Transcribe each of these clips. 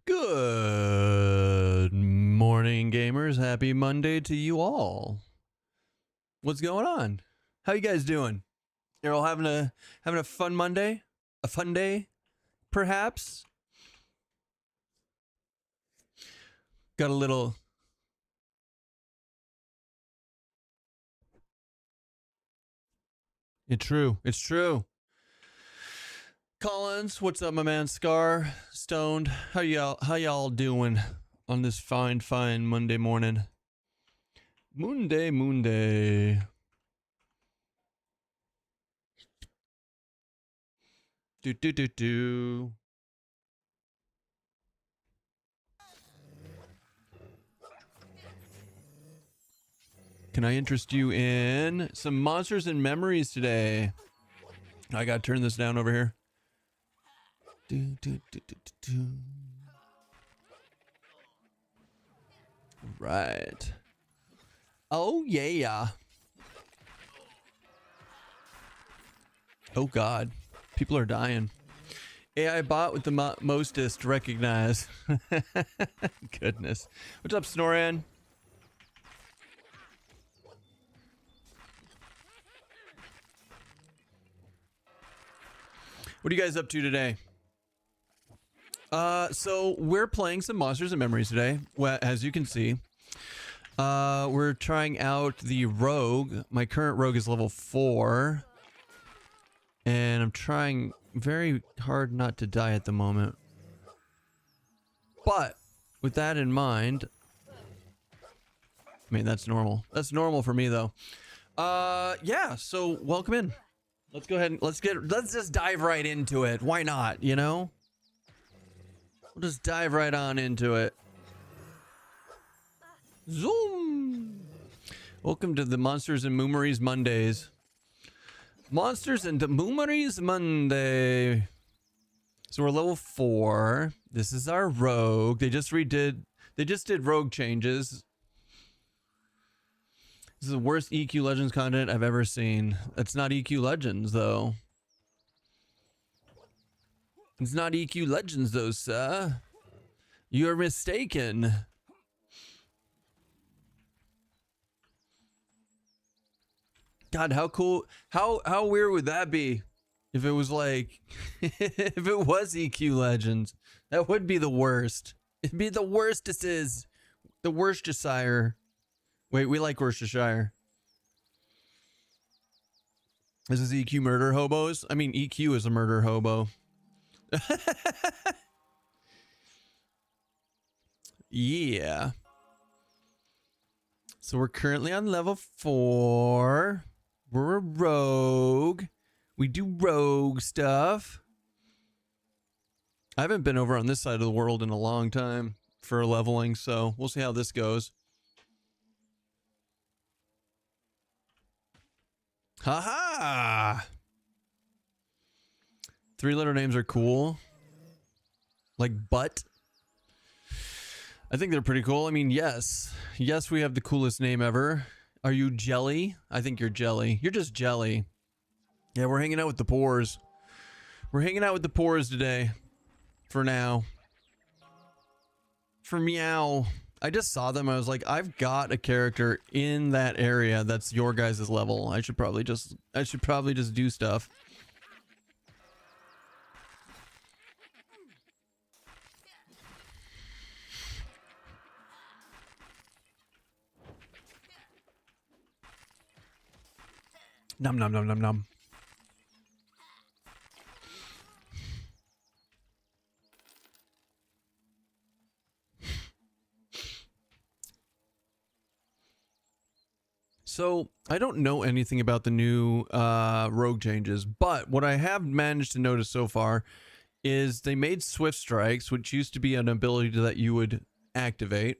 Good morning, gamers. Happy Monday to you all. What's going on? How you guys doing? You're all having a fun Monday? A fun day, perhaps? Got a little... It's true. It's true. Collins, what's up, my man? Scar, Stoned, how y'all doing on this fine Monday morning? Moonday. Do. Can I interest you in some monsters and memories today? I gotta turn this down over here. Right. Oh yeah. Oh god. People are dying. AI bot with the mostest recognize. Goodness. What's up, Snoran? What are you guys up to today? So we're playing some Monsters and Memories today. Well, as you can see, we're trying out the Rogue. My current Rogue is level 4. And I'm trying very hard not to die at the moment. But with that in mind, I mean, that's normal. That's normal for me though. Yeah, so welcome in. Let's go ahead and let's just dive right into it. Why not, you know? We'll just dive right on into it. Zoom! Welcome to the Monsters and Moomeries Mondays. Monsters and Moomeries Monday. So we're level 4. This is our Rogue. They just did Rogue changes. This is the worst EQ Legends content I've ever seen. It's not EQ Legends, though. It's not EQ Legends, though, sir. You're mistaken. God, how cool, how weird would that be if it was like, if it was EQ Legends? That would be the worst. It'd be the worstest, the Worcestershire. Wait, we like Worcestershire. This is EQ murder hobos? I mean, EQ is a murder hobo. Yeah. So we're currently on level 4. We're a rogue. We do rogue stuff. I haven't been over on this side of the world in a long time for leveling, so we'll see how this goes. Haha! 3-letter names are cool. Like butt. I think they're pretty cool. I mean, yes. Yes, we have the coolest name ever. Are you Jelly? I think you're Jelly. You're just Jelly. Yeah, we're hanging out with the pores. We're hanging out with the pores today. For now. For meow. I just saw them. I was like, I've got a character in that area that's your guys' level. I should probably just do stuff. Nom nom nom nom nom. So, I don't know anything about the new rogue changes, but what I have managed to notice so far is they made Swift Strikes, which used to be an ability that you would activate.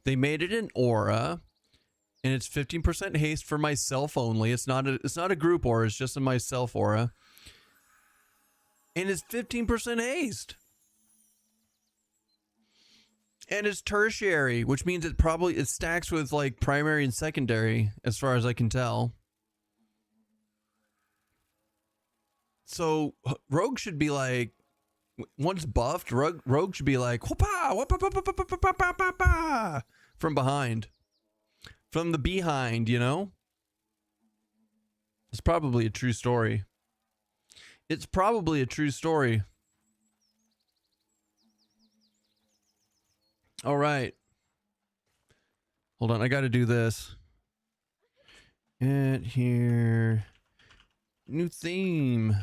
They made it an aura, and it's 15% haste for myself only. It's not a group aura, it's just a myself aura. And it's 15% haste. And it's tertiary, which means it stacks with like primary and secondary, as far as I can tell. So Rogue should be like Once buffed, Rogue should be like, whoopah, whoopah, from behind. From the behind, you know? It's probably a true story. It's probably a true story. All right. Hold on, I got to do this. Add here. New theme.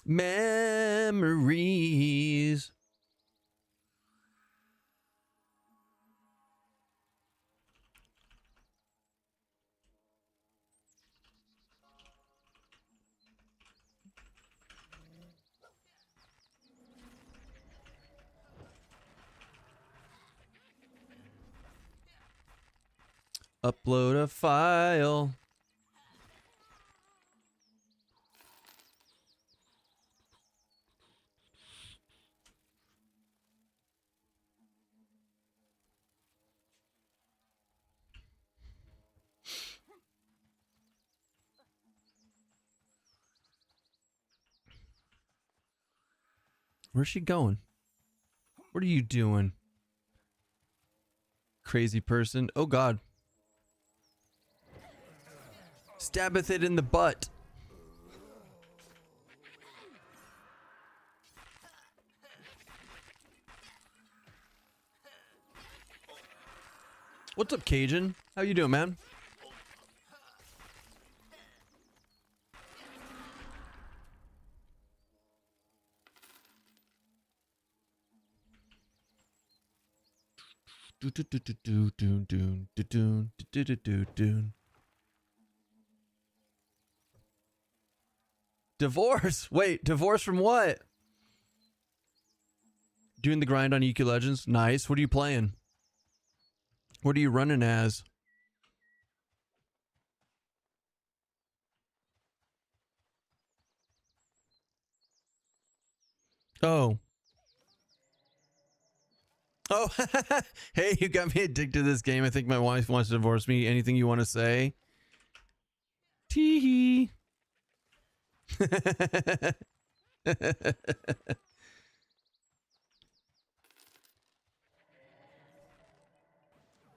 Memories. Upload a file. Where's she going? What are you doing? Crazy person. Oh God. Stabbeth it in the butt. What's up, Cajun? How you doing, man? Divorce? Wait, divorce from what? Doing the grind on EQ Legends? Nice. What are you playing? What are you running as? Oh. Oh, hey, you got me addicted to this game. I think my wife wants to divorce me. Anything you want to say? Tee-hee.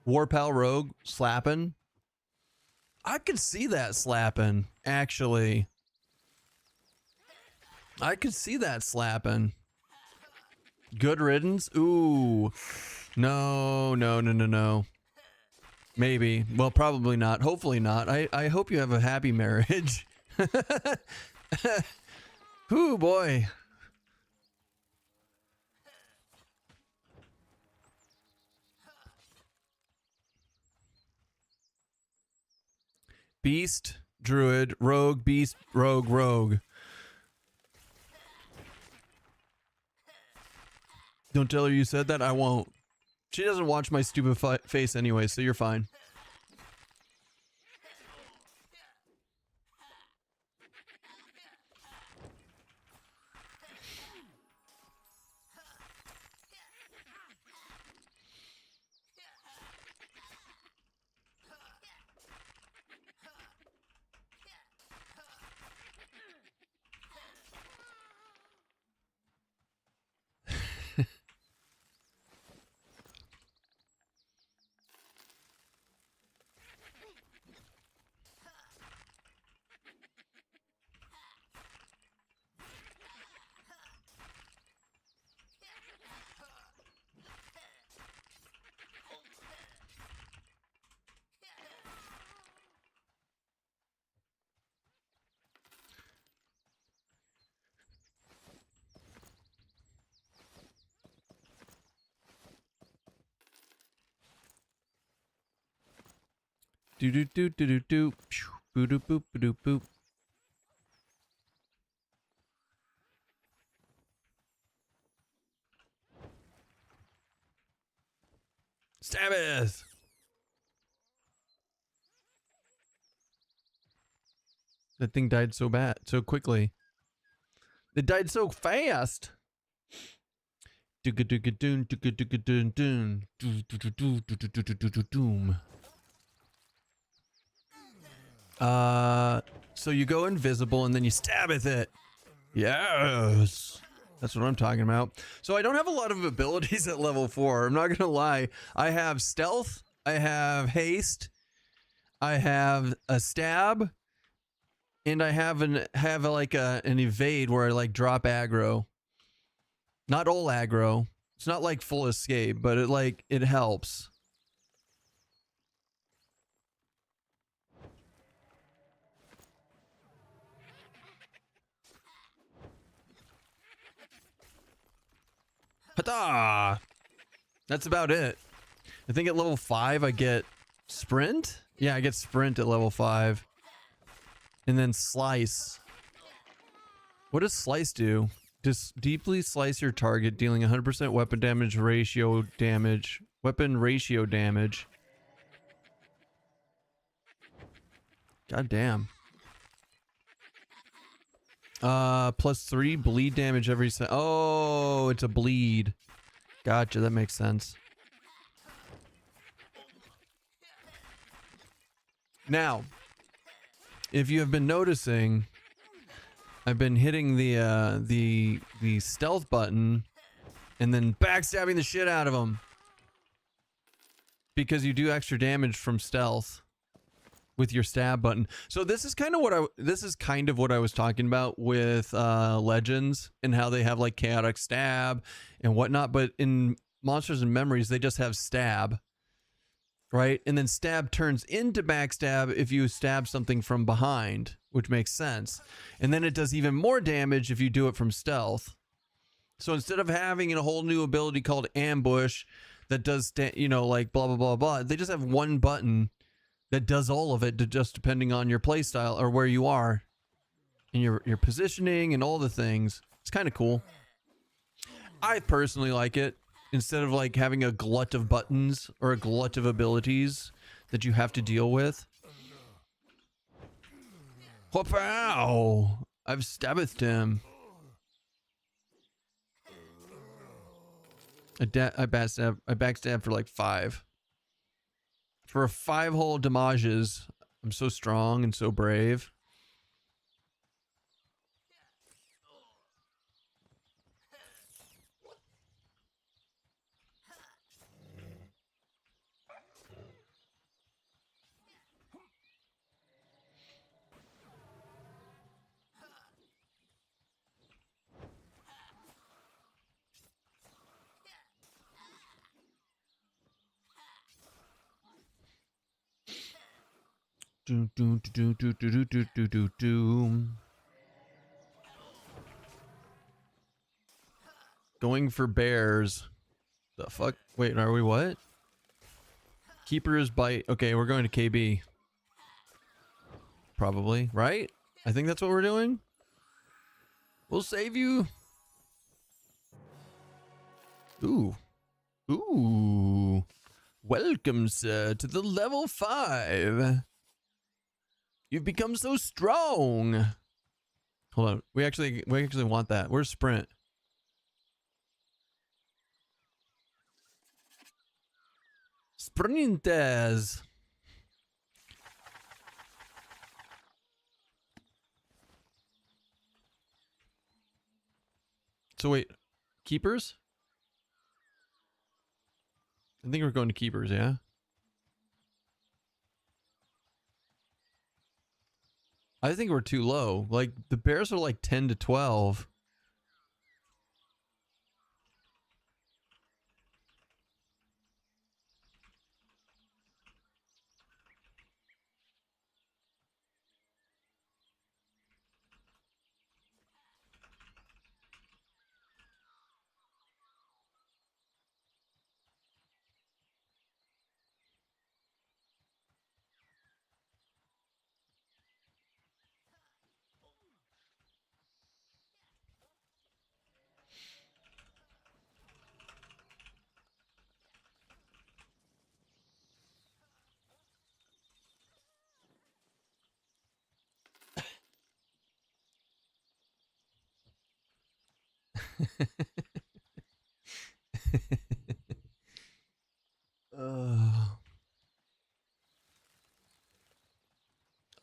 Warpal Rogue slapping. I could see that slapping, actually. I could see that slapping. Good riddance? Ooh. No, no, no, no, no. Maybe. Well, probably not. Hopefully not. I hope you have a happy marriage. Ooh, boy. Beast, Druid, Rogue, Beast, Rogue, Rogue. Don't tell her you said that. I won't. She doesn't watch my stupid face anyway, so you're fine. Do do do do do do. Boo doo boop boo doo boop. Stab it! That thing died so bad, so quickly. It died so fast. So you go invisible and then you stab with it. Yes. That's what I'm talking about. So I don't have a lot of abilities at level 4. I'm not gonna lie. I have stealth, I have haste, I have a stab, and I have an evade where I like drop aggro. Not all aggro. It's not like full escape, but it helps. Hata! That's about it. I think at level 5 I get sprint? Yeah, I get sprint at level 5. And then slice. What does slice do? Just deeply slice your target, dealing 100% weapon ratio damage. Weapon ratio damage. God damn. +3 bleed damage every oh, it's a bleed. Gotcha, that makes sense. Now, if you have been noticing, I've been hitting the stealth button and then backstabbing the shit out of them. Because you do extra damage from stealth with your stab button. So this is kind of what I was talking about with Legends and how they have like chaotic stab and whatnot, but in Monsters and Memories they just have stab, right? And then stab turns into backstab if you stab something from behind, which makes sense. And then it does even more damage if you do it from stealth. So instead of having a whole new ability called ambush that does like blah blah blah blah, they just have one button that does all of it, just depending on your playstyle or where you are and your positioning and all the things. It's kind of cool. I personally like it. Instead of like having a glut of buttons or a glut of abilities that you have to deal with. Whoop-ow! I've stabbed him. I backstab for like 5. For a 5-hole damages, I'm so strong and so brave. Going for bears. The fuck? Wait, are we what? Keeper's bite. Okay, we're going to KB. Probably, right? I think that's what we're doing. We'll save you. Ooh. Ooh. Welcome, sir, to the level 5. You've become so strong. Hold on. We actually want that. Where's sprint? Sprinters. So wait, keepers? I think we're going to keepers, yeah? I think we're too low. Like, the bears are like 10 to 12.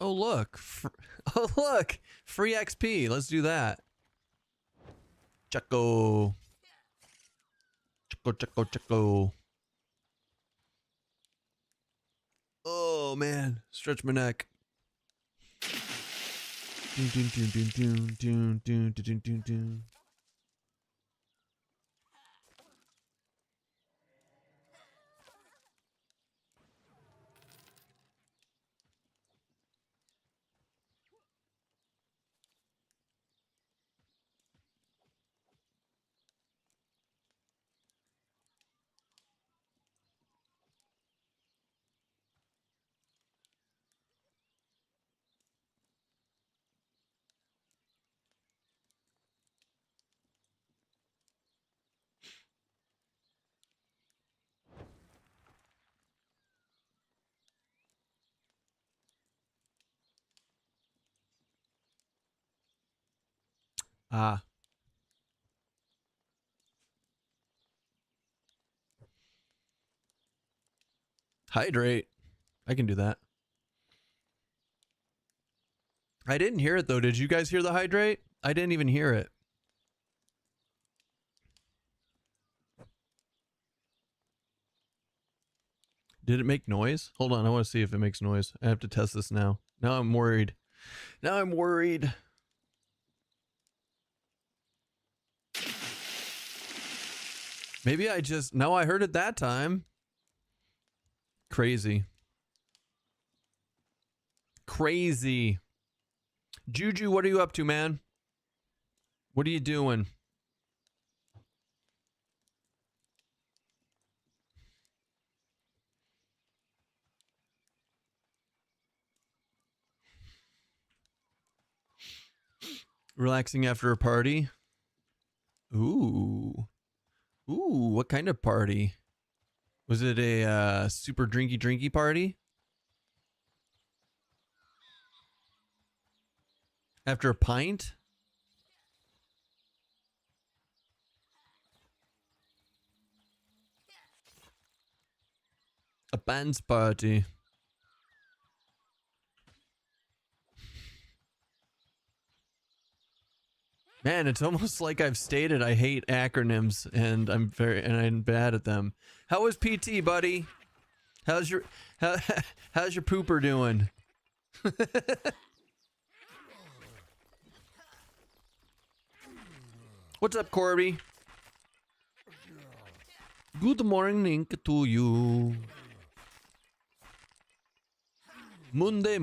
Oh look. Oh look. Free XP. Let's do that. Choco. Choco, choco, choco. Oh man. Stretch my neck. Dun, dun, dun, dun, dun, dun, dun, dun, dun, dun. Ah. Hydrate. I can do that. I didn't hear it though. Did you guys hear the hydrate? I didn't even hear it. Did it make noise? Hold on, I want to see if it makes noise. I have to test this now. Now I'm worried. Now I'm worried. Maybe I just... No, I heard it that time. Crazy. Crazy. Juju, what are you up to, man? What are you doing? Relaxing after a party? Ooh. Ooh, what kind of party? Was it a super drinky party? After a pint? A band's party. Man, it's almost like I've stated I hate acronyms and I'm bad at them. How was PT, buddy? How's your pooper doing? What's up, Corby? Good morning to you. Monday.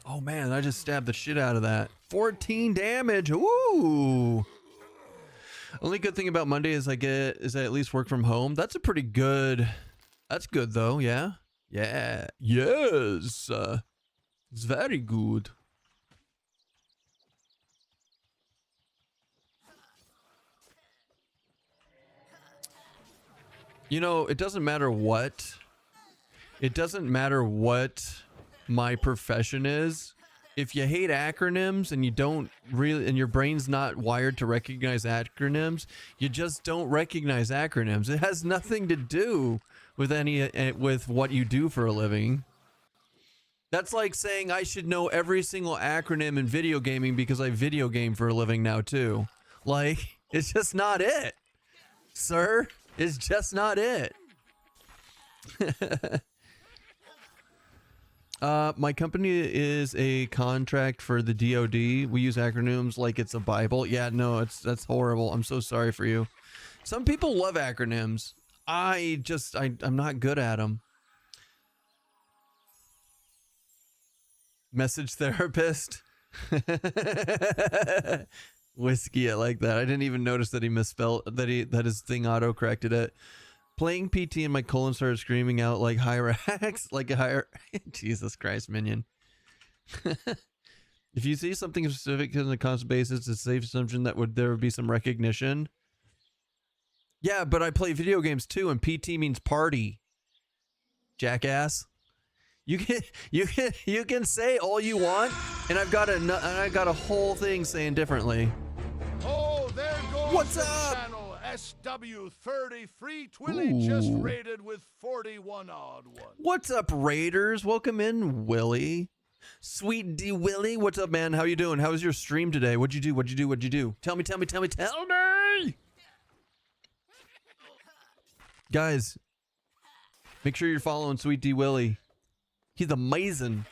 Oh man, I just stabbed the shit out of that. 14 damage. Ooh. Only good thing about Monday is I at least work from home. That's a pretty good. That's good though. Yeah. Yeah. Yes. It's very good. You know, it doesn't matter what. It doesn't matter what my profession is. If you hate acronyms and you don't really, and your brain's not wired to recognize acronyms, you just don't recognize acronyms. It has nothing to do with with what you do for a living. That's like saying I should know every single acronym in video gaming because I video game for a living now too. Like, it's just not it, sir. It's just not it. My company is a contract for the DoD. We use acronyms like it's a Bible. Yeah, no, that's horrible. I'm so sorry for you. Some people love acronyms. I'm not good at them. Message therapist. Whiskey, I like that. I didn't even notice that he misspelled that his thing auto corrected it. Playing PT and my colon started screaming out like Hyrax, like a higher. Jesus Christ, minion. If you see something specific on a constant basis, it's a safe assumption that there would be some recognition. Yeah, but I play video games too, and PT means party. Jackass. You can say all you want, and I got a whole thing saying differently. Oh, there goes What's the up? channel SW30 Free Twilly just raided with 41 odd ones. What's up, Raiders? Welcome in, Willie. Sweet D Willie, what's up, man? How you doing? How was your stream today? What'd you do? What'd you do? What'd you do? Tell me. Guys, make sure you're following Sweet D Willie. He's amazing.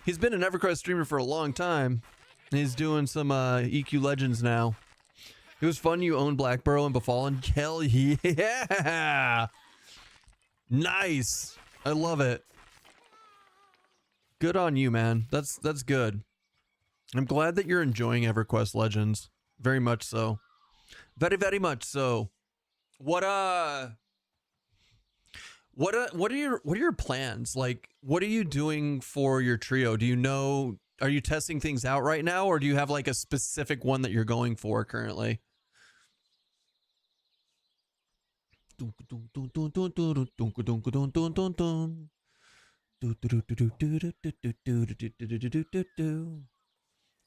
He's been an EverQuest streamer for a long time. He's doing some EQ Legends now. It was fun you owned Black Burrow and Befallen. Hell yeah! Nice. I love it. Good on you, man. That's good. I'm glad that you're enjoying EverQuest Legends. Very much so. Very, very much so. What are your plans? Like, what are you doing for your trio? Do you know, are you testing things out right now, or do you have like a specific one that you're going for currently?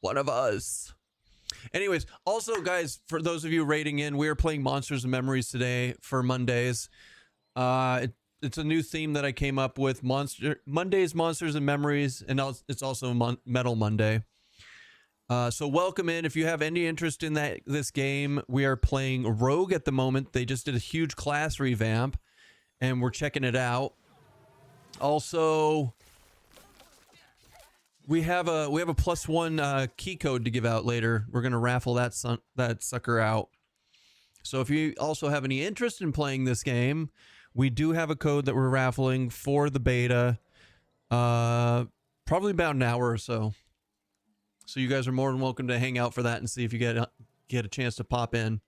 One of us. Anyways, also guys, for those of you rating in, we are playing Monsters and Memories today for Mondays. It's a new theme that I came up with. Mondays, Monsters and Memories, and it's also Metal Monday. So welcome in. If you have any interest in this game, we are playing Rogue at the moment. They just did a huge class revamp, and we're checking it out. Also, we have a +1 key code to give out later. We're gonna raffle that sucker out. So if you also have any interest in playing this game, we do have a code that we're raffling for the beta. Probably about an hour or so. So you guys are more than welcome to hang out for that and see if you get a chance to pop in.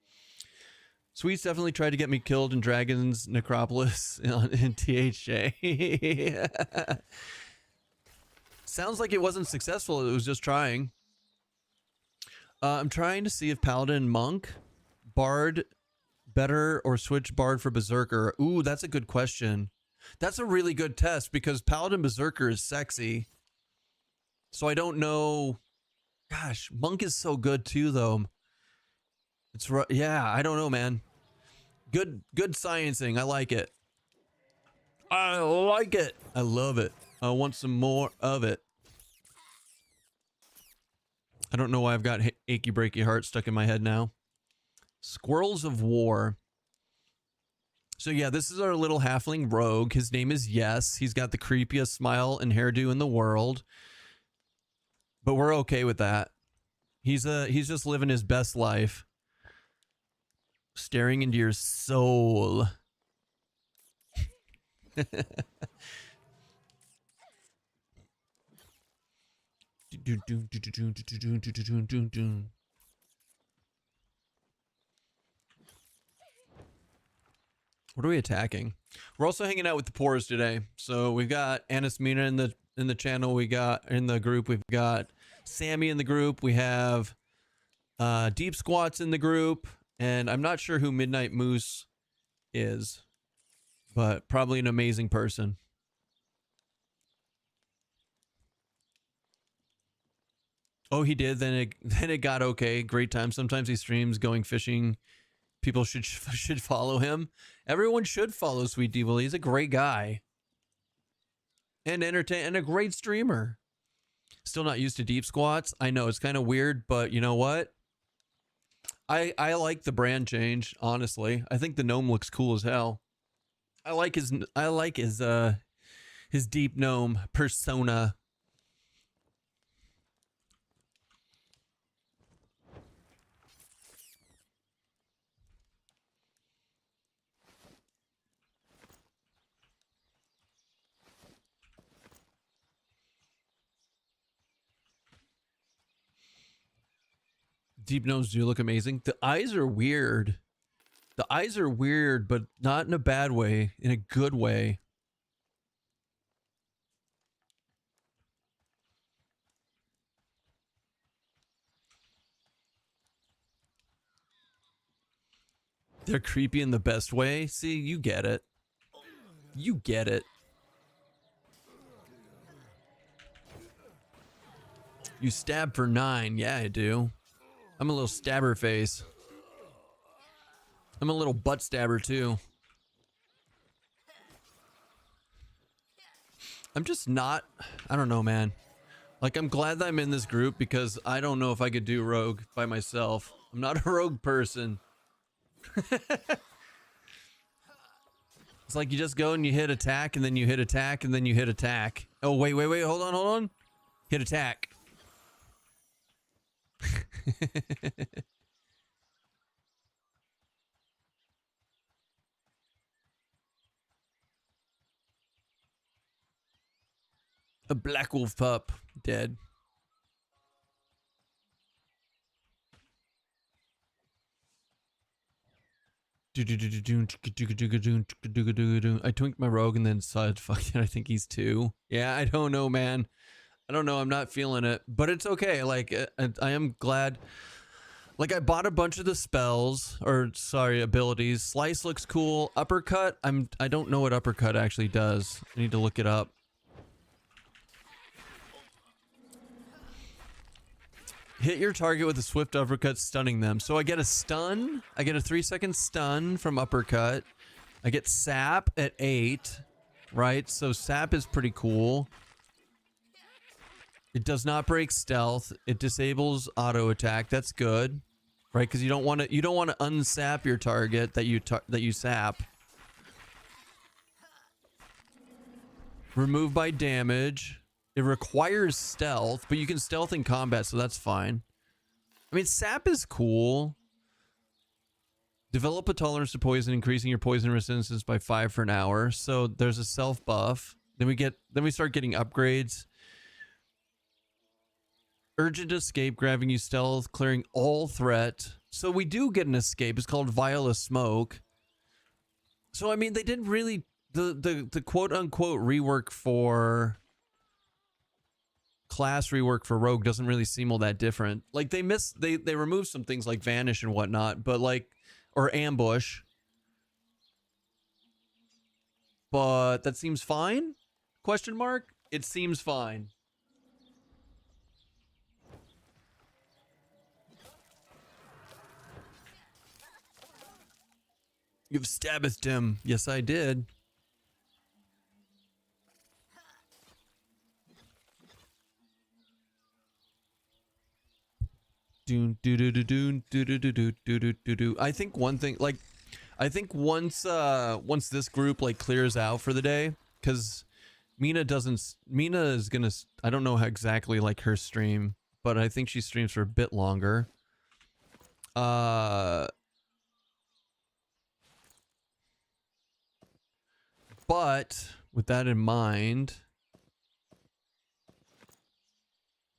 Sweets definitely tried to get me killed in Dragon's Necropolis in THJ. Sounds like it wasn't successful. It was just trying. I'm trying to see if Paladin Monk, Bard better, or switch Bard for Berserker. Ooh, that's a good question. That's a really good test because Paladin Berserker is sexy. So I don't know. Gosh, Monk is so good too, though. Yeah, I don't know, man. Good sciencing. I like it. I like it. I love it. I want some more of it. I don't know why I've got achy breaky heart stuck in my head now. Squirrels of War. So yeah, this is our little halfling rogue. His name is Yes. He's got the creepiest smile and hairdo in the world. But we're okay with that. He's just living his best life. Staring into your soul. What are we attacking? We're also hanging out with the Pores today. So we've got Anis Mina in the channel. We got in the group. We've got Sammy in the group. We have Deep Squats in the group, and I'm not sure who Midnight Moose is, but probably an amazing person. Oh, he did. Then it got okay. Great time. Sometimes he streams going fishing. People should follow him. Everyone should follow Sweet Devil. He's a great guy. And a great streamer. Still not used to deep squats. I know it's kind of weird, but you know what? I like the brand change, honestly. I think the gnome looks cool as hell. I like his deep gnome persona. Deep gnomes do look amazing. The eyes are weird. The eyes are weird, but not in a bad way, in a good way. They're creepy in the best way. See, you get it. You get it. You stab for 9. Yeah, I do. I'm a little stabber face. I'm a little butt stabber too. I'm just not, I don't know, man. Like, I'm glad that I'm in this group because I don't know if I could do rogue by myself. I'm not a rogue person. It's like you just go and you hit attack and then you hit attack and then you hit attack. Oh, wait, hold on. Hit attack. A black wolf pup. Dead. I twinked my rogue and then said, fuck it, I think he's 2. Yeah, I don't know, man. I don't know. I'm not feeling it, but it's okay. Like, I am glad. Like, I bought a bunch of the spells, or sorry, abilities. Slice looks cool. Uppercut, I don't know what uppercut actually does. I need to look it up. Hit your target with a swift uppercut, stunning them. So I get a stun. I get a 3-second stun from uppercut. I get sap at 8, right? So sap is pretty cool. It does not break stealth. It disables auto attack. That's good, right? Because you don't want to unsap your target that you sap. Remove by damage. It requires stealth, but you can stealth in combat, so that's fine. I mean, sap is cool. Develop a tolerance to poison, increasing your poison resistance by 5 for an hour. So there's a self buff. Then we start getting upgrades. Urgent escape, grabbing you stealth, clearing all threat. So we do get an escape. It's called Vial of Smoke. So I mean, they didn't really the quote unquote rework for class rework for rogue doesn't really seem all that different. Like they removed some things like vanish and whatnot, but like, or ambush, but that seems fine? Question mark? It seems fine. You've stabbed him. Yes, I did. I think one thing, like, I think once this group like clears out for the day, because Mina is gonna, I don't know how exactly like her stream, but I think she streams for a bit longer. But with that in mind,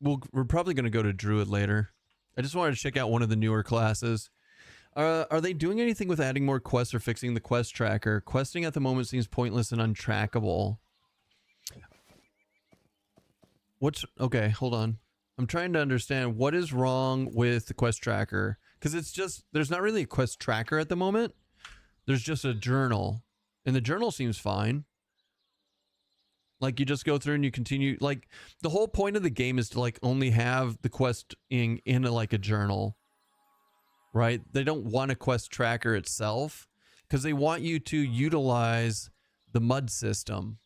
we're probably gonna go to Druid later. I just wanted to check out one of the newer classes. Are they doing anything with adding more quests or fixing the quest tracker? Questing at the moment seems pointless and untrackable. Okay, hold on. I'm trying to understand what is wrong with the quest tracker. Because it's just, there's not really a quest tracker at the moment. There's just a journal. And the journal seems fine. Like, you just go through and you continue. Like, the whole point of the game is to, like, only have the quest in like, a journal. Right? They don't want a quest tracker itself. Because they want you to utilize the mud system.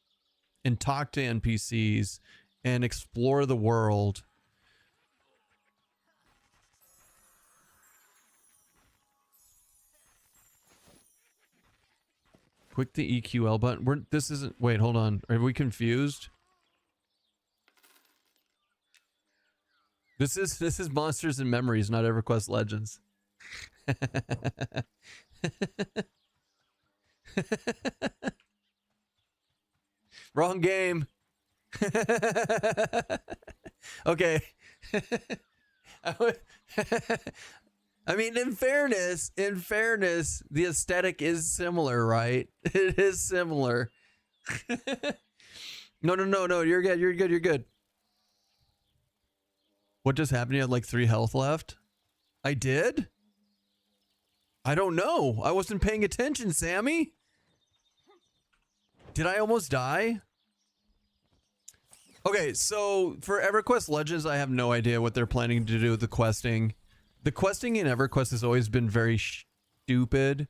And talk to NPCs. And explore the world. Click the EQL button. This isn't. Wait, hold on. Are we confused? This is Monsters and Memories, not EverQuest Legends. Wrong game. Okay. I mean, in fairness, the aesthetic is similar, right? It is similar. No. You're good. What just happened? You had like 3 health left? I did? I don't know. I wasn't paying attention, Sammy. Did I almost die? Okay, so for EverQuest Legends, I have no idea what they're planning to do with the questing. The questing in EverQuest has always been very stupid.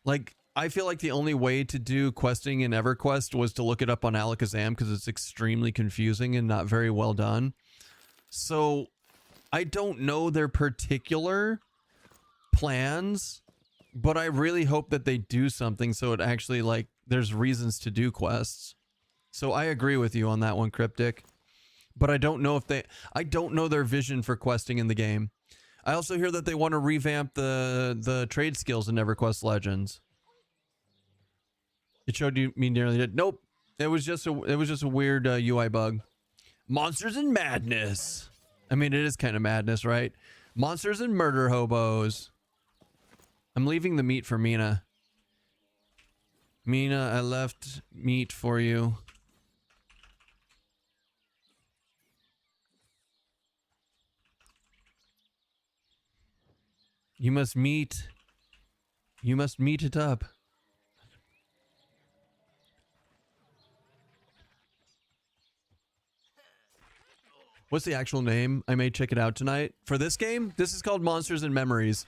Like, I feel like the only way to do questing in EverQuest was to look it up on Alakazam because it's extremely confusing and not very well done. So, I don't know their particular plans, but I really hope that they do something so it actually, like, there's reasons to do quests. So I agree with you on that one, Cryptic. But I don't know if I don't know their vision for questing in the game. I also hear that they want to revamp the trade skills in EverQuest Legends. It showed you me nearly did. Nope. It was just a weird UI bug. Monsters and madness. I mean, it is kind of madness, right? Monsters and murder hobos. I'm leaving the meat for Mina. Mina, I left meat for you. You must meet it up. What's the actual name? I may check it out tonight. For this game, this is called Monsters and Memories.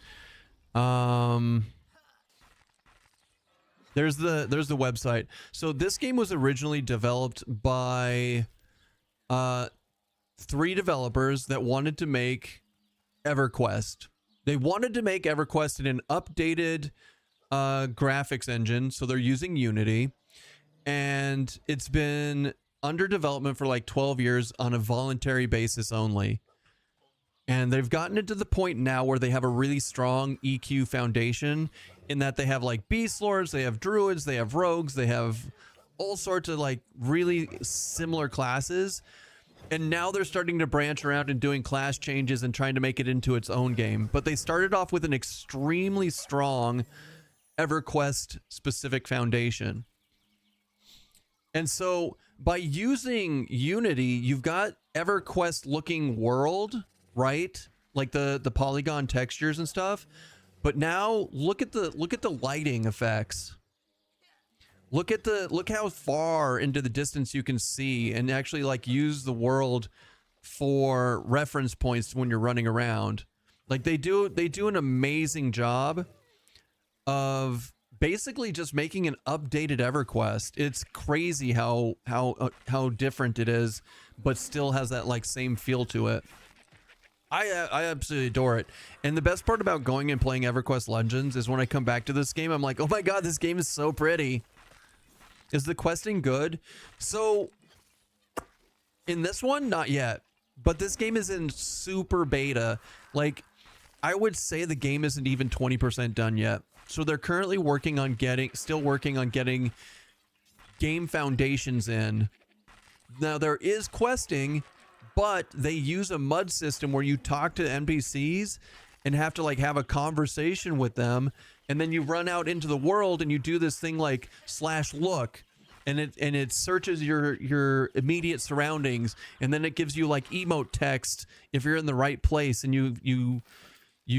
There's the website. So this game was originally developed by 3 developers that wanted to make EverQuest. They wanted to make EverQuest in an updated graphics engine, so they're using Unity, and it's been under development for like 12 years on a voluntary basis only. And they've gotten it to the point now where they have a really strong EQ foundation in that they have like beast lords, they have druids, they have rogues, they have all sorts of like really similar classes. And now they're starting to branch around and doing class changes and trying to make it into its own game. But they started off with an extremely strong EverQuest specific foundation. And so by using Unity, you've got EverQuest looking world, right? Like the polygon textures and stuff. But now look at the lighting effects. Look how far into the distance you can see and actually like use the world for reference points when you're running around. Like they do an amazing job of basically just making an updated EverQuest. It's crazy how different it is, but still has that like same feel to it. I absolutely adore it. And the best part about going and playing EverQuest Legends is when I come back to this game, I'm like, oh my god, this game is so pretty. Is the questing good? So, in this one, not yet. But this game is in super beta. Like, I would say the game isn't even 20% done yet. So they're currently still working on getting game foundations in. Now, there is questing, but they use a mud system where you talk to NPCs and have to like have a conversation with them, and then you run out into the world and you do this thing like /look, and it searches your immediate surroundings, and then it gives you like emote text if you're in the right place, and you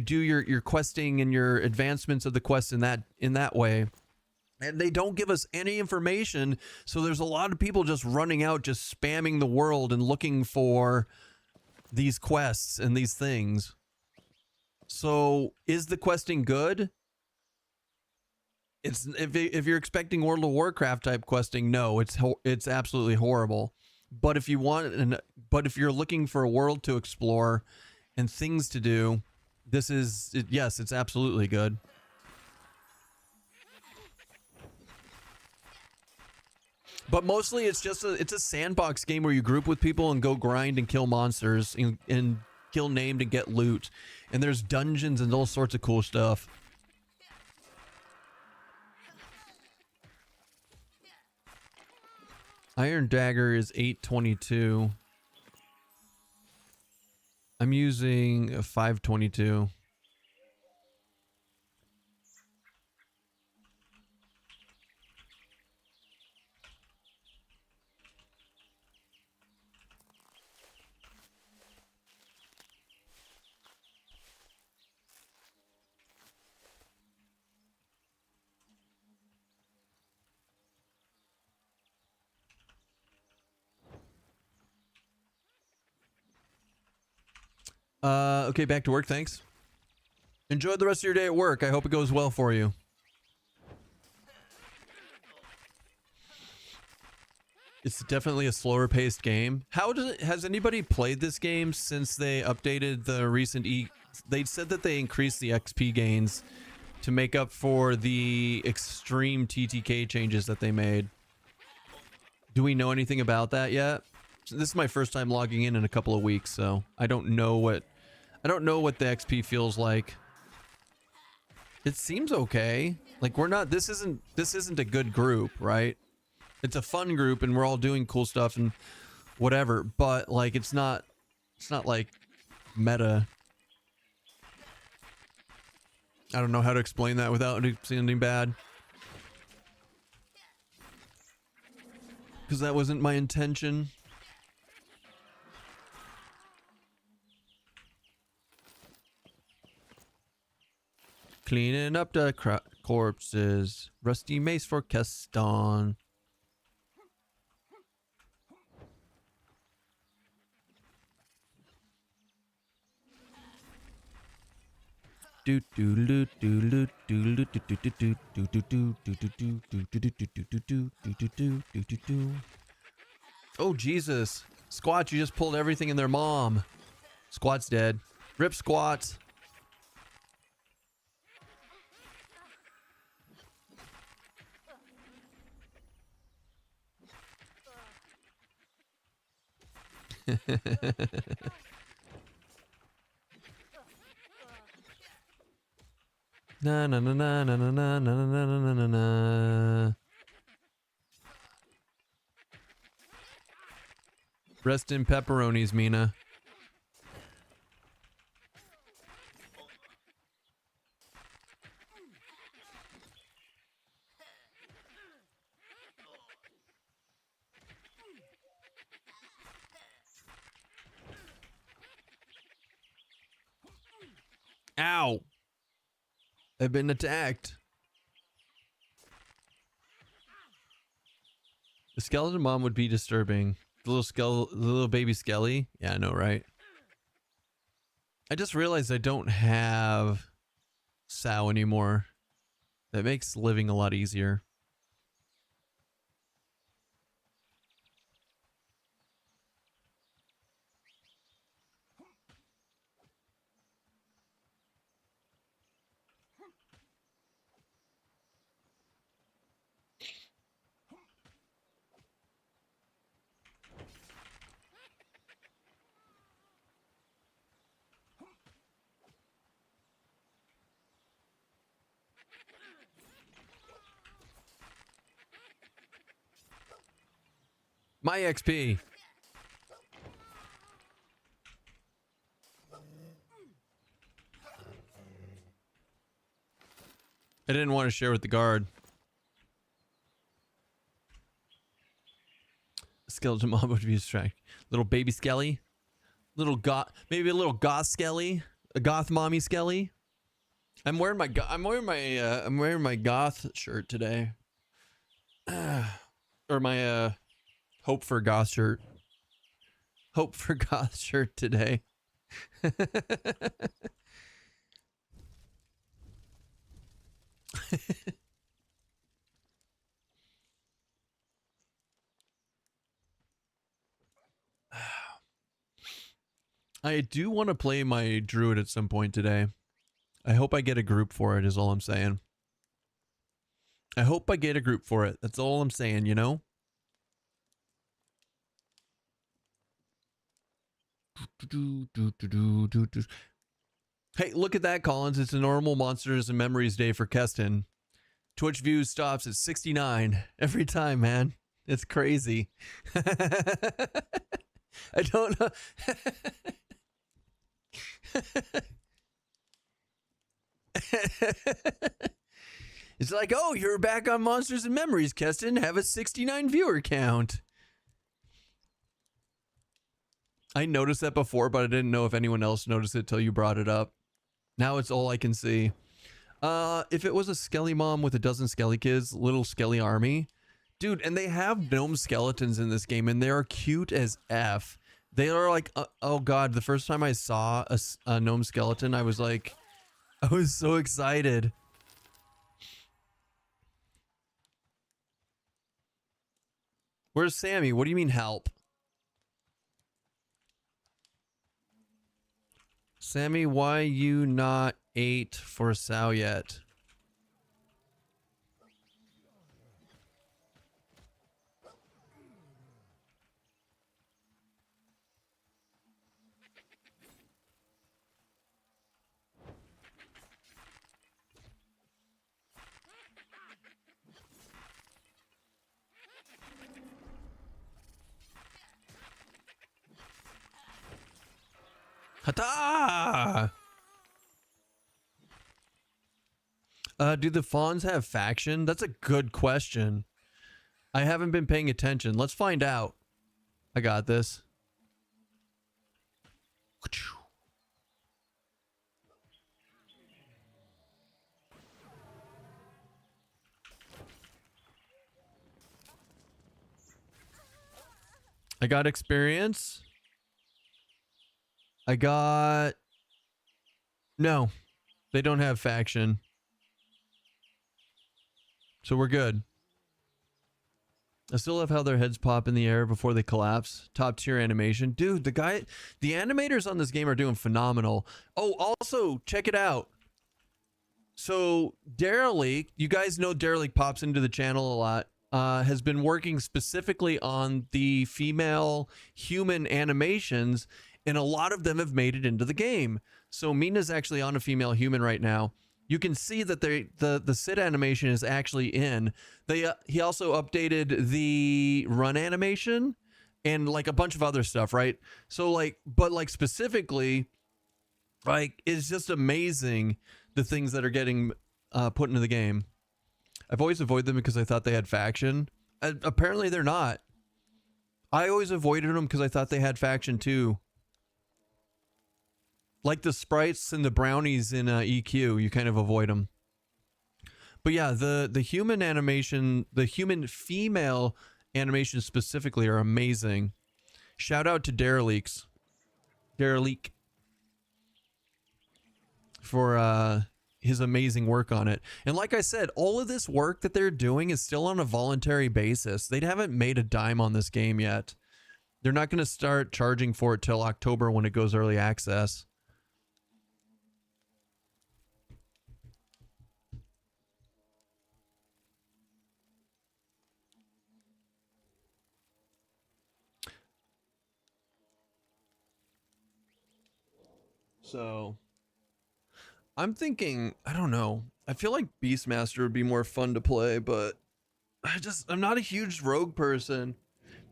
do your questing and your advancements of the quest in that way. And they don't give us any information, so there's a lot of people just running out, just spamming the world and looking for these quests and these things. So, is the questing good? It's if you're expecting World of Warcraft type questing, no, it's absolutely horrible. But if you're looking for a world to explore and things to do, yes, it's absolutely good. But mostly it's a sandbox game where you group with people and go grind and kill monsters and kill named and get loot. And there's dungeons and all sorts of cool stuff. Iron Dagger is 822. I'm using a 522. Okay, back to work, thanks. Enjoy the rest of your day at work. I hope it goes well for you. It's definitely a slower paced game. Has anybody played this game since they updated the recent they said that they increased the XP gains to make up for the extreme TTK changes that they made. Do we know anything about that yet? This is my first time logging in a couple of weeks, so I don't know what the XP feels like. It seems okay. Like this isn't a good group, right? It's a fun group and we're all doing cool stuff and whatever, but like it's not like meta. I don't know how to explain that without sounding bad. Because that wasn't my intention. Cleaning up the corpses. Rusty mace for Keston. Oh Jesus, Squat, you just pulled everything in their mom. Squat's dead. Rip Squat. Na na na na na na na na na na na. Rest in pepperonis, Mina. Ow! I've been attacked. The skeleton mom would be disturbing. The little baby Skelly. Yeah, I know, right? I just realized I don't have Sow anymore. That makes living a lot easier. My XP. I didn't want to share with the guard. Skeleton mom would be distracted. Little baby Skelly. Little goth, maybe a little goth Skelly. A goth mommy Skelly. I'm wearing my goth shirt today. Or my Hope for Goth shirt. Hope for Goth shirt today. I do want to play my druid at some point today. I hope I get a group for it is all I'm saying. I hope I get a group for it. That's all I'm saying, you know? Hey, look at that, Collins. It's a normal Monsters and Memories day for Keston. Twitch views stops at 69 every time, man. It's crazy. I don't know. It's like, oh, you're back on Monsters and Memories, Keston. Have a 69 viewer count. I noticed that before, but I didn't know if anyone else noticed it till you brought it up. Now it's all I can see. If it was a Skelly mom with a dozen Skelly kids, little Skelly army. Dude, and they have gnome skeletons in this game, and they are cute as F. They are like, oh god, the first time I saw a gnome skeleton, I was like, I was so excited. Where's Sammy? What do you mean help? Sammy, why you not ate for Sal yet? Hata! Do the fawns have faction? That's a good question. I haven't been paying attention. Let's find out. I got this. I got experience. I got... No, they don't have faction. So we're good. I still love how their heads pop in the air before they collapse. Top tier animation. Dude, the animators on this game are doing phenomenal. Oh, also, check it out. So, Derelict, you guys know Derelict pops into the channel a lot, has been working specifically on the female human animations, and a lot of them have made it into the game. So, Mina's actually on a female human right now. You can see that the sit animation is actually in. He also updated the run animation and like a bunch of other stuff, right? So like, but like specifically, like it's just amazing the things that are getting put into the game. I've always avoided them because I thought they had faction. Apparently they're not. I always avoided them because I thought they had faction too. Like the sprites and the brownies in EQ, you kind of avoid them. But yeah, the human animation, the human female animation specifically are amazing. Shout out to Derelict for his amazing work on it. And like I said, all of this work that they're doing is still on a voluntary basis. They haven't made a dime on this game yet. They're not going to start charging for it till October when it goes early access. So I'm thinking, I don't know. I feel like Beastmaster would be more fun to play, but I'm not a huge rogue person.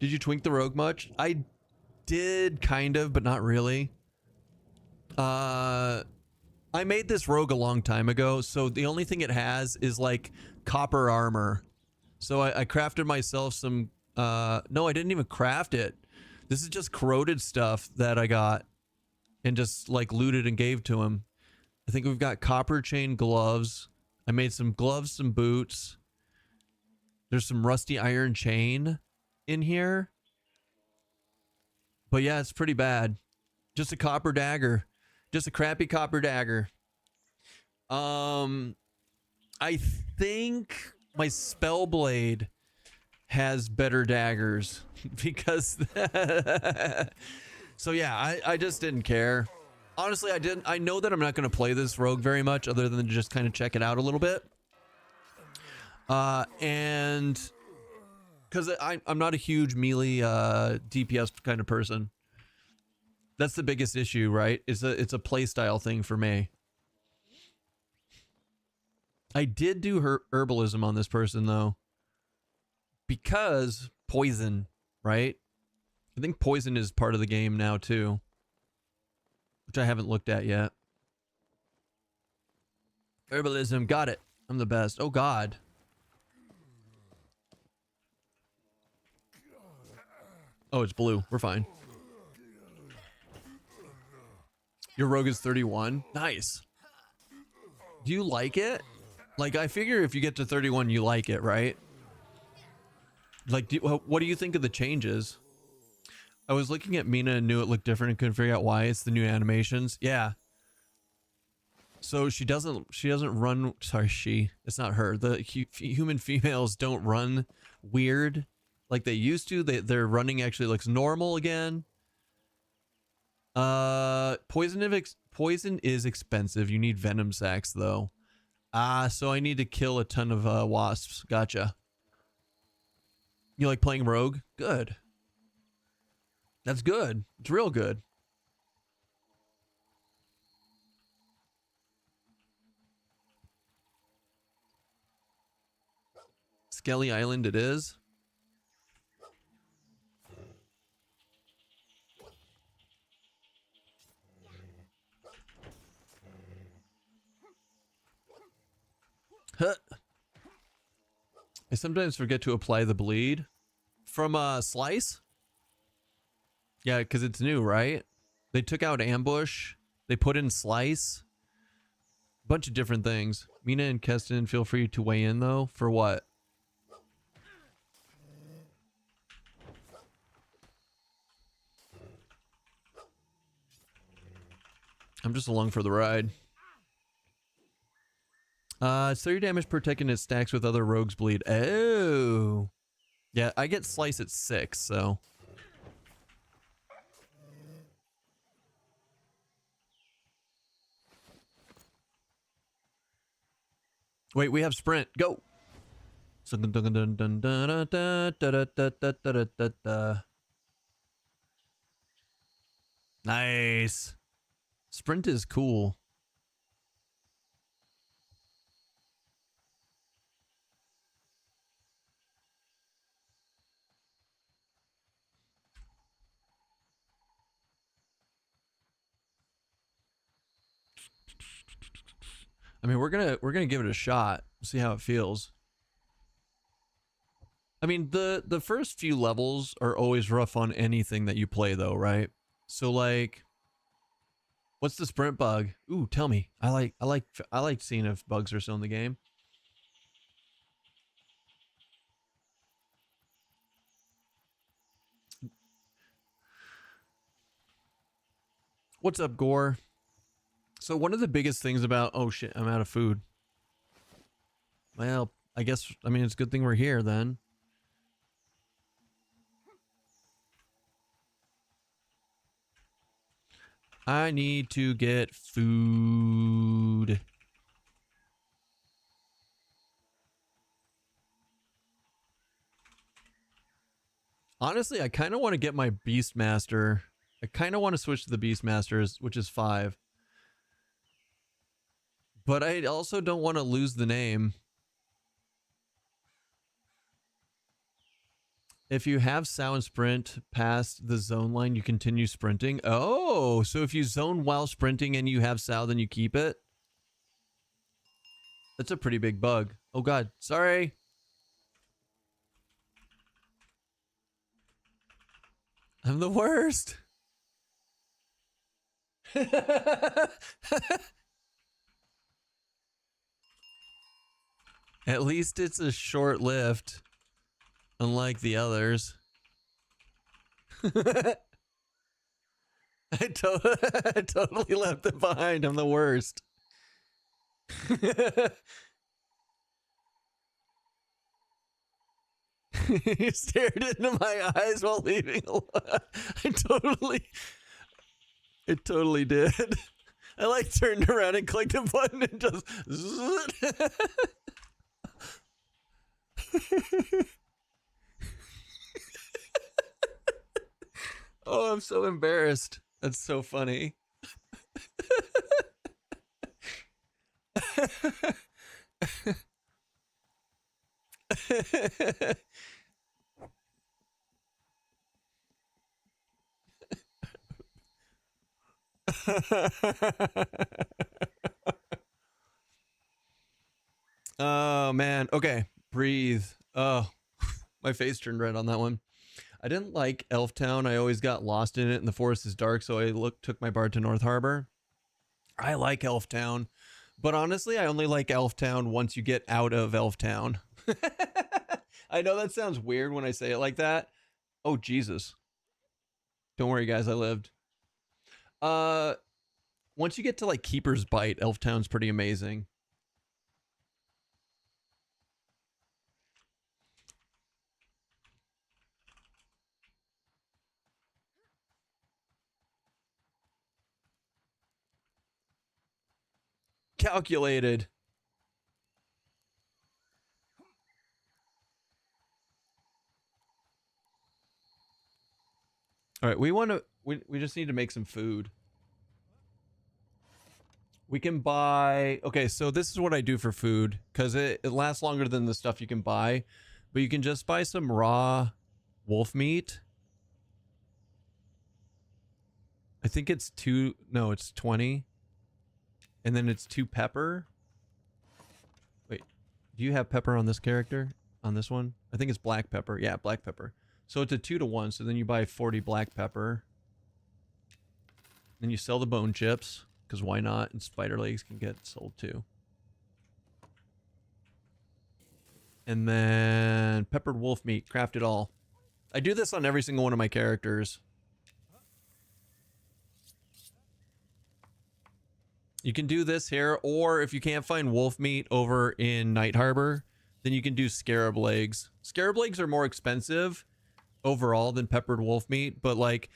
Did you twink the rogue much? I did kind of, but not really. I made this rogue a long time ago, so the only thing it has is like copper armor. So I crafted myself some, no, I didn't even craft it. This is just corroded stuff that I got and just like looted and gave to him. I think we've got copper chain gloves. I made some gloves, some boots. There's some rusty iron chain in here. But yeah, it's pretty bad. Just a copper dagger. Just a crappy copper dagger. I think my Spellblade has better daggers because so yeah, I just didn't care. Honestly, I know that I'm not going to play this rogue very much other than to just kind of check it out a little bit. And because I'm not a huge melee DPS kind of person. That's the biggest issue, right? It's a playstyle thing for me. I did do herbalism on this person though, because poison, right? I think poison is part of the game now too, which I haven't looked at yet. Herbalism, got it. I'm the best. Oh God. Oh, it's blue. We're fine. Your rogue is 31. Nice. Do you like it? Like, I figure if you get to 31, you like it, right? Like, what do you think of the changes? I was looking at Mina and knew it looked different and couldn't figure out why. It's the new animations. Yeah. So she doesn't run. Sorry, it's not her. The human females don't run weird like they used to. Their running actually looks normal again. Poison is expensive. You need venom sacs though. So I need to kill a ton of wasps. Gotcha. You like playing rogue? Good. That's good. It's real good. Skelly Island it is. Huh. I sometimes forget to apply the bleed from Slice. Yeah, because it's new, right? They took out Ambush. They put in Slice. Bunch of different things. Mina and Keston, feel free to weigh in though. For what? I'm just along for the ride. So your damage per tick and it stacks with other rogues bleed. Oh. Yeah, I get Slice at 6, so. Wait, we have sprint. Go. Nice. Sprint is cool. I mean, we're gonna give it a shot, see how it feels. I mean, the first few levels are always rough on anything that you play, though, right? So like, what's the sprint bug? Ooh, tell me. I like seeing if bugs are still in the game. What's up, Gore? So one of the biggest things about, oh shit, I'm out of food. Well, I guess, I mean, it's a good thing we're here then. I need to get food. Honestly, I kind of want to get my Beastmaster. I kind of want to switch to the Beastmasters, which is 5. But I also don't want to lose the name. If you have sound sprint past the zone line, you continue sprinting. Oh, so if you zone while sprinting and you have sound, then you keep it? That's a pretty big bug. Oh god, sorry. I'm the worst. At least it's a short lift, unlike the others. I totally left it behind. I'm the worst. He stared into my eyes while leaving alone. It totally did. I like turned around and clicked a button and just oh, I'm so embarrassed. That's so funny. Oh man. Okay. Breathe. Oh, my face turned red on that one. I didn't like Elf Town. I always got lost in it and the forest is dark, so I took my bar to North Harbor. I like Elf Town, but honestly, I only like Elf Town once you get out of Elf Town. I know that sounds weird when I say it like that. Oh, Jesus. Don't worry, guys. I lived. Once you get to like Keeper's Bite, Elf Town's pretty amazing. Calculated. All right, we just need to make some food. We can buy, okay, so this is what I do for food, because it lasts longer than the stuff you can buy, but you can just buy some raw wolf meat. I think it's it's 20. And then it's 2 pepper. Wait, do you have pepper on this character? On this one? I think it's black pepper. Yeah, black pepper. So it's a 2-to-1, so then you buy 40 black pepper. Then you sell the bone chips, because why not? And spider legs can get sold too. And then peppered wolf meat, craft it all. I do this on every single one of my characters. You can do this here, or if you can't find wolf meat over in Night Harbor, then you can do scarab legs. Scarab legs are more expensive overall than peppered wolf meat, but like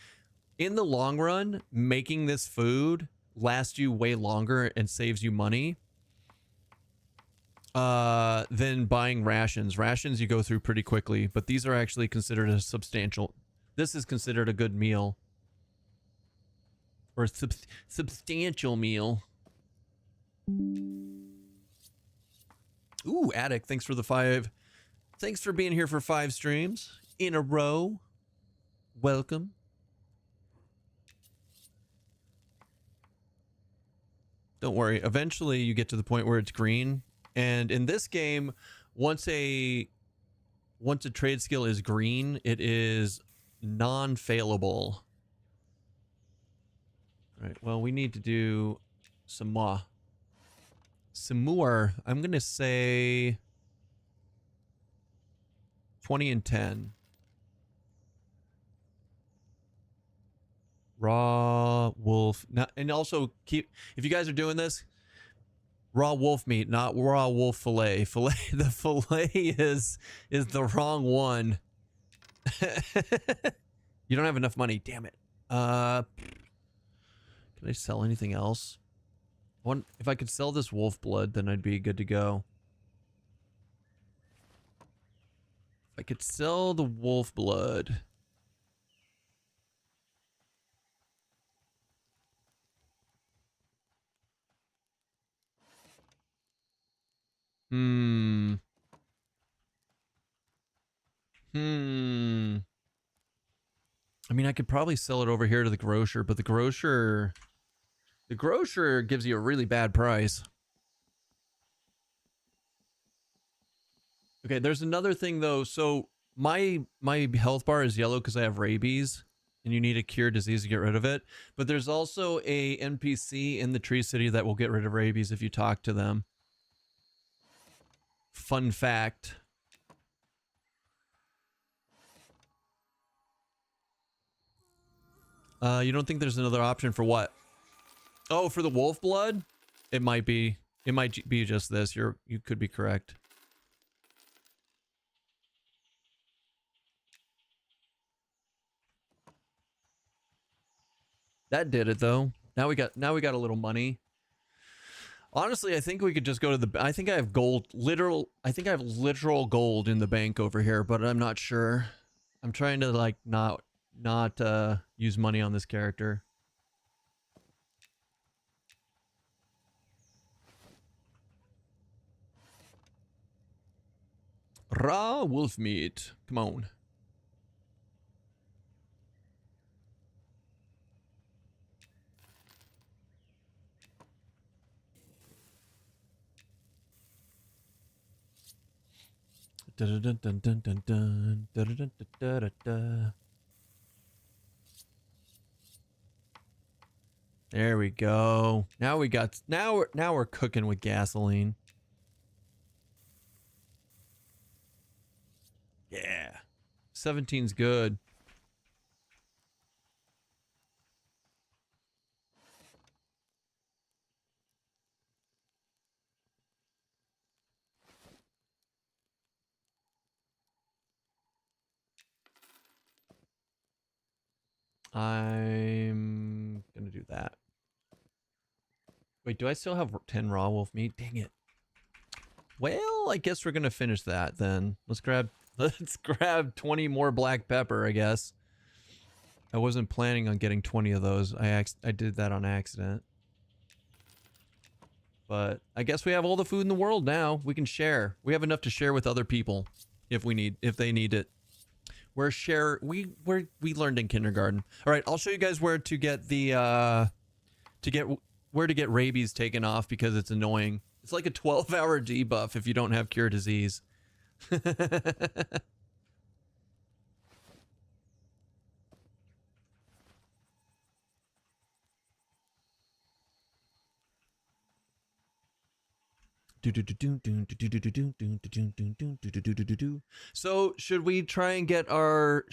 in the long run, making this food lasts you way longer and saves you money than buying rations. Rations you go through pretty quickly, but these are actually considered a substantial. This is considered a good meal, or a substantial meal. Ooh, Attic, thanks for the 5. Thanks for being here for 5 streams in a row. Welcome. Don't worry. Eventually you get to the point where it's green. And in this game, once a trade skill is green, it is non-failable. All right. Well, we need to do some more. Some more. I'm going to say 20 and 10. Raw wolf. Not, and also keep, if you guys are doing this, raw wolf meat, not raw wolf fillet. The fillet is the wrong one. You don't have enough money. Damn it. Can I sell anything else? If I could sell this wolf blood, then I'd be good to go. If I could sell the wolf blood. I mean, I could probably sell it over here to the grocer, but the grocer gives you a really bad price. Okay, there's another thing though. So my health bar is yellow because I have rabies, and you need a cure disease to get rid of it. But there's also a NPC in the Tree City that will get rid of rabies if you talk to them. Fun fact. You don't think there's another option for what? Oh, for the wolf blood? It might be. It might be just this. You could be correct. That did it though. Now we got a little money. Honestly, I think we could just go to the. I think I have gold. I think I have literal gold in the bank over here, but I'm not sure. I'm trying to like not use money on this character. Raw wolf meat. Come on. Dun, dun, dun, dun, dun, dun, dun, dun, dun, dun, dun. There we go. Now we're cooking with gasoline. Yeah. 17's good. I'm gonna do that. Wait, do I still have 10 raw wolf meat? Dang it. Well, I guess we're gonna finish that then. Let's grab 20 more black pepper, I guess. I wasn't planning on getting 20 of those. I did that on accident. But I guess we have all the food in the world now. We can share. We have enough to share with other people if they need it. We learned in kindergarten. All right, I'll show you guys where to get the where to get rabies taken off because it's annoying. It's like a 12-hour debuff if you don't have cure disease. So should we try and get our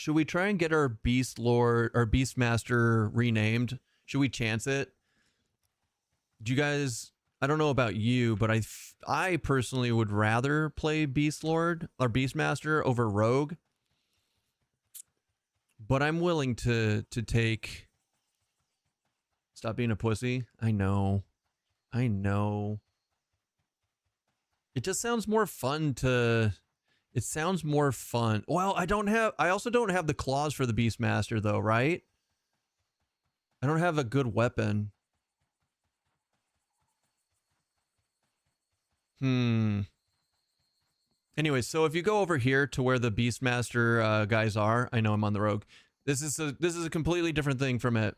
beast lord or beastmaster renamed? Should we chance it? Do you guys, I don't know about you, but I personally would rather play beast lord or beastmaster over rogue. But I'm willing to take. Stop being a pussy. I know. It just sounds more fun to... It sounds more fun. Well, I also don't have the claws for the Beastmaster, though, right? I don't have a good weapon. Anyway, so if you go over here to where the Beastmaster guys are... I know I'm on the rogue. This is a completely different thing from it.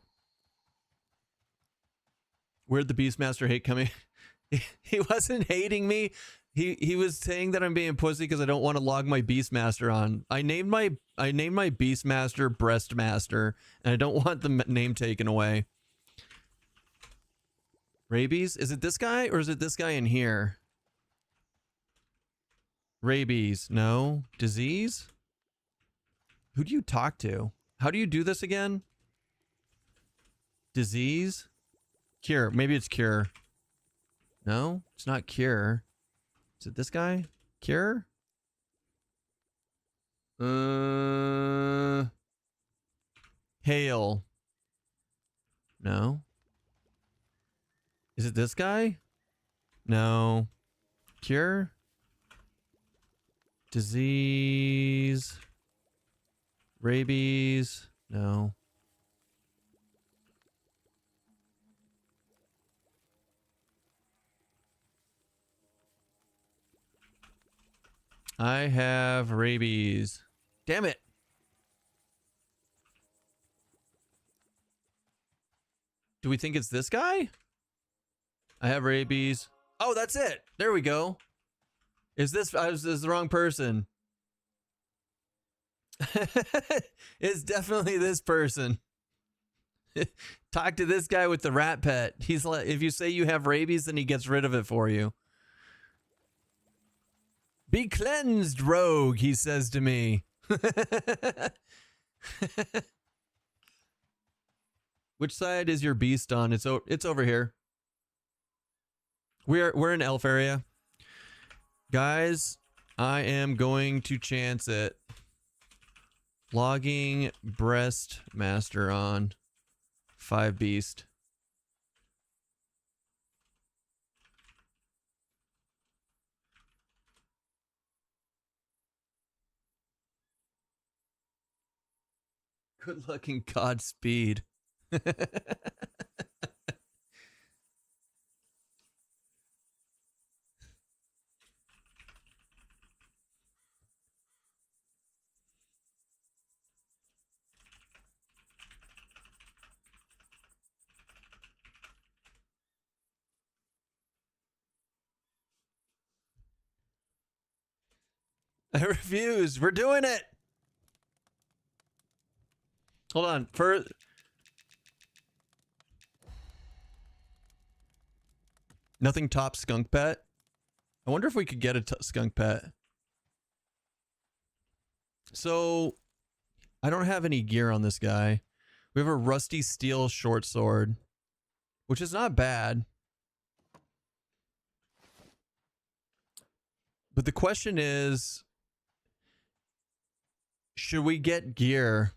Where'd the Beastmaster hate coming? He wasn't hating me. He was saying that I'm being pussy because I don't want to log my Beastmaster on. I named my Beastmaster Breastmaster, and I don't want the name taken away. Rabies? Is it this guy or is it this guy in here? Rabies. No. Disease? Who do you talk to? How do you do this again? Disease? Cure. Maybe it's cure. No, it's not cure. Is it this guy? Cure? Hail. No. Is it this guy? No. Cure? Disease. Rabies. No. I have rabies. Damn it. Do we think it's this guy? I have rabies. Oh, that's it. There we go. Is this the wrong person? It's definitely this person. Talk to this guy with the rat pet. He's like, if you say you have rabies, then he gets rid of it for you. Be cleansed, rogue, he says to me. Which side is your beast on? It's over here. We're in elf area. Guys, I am going to chance it. Logging breast master on 5 beast. Good luck and Godspeed. I refuse. We're doing it. Hold on. Nothing top skunk pet. I wonder if we could get a skunk pet. So, I don't have any gear on this guy. We have a rusty steel short sword, which is not bad. But the question is, should we get gear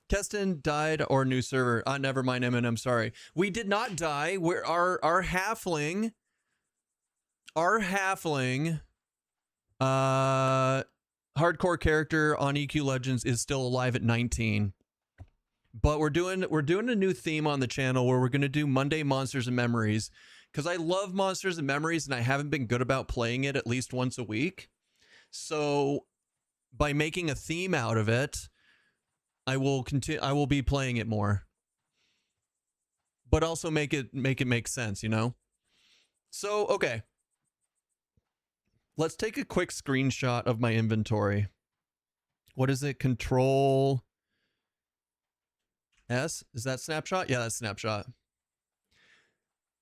Keston died or new server. Never mind, I'm sorry. We did not die. We're our halfling. Our halfling hardcore character on EQ Legends is still alive at 19. But we're doing a new theme on the channel where we're gonna do Monday Monsters and Memories. Because I love Monsters and Memories and I haven't been good about playing it at least once a week. So by making a theme out of it, I will be playing it more. But also make it make sense, you know? So, okay. Let's take a quick screenshot of my inventory. What is it? Control S? Is that snapshot? Yeah, that's snapshot.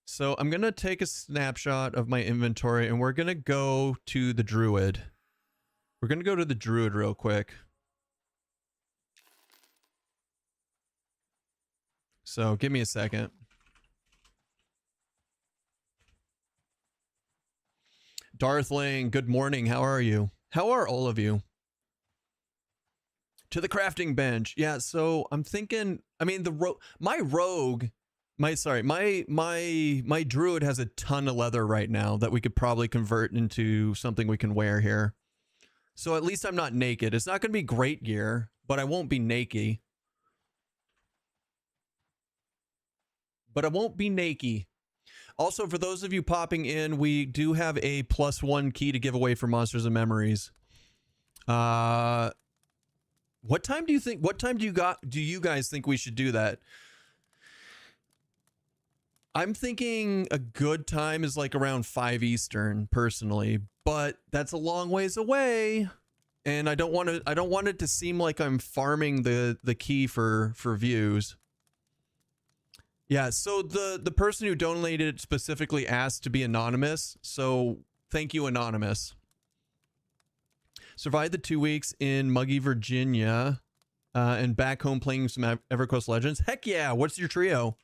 So I'm going to take a snapshot of my inventory and we're going to go to the Druid. We're going to go to the Druid real quick. So give me a second. Darthling, good morning. How are you? How are all of you? To the crafting bench. Yeah, so I'm thinking, I mean, my druid has a ton of leather right now that we could probably convert into something we can wear here. So at least I'm not naked. It's not going to be great gear, but I won't be naked. Also, for those of you popping in, we do have a +1 key to give away for Monsters and Memories. What time do you guys think we should do that? I'm thinking a good time is like around 5 Eastern personally, but that's a long ways away. And I don't want it to seem like I'm farming the key for views. Yeah, so the person who donated specifically asked to be anonymous, so thank you, anonymous. Survived the 2 weeks in Muggy, Virginia, and back home playing some EverQuest Legends. Heck yeah! What's your trio?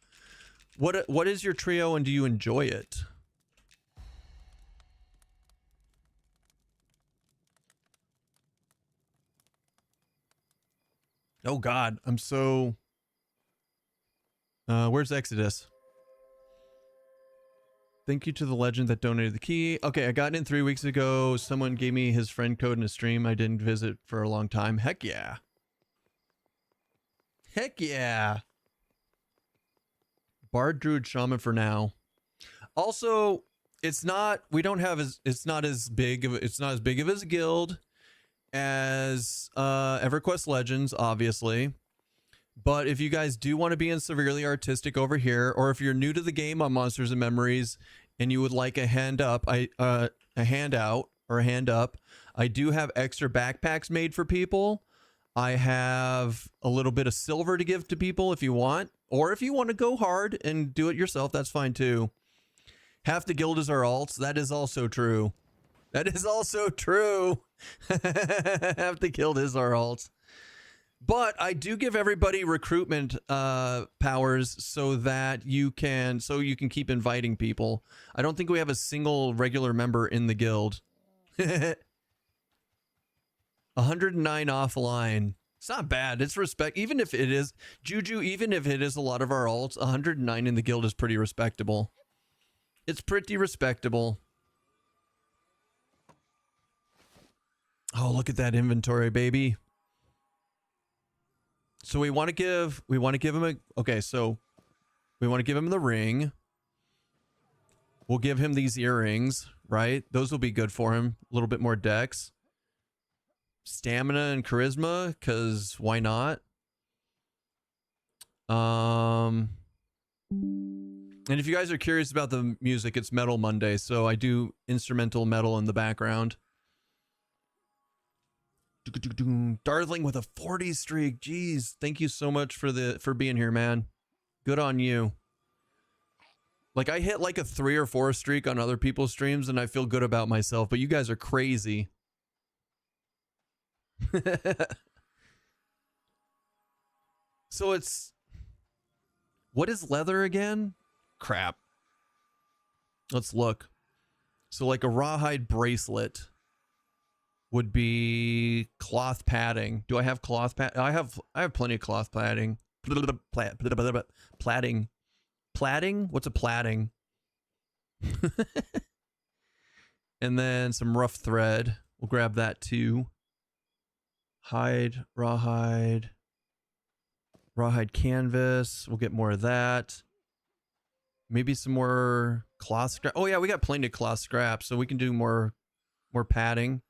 What is your trio, and do you enjoy it? Oh God, I'm so. Where's Exodus? Thank you to the legend that donated the key. Okay, I got in 3 weeks ago. Someone gave me his friend code in a stream I didn't visit for a long time. Heck yeah. Heck yeah. Bard, Druid, Shaman for now. Also, it's not as big of a guild as EverQuest Legends, obviously. But if you guys do want to be in Severely Artistic over here, or if you're new to the game on Monsters and Memories and you would like a hand up, a handout or a hand up, I do have extra backpacks made for people. I have a little bit of silver to give to people if you want, or if you want to go hard and do it yourself, that's fine too. Half the guild is our alts. That is also true. That is also true. Half the guild is our alts. But I do give everybody recruitment powers so that you can keep inviting people. I don't think we have a single regular member in the guild. 109 offline. It's not bad. It's respect. Even if it is Juju, even if it is a lot of our alts, 109 in the guild is pretty respectable. It's pretty respectable. Oh, look at that inventory, baby. So we want to give him a, okay, so we want to give him the ring. We'll give him these earrings, right? Those will be good for him. A little bit more dex. Stamina and charisma, because why not? And if you guys are curious about the music, it's Metal Monday, so I do instrumental metal in the background. Darthling with a 40 streak. Jeez, thank you so much for being here, man. Good on you. Like, I hit like a 3 or 4 streak on other people's streams and I feel good about myself, but you guys are crazy. So it's, what is leather again? Crap. Let's look. So like a rawhide bracelet. would be cloth padding. Do I have cloth pad? I have plenty of cloth padding. Plaiting. Plaiting? What's a plaiting? And then some rough thread. We'll grab that too. Hide, rawhide canvas. We'll get more of that. Maybe some more cloth scrap. Oh yeah, we got plenty of cloth scrap, so we can do more padding.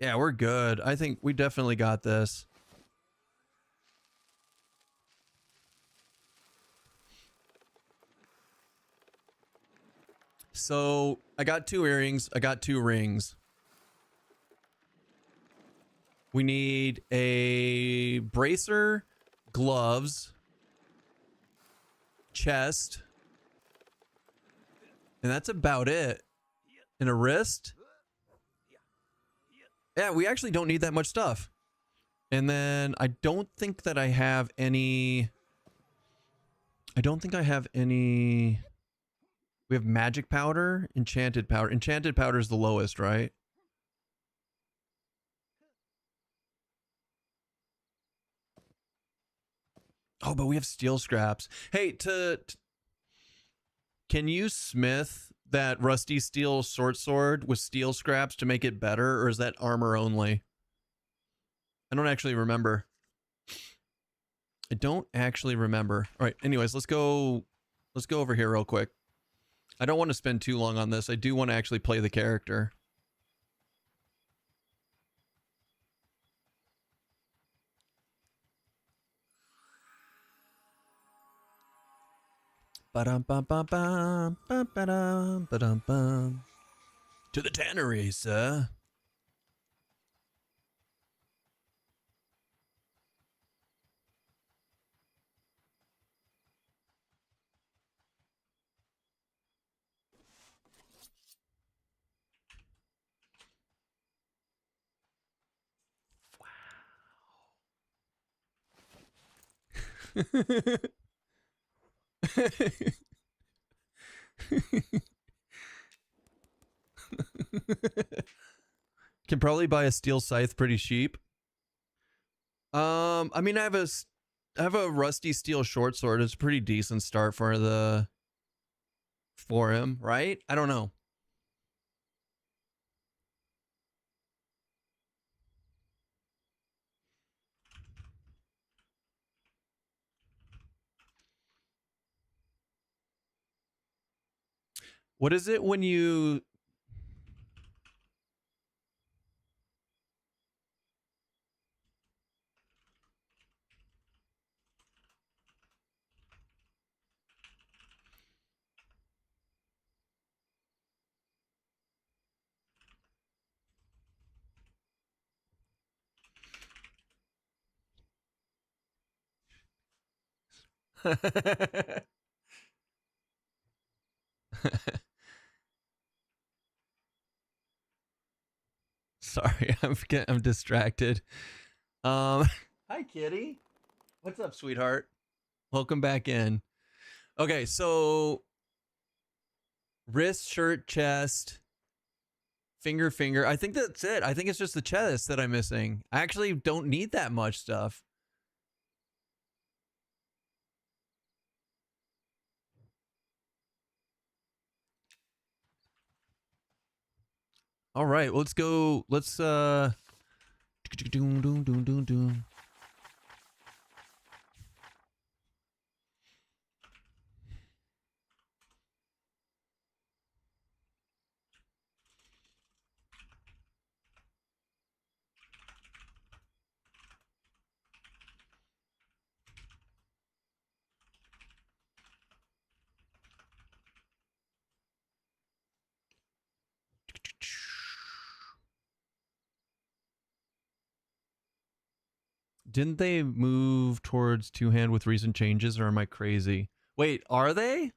Yeah, we're good. I think we definitely got this. So I got 2 earrings. I got 2 rings. We need a bracer, gloves, chest, and that's about it. And a wrist. Yeah, we actually don't need that much stuff. And then I don't think that I have any. I don't think I have any. We have magic powder, enchanted powder. Enchanted powder is the lowest, right? Oh, but we have steel scraps. Hey, can you smith that rusty steel short sword with steel scraps to make it better, or is that armor only? I don't actually remember. I don't actually remember. All right, anyways, let's go over here real quick. I don't want to spend too long on this. I do want to actually play the character. Ba-dum-bum-bum-bum, ba-ba-dum, ba-dum-bum. To the tannery, sir. Wow. Can probably buy a steel scythe pretty cheap. I mean, I have a rusty steel short sword. It's a pretty decent start for him, right? I don't know. What is it when you Sorry, I'm distracted. Hi kitty. What's up, sweetheart? Welcome back in. Okay, so wrist, shirt, chest, finger. I think that's it. I think it's just the chest that I'm missing. I actually don't need that much stuff. All right, let's go. Let's Didn't they move towards two-hand with recent changes, or am I crazy? Wait, are they?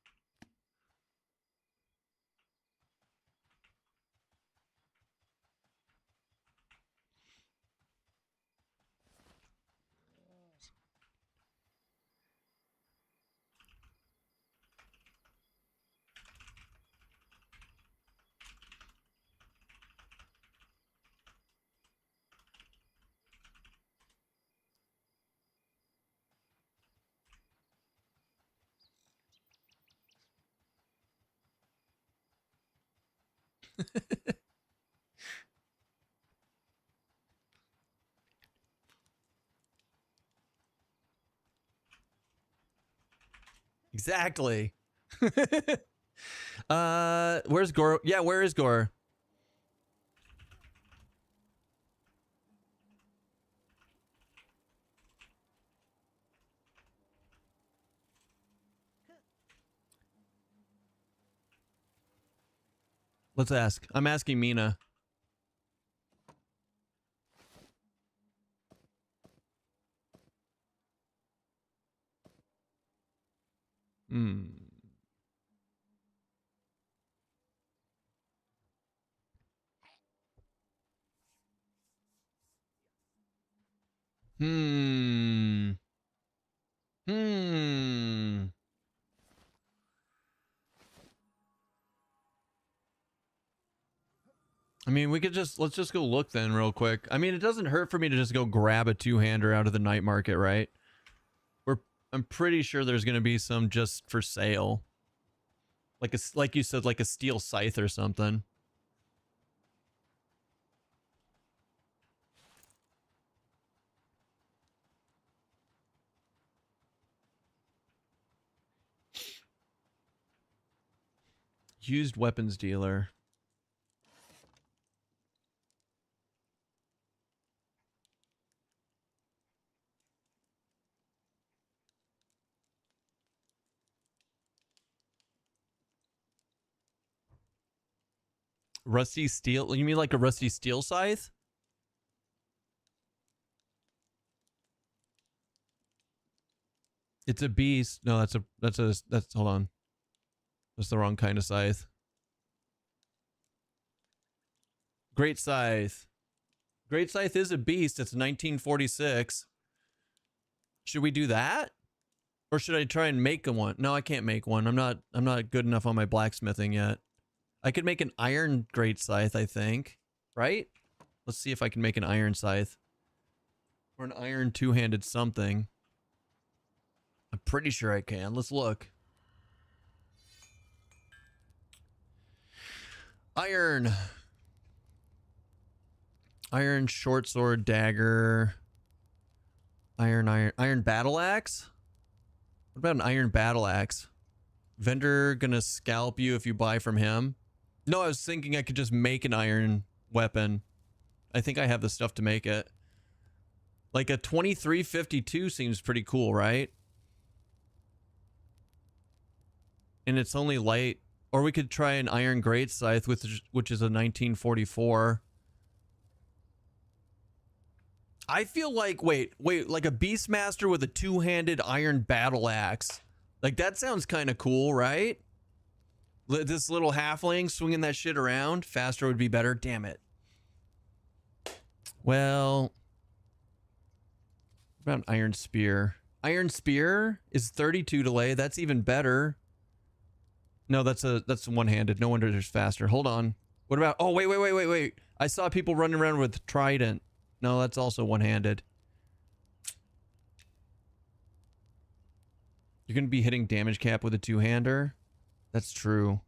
Exactly. Where's Gore? Yeah, where is Gore? Let's ask. I'm asking Mina. Hmm. Hmm. Hmm. I mean, we could just, let's just go look then real quick. I mean, it doesn't hurt for me to just go grab a two-hander out of the night market, right? I'm pretty sure there's going to be some just for sale. Like you said, like a steel scythe or something. Used weapons dealer. Rusty steel? You mean like a rusty steel scythe? It's a beast. No, that's hold on. That's the wrong kind of scythe. Great scythe. Great scythe is a beast. It's 1946. Should we do that? Or should I try and make one? No, I can't make one. I'm not good enough on my blacksmithing yet. I could make an iron great scythe, I think. Right? Let's see if I can make an iron scythe. Or an iron two-handed something. I'm pretty sure I can. Let's look. Iron. Iron short sword dagger. Iron battle axe? What about an iron battle axe? Vendor gonna scalp you if you buy from him? No, I was thinking I could just make an iron weapon. I think I have the stuff to make it. Like a 2352 seems pretty cool, right? And it's only light. Or we could try an iron great scythe, which is a 1944. I feel like, wait, like a Beastmaster with a two-handed iron battle axe. Like, that sounds kind of cool, right? This little halfling swinging that shit around. Faster would be better. Damn it. Well, what about an iron spear? Iron spear is 32 delay. That's even better. No, that's one-handed. No wonder there's faster. Hold on. What about... Oh, wait. I saw people running around with trident. No, that's also one-handed. You're going to be hitting damage cap with a two-hander? That's true.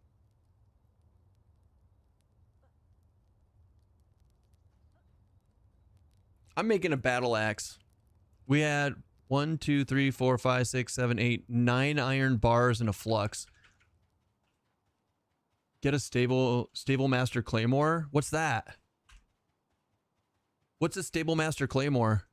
I'm making a battle axe. We had 1, 2, 3, 4, 5, 6, 7, 8, 9 iron bars and a flux. Get a stable master claymore. What's that? What's a stable master claymore?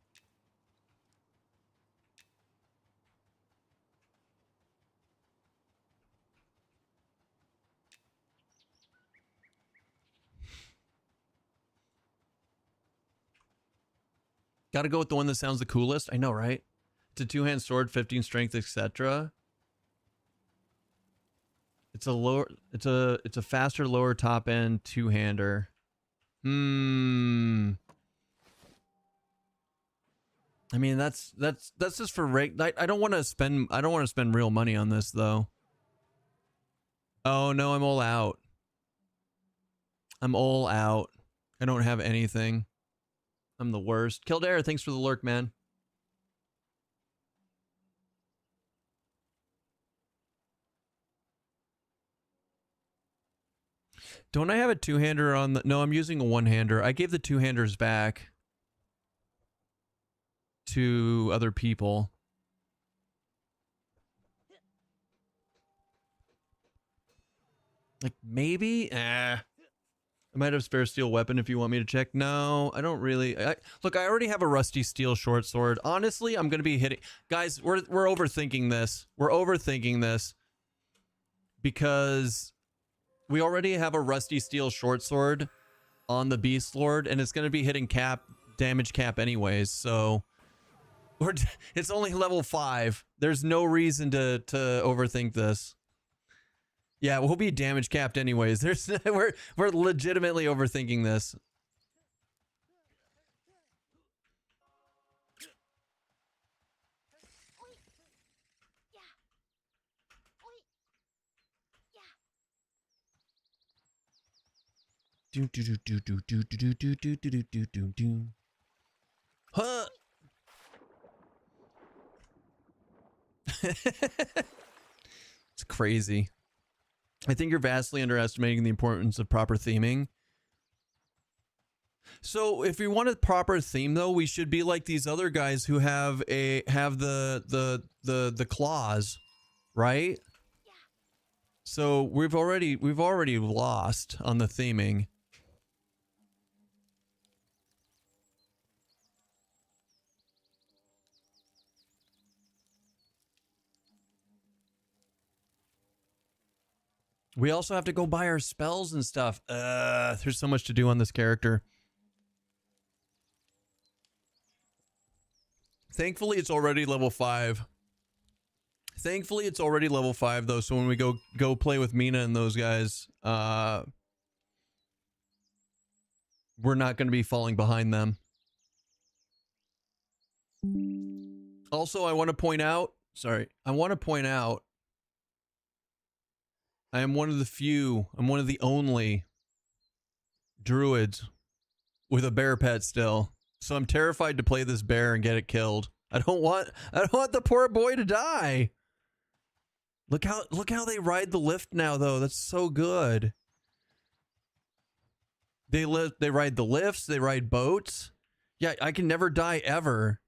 Gotta go with the one that sounds the coolest. I know, right? It's a two-hand sword, 15 strength, etc. It's a faster lower top end two-hander. I mean, that's just for I don't want to spend real money on this though. Oh no, I'm all out. I'm all out. I don't have anything. I'm the worst. Kildare, thanks for the lurk, man. Don't I have a two-hander on the... No, I'm using a one-hander. I gave the two-handers back to other people. Like, maybe? I might have spare steel weapon if you want me to check. No, I don't really. Look, I already have a rusty steel short sword. Honestly, I'm going to be hitting... Guys, we're overthinking this. We're overthinking this. Because we already have a rusty steel short sword on the Beast Lord, and it's going to be hitting damage cap anyways, so... It's only level 5. There's no reason to overthink this. Yeah, we'll be damage capped anyways. We're legitimately overthinking this. Do do do do do do do do do do do do do. Huh. It's crazy. I think you're vastly underestimating the importance of proper theming. So if we want a proper theme though, we should be like these other guys who have the claws, right? So we've already lost on the theming. We also have to go buy our spells and stuff. There's so much to do on this character. Thankfully, it's already level 5. Thankfully, it's already level 5 though. So when we go play with Mina and those guys, we're not going to be falling behind them. Also, I want to point out, I am one of the few, I'm one of the only druids with a bear pet still. So I'm terrified to play this bear and get it killed. I don't want the poor boy to die. Look how they ride the lift now though. That's so good. They ride the lifts, they ride boats. Yeah, I can never die ever.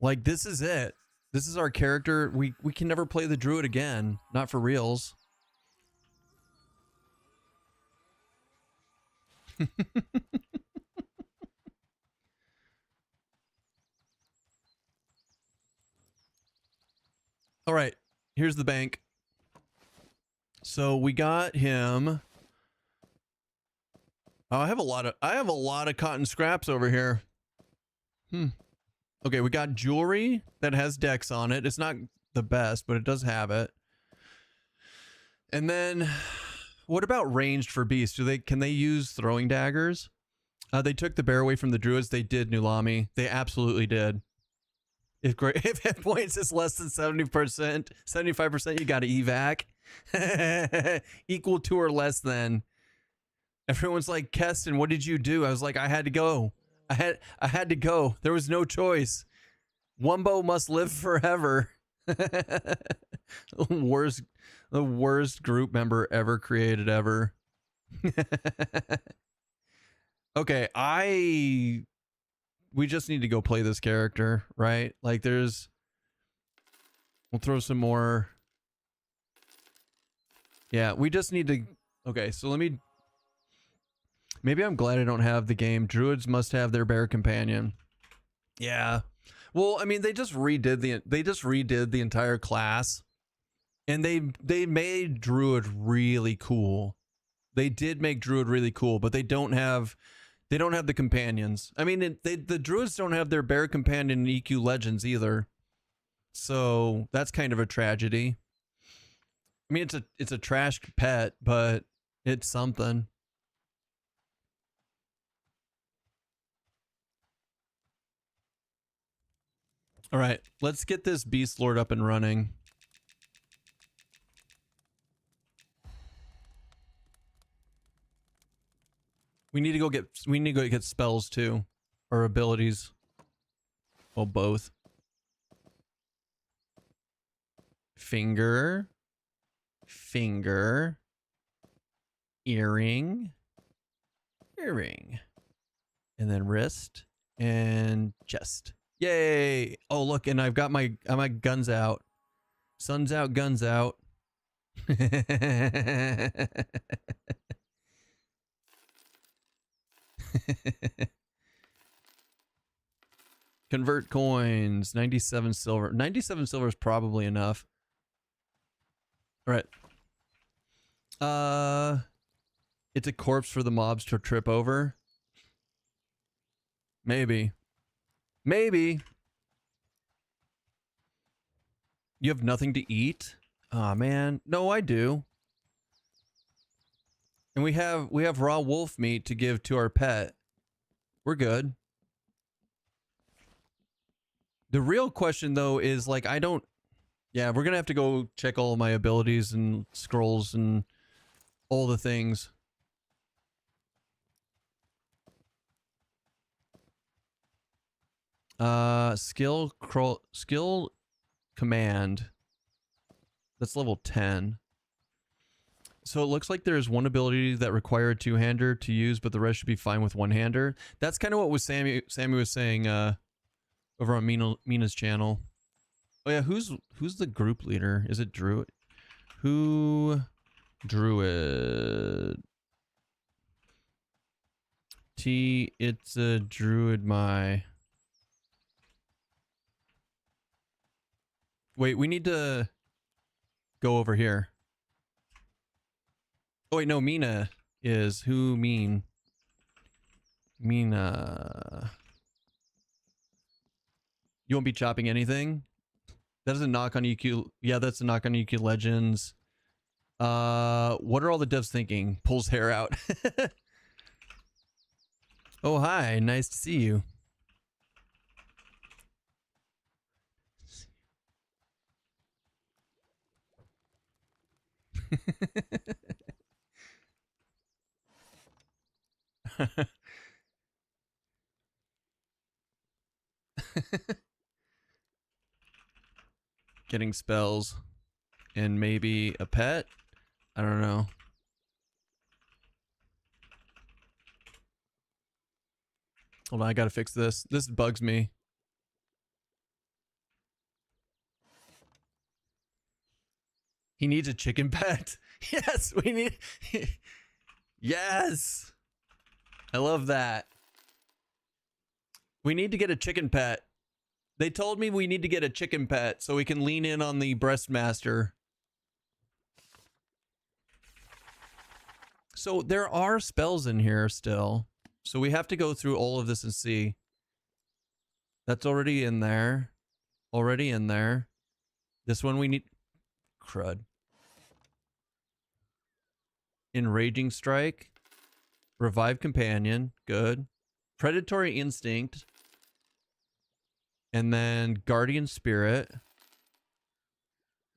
Like, this is it. This is our character. We can never play the druid again. Not for reals. All right. Here's the bank. So we got him. Oh, I have a lot of cotton scraps over here. Okay, we got jewelry that has dex on it. It's not the best, but it does have it. And then, what about ranged for beasts? Can they use throwing daggers? They took the bear away from the druids. They did, Nulami. They absolutely did. If hit points is less than 70%, 75%, you got to evac. Equal to or less than. Everyone's like, Keston, what did you do? I was like, I had to go. I had to go. There was no choice. Wumbo must live forever. The worst group member ever created ever. Okay, we just need to go play this character, right? Like we'll throw some more. Yeah, we just need to. Okay, so maybe I'm glad I don't have the game. Druids must have their bear companion. Yeah. Well, I mean, they just redid the entire class, and they made Druid really cool. They did make Druid really cool, but they don't have the companions. I mean, the Druids don't have their bear companion in EQ Legends either. So that's kind of a tragedy. I mean, it's a trash pet, but it's something. All right, let's get this Beast Lord up and running. We need to go get spells too, or abilities. Well, both. Finger. earring, and then wrist and chest. Yay! Oh look, and I've got my guns out. Sun's out, guns out. Convert coins. 97 silver. 97 silver is probably enough. All right. It's a corpse for the mobs to trip over. Maybe. Maybe. You have nothing to eat? Aw, man. No, I do. And we have raw wolf meat to give to our pet. We're good. The real question though is like yeah, we're gonna have to go check all my abilities and scrolls and all the things. Skill command. That's level 10. So it looks like there's one ability that require a two-hander to use, but the rest should be fine with one-hander. That's kind of what was Sammy was saying over on Mina's channel. Oh yeah, who's the group leader? Is it Druid? Who Druid? It's a Druid my. Wait, we need to go over here. Oh wait, no, Mina is who mean? Mina. You won't be chopping anything? That is a knock on EQ. Yeah, that's a knock on EQ Legends. What are all the devs thinking? Pulls hair out. Oh, hi. Nice to see you. Getting spells and maybe a pet. I don't know. Hold on, I gotta fix this. This bugs me. He needs a chicken pet. Yes, we need. Yes, I love that. We need to get a chicken pet. They told me we need to get a chicken pet so we can lean in on the breastmaster. So there are spells in here still. So we have to go through all of this and see. That's already in there. Already in there. This one we need. Crud. Enraging Strike. Revive Companion. Good. Predatory Instinct. And then Guardian Spirit.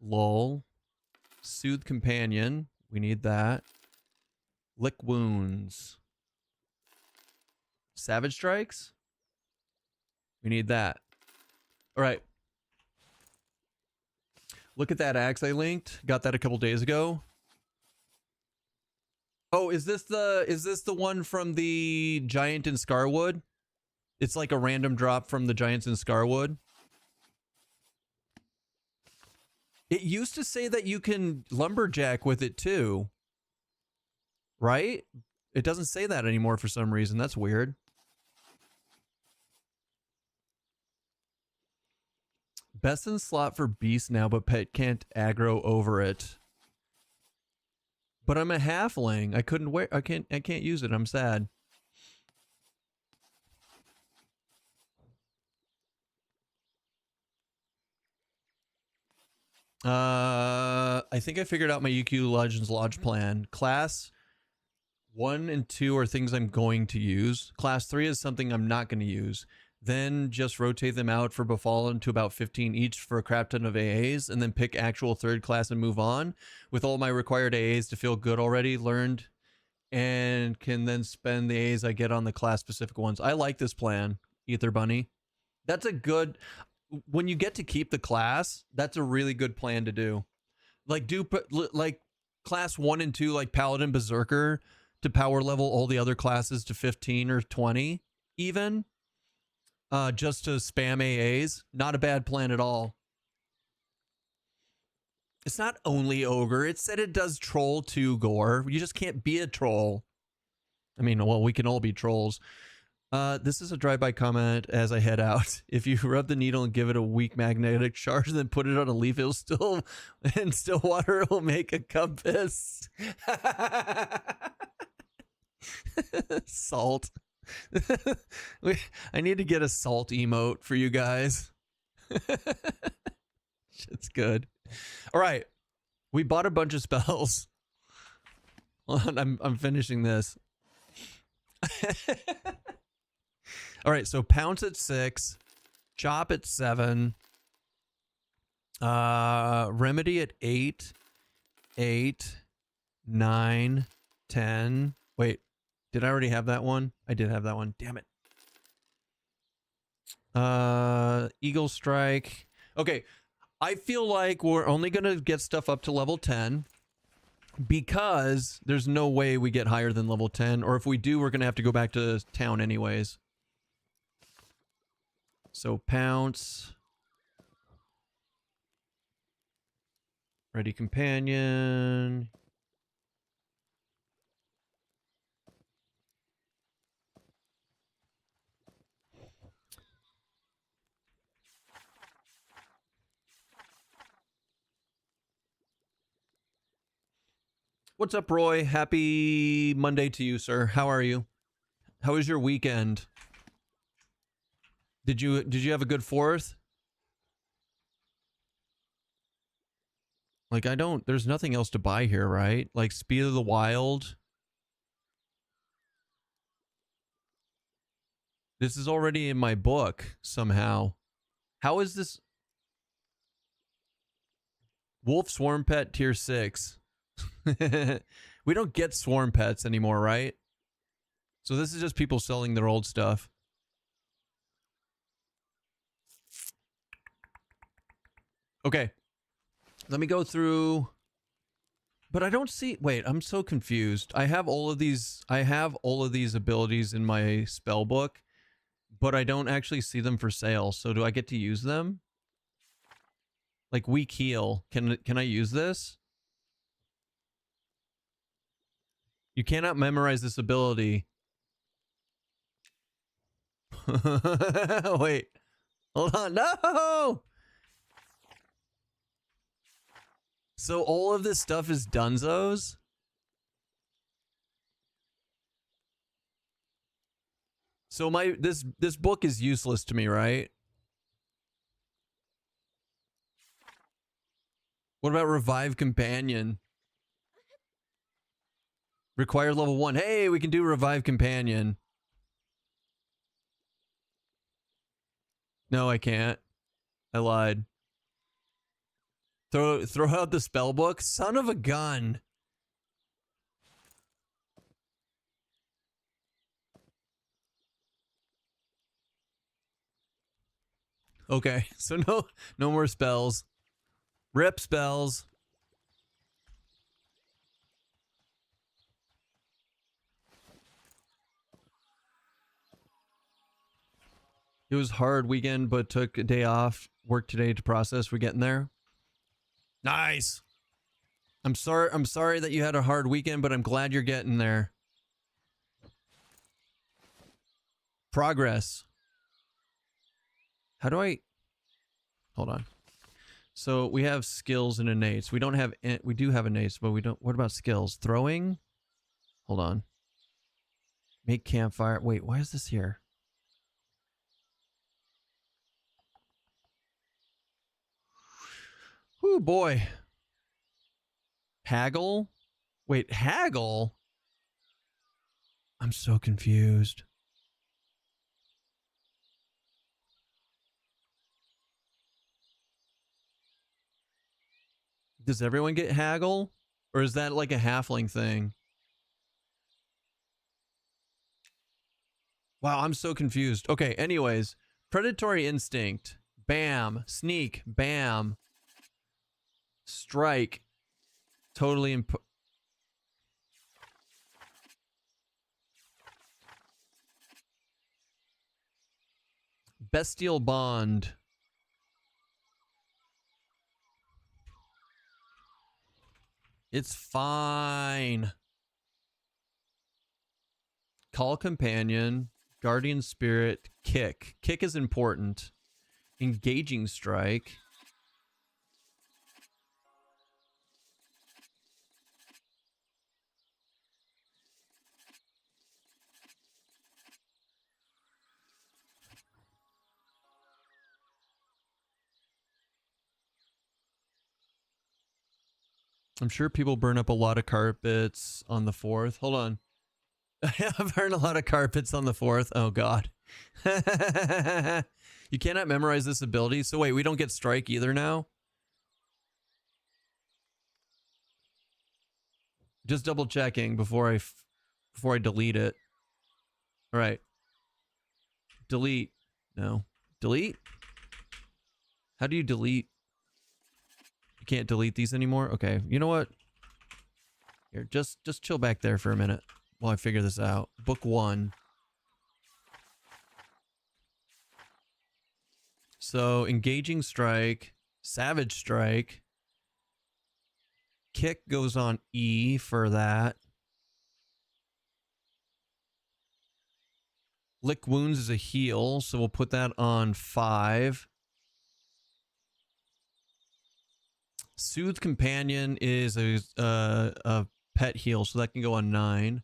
Lull. Soothe Companion. We need that. Lick Wounds. Savage Strikes. We need that. All right. Look at that axe I linked. Got that a couple days ago. Oh, is this the one from the Giant in Scarwood? It's like a random drop from the Giants in Scarwood. It used to say that you can lumberjack with it too. Right? It doesn't say that anymore for some reason. That's weird. Best in slot for beast now, but pet can't aggro over it. But I'm a halfling. I couldn't wear. I can't use it. I'm sad. I think I figured out my UQ Legends Lodge plan. Class 1 and 2 are things I'm going to use. Class 3 is something I'm not going to use. Then just rotate them out for Befallen to about 15 each for a crap ton of AAs, and then pick actual third class and move on with all my required AAs to feel good already learned, and can then spend the AAs I get on the class specific ones. I like this plan, Ether Bunny. That's a good, when you get to keep the class, that's a really good plan to do. Like class 1 and 2 like Paladin Berserker to power level all the other classes to 15 or 20 even, just to spam AAs. Not a bad plan at all. It's not only ogre. It said it does troll too, Gore. You just can't be a troll. I mean, well, we can all be trolls. This is a drive-by comment as I head out. If you rub the needle and give it a weak magnetic charge and then put it on a leaf, it'll still, and still water will make a compass. Salt. I need to get a salt emote for you guys. Shit's good. All right. We bought a bunch of spells. Hold on, I'm finishing this. All right, so pounce at 6, chop at 7, remedy at 8, 9, 10. Wait, did I already have that one? I did have that one. Damn it. Eagle Strike. Okay, I feel like we're only gonna get stuff up to level 10 because there's no way we get higher than level 10, or if we do, we're gonna have to go back to town anyways. So pounce, ready companion. What's up, Roy? Happy Monday to you, sir. How are you? How was your weekend? Did you have a good 4th? Like, there's nothing else to buy here, right? Like Speed of the Wild. This is already in my book somehow. How is this? Wolf Swarm Pet tier 6. We don't get swarm pets anymore, right? So this is just people selling their old stuff. Okay. Let me go through. But I don't see. Wait, I'm so confused. I have all of these abilities in my spell book, but I don't actually see them for sale. So do I get to use them? Like weak heal. Can I use this? You cannot memorize this ability. Wait. Hold on. No! So all of this stuff is dunzos? So this book is useless to me, right? What about Revive Companion? Required level 1. Hey, we can do Revive Companion. No, I can't. I lied. Throw out the spell book? Son of a gun. Okay, so no more spells. Rip spells. It was hard weekend, but took a day off. Work today to process. We're getting there. Nice. I'm sorry that you had a hard weekend, but I'm glad you're getting there. Progress. How do I... Hold on. So we have skills and innates. We don't have... We do have innates, but we don't... What about skills? Throwing? Hold on. Make campfire. Wait, why is this here? Oh boy. Haggle? Wait, haggle? I'm so confused. Does everyone get haggle? Or is that like a halfling thing? Wow, I'm so confused. Okay, anyways. Predatory instinct. Bam. Sneak. Bam. Strike. Totally Bestial Bond. It's fine. Call Companion, Guardian Spirit, Kick. Kick is important. Engaging Strike. I'm sure people burn up a lot of carpets on the 4th. Hold on. I've burned a lot of carpets on the 4th. Oh, God. You cannot memorize this ability. So wait, we don't get strike either now? Just double checking before I delete it. All right. Delete. No. Delete? How do you delete? You can't delete these anymore? Okay. You know what? Here, just chill back there for a minute while I figure this out. Book 1. So, Engaging Strike, Savage Strike. Kick goes on E for that. Lick Wounds is a heal, so we'll put that on 5. Soothe Companion is a pet heal, so that can go on 9.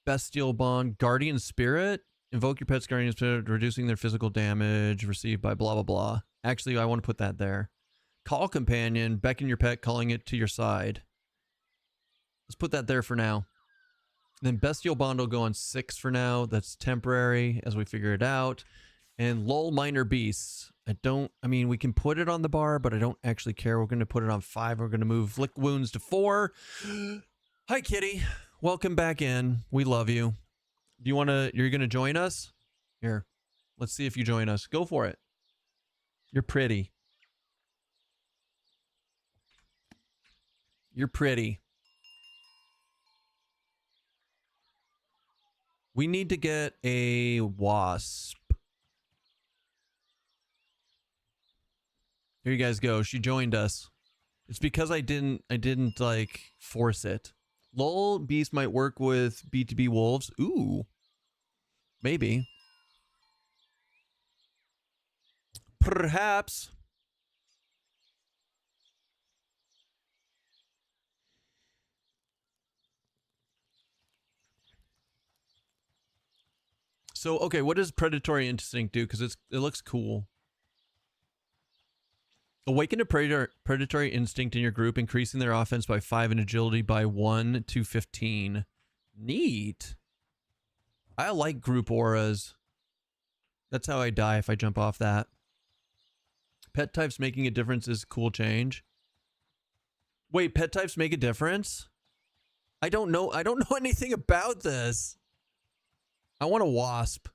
Bestial Bond, Guardian Spirit. Invoke your pet's Guardian Spirit, reducing their physical damage received by blah, blah, blah. Actually, I want to put that there. Call Companion, beckon your pet, calling it to your side. Let's put that there for now. Then Bestial Bond will go on 6 for now. That's temporary as we figure it out. And Lull Minor Beasts. I mean, we can put it on the bar, but I don't actually care. We're going to put it on 5. We're going to move Lick Wounds to 4. Hi, Kitty. Welcome back in. We love you. Do you want to, you're going to join us? Here, let's see if you join us. Go for it. You're pretty. You're pretty. We need to get a wasp. Here you guys go. She joined us. It's because I didn't like force it. Lol Beast might work with B2B wolves. Ooh. Maybe. Perhaps. So, okay, what does Predatory Instinct do? Because it looks cool. Awaken a predatory instinct in your group, increasing their offense by 5 and agility by 1 to 15. Neat. I like group auras. That's how I die if I jump off that. Pet types making a difference is cool change. Wait, pet types make a difference? I don't know anything about this. I want a wasp.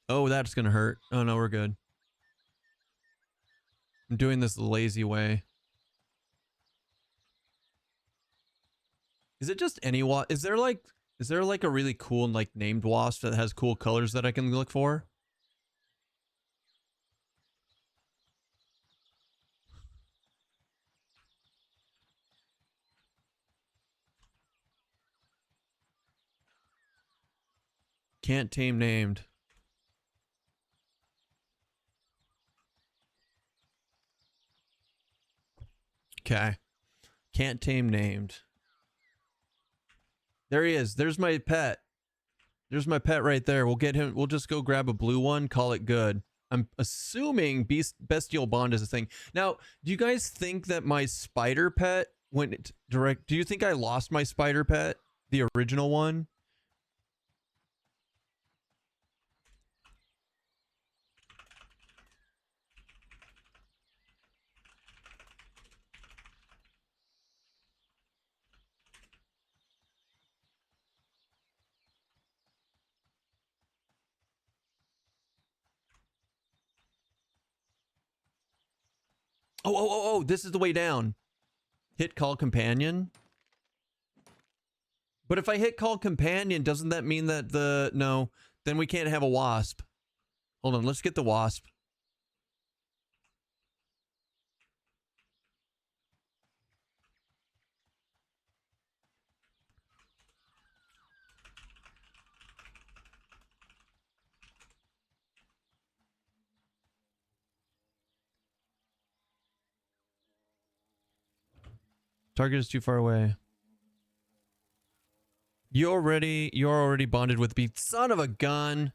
Oh, that's gonna hurt. Oh no, we're good. I'm doing this the lazy way. Is it just any wasp? Is there like a really cool and like named wasp that has cool colors that I can look for? Can't tame named. Okay. Can't tame named. There he is. There's my pet. There's my pet right there. We'll get him. We'll just go grab a blue one, call it good. I'm assuming Bestial Bond is a thing. Now, do you guys think that my spider pet went direct? Do you think I lost my spider pet? The original one. Oh, this is the way down. Hit call companion. But if I hit call companion, doesn't that mean that no, then we can't have a wasp. Hold on, let's get the wasp. Target is too far away. You're already bonded with beast. Son of a gun.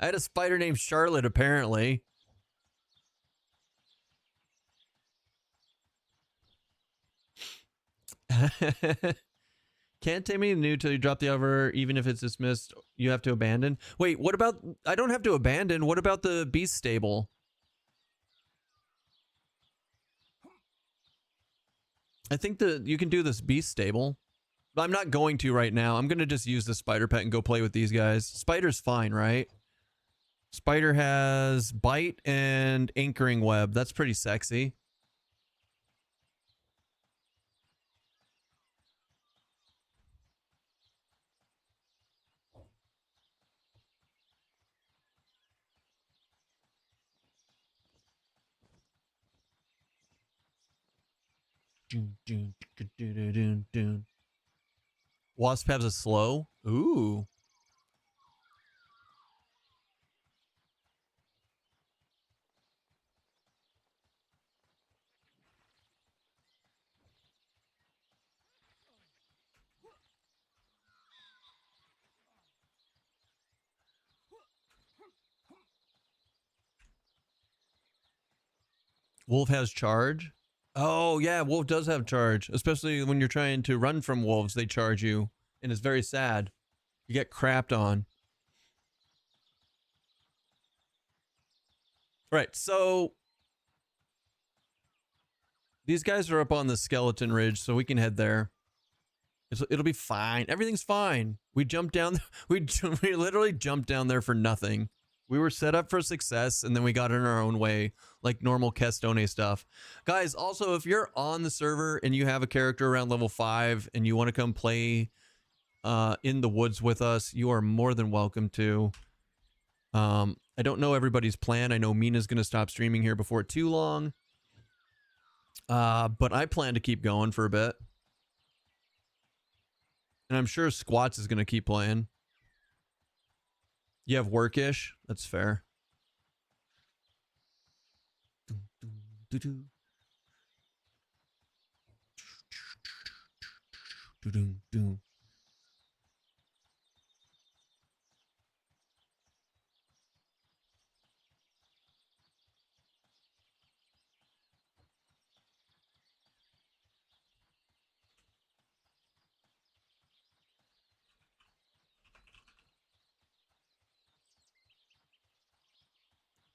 I had a spider named Charlotte, apparently. Can't take me new till you drop the offer, even if it's dismissed, you have to abandon. Wait, what about... I don't have to abandon. What about the beast stable? I think you can do this beast stable. But I'm not going to right now. I'm going to just use the spider pet and go play with these guys. Spider's fine, right? Spider has bite and anchoring web. That's pretty sexy. Wasp has a slow. Ooh. Wolf has charge. Oh, yeah, wolf does have charge. Especially when you're trying to run from wolves, they charge you. And it's very sad. You get crapped on. Right, so... these guys are up on the skeleton ridge, so we can head there. It'll be fine. Everything's fine. We jumped down... we literally jumped down there for nothing. We were set up for success, and then we got in our own way, like normal Kestone stuff. Guys, also, if you're on the server and you have a character around level 5 and you want to come play in the woods with us, you are more than welcome to. I don't know everybody's plan. I know Mina's going to stop streaming here before too long. But I plan to keep going for a bit. And I'm sure Squats is going to keep playing. You have workish? That's fair.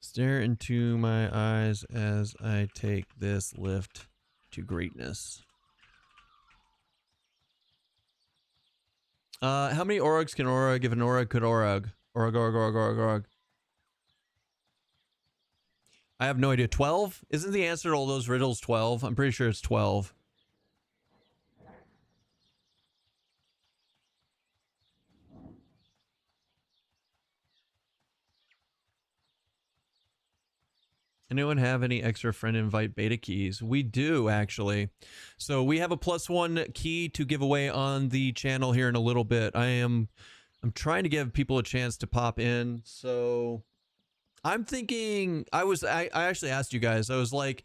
Stare into my eyes as I take this lift to greatness. How many Orogs can Orag if an Orag could Orag? Orag. I have no idea. 12? Isn't the answer to all those riddles 12? I'm pretty sure it's 12. Anyone have any extra friend invite beta keys? We do, actually. So we have a +1 key to give away on the channel here in a little bit. I'm trying to give people a chance to pop in. So I'm thinking, I actually asked you guys, I was like,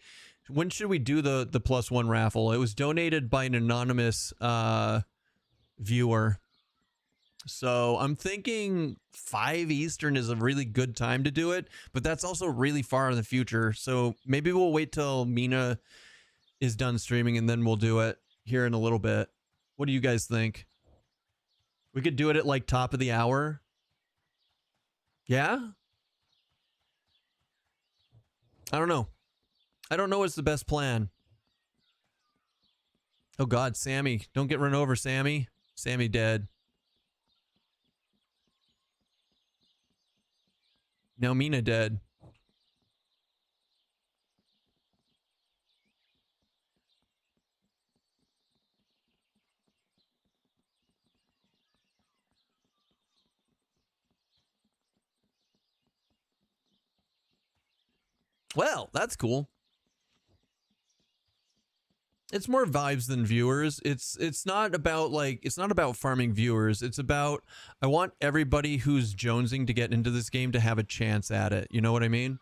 when should we do the +1 raffle? It was donated by an anonymous viewer. So I'm thinking 5 Eastern is a really good time to do it, but that's also really far in the future. So maybe we'll wait till Mina is done streaming and then we'll do it here in a little bit. What do you guys think? We could do it at like top of the hour. Yeah? I don't know. I don't know what's the best plan. Oh God, Sammy. Don't get run over, Sammy. Sammy dead. Now Mina dead. Well, that's cool. It's more vibes than viewers. It's not about like, it's not about farming viewers. It's about, I want everybody who's jonesing to get into this game to have a chance at it. You know what I mean?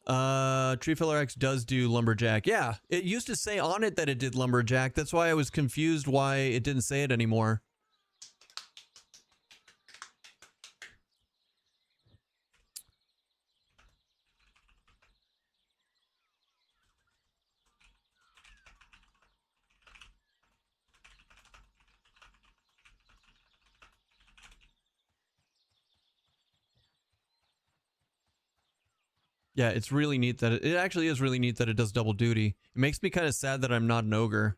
Treefiller X does do Lumberjack. Yeah, it used to say on it that it did Lumberjack. That's why I was confused why it didn't say it anymore. Yeah, it's really neat that it actually is really neat that it does double duty. It makes me kind of sad that I'm not an ogre.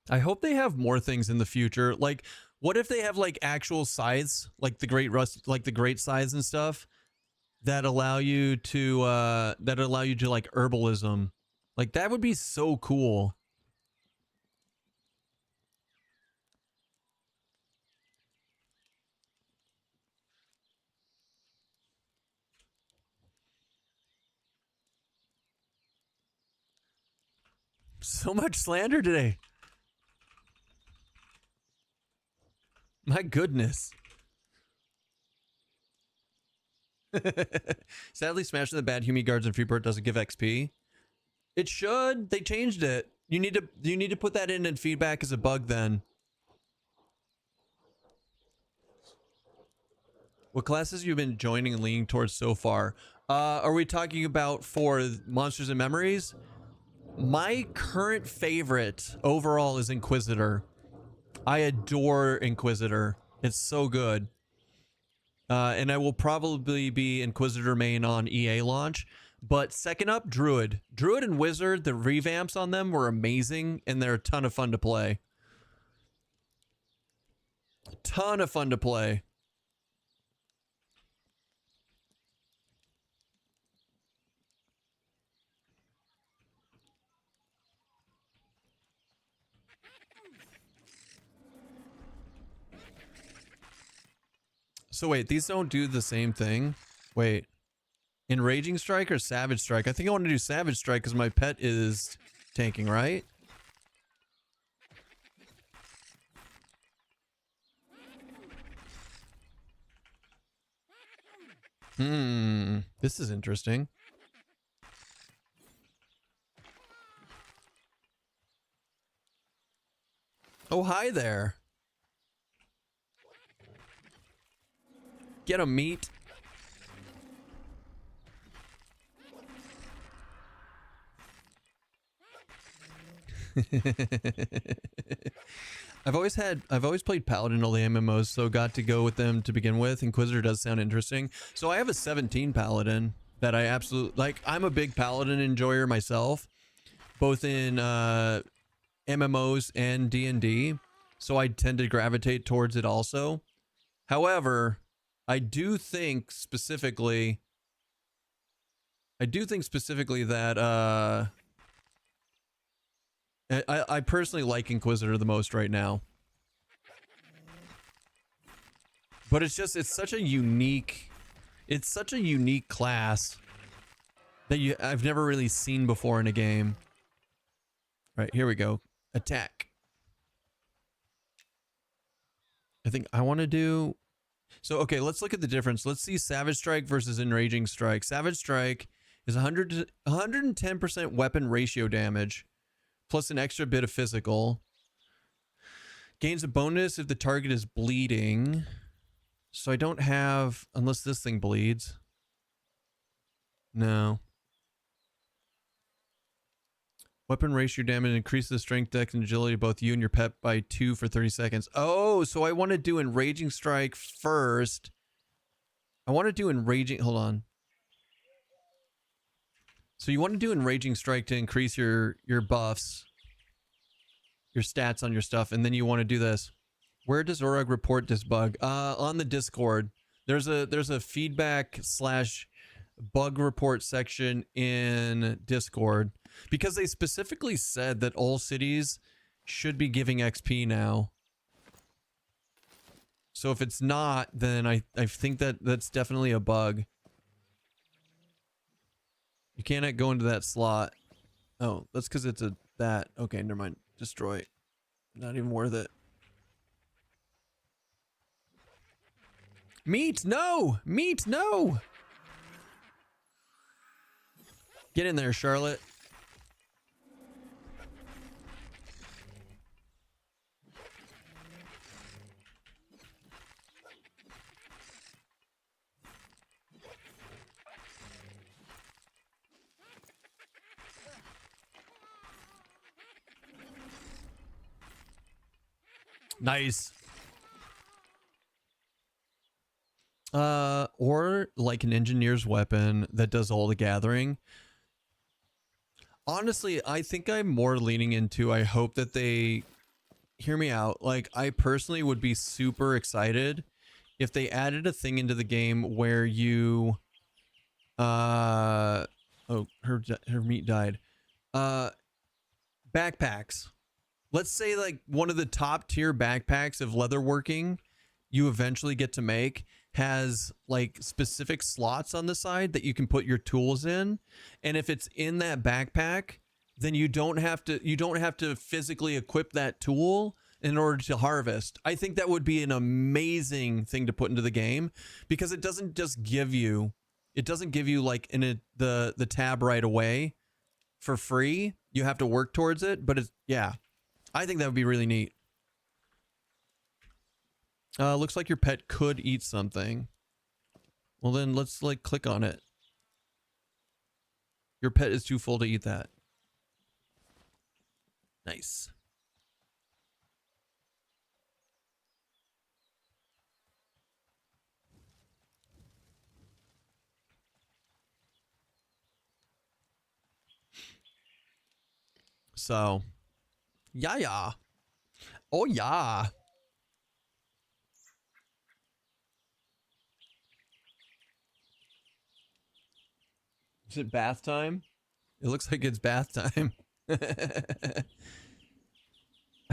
I hope they have more things in the future. Like, what if they have like actual scythes, like the great scythes and stuff that allow you to like herbalism. Like that would be so cool. So much slander today. My goodness. Sadly, smashing the bad Humi guards and Freeport doesn't give XP. It should. They changed it. You need to put that in feedback as a bug then. What classes you've been joining and leaning towards so far? Are we talking about for Monsters and Memories? My current favorite overall is Inquisitor. I adore Inquisitor. It's so good. And I will probably be Inquisitor main on EA launch. But second up, Druid. Druid and Wizard, the revamps on them were amazing, and they're a ton of fun to play. A ton of fun to play. So wait, these don't do the same thing? Wait. Enraging Strike or Savage Strike? I think I want to do Savage Strike because my pet is tanking, right? This is interesting. Oh, hi there. Get a meat. I've always played Paladin in all the MMOs, so got to go with them to begin with. Inquisitor does sound interesting. So I have a 17 Paladin that I absolutely like. I'm a big Paladin enjoyer myself, both in MMOs and D&D. So I tend to gravitate towards it also. However, I do think specifically that I personally like Inquisitor the most right now. But it's such a unique class that I've never really seen before in a game. Right, here we go. Attack. I think I want to do... So, okay, let's look at the difference. Let's see Savage Strike versus Enraging Strike. Savage Strike is 110% weapon ratio damage, plus an extra bit of physical. Gains a bonus if the target is bleeding. So I don't have... Unless this thing bleeds. No. Weapon ratio damage increases strength, dex, and agility of both you and your pet by 2 for 30 seconds. Oh, so I want to do Enraging Strike first. I want to do Enraging... Hold on. So you want to do Enraging Strike to increase your buffs, your stats on your stuff, and then you want to do this. Where does Orog report this bug? On the Discord. There's a feedback / bug report section in Discord. Because they specifically said that all cities should be giving XP now. So if it's not, then I think that's definitely a bug. You cannot go into that slot. Oh, that's because it's that. Okay, never mind. Destroy. Not even worth it. Meat, no! Meat, no! Get in there, Charlotte. Nice. Or like an engineer's weapon that does all the gathering. Honestly, I think I'm more leaning into, I hope that they hear me out. Like, I personally would be super excited if they added a thing into the game where you, oh, her meat died. Backpacks. Let's say like one of the top tier backpacks of leatherworking you eventually get to make has like specific slots on the side that you can put your tools in. And if it's in that backpack, then you don't have to physically equip that tool in order to harvest. I think that would be an amazing thing to put into the game, because it doesn't just give you, like the tab right away for free. You have to work towards it, but yeah, I think that would be really neat. Looks like your pet could eat something. Well, then let's like click on it. Your pet is too full to eat that. Nice. So, yeah. Oh, yeah. Is it bath time? It looks like it's bath time. I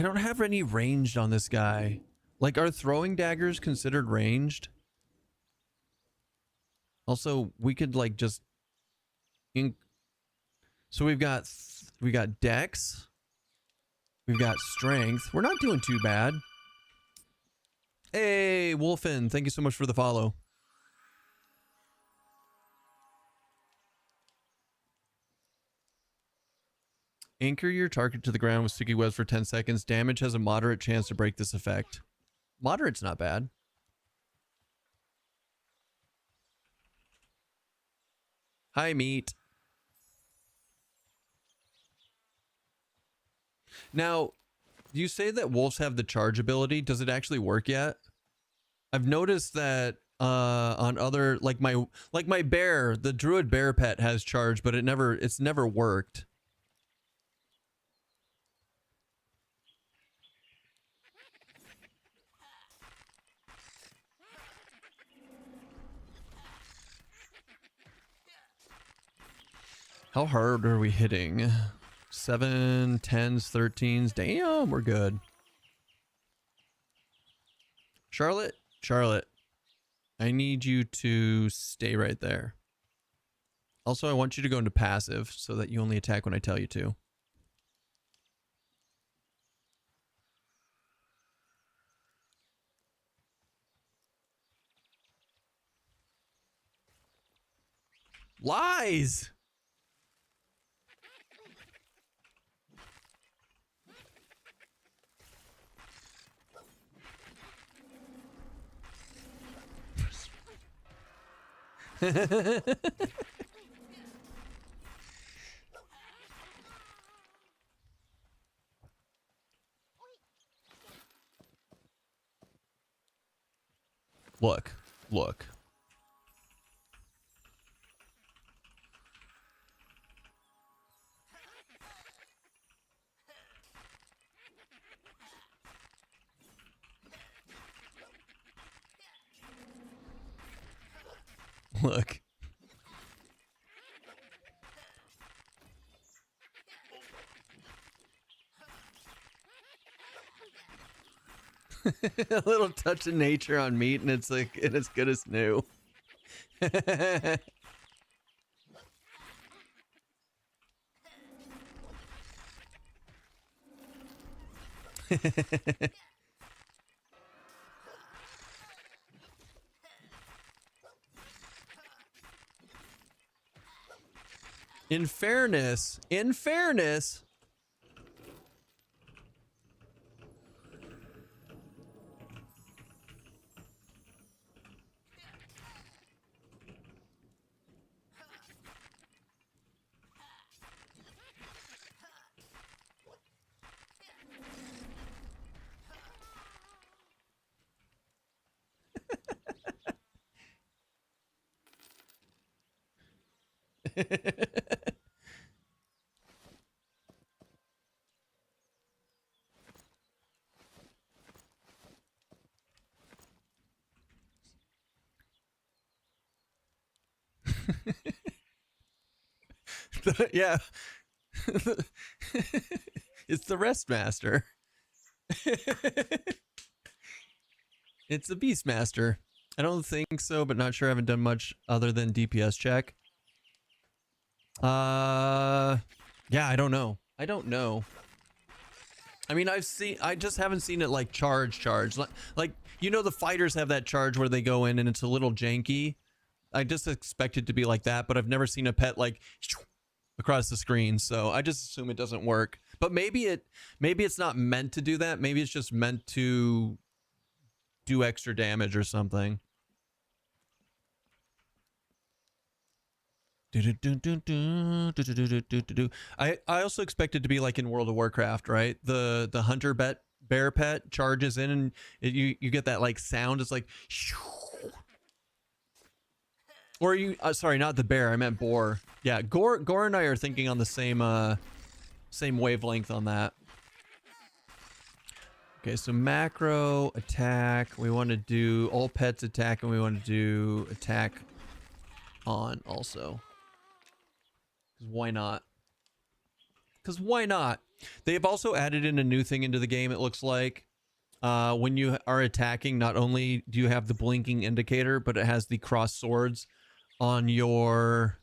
don't have any ranged on this guy. Like, are throwing daggers considered ranged? Also, we could like just... So we've got dex. We've got strength. We're not doing too bad. Hey, Wolfen, thank you so much for the follow. Anchor your target to the ground with sticky webs for 10 seconds. Damage has a moderate chance to break this effect. Moderate's not bad. Hi, meat. Now, you say that wolves have the charge ability. Does it actually work yet? I've noticed that on other, like my bear, the druid bear pet has charge, but it's never worked. How hard are we hitting? 7, 10s, 13s. Damn, we're good. Charlotte, Charlotte, I need you to stay right there. Also, I want you to go into passive so that you only attack when I tell you to. Lies! Look, look. Look. A little touch of nature on meat and it's like it's as good as new. In fairness, yeah. It's the rest master. It's the Beastmaster. I don't think so, but not sure. I haven't done much other than DPS check. Yeah, I don't know. I don't know. I mean, I just haven't seen it like charge. Like, you know, the fighters have that charge where they go in and it's a little janky. I just expect it to be like that, but I've never seen a pet like across the screen, so I just assume it doesn't work. But maybe it's not meant to do that. Maybe it's just meant to do extra damage or something. I also expect it to be like in World of Warcraft, right? The hunter bear pet charges in and you get that like sound. It's like, or you sorry, not the bear. I meant boar. Yeah, Gore and I are thinking on the same wavelength on that. Okay, so macro attack. We want to do all pets attack, and we want to do attack on also. Why not? Because why not? They've also added in a new thing into the game, it looks like. When you are attacking, not only do you have the blinking indicator, but it has the cross swords on your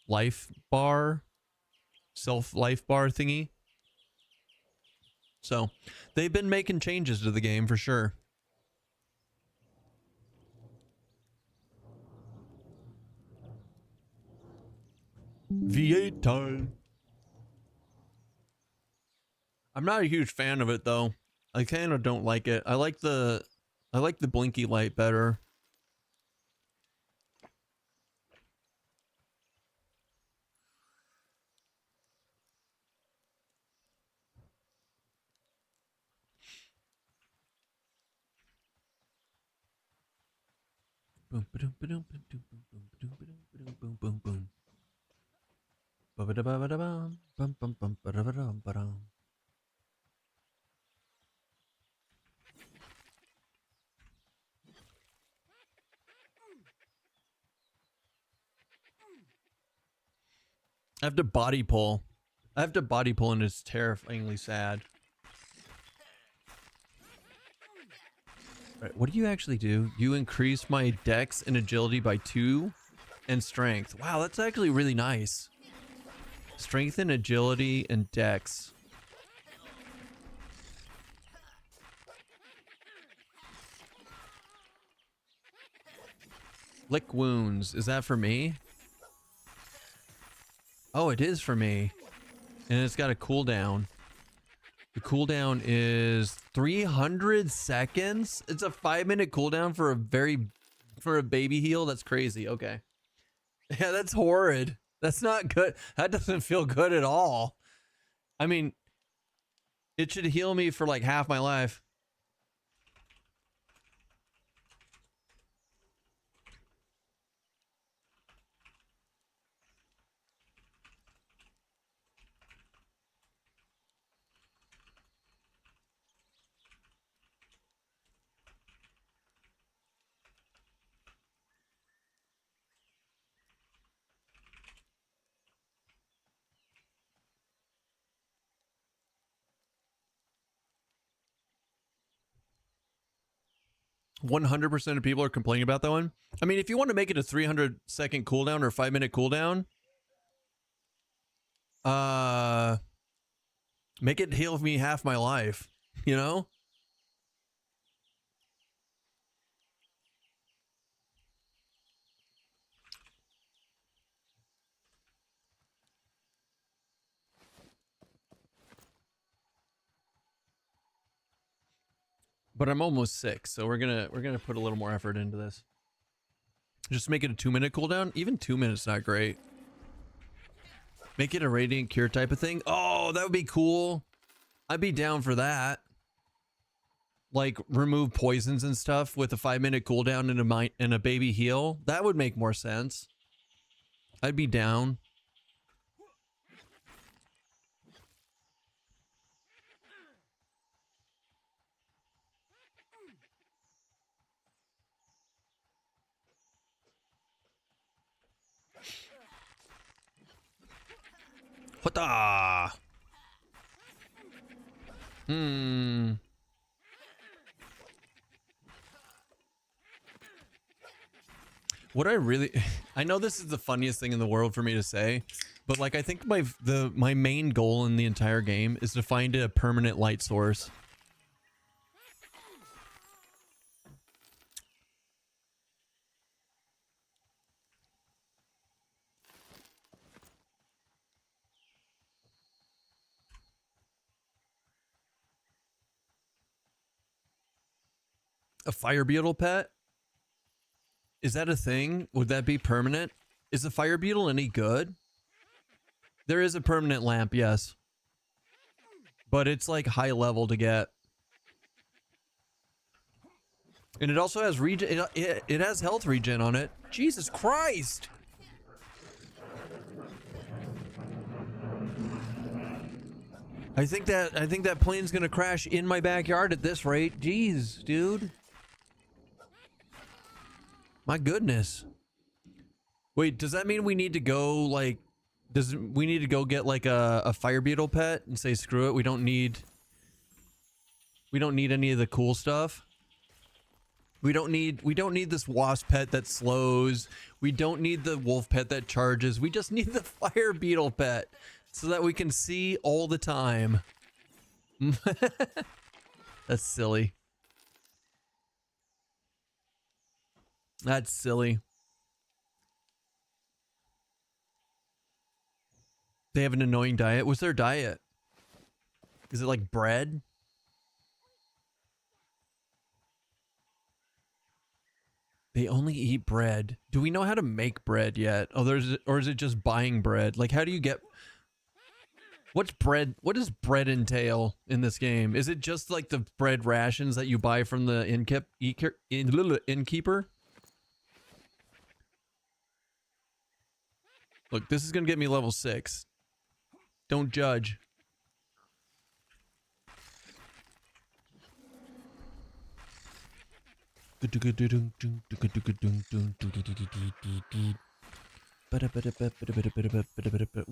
life bar, life bar thingy. So they've been making changes to the game for sure. V8 time. I'm not a huge fan of it though. I kind of don't like it. I like the blinky light better. Boom boom boom boom boom boom boom boom boom boom boom. Ba-ba-da-ba-ba-da-bum, bum bum bum ba-da-ba-dum ba-dum. I have to body pull. I have to body pull and it's terrifyingly sad. Right, what do you actually do? You increase my dex and agility by 2 and strength. Wow, that's actually really nice. Strength and agility and dex. Lick wounds. Is that for me? Oh, it is for me. And it's got a cooldown. The cooldown is 300 seconds. It's a 5-minute cooldown for a baby heal. That's crazy. Okay. Yeah, that's horrid. That's not good. That doesn't feel good at all. I mean, it should heal me for like half my life. %100 of people are complaining about that one. I mean, if you want to make it a 300-second cooldown or 5-minute cooldown, make it heal me half my life, you know? But I'm almost 6, so we're gonna put a little more effort into this. Just make it a 2-minute cooldown. Even 2 minutes not great. Make it a radiant cure type of thing. Oh, that would be cool. I'd be down for that. Like remove poisons and stuff with a 5-minute cooldown and a baby heal. That would make more sense. I'd be down. What the? What I really, I know this is the funniest thing in the world for me to say, but like I think my main goal in the entire game is to find a permanent light source. A fire beetle pet? Is that a thing? Would that be permanent? Is the fire beetle any good? There is a permanent lamp, yes. But it's like high level to get. And it also has regen. It has health regen on it. Jesus Christ! I think that plane's gonna crash in my backyard at this rate. Jeez, dude. My goodness. Wait, does that mean we need to go like we need to go get like a fire beetle pet and say screw it, we don't need any of the cool stuff? We don't need this wasp pet that slows. We don't need the wolf pet that charges. We just need the fire beetle pet so that we can see all the time. That's silly. That's silly. They have an annoying diet. What's their diet? Is it like bread? They only eat bread. Do we know how to make bread yet? Oh, or is it just buying bread? Like, how do you get... What's bread? What does bread entail in this game? Is it just like the bread rations that you buy from the innkeeper? Look, this is gonna get me level 6. Don't judge. We'll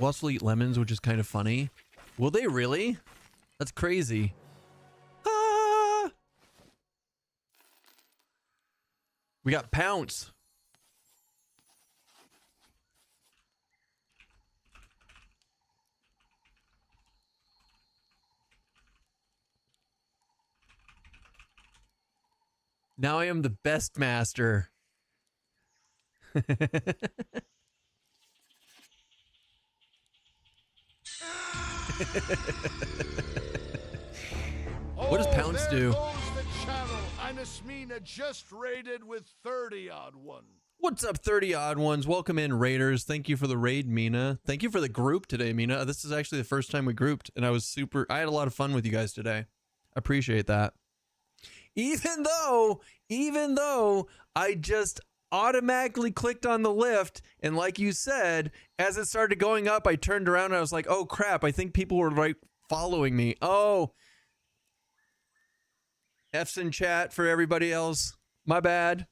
also eat lemons, which is kind of funny. Will they really? That's crazy. Ah! We got Pounce. Now I am the best master. What does Pounce do? There goes the channel. Inasmina just raided with 30 odd one. What's up, 30 odd ones? Welcome in, raiders. Thank you for the raid, Mina. Thank you for the group today, Mina. This is actually the first time we grouped, and I had a lot of fun with you guys today. Appreciate that. Even though I just automatically clicked on the lift, and like you said, as it started going up, I turned around and I was like, oh crap, I think people were like following me. Oh, F's in chat for everybody else. My bad.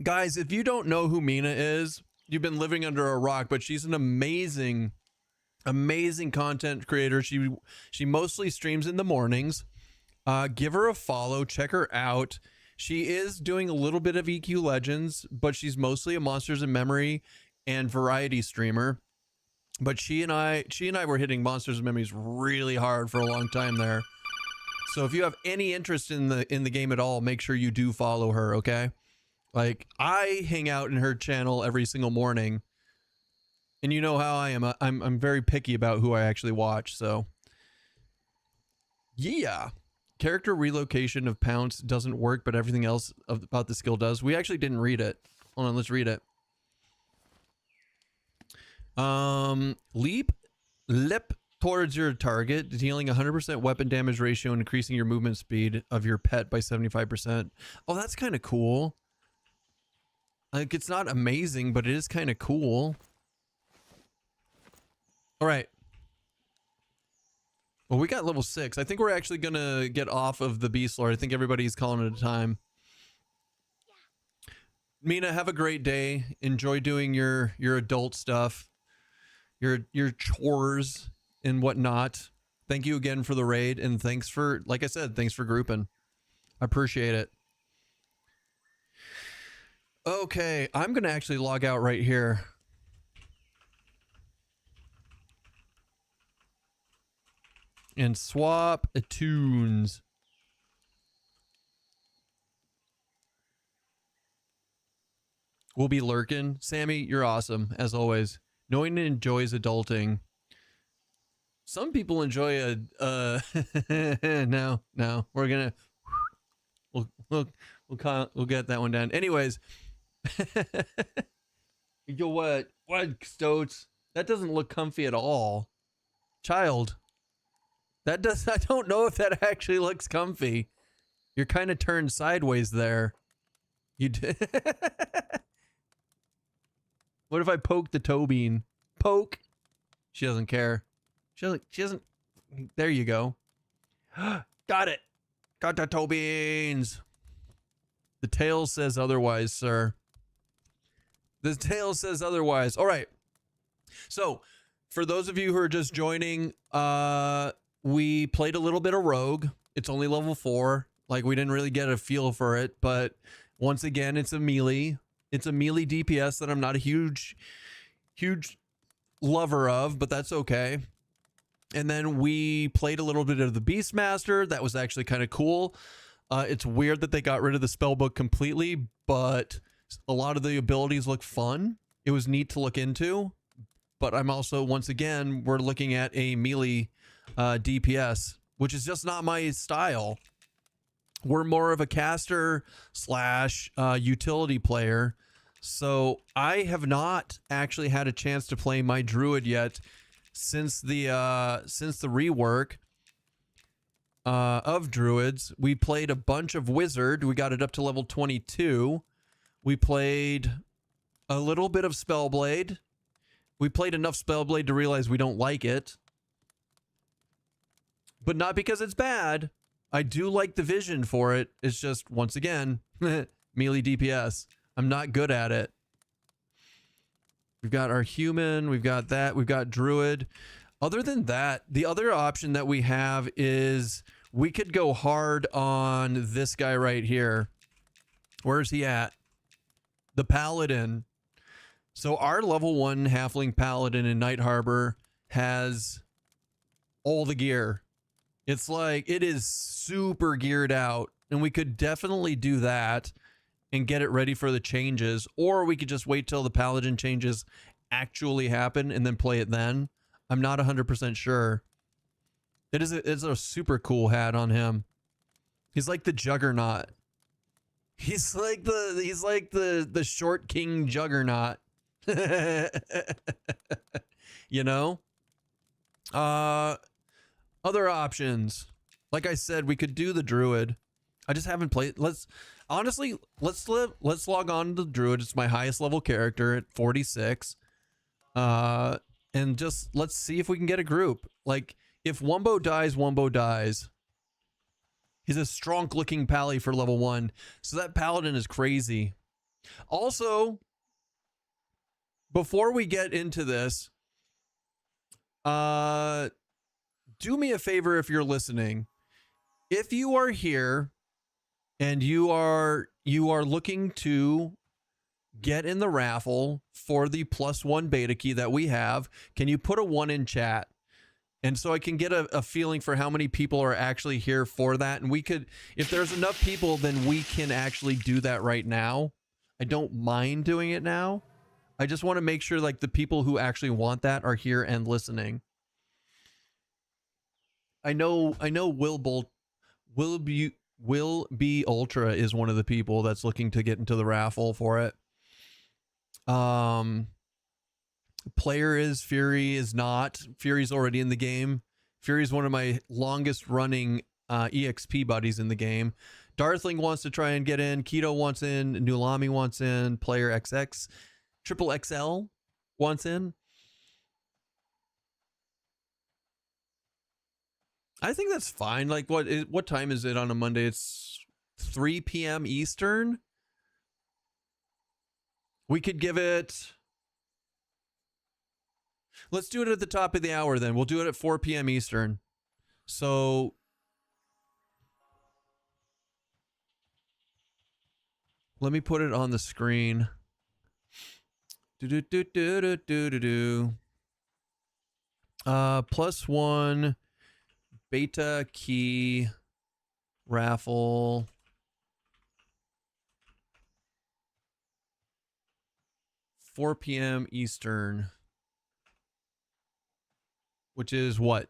Guys, if you don't know who Mina is, you've been living under a rock, but she's an amazing content creator. She mostly streams in the mornings. Give her a follow, check her out. She is doing a little bit of EQ Legends, but she's mostly a Monsters in Memory and variety streamer. But she and I were hitting Monsters and Memories really hard for a long time there. So if you have any interest in the game at all, make sure you do follow her, okay? Like, I hang out in her channel every single morning. And you know how I am. I'm very picky about who I actually watch, so yeah. Character relocation of Pounce doesn't work, but everything else about the skill does. We actually didn't read it. Hold on, let's read it. Leap towards your target, dealing 100% weapon damage ratio and increasing your movement speed of your pet by 75%. Oh, that's kind of cool. Like, it's not amazing, but it is kind of cool. All right. Well, we got level 6. I think we're actually going to get off of the Beast Lord. I think everybody's calling it a time. Mina, have a great day. Enjoy doing your adult stuff. Your chores and whatnot. Thank you again for the raid, and thanks for, like I said, thanks for grouping. I appreciate it. Okay, I'm gonna actually log out right here. And swap tunes. We'll be lurking. Sammy, you're awesome, as always. No one enjoys adulting. Some people enjoy no, we're gonna we'll get that one down. Anyways, yo, what Stoats? That doesn't look comfy at all, child. That does. I don't know if that actually looks comfy. You're kind of turned sideways there. You did. What if I poke the toe bean? Poke. She doesn't care. She doesn't. There you go. Got it. Got the toe beans. The tail says otherwise, sir. The tail says otherwise. All right. So, for those of you who are just joining, we played a little bit of Rogue. It's only level 4. Like, we didn't really get a feel for it, but once again, it's a melee. It's a melee DPS that I'm not a huge lover of, but that's okay. And then we played a little bit of the Beastmaster. That was actually kind of cool. It's weird that they got rid of the spellbook completely, but a lot of the abilities look fun. It was neat to look into. But I'm also, once again, we're looking at a melee DPS, which is just not my style. We're more of a caster / utility player. So I have not actually had a chance to play my druid yet since the rework of druids. We played a bunch of wizard. We got it up to level 22. We played a little bit of spellblade. We played enough spellblade to realize we don't like it. But not because it's bad. I do like the vision for it. It's just, once again, melee DPS. I'm not good at it. We've got our human. We've got that. We've got druid. Other than that, the other option that we have is we could go hard on this guy right here. Where's he at? The paladin. So our level 1 halfling paladin in Night Harbor has all the gear. It's like, it is super geared out, and we could definitely do that and get it ready for the changes, or we could just wait till the paladin changes actually happen and then play it then. I'm not 100% sure. It's a super cool hat on him. He's like the Juggernaut. He's like the short king Juggernaut. You know? Other options. Like I said, we could do the druid. I just haven't played. Let's log on to the druid. It's my highest level character at 46. And just let's see if we can get a group. Like, if Wumbo dies, Wumbo dies. He's a strong looking pally for level 1. So that paladin is crazy. Also, before we get into this, do me a favor if you're listening. If you are here and you are looking to get in the raffle for the +1 beta key that we have, can you put a 1 in chat? And so I can get a feeling for how many people are actually here for that. And we could, if there's enough people, then we can actually do that right now. I don't mind doing it now. I just want to make sure like the people who actually want that are here and listening. I know Will be Ultra is one of the people that's looking to get into the raffle for it. Player is, Fury is not. Fury's already in the game. Fury's one of my longest running EXP buddies in the game. Darthling wants to try and get in. Keto wants in. Nulami wants in. Player XX. Triple XL wants in. I think that's fine. Like, what time is it on a Monday? It's 3 p.m. Eastern. We could give it... Let's do it at the top of the hour then. We'll do it at 4 p.m. Eastern. So... let me put it on the screen. +1 beta key raffle. $4 p.m. Eastern. Which is what?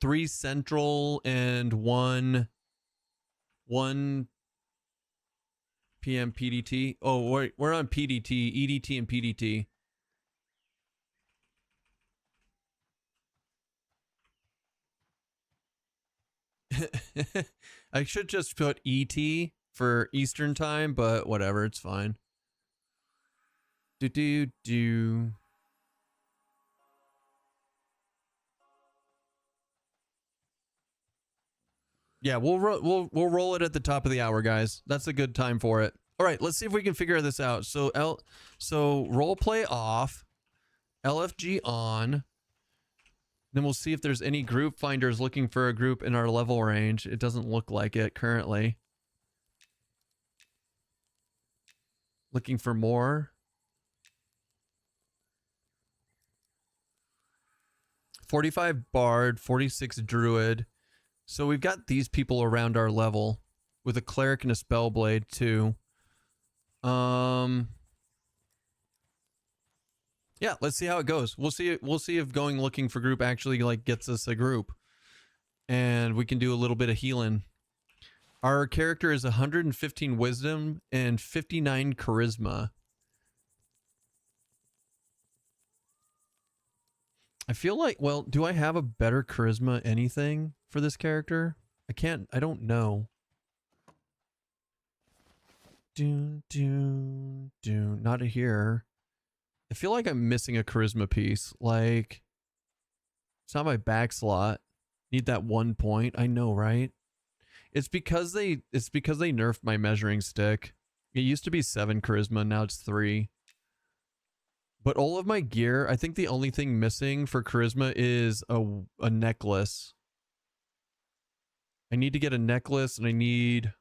3 Central and 1 p.m. PDT. Oh, we're on PDT, EDT, and PDT. I should just put ET for Eastern time, but whatever, it's fine. Yeah, we'll roll it at the top of the hour, guys. That's a good time for it. All right, let's see if we can figure this out. So role play off, LFG on. Then we'll see if there's any group finders looking for a group in our level range. It doesn't look like it currently. Looking for more. 45 Bard, 46 Druid. So we've got these people around our level with a Cleric and a Spellblade too. Yeah, let's see how it goes. We'll see if going looking for group actually like gets us a group. And we can do a little bit of healing. Our character is 115 wisdom and 59 charisma. I feel like, well, do I have a better charisma anything for this character? I don't know. Not here. I feel like I'm missing a charisma piece. Like, it's not my back slot. Need that 1 point. I know, right? It's because they nerfed my measuring stick. It used to be 7 charisma, now it's 3. But all of my gear, I think the only thing missing for charisma is a necklace. I need to get a necklace, and I need...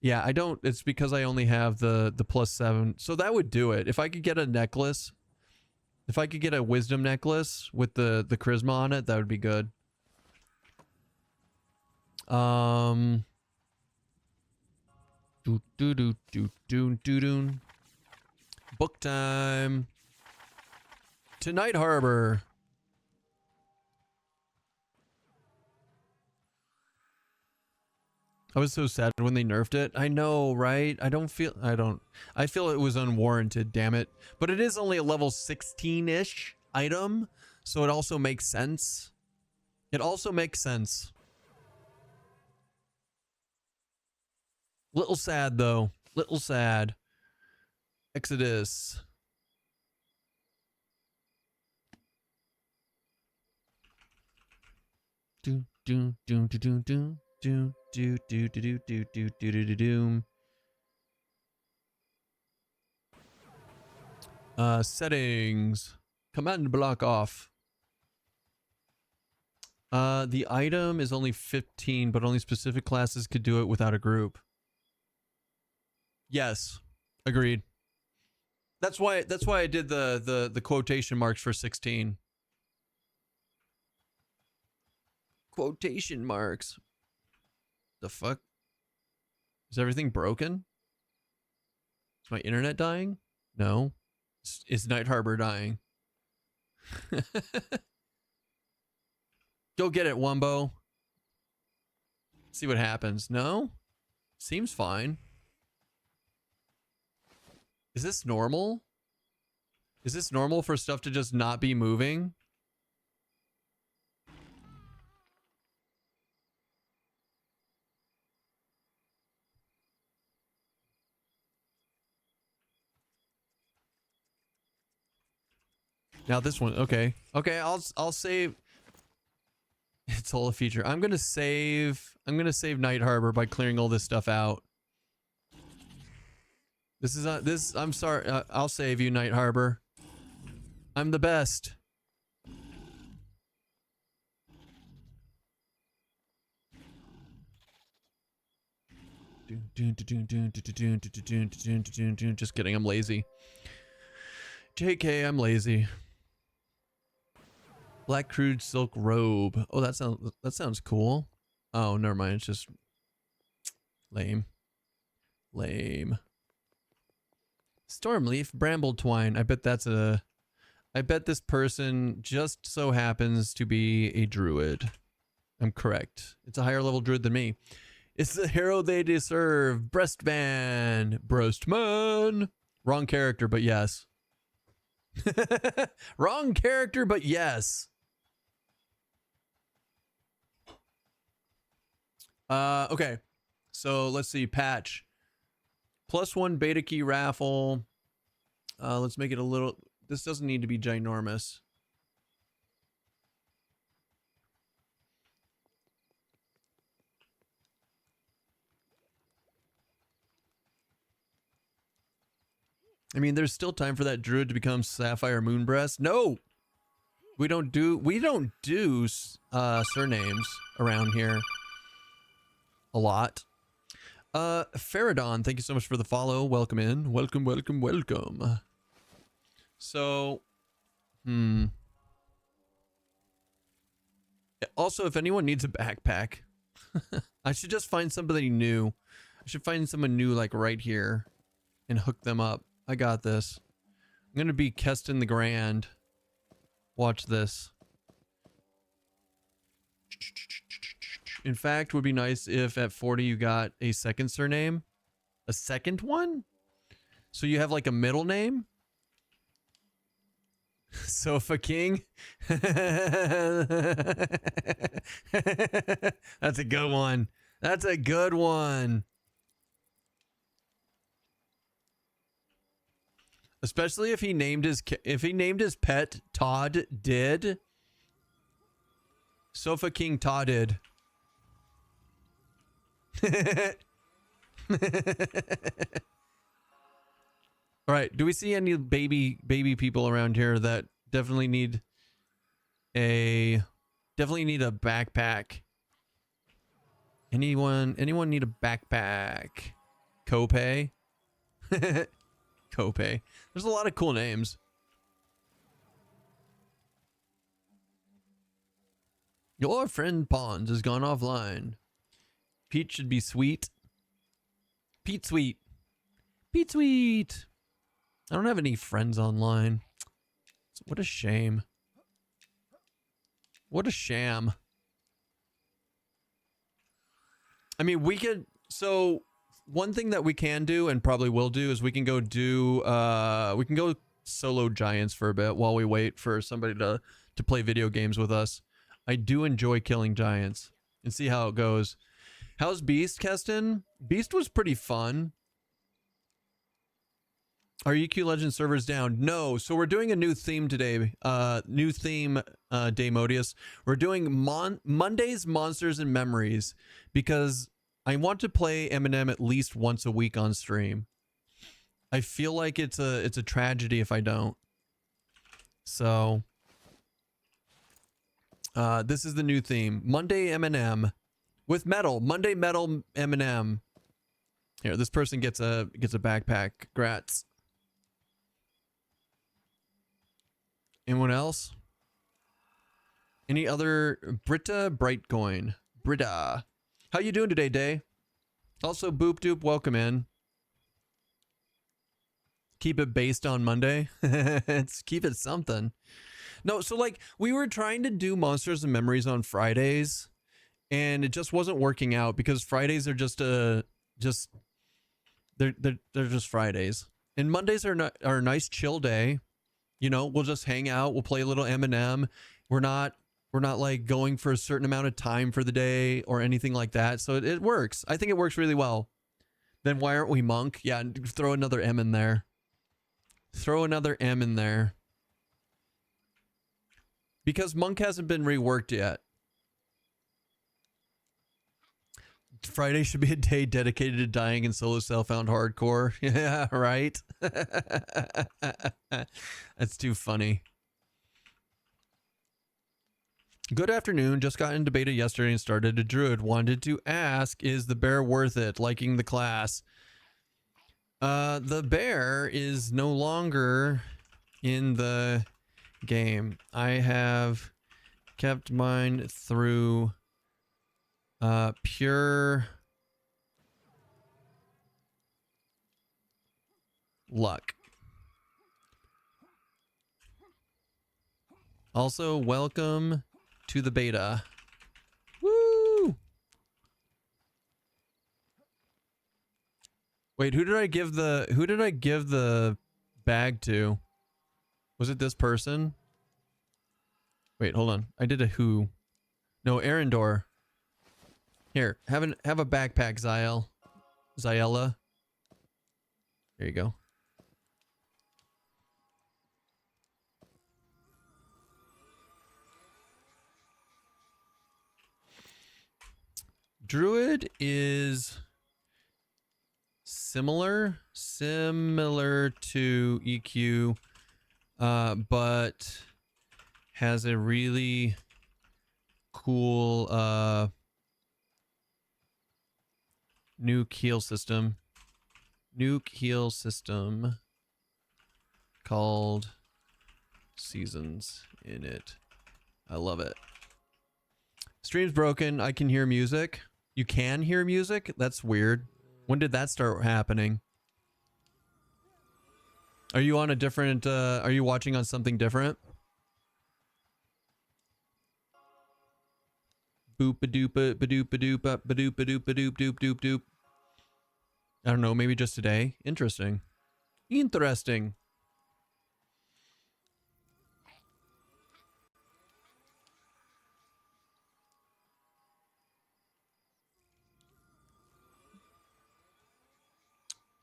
Yeah, I don't... It's because I only have the +7. So that would do it. If I could get a necklace... If I could get a wisdom necklace with the charisma on it, that would be good. Book time. To Night Harbor. I was so sad when they nerfed it. I know, right? I feel it was unwarranted, damn it. But it is only a level 16-ish item, so it also makes sense. It also makes sense. Little sad, though. Little sad. Exodus. Do do do do do do do do do do do do do do do do. Settings. Command block off. The item is only 15, but only specific classes could do it without a group. Yes, agreed. That's why I did the quotation marks for 16. Quotation marks. The fuck? Is everything broken? Is my internet dying? No. Is Night Harbor dying? Go get it, Wumbo. See what happens. No? Seems fine. Is this normal? Is this normal for stuff to just not be moving? Now this one, okay. Okay, I'll save. It's all a feature. I'm gonna save Night Harbor by clearing all this stuff out. This is this. I'm sorry. I'll save you, Night Harbor. I'm the best. Just kidding. I'm lazy. JK, I'm lazy. Black crude silk robe. Oh, that sounds cool. Oh, never mind. It's just lame. Lame. Stormleaf bramble twine. I bet this person just so happens to be a druid. I'm correct. It's a higher level druid than me. It's the hero they deserve. Breastman. Breastman. Wrong character, but yes. Wrong character, but yes. Okay. So let's see. Patch. +1 beta key raffle. Let's make it a little... This doesn't need to be ginormous. I mean, there's still time for that druid to become Sapphire Moonbreast. No! We don't do surnames around here. A lot. Faradon, thank you so much for the follow. Welcome in. Welcome, welcome, welcome. So, also, if anyone needs a backpack, I should just find somebody new. I should find someone new, like, right here and hook them up. I got this. I'm going to be Keston the Grand. Watch this. In fact, would be nice if at 40 you got a second surname. A second one? So you have like a middle name? Sofa King? That's a good one. That's a good one. Especially if he named his pet Todd Did. Sofa King Todded. All right. Do we see any baby people around here that definitely need a backpack? Anyone need a backpack? Copay? Copay. There's a lot of cool names. Your friend Pawns has gone offline. Pete should be sweet. Pete sweet. Pete sweet. I don't have any friends online. What a shame. What a sham. I mean, we could, so one thing that we can do and probably will do is we can go solo giants for a bit while we wait for somebody to play video games with us. I do enjoy killing giants and see how it goes. How's Beast, Keston? Beast was pretty fun. Are EQ Legends servers down? No. So we're doing a new theme today. New theme, Daymodius. We're doing Monday's Monsters and Memories because I want to play Eminem at least once a week on stream. I feel like it's a tragedy if I don't. So this is the new theme. Monday Eminem with metal. Monday metal Eminem. Here, this person gets a backpack. Grats. Anyone else? Any other? Britta Brightcoin. Britta. How you doing today, Day? Also, Boop Doop, welcome in. Keep it based on Monday. Keep it something. No, so like we were trying to do Monsters and Memories on Fridays, and it just wasn't working out because Fridays are they're just Fridays, and Mondays are a nice chill day. You know, we'll just hang out. We'll play a little Eminem. We're not like going for a certain amount of time for the day or anything like that. So it works. I think it works really well. Then why aren't we Monk? Yeah, throw another M in there. Throw another M in there. Because Monk hasn't been reworked yet. Friday should be a day dedicated to dying in solo self-found hardcore. Yeah, right? That's too funny. Good afternoon. Just got into beta yesterday and started a druid. Wanted to ask, is the bear worth it? Liking the class. The bear is no longer in the game. I have kept mine through pure luck. Also, welcome to the beta. Woo! Wait, who did I give the bag to? Was it this person? Wait, hold on. I did a who. No, Arendor. Here, have a backpack, Zyella. There you go. Druid is similar to EQ, but has a really cool nuke heal system called Seasons in it. I love it. Stream's broken. I can hear music. You can hear music? That's weird. When did that start happening? Are you on a different are you watching on something different? Boop a doop a doop a doop a doop a doop a doop doop doop doop. I don't know, maybe just today. Interesting. Interesting.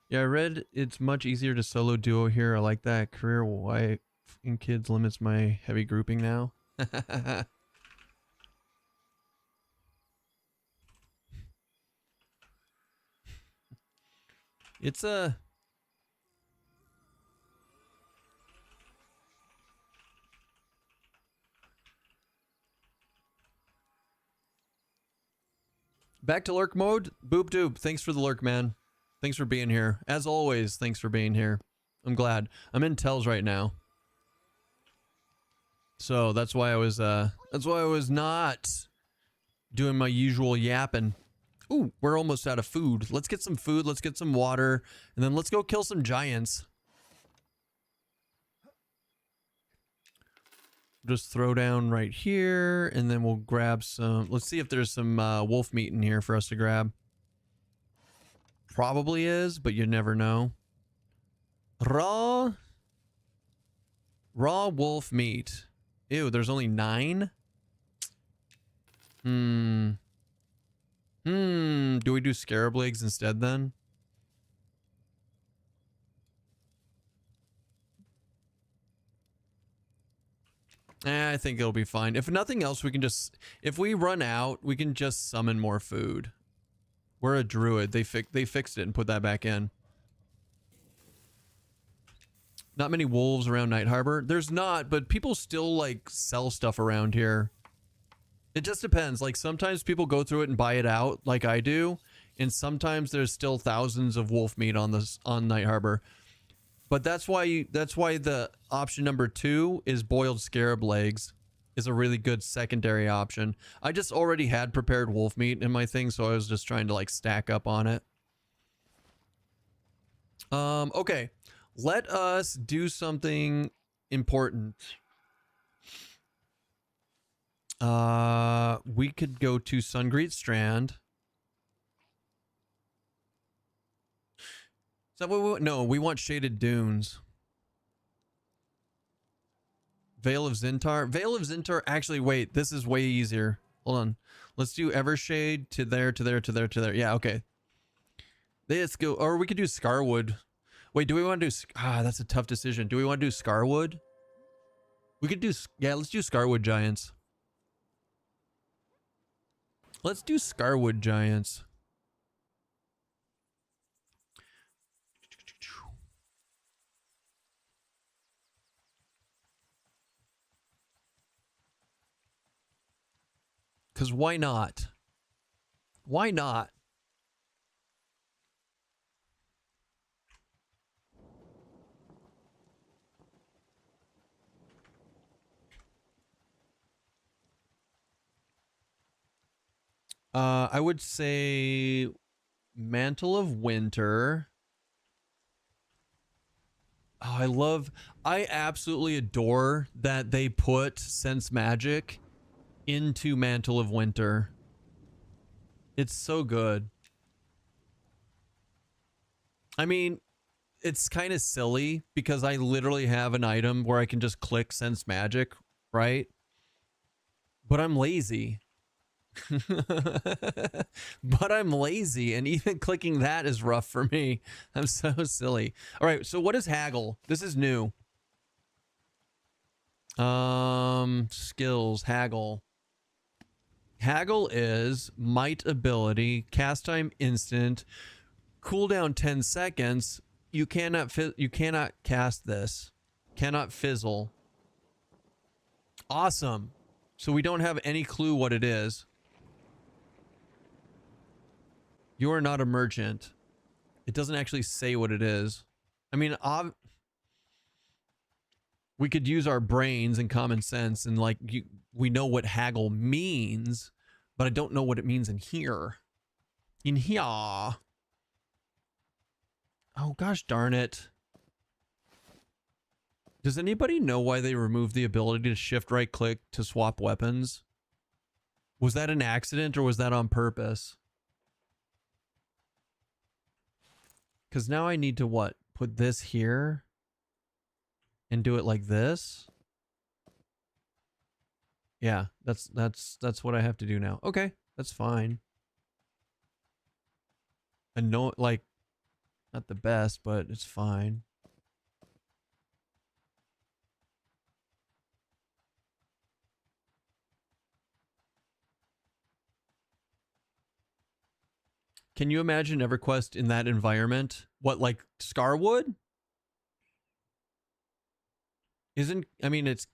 Yeah, I read it's much easier to solo duo here. I like that. Career wife and kids limits my heavy grouping now. It's a... Back to lurk mode. Boop doop. Thanks for the lurk, man. Thanks for being here. As always, thanks for being here. I'm glad. I'm in Tells right now. So that's why I was not doing my usual yapping. Ooh, we're almost out of food. Let's get some food, let's get some water, and then let's go kill some giants. Just throw down right here, and then we'll grab some... Let's see if there's some wolf meat in here for us to grab. Probably is, but you never know. Raw wolf meat. Ew, there's only 9? Do we do scarab legs instead then? I think it'll be fine. If nothing else, we can just... If we run out, we can just summon more food. We're a druid. They fixed it and put that back in. Not many wolves around Night Harbor. There's not, but people still, like, sell stuff around here. It just depends. Like, sometimes people go through it and buy it out, like I do. And sometimes there's still thousands of wolf meat on Night Harbor. But that's why the option number 2 is boiled scarab legs is a really good secondary option. I just already had prepared wolf meat in my thing, so I was just trying to like stack up on it. Okay. Let us do something important. We could go to Sungreet Strand. Is that what we want? No, we want Shaded Dunes. Vale of Zintar. Vale of Zintar, actually, wait, this is way easier. Hold on. Let's do Evershade to there, to there, to there, to there. Yeah, okay. Let's go, or we could do Scarwood. Wait, do we want to do, that's a tough decision. Do we want to do Scarwood? We could do, yeah, let's do Scarwood Giants. Let's do Scarwood Giants. Because why not? Why not? I would say Mantle of Winter. Oh, I absolutely adore that they put Sense Magic into Mantle of Winter. It's so good. I mean, it's kind of silly because I literally have an item where I can just click Sense Magic, right? But I'm lazy. But I'm lazy, and even clicking that is rough for me. I'm so silly. All right, so what is Haggle? This is new. Skills, Haggle. Haggle is might ability, cast time instant, cooldown 10 seconds. You cannot cast this. Cannot fizzle. Awesome. So we don't have any clue what it is. You are not a merchant. It doesn't actually say what it is. I mean, we could use our brains and common sense and like we know what haggle means, but I don't know what it means in here. In here. Oh gosh darn it. Does anybody know why they removed the ability to shift right click to swap weapons? Was that an accident or was that on purpose? Because now I need to what? Put this here and do it like this. Yeah, that's what I have to do now. Okay, that's fine. I know, like, not the best, but it's fine. Can you imagine EverQuest in that environment? What, like Scarwood? I mean, it's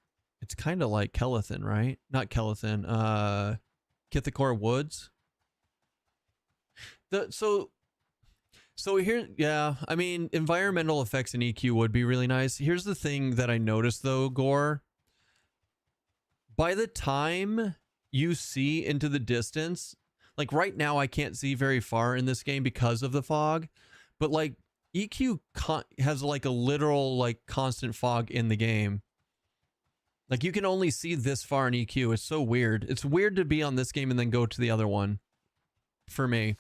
kind of like Kelethin, right? Not Kelethin, Kithakor Woods. So here, yeah, I mean, environmental effects in EQ would be really nice. Here's the thing that I noticed though, Gore. By the time you see into the distance, like right now I can't see very far in this game because of the fog, but like EQ has like a literal like constant fog in the game. Like you can only see this far in EQ. It's so weird. It's weird to be on this game and then go to the other one for me.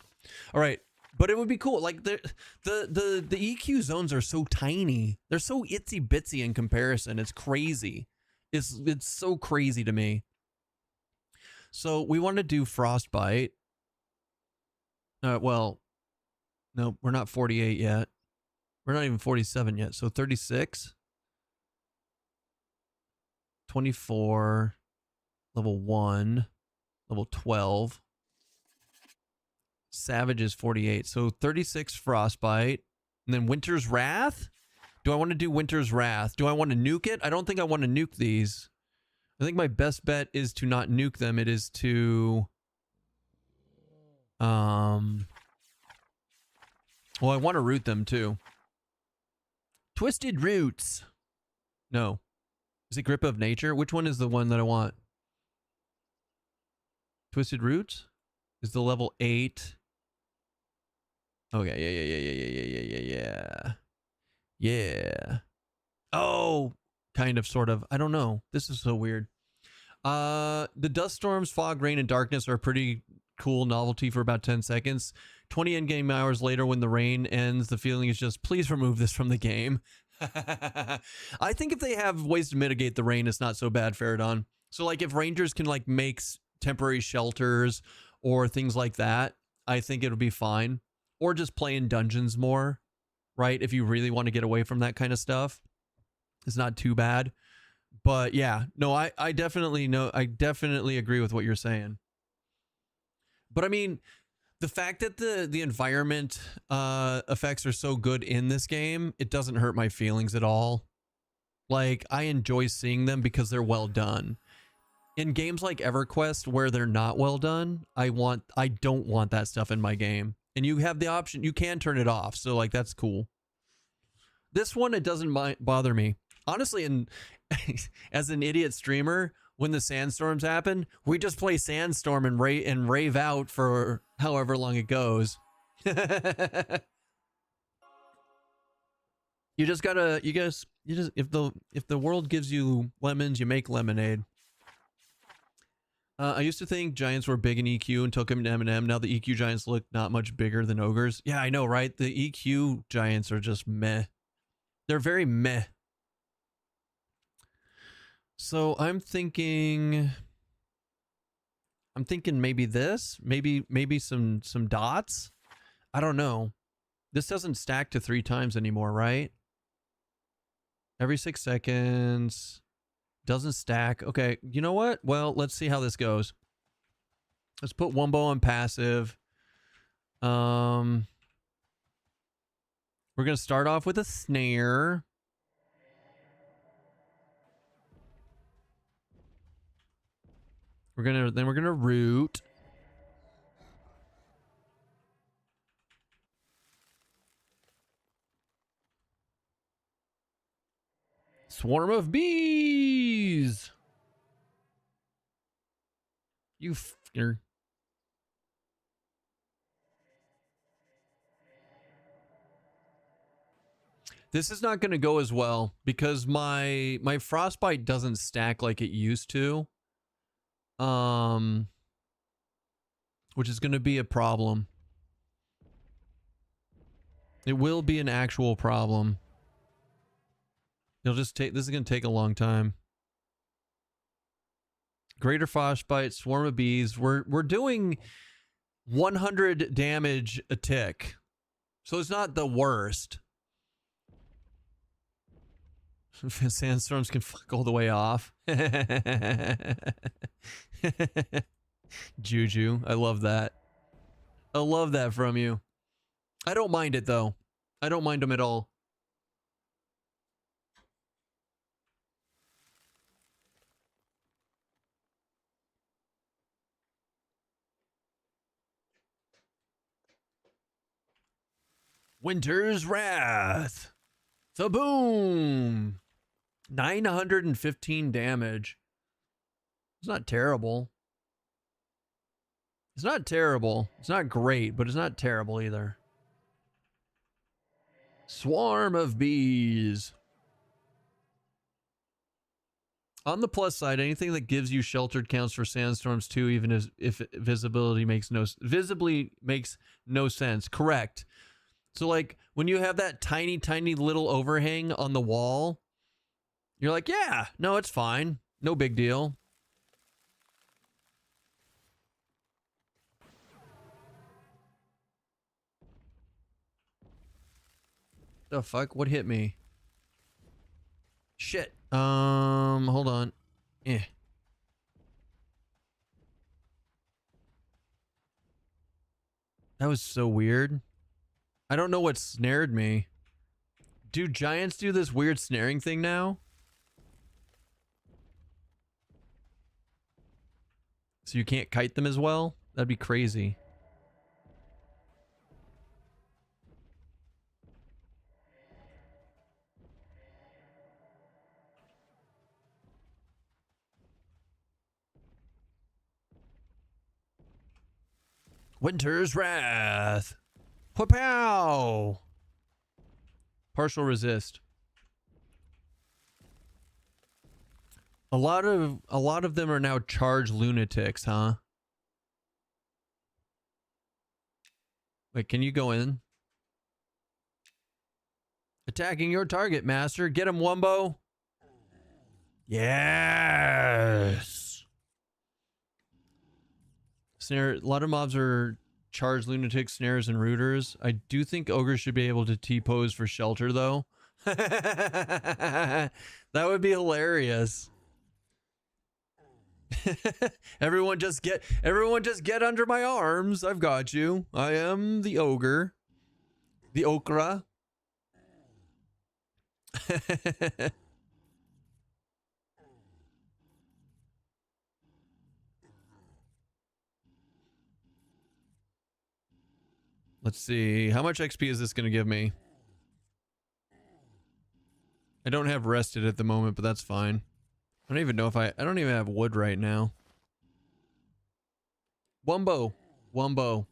All right. But it would be cool. Like the EQ zones are so tiny. They're so itsy bitsy in comparison. It's crazy. It's so crazy to me. So we want to do Frostbite. Well, no, we're not 48 yet. We're not even 47 yet. So 36, 24, level 1, level 12. Savage is 48. So 36 Frostbite. And then Winter's Wrath? Do I want to do Winter's Wrath? Do I want to nuke it? I don't think I want to nuke these. I think my best bet is to not nuke them. It is to... Well, I want to root them too. Twisted Roots. No. Is it Grip of Nature? Which one is the one that I want? Twisted Roots? Is the level 8... Okay, yeah. Oh, kind of, sort of. I don't know. This is so weird. The dust storms, fog, rain, and darkness are a pretty cool novelty for about 10 seconds. 20 in-game hours later, when the rain ends, the feeling is just, please remove this from the game. I think if they have ways to mitigate the rain, it's not so bad, Faradon. So, like, if rangers can, like, make temporary shelters or things like that, I think it'll be fine. Or just play in dungeons more, right? If you really want to get away from that kind of stuff, it's not too bad. But yeah, no, I definitely agree with what you're saying. But I mean, the fact that the environment effects are so good in this game, it doesn't hurt my feelings at all. Like, I enjoy seeing them because they're well done. In games like EverQuest where they're not well done, I don't want that stuff in my game. And you have the option, you can turn it off. So like, that's cool. This one, it doesn't bother me. Honestly, and as an idiot streamer, when the sandstorms happen, we just play Sandstorm and rave out for however long it goes. You just gotta, if the world gives you lemons, you make lemonade. I used to think giants were big in EQ and took them to M&M. Now the EQ giants look not much bigger than ogres. Yeah, I know, right? The EQ giants are just meh. They're very meh. So I'm thinking maybe this, maybe some dots. I don't know. This doesn't stack to 3 times anymore, right? Every 6 seconds. Doesn't stack. Okay, you know what? Well, let's see how this goes. Let's put Wumbo on passive. We're gonna start off with a snare. We're gonna root. Swarm of bees. You fucker. This is not going to go as well because my frostbite doesn't stack like it used to. Which is going to be a problem. It will be an actual problem. It'll just take, this is going to take a long time. Greater frostbite, swarm of bees. We're doing 100 damage a tick. So it's not the worst. Sandstorms can fuck all the way off. Juju, I love that. I love that from you. I don't mind it though. I don't mind them at all. Winter's Wrath. So boom. 915 damage. It's not terrible. It's not terrible. It's not great, but it's not terrible either. Swarm of bees. On the plus side, anything that gives you sheltered counts for sandstorms too, even if visibly makes no sense. Correct. So like when you have that tiny little overhang on the wall, you're like, yeah, no, it's fine. No big deal. The fuck? What hit me? Shit. Hold on. Eh. That was so weird. I don't know what snared me. Do giants do this weird snaring thing now? So you can't kite them as well? That'd be crazy. Winter's Wrath. Pow! Partial resist. A lot of them are now charged lunatics, huh? Wait, can you go in? Attacking your target, master. Get him, Wumbo. Yes. Snare. A lot of mobs are charged lunatics, snares, and rooters. I do think ogres should be able to T-pose for shelter, though. That would be hilarious. Everyone just get under my arms. I've got you. I am the ogre. The okra. Let's see. How much XP is this going to give me? I don't have rested at the moment, but that's fine. I don't even know if I don't even have wood right now. Wumbo, bro.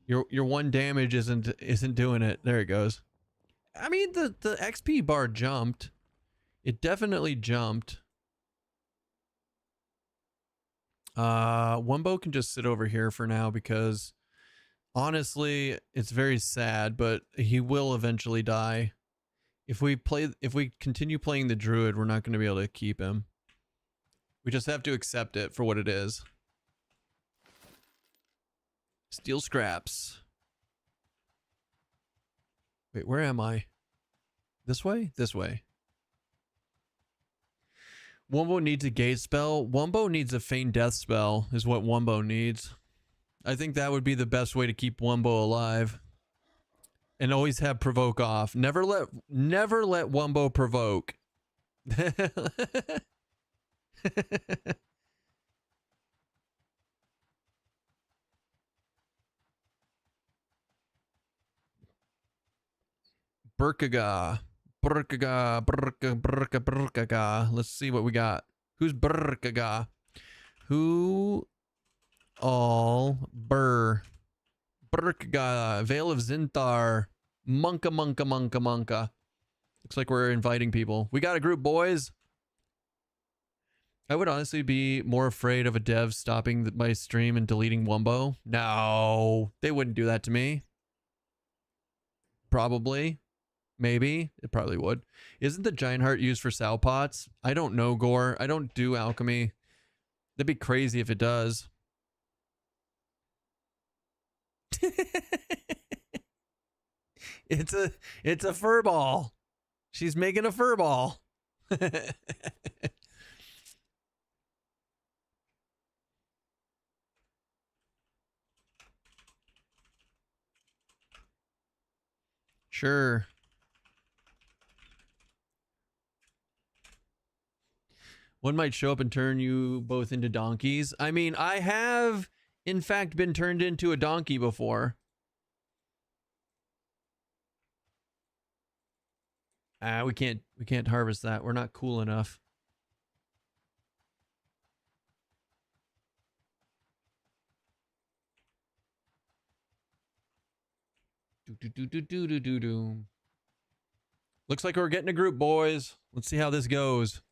Your one damage isn't doing it. There it goes. I mean, the XP bar jumped. It definitely jumped. Wumbo can just sit over here for now because honestly, it's very sad, but he will eventually die. If we continue playing the druid, we're not going to be able to keep him. We just have to accept it for what it is. Steel scraps. Wait, where am I? This way? This way. Wumbo needs a gate spell. Wumbo needs a feign death spell is what Wumbo needs. I think that would be the best way to keep Wumbo alive. And always have provoke off. Never let Wumbo provoke. Burkaga. Let's see what we got. Who's Burkaga? Who all Burkaga. Veil of Zinthar. Monka. Looks like we're inviting people. We got a group, boys. I would honestly be more afraid of a dev stopping my stream and deleting Wumbo. No, they wouldn't do that to me. Probably. Maybe. It probably would. Isn't the giant heart used for sow pots? I don't know, Gore. I don't do alchemy. That'd be crazy if it does. It's a fur ball. She's making a fur ball. Sure. One might show up and turn you both into donkeys. I mean, I have, in fact, been turned into a donkey before. We can't harvest that. We're not cool enough. Do. Looks like we're getting a group, boys. Let's see how this goes.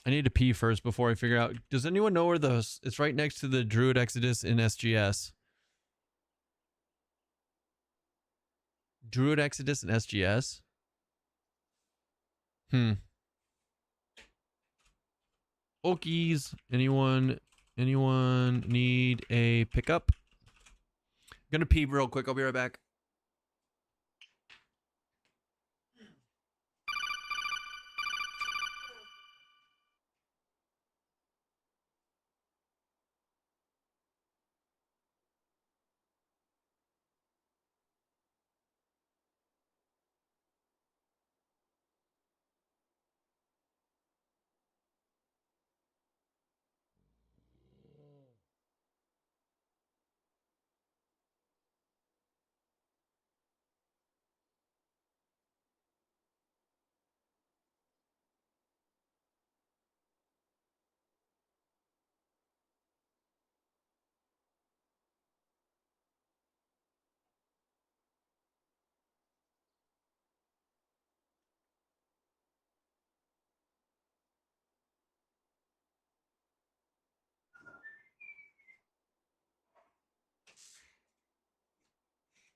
I need to pee first before I figure out. Does anyone know where it's right next to the Druid Exodus in SGS. Druid Exodus in SGS? Okies. Anyone need a pickup? I'm gonna pee real quick. I'll be right back.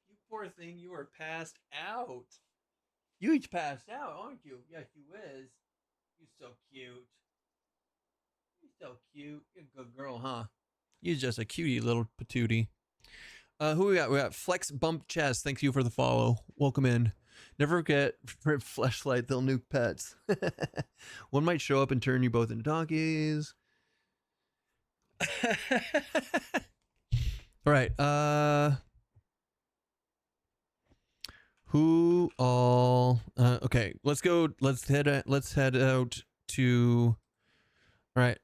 You poor thing, you are passed out. You each passed out, aren't you? Yes, you is. You so cute. You so cute. You're a good girl, huh? You're just a cutie little patootie. Who we got? We got Flex Bump Chest. Thank you for the follow. Welcome in. Never forget flashlight. They'll nuke pets. One might show up and turn you both into donkeys. All right. Who all? Okay. Let's go. Let's head out to. All right.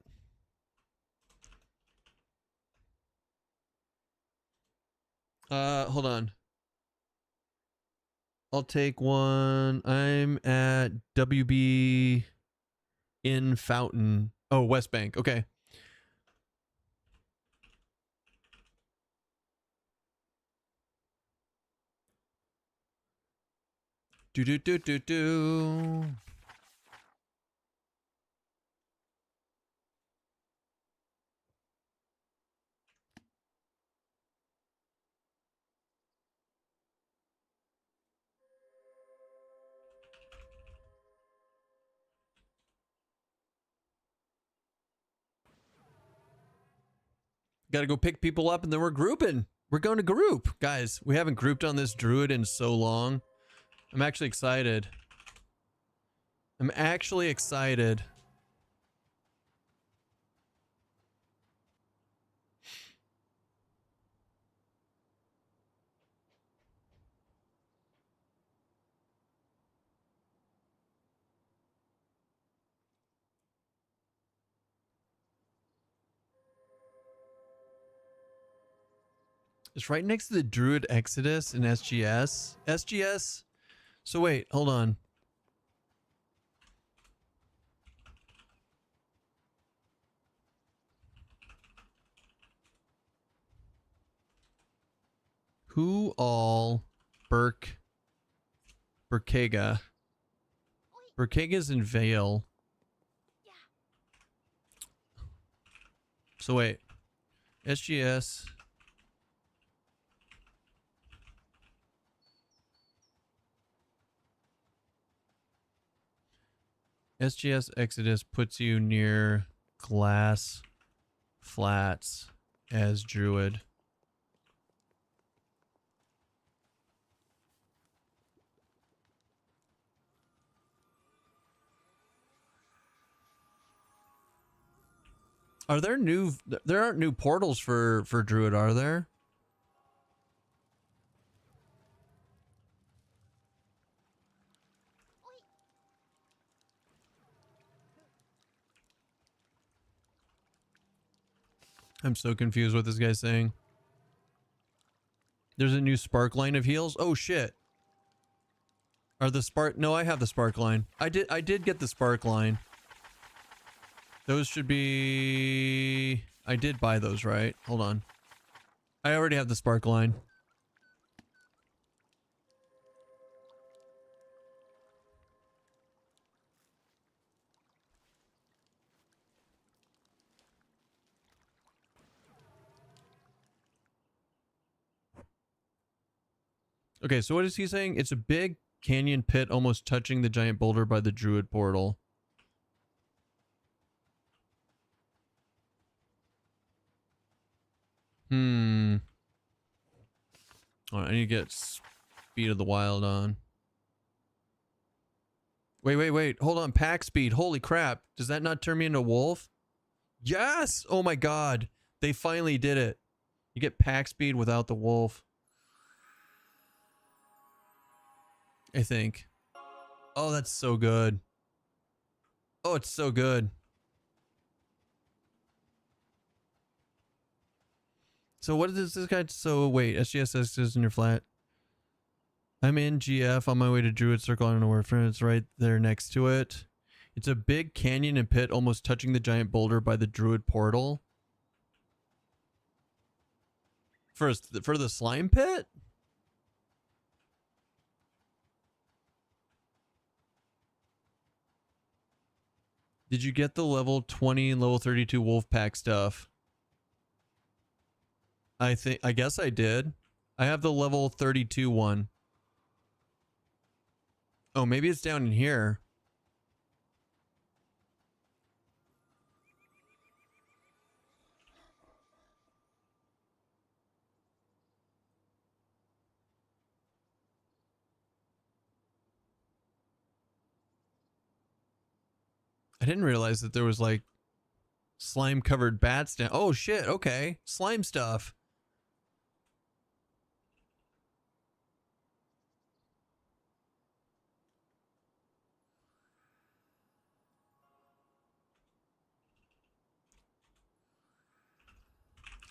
Hold on. I'll take one. I'm at WB in Fountain. Oh, West Bank. Okay. Do. Got to go pick people up and then we're grouping. We're going to group. Guys, we haven't grouped on this druid in so long. I'm actually excited. It's right next to the Druid Exodus in SGS. SGS? So wait, hold on. Who all Burkega? Burkega's in Vale. So wait. SGS. SGS Exodus puts you near Glass Flats as Druid. Are there new? There aren't new portals for Druid, are there? I'm so confused what this guy's saying. There's a new spark line of heals. Oh shit. Are the spark? No, I have the spark line. I did get the spark line. Those should be. I did buy those, right? Hold on. I already have the spark line. Okay, so what is he saying? It's a big canyon pit almost touching the giant boulder by the Druid portal. Hmm. Alright, I need to get Speed of the Wild on. Wait. Hold on. Pack speed. Holy crap. Does that not turn me into a wolf? Yes! Oh my god. They finally did it. You get pack speed without the wolf. I think. Oh, that's so good. Oh, it's so good. So what is this guy? So wait, SGSS is in your flat. I'm in GF on my way to Druid Circle. I don't know where it's right there next to it. It's a big canyon and pit almost touching the giant boulder by the Druid portal. For the slime pit? Did you get the level 20 and level 32 wolf pack stuff? I guess I did. I have the level 32 one. Oh, maybe it's down in here. I didn't realize that there was like slime covered bats down. Oh shit, okay. Slime stuff.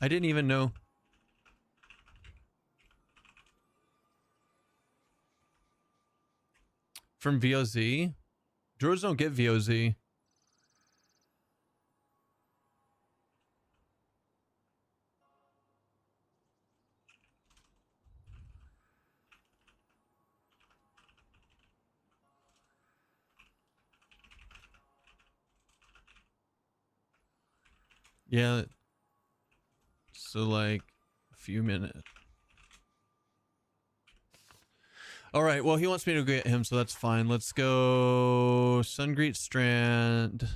I didn't even know. From VOZ? Druids don't get VOZ. Yeah. So like a few minutes. All right. Well, he wants me to get him, so that's fine. Let's go Sungreet Strand,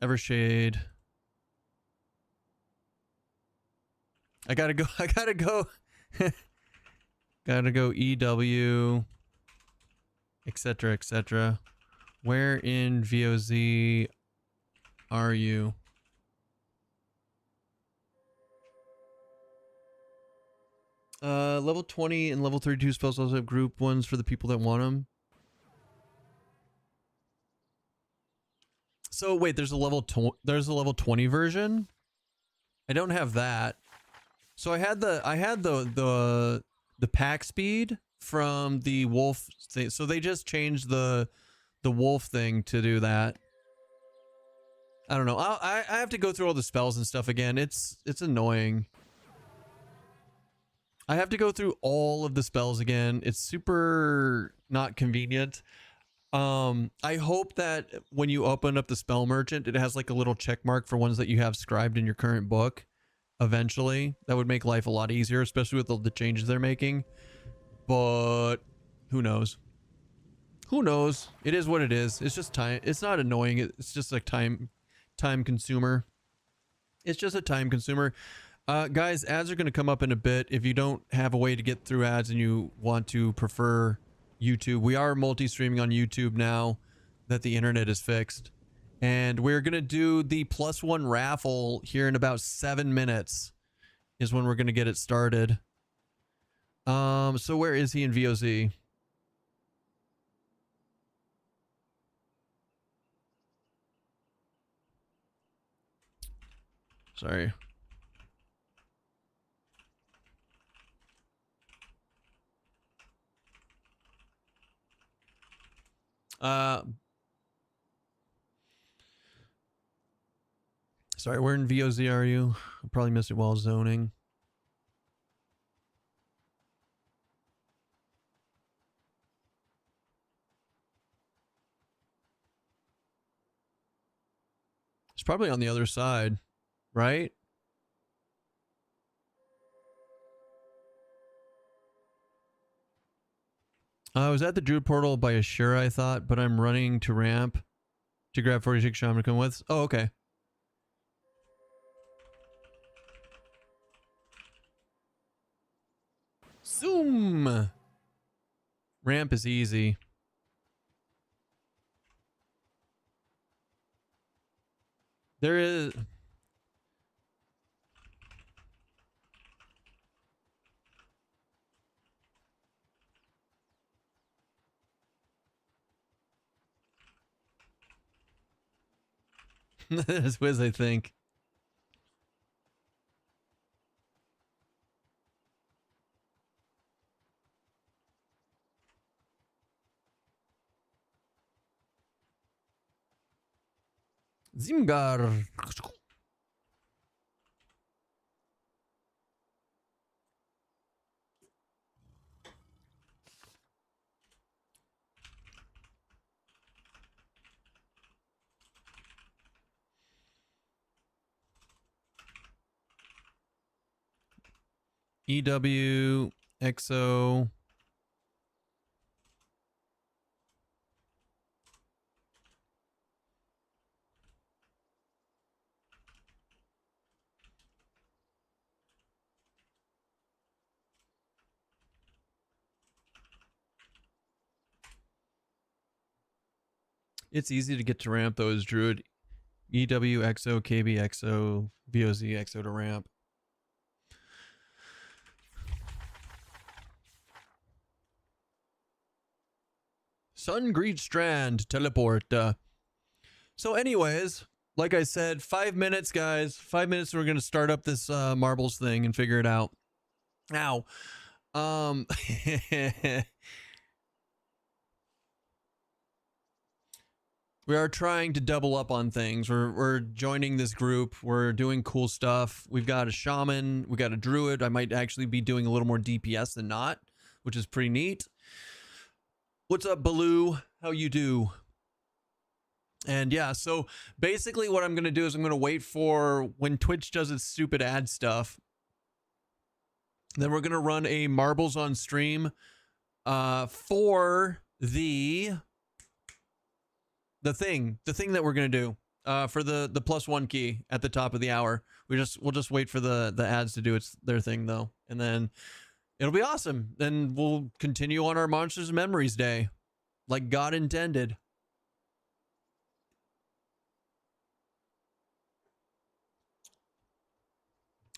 Evershade. I gotta go. Gotta go EW, etc., etc. Where in VOZ are you? Level 20 and level 32 spells also have group ones for the people that want them. So wait, there's a level 20 version. I don't have that. So I had the pack speed from the wolf thing. So they just changed the wolf thing to do that. I don't know. I have to go through all the spells and stuff again. It's annoying. I have to go through all of the spells again. It's super not convenient. I hope that when you open up the spell merchant, it has like a little check mark for ones that you have scribed in your current book. Eventually, that would make life a lot easier, especially with all the changes they're making. But who knows? Who knows? It is what it is. It's just time. It's not annoying. It's just like time consumer. It's just a time consumer. Guys, ads are going to come up in a bit. If you don't have a way to get through ads and you want to prefer YouTube, we are multi-streaming on YouTube now that the internet is fixed. And we're going to do the +1 raffle here in about 7 minutes is when we're going to get it started. So where is he in VOZ? Sorry. Sorry, where in VOZ are you? I probably missed it while zoning. It's probably on the other side, right? I was at the Druid Portal by Ashura, I thought, but I'm running to ramp to grab 46 Shaman to come with. Oh, okay. Zoom! Ramp is easy. There is... That's Wiz, I think. Zimgar. EW, XO. It's easy to get to ramp though as Druid. EW, XO, KB, XO, VOZ, XO to ramp. Sungreed Strand, teleport. So anyways, like I said, 5 minutes, guys. 5 minutes, we're going to start up this marbles thing and figure it out. Now, we are trying to double up on things. We're joining this group. We're doing cool stuff. We've got a shaman. We got a druid. I might actually be doing a little more DPS than not, which is pretty neat. What's up, Baloo? How you do? And yeah, so basically what I'm going to do is I'm going to wait for when Twitch does its stupid ad stuff. Then we're going to run a marbles on stream for the thing that we're going to do for the +1 key at the top of the hour. We'll just wait for the ads to do their thing though. And then it'll be awesome. Then we'll continue on our Monsters and Memories Day like God intended.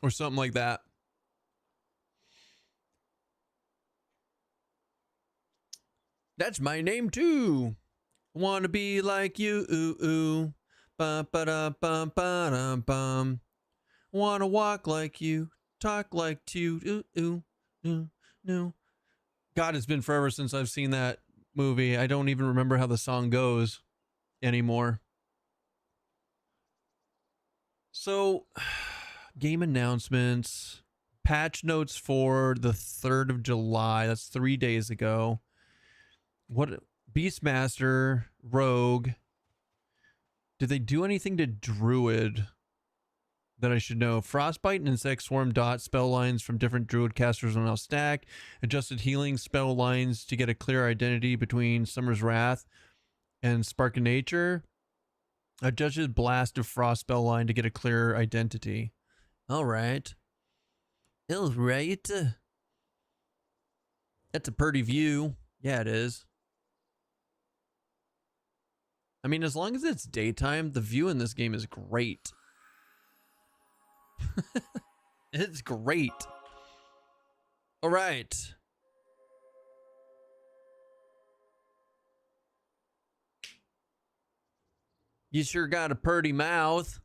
Or something like that. That's my name too. Wanna be like you, ooh, ooh. Ba ba da bum ba dum bum. Wanna walk like you, talk like you, ooh, ooh, ooh, ooh. God, it's been forever since I've seen that movie. I don't even remember how the song goes anymore. So, game announcements, patch notes for the 3rd of July. That's 3 days ago. What Beastmaster, Rogue. Did they do anything to Druid that I should know? Frostbite and Insect Swarm dot spell lines from different Druid casters will now stack. Adjusted healing spell lines to get a clear identity between Summer's Wrath and Spark of Nature. Adjusted Blast of Frost spell line to get a clear identity. All right. All right. That's a pretty view. Yeah, it is. I mean, as long as it's daytime, the view in this game is great. It's great. All right. You sure got a purty mouth.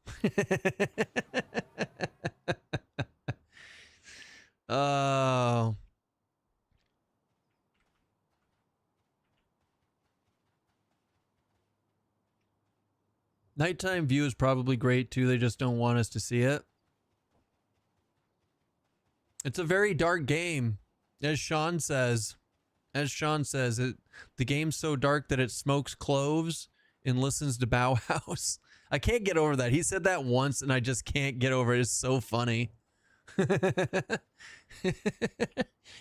Oh. Nighttime view is probably great too. They just don't want us to see it. It's a very dark game, as Sean says. The game's so dark that it smokes cloves and listens to Bauhaus. I can't get over that. He said that once and I just can't get over it. It's so funny.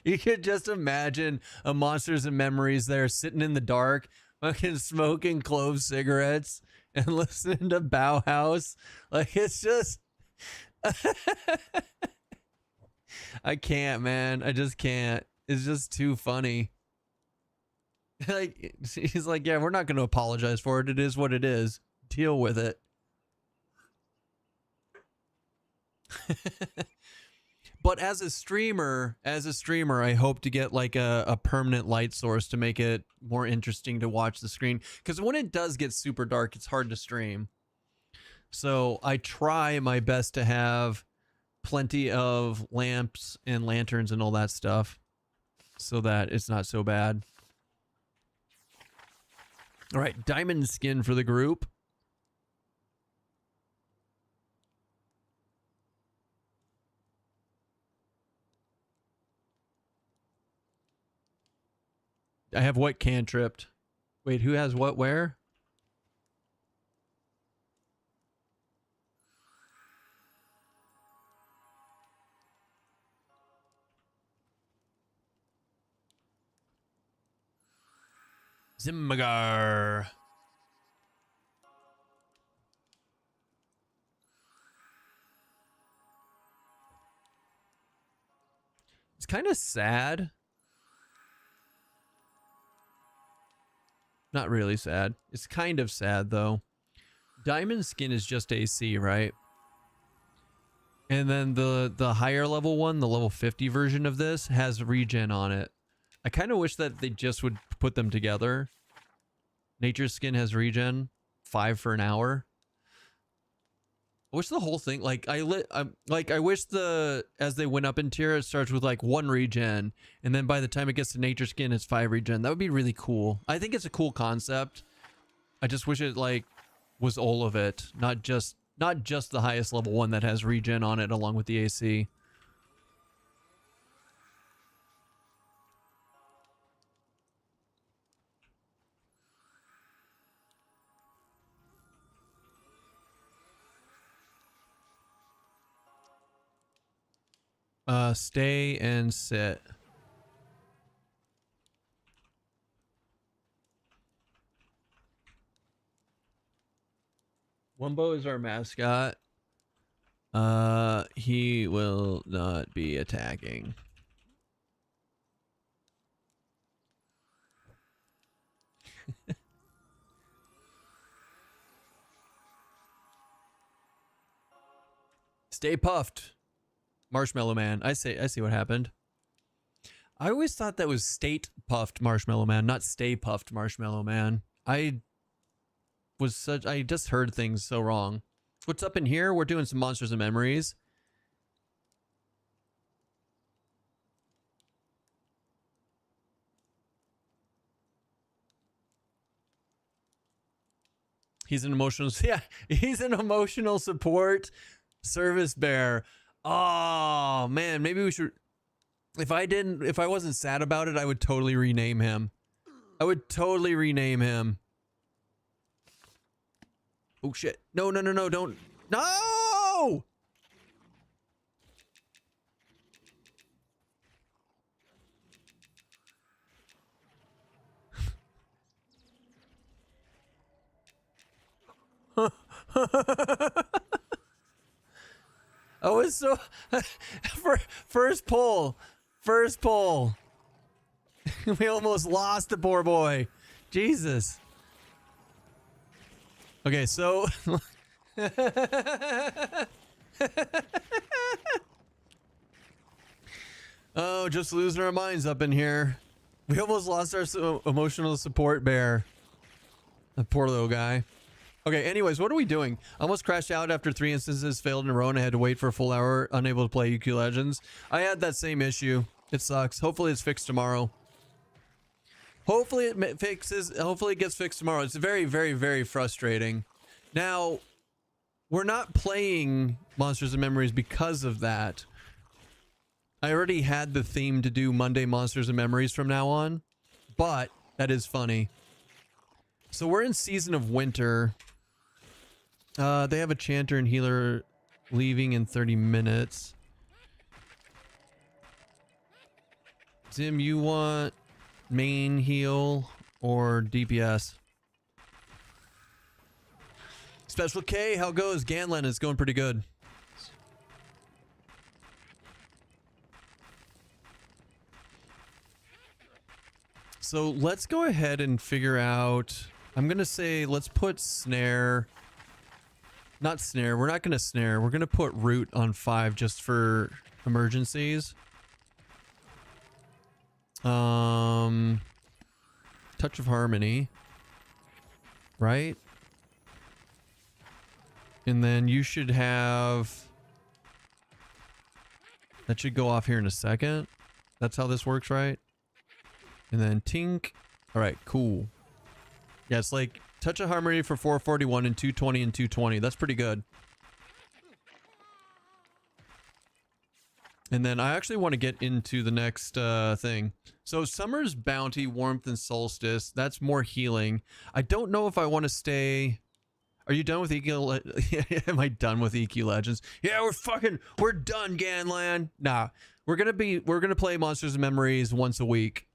You could just imagine a Monsters and Memories there sitting in the dark, fucking smoking clove cigarettes and listening to Bauhaus. Like, it's just... I can't, man. I just can't. It's just too funny. Like, he's like, yeah, we're not going to apologize for it. It is what it is. Deal with it. But as a streamer, I hope to get like a permanent light source to make it more interesting to watch the screen. Because when it does get super dark, it's hard to stream. So I try my best to have plenty of lamps and lanterns and all that stuff so that it's not so bad. All right, diamond skin for the group. I have what cantripped? Wait, who has what where? Zimmagar. It's kind of sad. Not really sad. It's kind of sad though. Diamond skin is just AC, right? And then the higher level one, the level 50 version of this, has regen on it. I kind of wish that they just would put them together. Nature's skin has regen, 5 for an hour. I wish the whole thing, like I wish as they went up in tier, it starts with like 1 regen, and then by the time it gets to Nature Skin, it's 5 regen. That would be really cool. I think it's a cool concept. I just wish it like was all of it, not just the highest level one that has regen on it along with the AC. Stay and sit. Wumbo is our mascot. He will not be attacking. Stay puffed. Marshmallow Man. I see what happened. I always thought that was State Puffed Marshmallow Man, not Stay Puffed Marshmallow Man. I just heard things so wrong. What's up in here? We're doing some Monsters and Memories. He's an emotional, yeah, he's an emotional support service bear. Oh man, maybe we should. If I wasn't sad about it, I would totally rename him. I would totally rename him. Oh shit! No, don't. No! I was so first pull. We almost lost the poor boy. Jesus. Okay, so oh, just losing our minds up in here. We almost lost our emotional support bear. The poor little guy. Okay, anyways, what are we doing? I almost crashed out after 3 instances failed in a row and I had to wait for a full hour, unable to play EQ Legends. I had that same issue. It sucks. Hopefully it's fixed tomorrow. Hopefully it fixes. Hopefully it gets fixed tomorrow. It's very, very, very frustrating. Now, we're not playing Monsters and Memories because of that. I already had the theme to do Monday Monsters and Memories from now on, but that is funny. So we're in Season of Winter. They have a Chanter and Healer leaving in 30 minutes. Tim, you want main heal or DPS? Special K, how goes? Ganlan is going pretty good. So let's go ahead and figure out. I'm gonna say let's put snare. Not snare. We're not gonna snare. We're gonna put root on 5 just for emergencies. Touch of Harmony. Right? And then you should have... That should go off here in a second. That's how this works, right? And then Tink. Alright, cool. Yeah, it's like Touch of Harmony for 441 and 220 and 220. That's pretty good. And then I actually want to get into the next thing. So Summer's Bounty, Warmth, and Solstice. That's more healing. I don't know if I want to stay... Are you done with EQ? Am I done with EQ Legends? Yeah, we're done, Ganlan. Nah, we're gonna play Monsters and Memories once a week.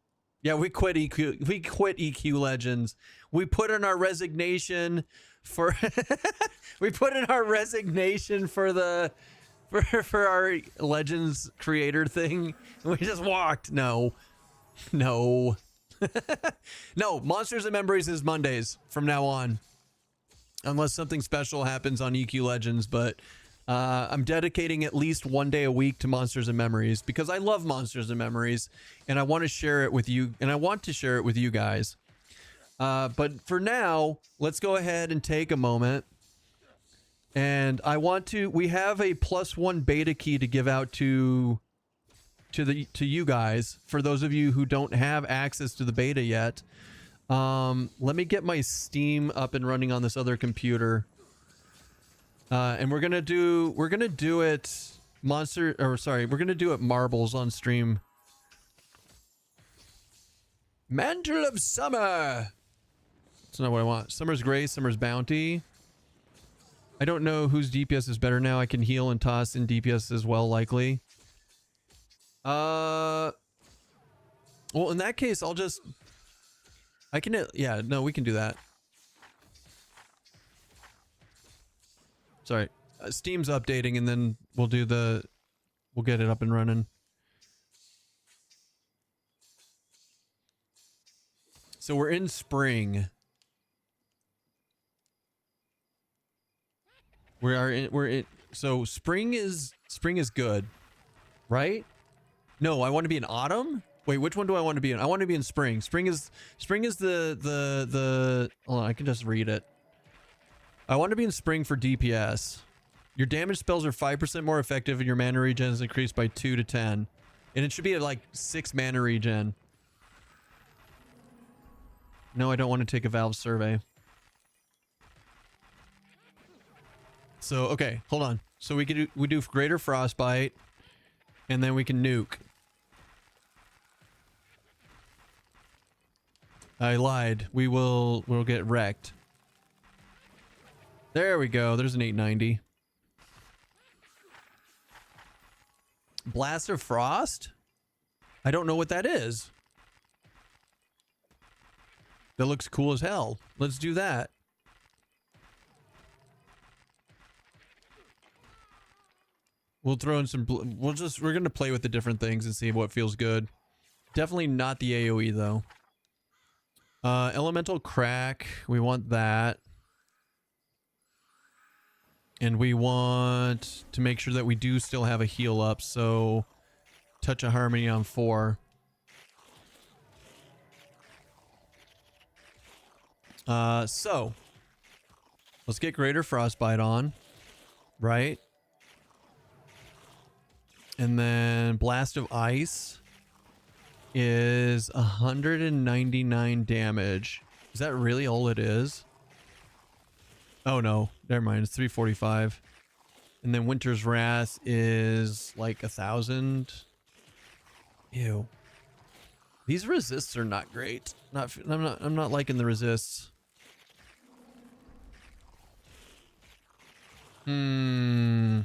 Yeah, we quit EQ Legends. We put in our resignation for we put in our resignation for the for our Legends creator thing. We just walked. No. No, Monsters and Memories is Mondays from now on. Unless something special happens on EQ Legends, but I'm dedicating at least 1 day a week to Monsters and Memories because I love Monsters and Memories and I want to share it with you and I want to share it with you guys. But for now, let's go ahead and take a moment. And we have a +1 beta key to give out to you guys. For those of you who don't have access to the beta yet. Let me get my Steam up and running on this other computer. And we're gonna do it Marbles on stream. Mantle of Summer. That's not what I want. Summer's Grace, Summer's Bounty. I don't know whose DPS is better now. I can heal and toss in DPS as well, likely. Well, in that case, I'll just... I can... Yeah, no, we can do that. Sorry. Steam's updating, and then we'll do the... We'll get it up and running. So we're in spring. So spring is good, right? No, I want to be in autumn. Wait, which one do I want to be in? I want to be in spring. Spring is the hold on, I can just read it. I want to be in spring for DPS. Your damage spells are 5% more effective and your mana regen is increased by 2 to 10. And it should be at like 6 mana regen. No, I don't want to take a Valve survey. So, okay, hold on. So we do greater frostbite and then we can nuke. I lied. We'll get wrecked. There we go. There's an 890. Blast of Frost? I don't know what that is. That looks cool as hell. Let's do that. We'll throw in some... We're going to play with the different things and see what feels good. Definitely not the AoE, though. Elemental Crack. We want that. And we want to make sure that we do still have a heal up, so Touch of Harmony on 4. So let's get Greater Frostbite on, right? And then Blast of Ice is 199 damage. Is that really all it is? Oh no, never mind. It's 345. And then Winter's Wrath is like 1,000. Ew. These resists are not great. I'm not liking the resists. Here,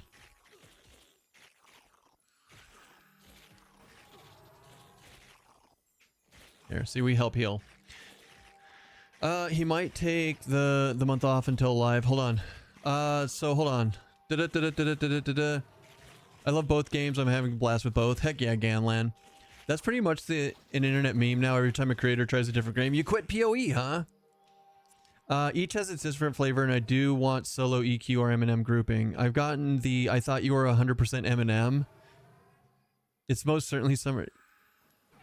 see, we help heal. He might take the month off until live. Hold on. So hold on. I love both games. I'm having a blast with both. Heck yeah, Ganlan. That's pretty much an internet meme now. Every time a creator tries a different game, you quit PoE, huh? Each has its different flavor, and I do want solo EQ or M&M grouping. I've gotten the I thought you were 100% M&M. It's most certainly summer.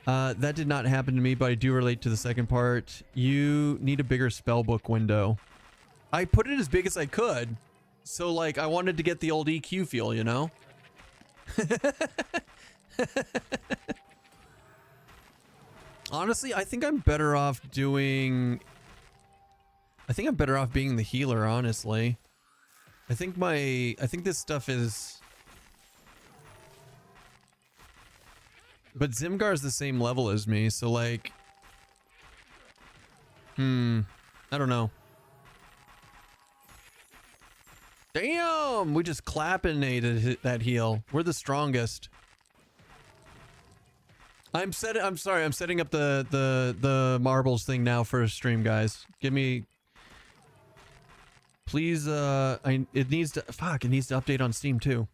That did not happen to me, but I do relate to the second part. You need a bigger spellbook window. I put it as big as I could. So, like, I wanted to get the old EQ feel, you know? Honestly, I think I'm better off doing... I think I'm better off being the healer, honestly. I think this stuff is... But Zimgar's the same level as me, so like... I don't know. Damn! We just clappinated that heal. We're the strongest. I'm setting up the marbles thing now for a stream, guys. Give me... Please, it needs to update on Steam too.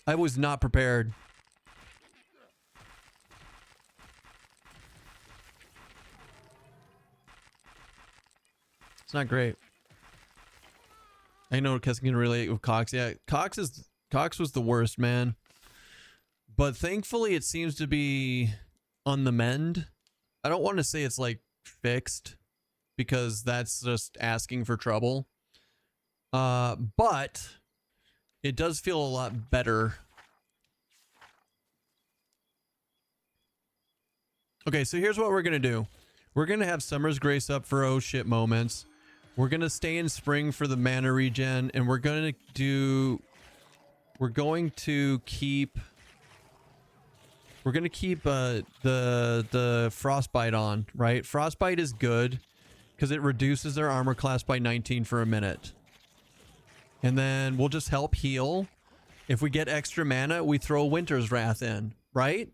I was not prepared. It's not great. I know Keston can relate with Cox. Yeah, Cox was the worst, man. But thankfully it seems to be on the mend. I don't want to say it's like fixed because that's just asking for trouble. But it does feel a lot better. Okay, so here's what we're going to do. We're going to have Summer's Grace up for oh shit moments. We're going to stay in Spring for the mana regen, and we're going to keep the Frostbite on, right? Frostbite is good because it reduces their armor class by 19 for a minute. And then we'll just help heal. If we get extra mana, we throw Winter's Wrath in, right?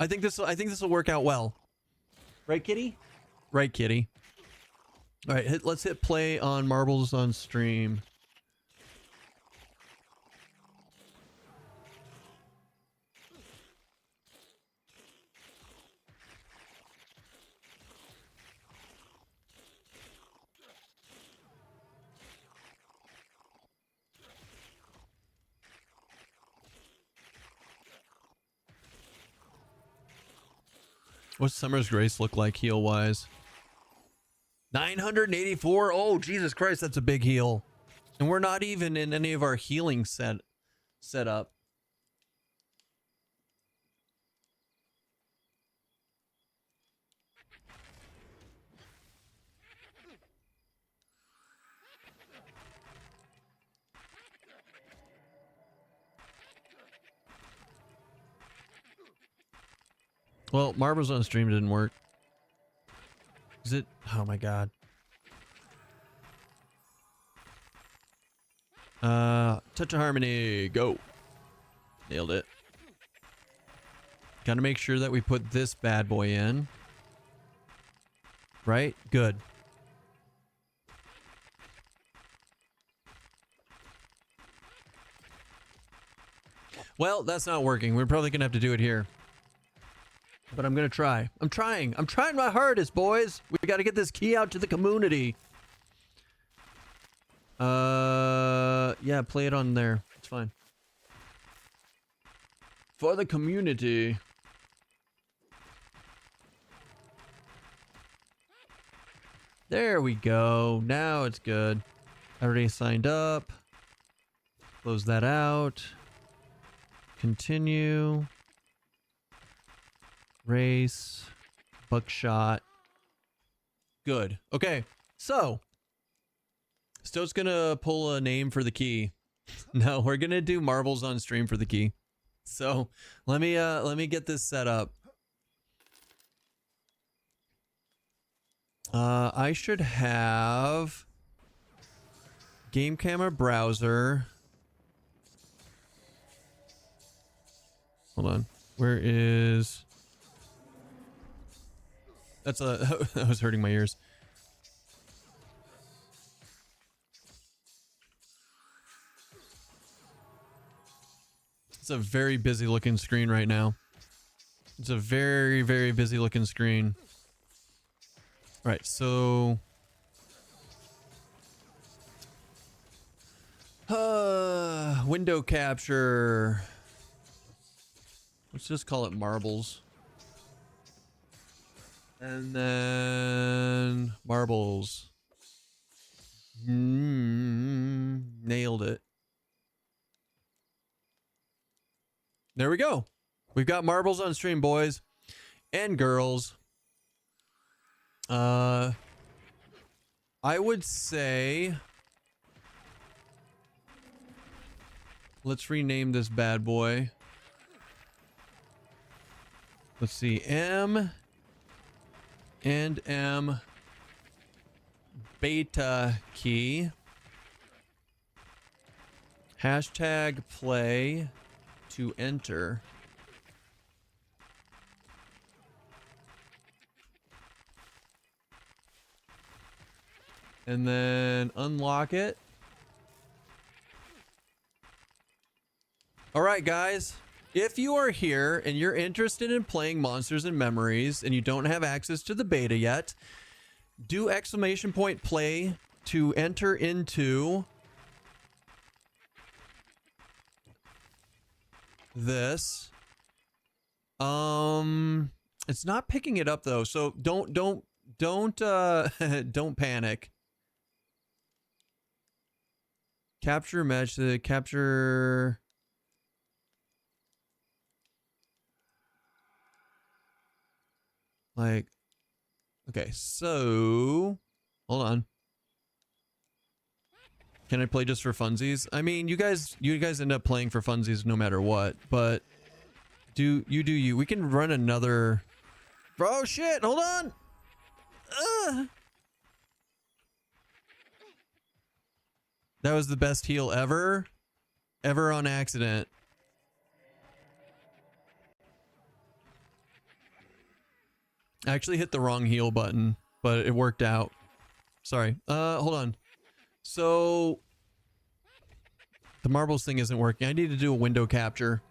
I think this will work out well. Right, Kitty? Right, Kitty. All right, let's hit play on Marbles on stream. What's Summer's Grace look like heal-wise? 984? Oh, Jesus Christ, that's a big heal. And we're not even in any of our healing set up. Well, Marbles on stream didn't work. Is it? Oh my god. Touch of Harmony, go. Nailed it. Gotta make sure that we put this bad boy in. Right? Good. Well, that's not working. We're probably gonna have to do it here. But I'm gonna try. I'm trying my hardest, boys. We gotta get this key out to the community. Yeah, Yeah, play it on there. It's fine. For the community. There we go. Now it's good. I already signed up. Close that out. Continue. Race. Buckshot. Good. Okay. So. Stoat's gonna pull a name for the key. No, we're gonna do marbles on stream for the key. So let me get this set up. I should have game camera browser. Hold on. Where is... That's a... that was hurting my ears. It's a very busy looking screen right now. It's a very, very busy looking screen. Right, so... window capture. Let's just call it marbles. And then marbles. Nailed it. There we go. We've got marbles on stream, boys and girls. I would say let's rename this bad boy. Let's see, M and M beta key. Hashtag play to enter. And then unlock it. All right, guys. If you are here and you're interested in playing Monsters and Memories and you don't have access to the beta yet, do ! play to enter into this. It's not picking it up though, so don't don't panic. Capture match, the capture. Like, okay, so hold on. Can I play just for funsies? I mean, you guys end up playing for funsies no matter what, but do you. We can run another. Oh shit, hold on. That was the best heal ever on accident. I actually hit the wrong heal button, but it worked out. Sorry. Hold on. So the marbles thing isn't working. I need to do a window capture.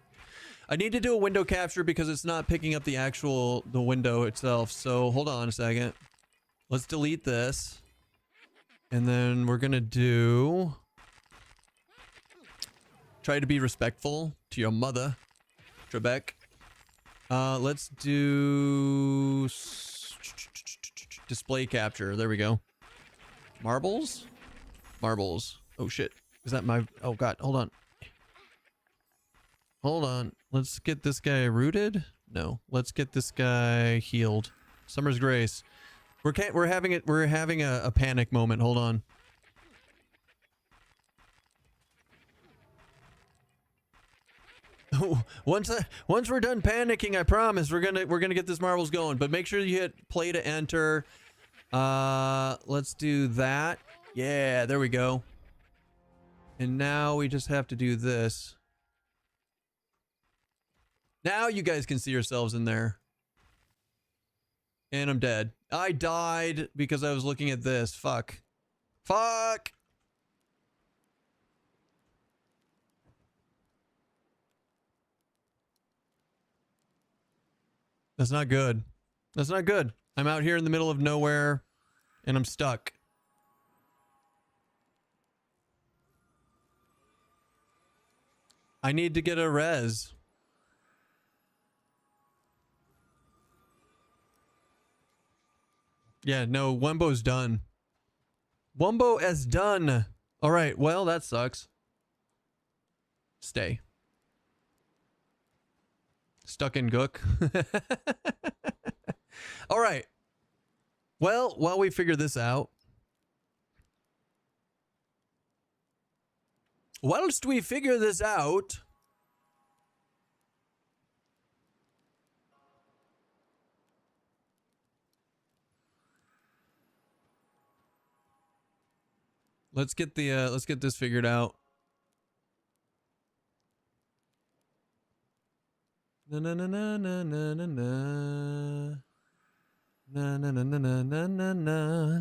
I need to do a window capture because it's not picking up the window itself. So hold on a second. Let's delete this. And then we're going to do... Try to be respectful to your mother, Trebek. Let's do display capture. There we go. Marbles? Marbles. Oh shit. Is that my... Oh god, hold on. Hold on. Let's get this guy rooted. No, let's get this guy healed. Summer's Grace. We're having a panic moment. Hold on. Once we're done panicking, I promise we're gonna get this marbles going. But make sure you hit play to enter. Let's do that. Yeah, there we go. And now we just have to do this. Now you guys can see yourselves in there. And I'm dead. I died because I was looking at this. Fuck. Fuck. That's not good. That's not good. I'm out here in the middle of nowhere and I'm stuck. I need to get a res. Yeah, no, Wumbo's done. Wumbo is done. All right, well, that sucks. Stay. Stuck in Gook. All right. Well, while we figure this out, whilst we figure this out, let's get this figured out. Na na na na na na na na. Na na na na na na na na.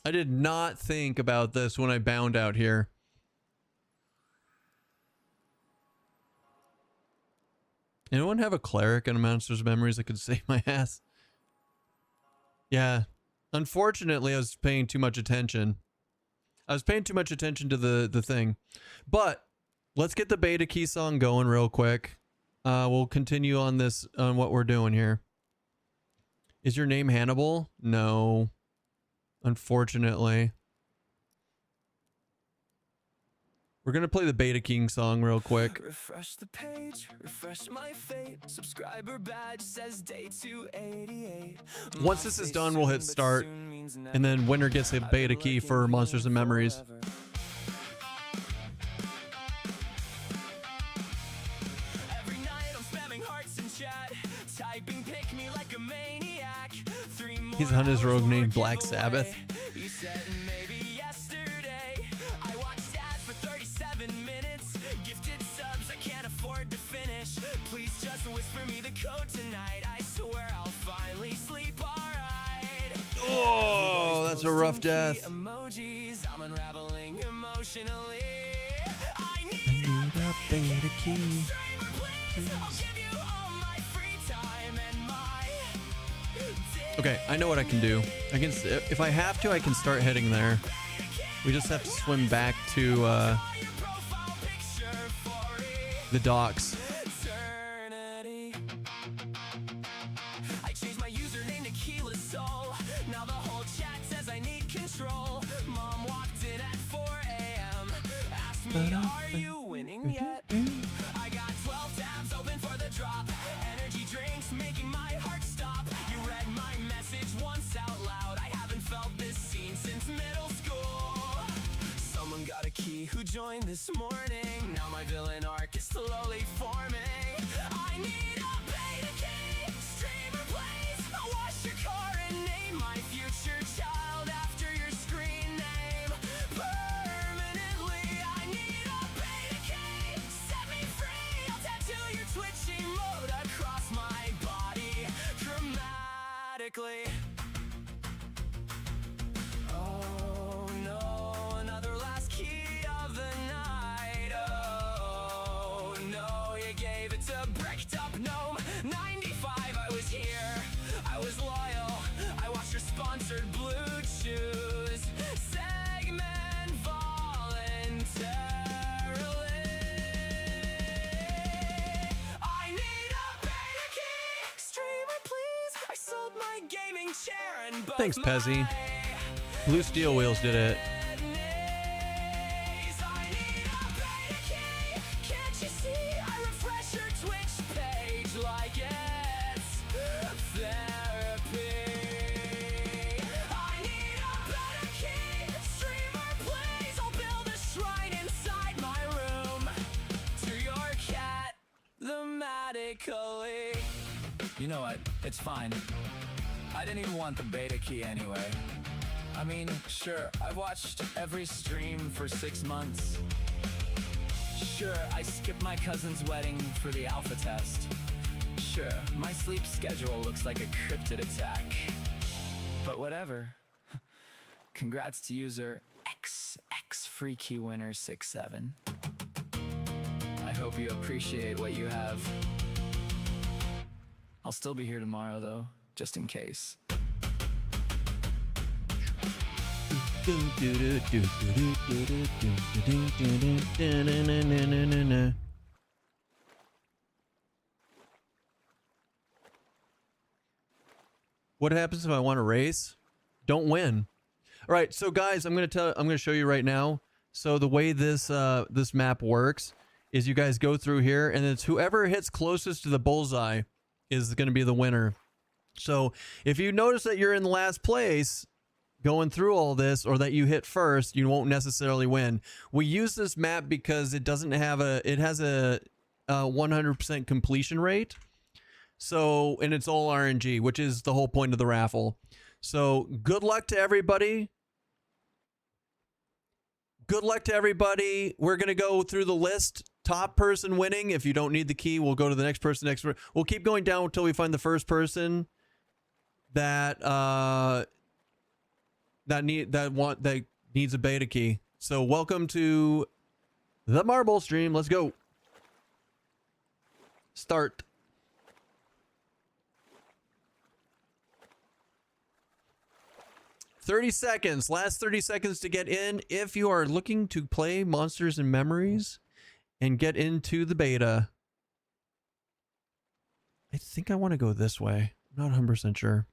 I did not think about this when I bound out here. Anyone have a cleric in a Monster's Memories that could save my ass? Yeah. Unfortunately, I was paying too much attention. I was paying too much attention to the thing. But let's get the beta key song going real quick. We'll continue on this, on what we're doing here. Is your name Hannibal? No. Unfortunately. We're gonna play the Beta King song real quick. Refresh the page, refresh my fate. Subscriber badge says day 288. Once this is done, we'll hit start, and then winner gets a beta key for Monsters and Memories. Every night I'm spamming hearts in chat, typing pick me like a maniac. He's on his rogue named Black Sabbath. You said maybe yesterday. I watched ads for 37 minutes. Gifted subs I can't afford to finish. Please just whisper me the code tonight. I swear I'll finally sleep alright. Oh, that's a rough death. Emojis, I'm unraveling emotionally. I I need a beta key. Okay, I know what I can do. I can, if I have to, I can start heading there. We just have to swim back to the docks. I changed my username to Keyless Soul. Now the whole chat says I need control. Mom walked in at 4 a.m. Asked me, are you winning yet? I got 12 tabs open for the drop. Energy drinks making my heart stop. You read my message once out loud. I haven't felt this scene since middle school. Someone got a key who joined this morning. Now my villain arc is slowly forming. I need a beta key. Streamer plays. I'll wash your car and name my future child after your screen name. Permanently, I need a beta key. Set me free. I'll tattoo your Twitch emote across my body dramatically. Oh no, another last key of the night. Oh no, you gave it to bricked up gnome 95. I was here, I was loyal. I watched your sponsored blue chews segment voluntarily. I need a beta key. Streamer, please. I sold my gaming chair and both Thanks, Pezzy. my Blue Steel Wheels did it. kidneys. I need a beta key. Can't you see? I refresh your Twitch page like it's therapy. I need a beta key. Streamer, please. I'll build a shrine inside my room to your cat thematically. You know what? It's fine. I didn't even want the beta key anyway. I mean, sure, I've watched every stream for 6 months. Sure, I skipped my cousin's wedding for the alpha test. Sure, my sleep schedule looks like a cryptid attack. But whatever. Congrats to user XXFreakyWinner67. I hope you appreciate what you have. I'll still be here tomorrow though, just in case. What happens if I want to race? Don't win. All right, so guys, I'm gonna show you right now. So the way this this map works is you guys go through here, and it's whoever hits closest to the bullseye is going to be the winner. So if you notice that you're in last place going through all this, or that you hit first, you won't necessarily win. We use this map because it doesn't have it has a 100% completion rate. So, and it's all RNG, which is the whole point of the raffle. So good luck to everybody. Good luck to everybody. We're going to go through the list. Top person winning. If you don't need the key, we'll go to the next person. We'll keep going down until we find the first person that that needs a beta key. So welcome to the Marble stream. Let's go. Start. $30 seconds. Last 30 seconds to get in. If you are looking to play Monsters and Memories and get into the beta. I think I want to go this way. I'm not 100% sure.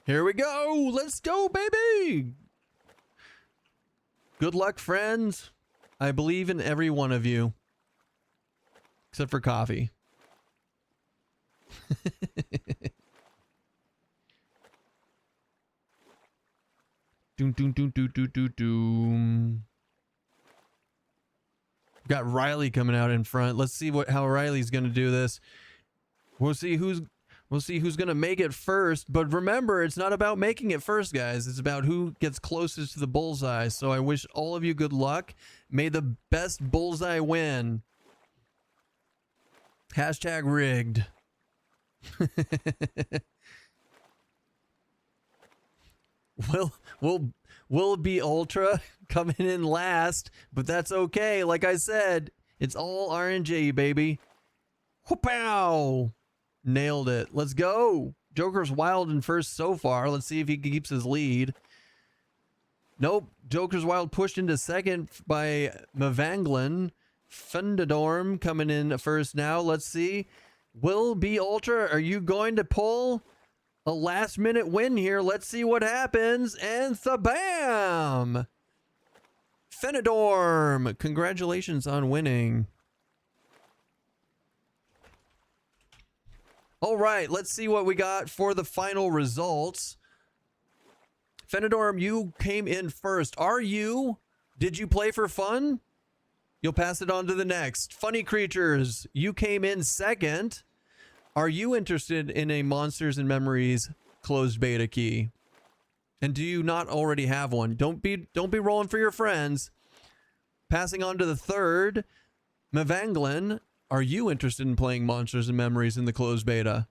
Here we go. Let's go, baby. Good luck, friends. I believe in every one of you. Except for coffee. Doom, doom, doom, doom, doom, doom, doom. Got Riley coming out in front. Let's see how Riley's gonna do this. We'll see who's gonna make it first. But remember, it's not about making it first, guys. It's about who gets closest to the bullseye. So I wish all of you good luck. May the best bullseye win. Hashtag rigged. Will be Ultra coming in last, but that's okay. Like I said, it's all RNG, baby. Whoop-pow! Nailed it. Let's go. Joker's wild in first so far. Let's see if he keeps his lead. Nope. Joker's wild pushed into second by Mavanglin. Fundadorm coming in first now. Let's see. Will be Ultra, are you going to pull a last minute win here? Let's see what happens. And thabam! Fenadorm, congratulations on winning. All right, let's see what we got for the final results. Fenadorm, you came in first. Did you play for fun? You'll pass it on to the next. Funny Creatures, you came in second. Are you interested in a Monsters and Memories closed beta key? And do you not already have one? Don't be rolling for your friends. Passing on to the third, Mavanglin, are you interested in playing Monsters and Memories in the closed beta?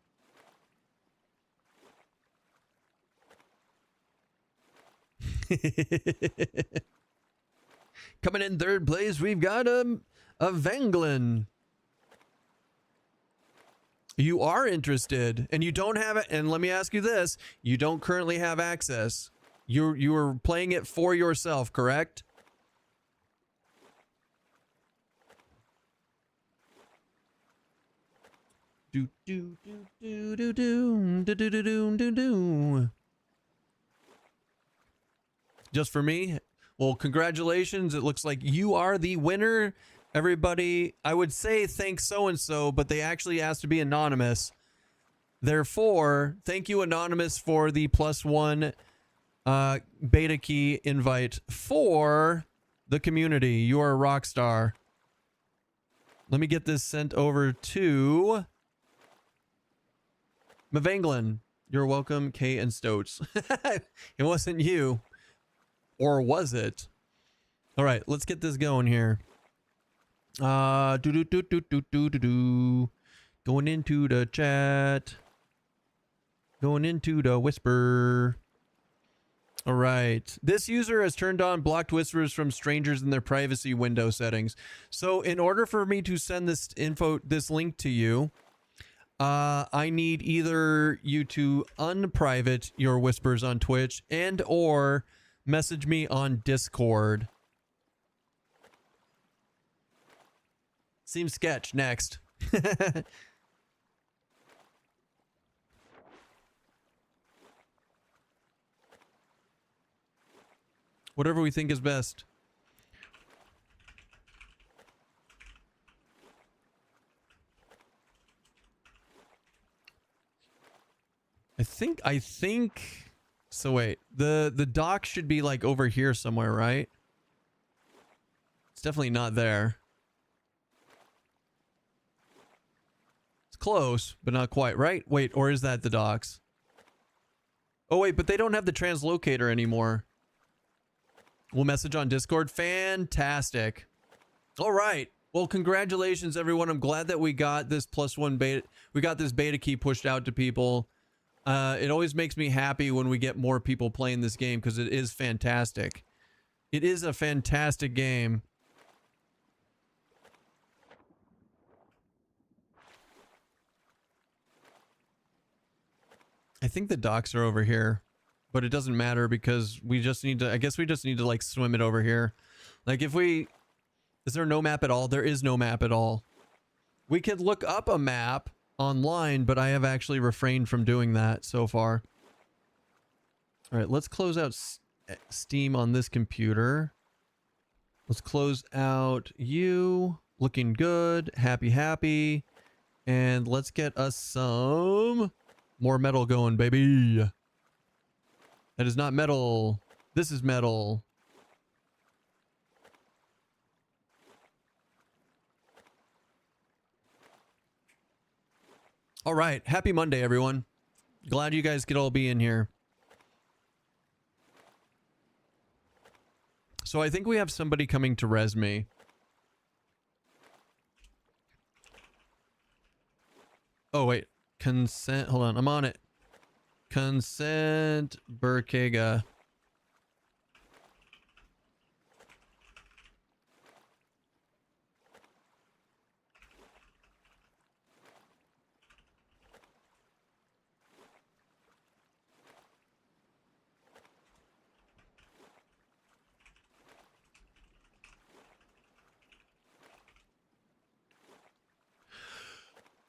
Coming in third place, we've got a Vanglin. You are interested, and you don't have it. And let me ask you this: you don't currently have access. You are playing it for yourself, correct? Do do do do do do do do do do do. Just for me? Well, congratulations. It looks like you are the winner. Everybody, I would say thanks so-and-so, but they actually asked to be anonymous. Therefore, thank you, Anonymous, for the +1 beta key invite for the community. You are a rock star. Let me get this sent over to Mavanglin. You're welcome, Kay and Stoats. It wasn't you. Or was it? All right, let's get this going here. Going into the chat. Going into the whisper. All right. This user has turned on blocked whispers from strangers in their privacy window settings. So in order for me to send this link to you, I need either you to unprivate your whispers on Twitch and or message me on Discord. Seems sketch. Next. Whatever we think is best. I think so. Wait, the dock should be like over here somewhere, right? It's definitely not there. It's close, but not quite, right? Wait, or is that the docks? Oh wait, but they don't have the translocator anymore. We'll message on Discord. Fantastic. All right. Well, congratulations, everyone. I'm glad that we got this +1 beta. We got this beta key pushed out to people. It always makes me happy when we get more people playing this game because it is fantastic. It is a fantastic game. I think the docks are over here. But it doesn't matter because we just need to, I guess we just need to like swim it over here. Like if we, is there no map at all? There is no map at all. We could look up a map online, but I have actually refrained from doing that so far. All right, let's close out Steam on this computer. Let's close out you. Looking good. Happy, happy. And let's get us some more metal going, baby. That is not metal. This is metal. All right. Happy Monday, everyone. Glad you guys could all be in here. So I think we have somebody coming to res me. Oh, wait. Consent. Hold on. I'm on it. Consent Burkega.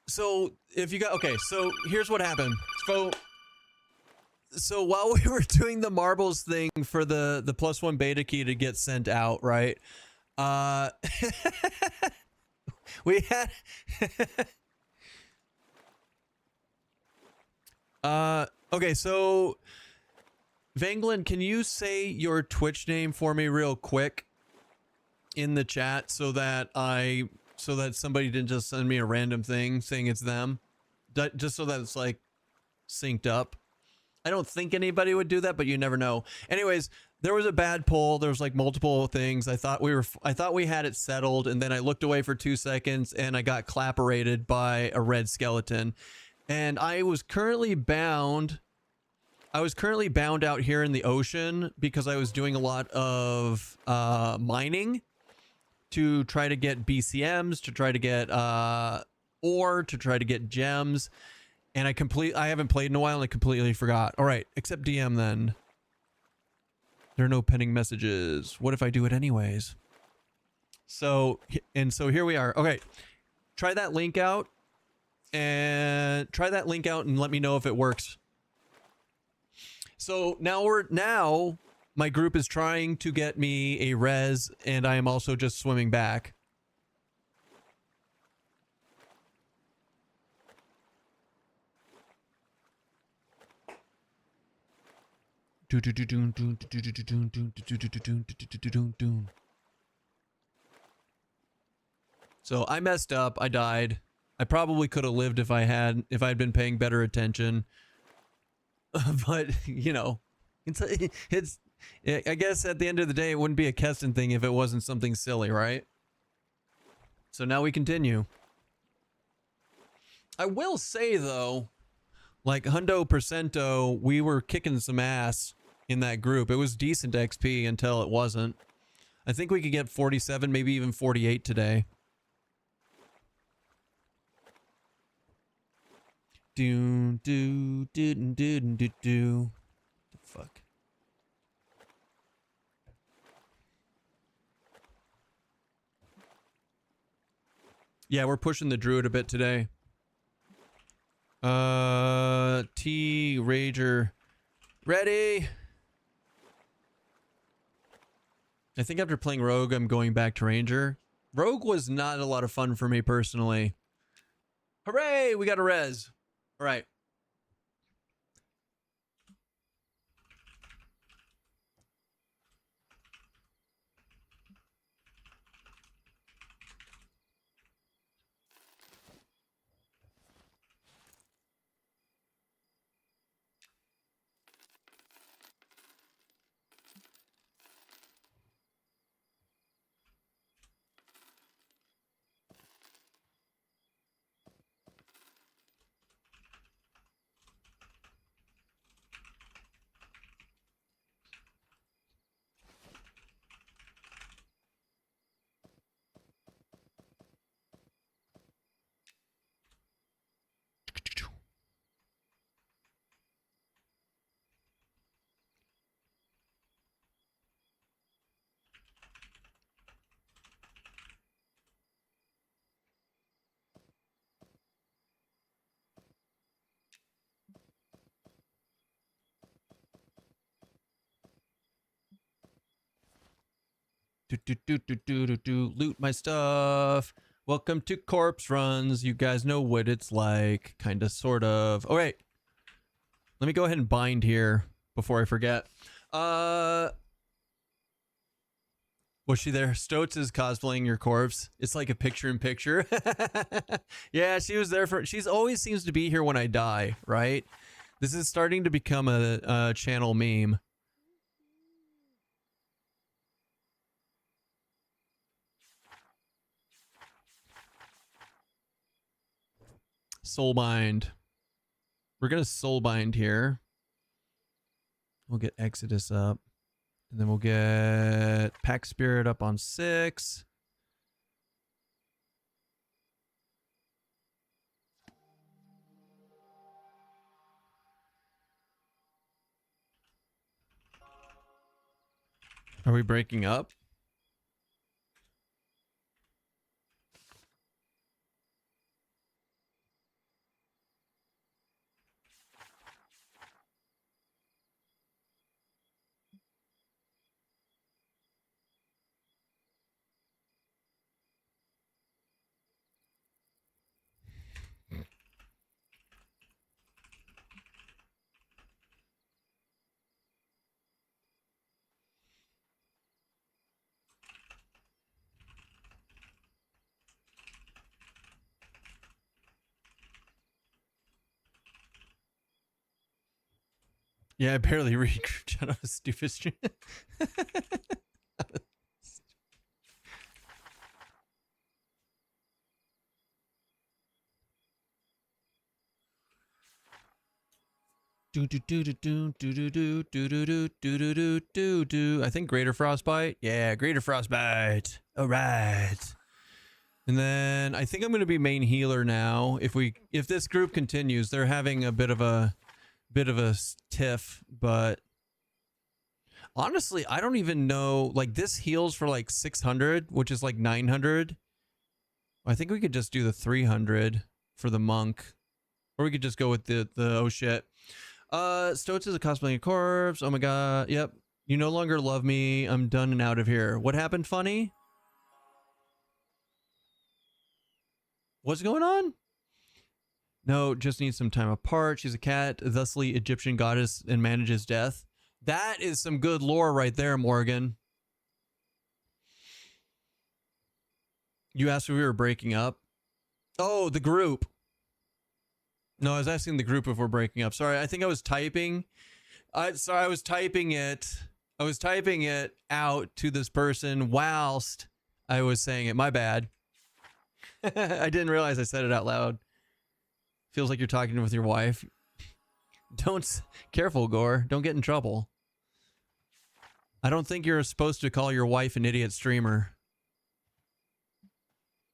So if you got, okay, so here's what happened. So while we were doing the marbles thing for the +1 beta key to get sent out, right? We had okay, so Vanglin, can you say your Twitch name for me real quick in the chat so that somebody didn't just send me a random thing saying it's them, just so that it's like synced up. I don't think anybody would do that, but you never know. Anyways, there was a bad pull. There was like multiple things. I thought we had it settled, and then I looked away for 2 seconds and I got clapperated by a red skeleton. And I was currently bound out here in the ocean because I was doing a lot of mining to try to get BCMs, to try to get ore, to try to get gems. And I haven't played in a while and I completely forgot. All right, accept DM then. There are no pending messages. What if I do it anyways? So here we are. Okay, try that link out and let me know if it works. So now my group is trying to get me a res and I am also just swimming back. So I messed up. I died. I probably could have lived if I'd been paying better attention. But you know, it's I guess at the end of the day, it wouldn't be a Keston thing if it wasn't something silly, right? So now we continue. I will say though, like Hundo Percento, we were kicking some ass in that group. It was decent XP until it wasn't. I think we could get 47, maybe even 48 today. Do do do do do do. The fuck. Yeah, we're pushing the druid a bit today. T Rager. Ready? I think after playing Rogue, I'm going back to Ranger. Rogue was not a lot of fun for me personally. Hooray! We got a res. All right. Loot my stuff. Welcome to Corpse Runs. You guys know what it's like. Kind of, sort of. Oh, wait. Let me go ahead and bind here before I forget. Was she there? Stoats is cosplaying your corpse. It's like a picture-in-picture. Yeah, she was there for... She's always seems to be here when I die, right? This is starting to become a channel meme. Soulbind. We're gonna soulbind here. We'll get Exodus up. And then we'll get Pack Spirit up on 6. Are we breaking up? Yeah, I barely read group chat on a stupid stream. I think Greater Frostbite. Yeah, Greater Frostbite. All right. And then I think I'm going to be main healer now. If this group continues, they're having a bit of a tiff, but honestly, I don't even know. Like, this heals for like 600, which is like 900. I think we could just do the 300 for the monk, or we could just go with the oh shit. Stoats is a cosplaying corpse. Oh my god. Yep. You no longer love me. I'm done and out of here. What happened, Funny? What's going on? No, just needs some time apart. She's a cat, thusly Egyptian goddess, and manages death. That is some good lore right there, Morgan. You asked if we were breaking up. Oh, the group. No, I was asking the group if we're breaking up. Sorry, I think I was typing. I was typing it. I was typing it out to this person whilst I was saying it. My bad. I didn't realize I said it out loud. Feels like you're talking with your wife. Careful, Gore. Don't get in trouble. I don't think you're supposed to call your wife an idiot streamer.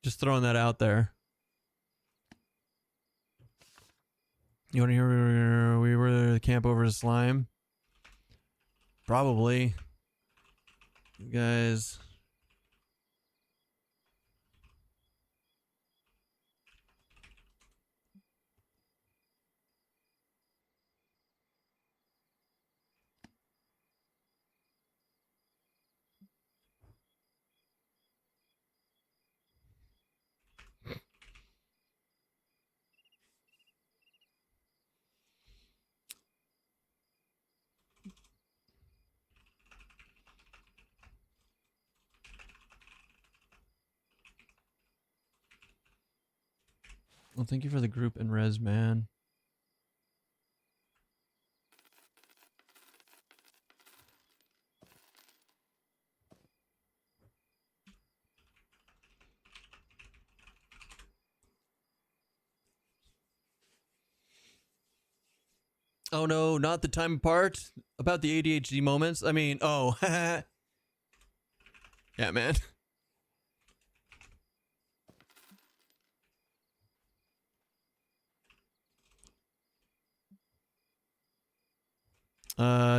Just throwing that out there. You want to hear we were the camp over the slime? Probably. You guys. Well, thank you for the group and res, man. Oh no, not the time apart. About the ADHD moments. I mean, oh. Yeah, man.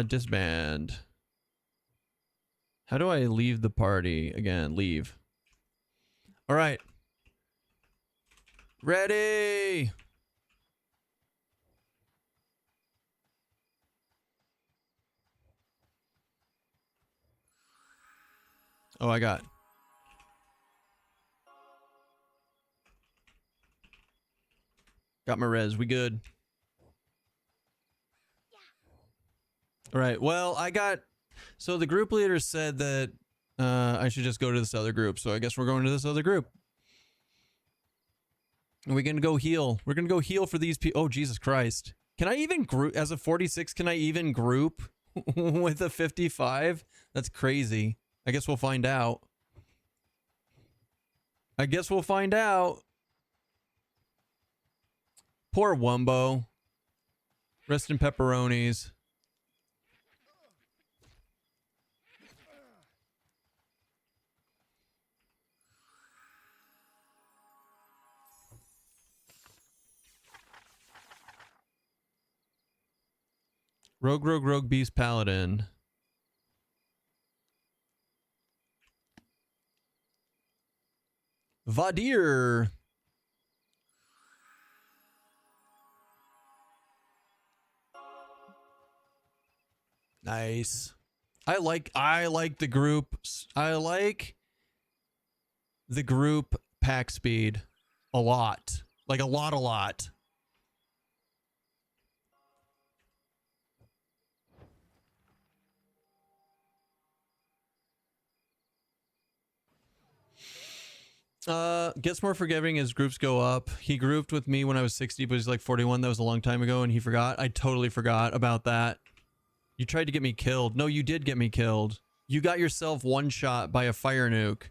Disband. How do I leave the party? Again, leave. All right. Ready. Oh, I got my res. We good. All right. Well, so the group leader said that I should just go to this other group. So I guess we're going to this other group. And we're going to go heal. We're going to go heal for these people. Oh, Jesus Christ. Can I even group as a 46? Can I even group with a 55? That's crazy. I guess we'll find out. Poor Wumbo. Rest in pepperonis. Rogue Beast Paladin. Vadir. Nice. I like the group. I like the group pack speed a lot. Like a lot. Gets more forgiving as groups go up. He grouped with me when I was 60, but he's like 41. That was a long time ago, and he forgot. I totally forgot about that. You tried to get me killed. No, you did get me killed. You got yourself one shot by a fire nuke.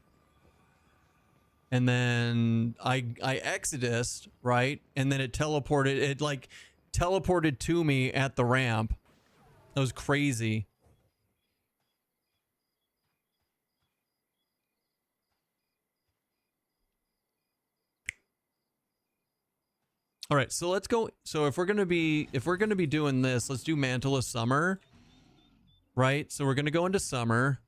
And then I exodused, right? And then it like teleported to me at the ramp. That was crazy. All right, so let's go. So if we're gonna be doing this, let's do Mantle of Summer, right? So we're gonna go into summer,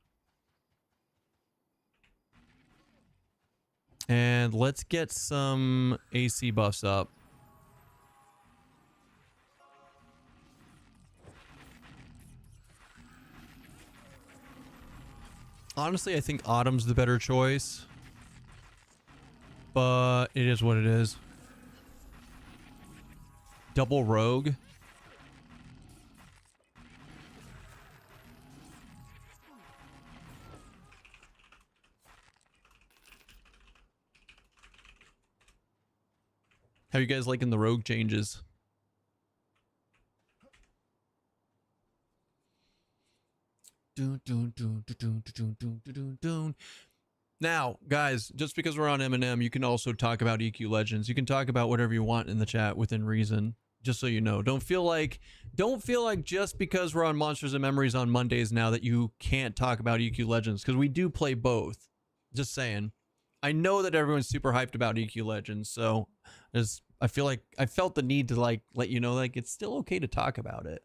and let's get some AC buffs up. Honestly, I think autumn's the better choice, but it is what it is. Double rogue. How you guys liking the rogue changes? Now, guys, just because we're on M&M, you can also talk about EQ Legends. You can talk about whatever you want in the chat within reason. Just so you know, don't feel like just because we're on Monsters and Memories on Mondays now that you can't talk about EQ Legends, because we do play both. Just saying. I know that everyone's super hyped about EQ Legends, so I feel like I felt the need to like let you know like it's still okay to talk about it.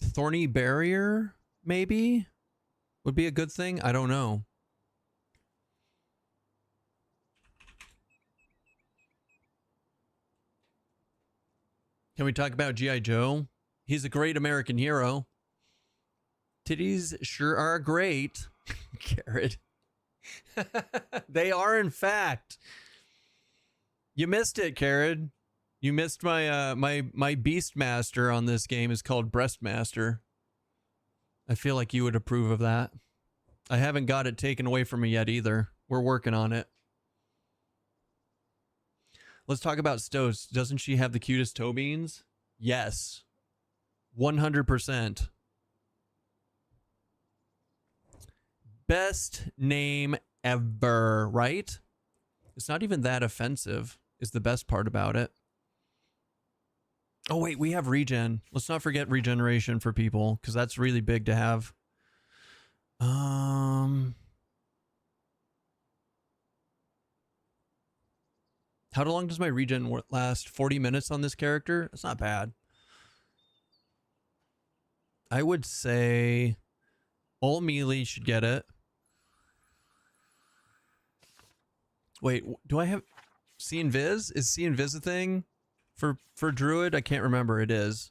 Thorny Barrier, maybe? Would be a good thing? I don't know. Can we talk about G.I. Joe? He's a great American hero. Titties sure are great. Carrot. They are, in fact. You missed it, Carrot. You missed my my Beastmaster on this game is called Breastmaster. I feel like you would approve of that. I haven't got it taken away from me yet either. We're working on it. Let's talk about Stoats. Doesn't she have the cutest toe beans? Yes. 100%. Best name ever, right? It's not even that offensive, is the best part about it. Oh, wait, we have regen. Let's not forget regeneration for people, because that's really big to have. How long does my regen last? 40 minutes on this character? That's not bad. I would say all melee should get it. Wait, do I have See Invis? Is See Invis a thing for Druid? I can't remember. It is.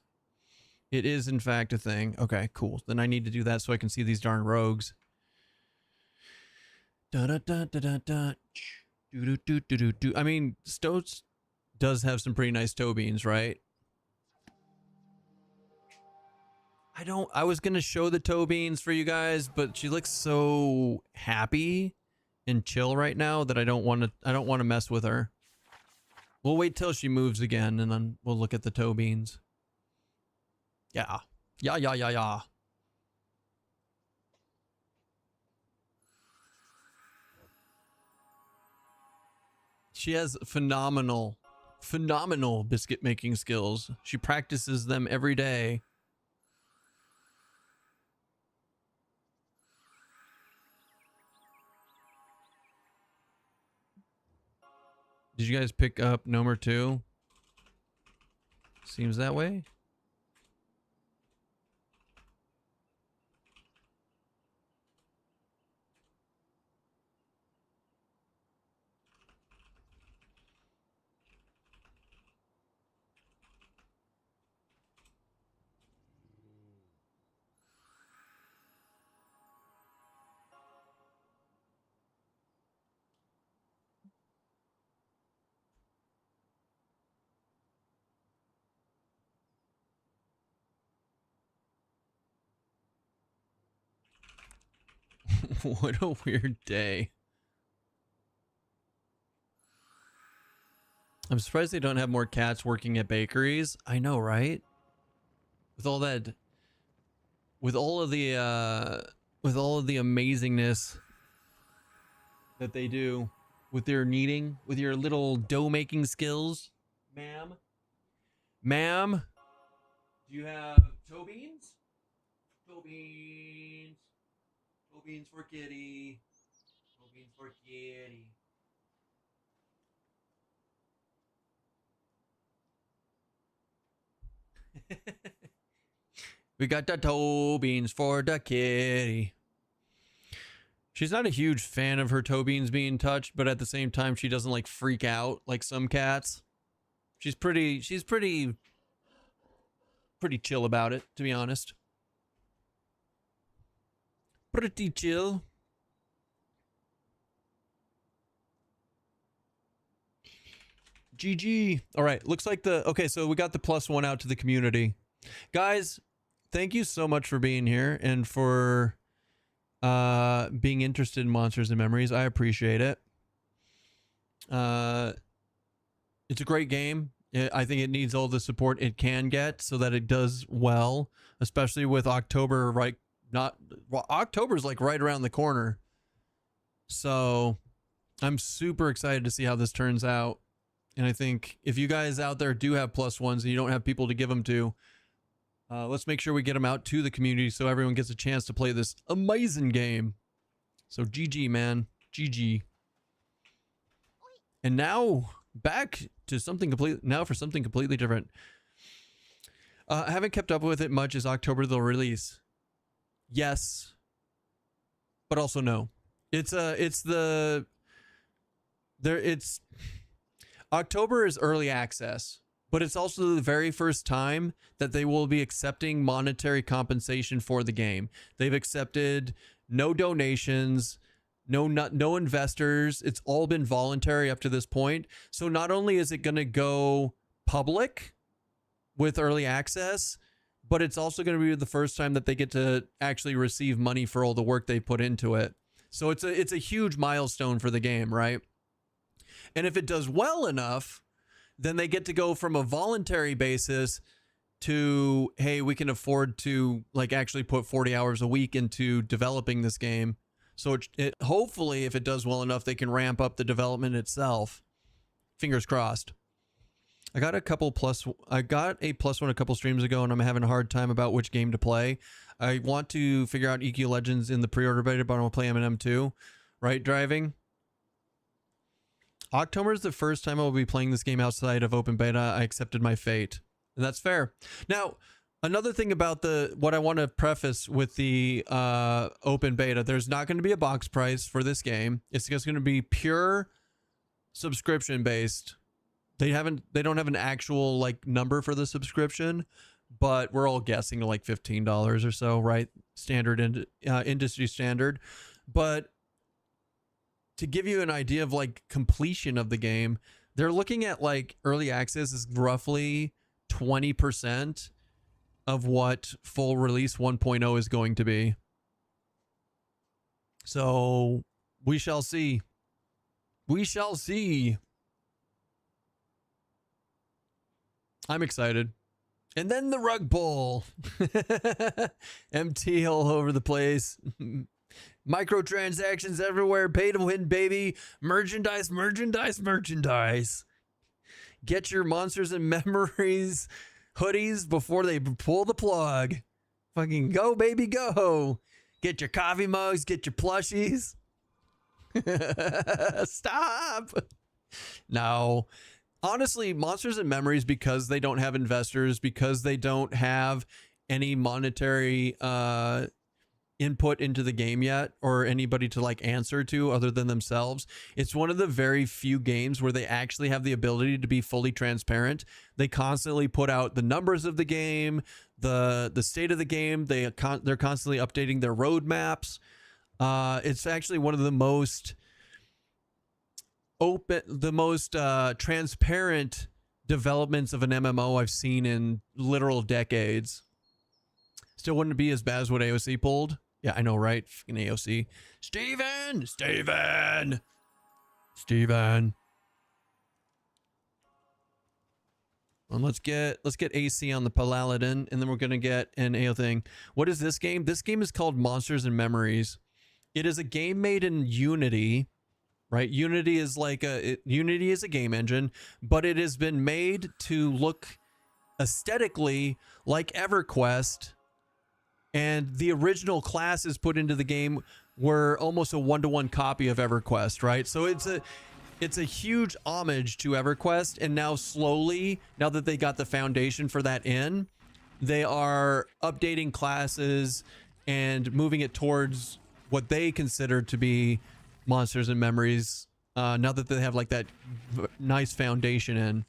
It is in fact a thing. Okay, cool. Then I need to do that so I can see these darn rogues. Da da da da da da. Do do do do do do. I mean, Stoats does have some pretty nice toe beans, right? I was gonna show the toe beans for you guys, but she looks so happy and chill right now that I don't want to mess with her. We'll wait till she moves again and then we'll look at the toe beans. Yeah. Yeah. She has phenomenal biscuit making skills. She practices them every day. Did you guys pick up Nomer 2? Seems that way. What a weird day. I'm surprised they don't have more cats working at bakeries. I know, right? With all that, with all of the amazingness that they do with their kneading, with your little dough making skills, ma'am. Ma'am, do you have toe beans? Toe beans. Toe beans for kitty. Toe beans for kitty. We got the toe beans for the kitty. She's not a huge fan of her toe beans being touched, but at the same time, she doesn't like freak out like some cats. She's pretty chill about it, to be honest. Pretty chill. GG. All right, looks like okay, so we got the +1 out to the community. Guys, thank you so much for being here and for being interested in Monsters and Memories. I appreciate it. It's a great game. I think it needs all the support it can get so that it does well, especially with October, right? October's like right around the corner. So I'm super excited to see how this turns out. And I think if you guys out there do have +1s and you don't have people to give them to, let's make sure we get them out to the community so everyone gets a chance to play this amazing game. So GG, man. GG. And now back to something completely different. I haven't kept up with it much. Is October they'll release? Yes, but also no. October is early access, but it's also the very first time that they will be accepting monetary compensation for the game. They've accepted no donations, no investors. It's all been voluntary up to this point. So not only is it going to go public with early access, but it's also going to be the first time that they get to actually receive money for all the work they put into it. So it's a huge milestone for the game, right? And if it does well enough, then they get to go from a voluntary basis to, hey, we can afford to like actually put 40 hours a week into developing this game. So it hopefully, if it does well enough, they can ramp up the development itself. Fingers crossed. I got a +1 a couple streams ago, and I'm having a hard time about which game to play. I want to figure out EQ Legends in the pre-order beta, but I want to play M&M too. Right, driving? October is the first time I will be playing this game outside of open beta. I accepted my fate, and that's fair. Now, another thing about what I want to preface with the open beta, there's not going to be a box price for this game. It's just going to be pure subscription based. They don't have an actual like number for the subscription, but we're all guessing like $15 or so, right? Standard industry standard. But to give you an idea of like completion of the game, they're looking at like early access is roughly 20% of what full release 1.0 is going to be. So we shall see. We shall see. I'm excited. And then the rug pull. MT all over the place. Microtransactions everywhere. Pay to win, baby. Merchandise, merchandise, merchandise. Get your Monsters and Memories hoodies before they pull the plug. Fucking go, baby, go. Get your coffee mugs. Get your plushies. Stop. No. Honestly, Monsters and Memories, because they don't have investors, because they don't have any monetary input into the game yet, or anybody to like answer to other than themselves, it's one of the very few games where they actually have the ability to be fully transparent. They constantly put out the numbers of the game, the state of the game. They're constantly updating their roadmaps. It's actually one of the most transparent developments of an MMO I've seen in literal decades. Still wouldn't be as bad as what AOC pulled. Yeah, I know, right? Fucking AOC. Steven! Well, let's get AC on the Paladin, and then we're gonna get an AO thing. What is this game? This game is called Monsters and Memories. It is a game made in Unity. Right, Unity is Unity is a game engine, but it has been made to look aesthetically like EverQuest, and the original classes put into the game were almost a 1-to-1 copy of EverQuest, right? So it's a huge homage to EverQuest, and now slowly, now that they got the foundation for that in, they are updating classes and moving it towards what they consider to be Monsters and Memories, now that they have like that nice foundation in.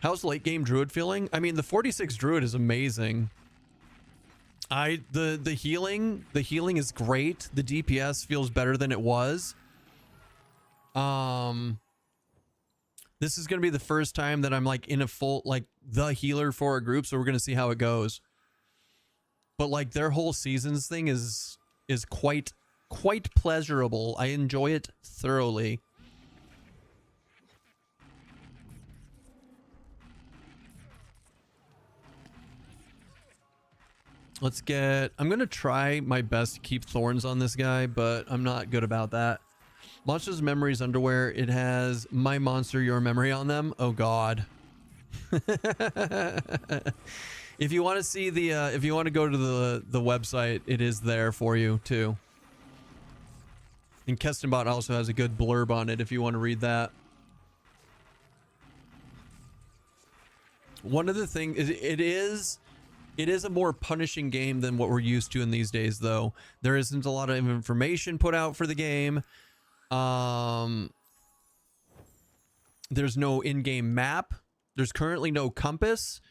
How's late game Druid feeling? I mean, the 46 Druid is amazing. The healing is great. The DPS feels better than it was. This is gonna be the first time that I'm like in a full like the healer for a group, so we're gonna see how it goes. But like their whole seasons thing is quite pleasurable. I enjoy it thoroughly. Let's get... I'm going to try my best to keep thorns on this guy, but I'm not good about that. Monsters Memories underwear. It has my monster, your memory on them. Oh, God. If you want to see the... if you want to go to the website, it is there for you, too. And KestonBot also has a good blurb on it if you want to read that. One of the things is it is a more punishing game than what we're used to in these days, though. There isn't a lot of information put out for the game. There's no in-game map. There's currently no compass.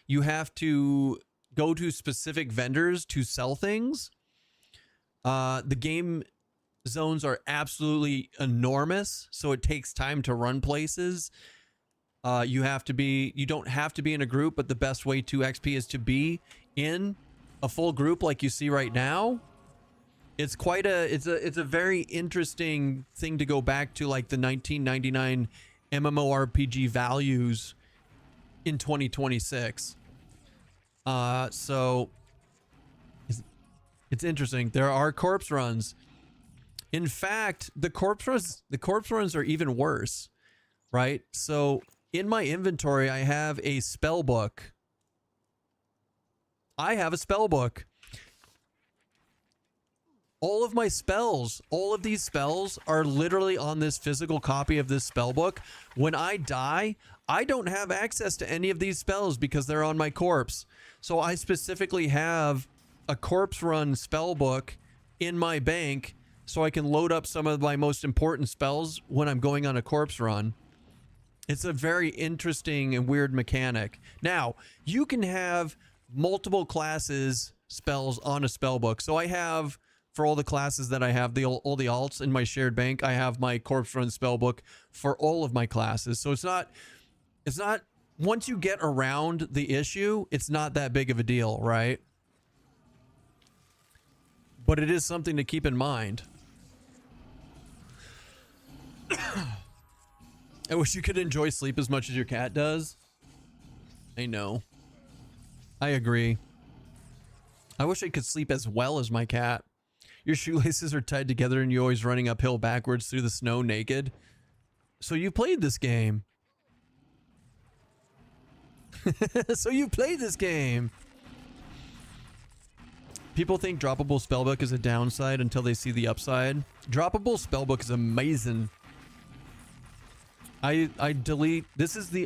You have to go to specific vendors to sell things. The game zones are absolutely enormous, so it takes time to run places. You don't have to be in a group, but the best way to XP is to be in a full group like you see right now. It's a very interesting thing to go back to, like the 1999 MMORPG values in 2026. So it's interesting. There are corpse runs. In fact, the corpse runs are even worse, right? So in my inventory, I have a spell book. I have a spell book. All of my spells, all of these spells are literally on this physical copy of this spell book. When I die, I don't have access to any of these spells because they're on my corpse. So I specifically have a corpse run spell book in my bank so I can load up some of my most important spells when I'm going on a corpse run. It's a very interesting and weird mechanic. Now, you can have multiple classes spells on a spell book. So I have, for all the classes that I have, all the alts in my shared bank, I have my corpse run spell book for all of my classes. So it's not, once you get around the issue, it's not that big of a deal, right? But it is something to keep in mind. I wish you could enjoy sleep as much as your cat does. I know. I agree. I wish I could sleep as well as my cat. Your shoelaces are tied together and you're always running uphill backwards through the snow naked. So you played this game. So you played this game. People think droppable spellbook is a downside until they see the upside. Droppable spellbook is amazing. I delete, this is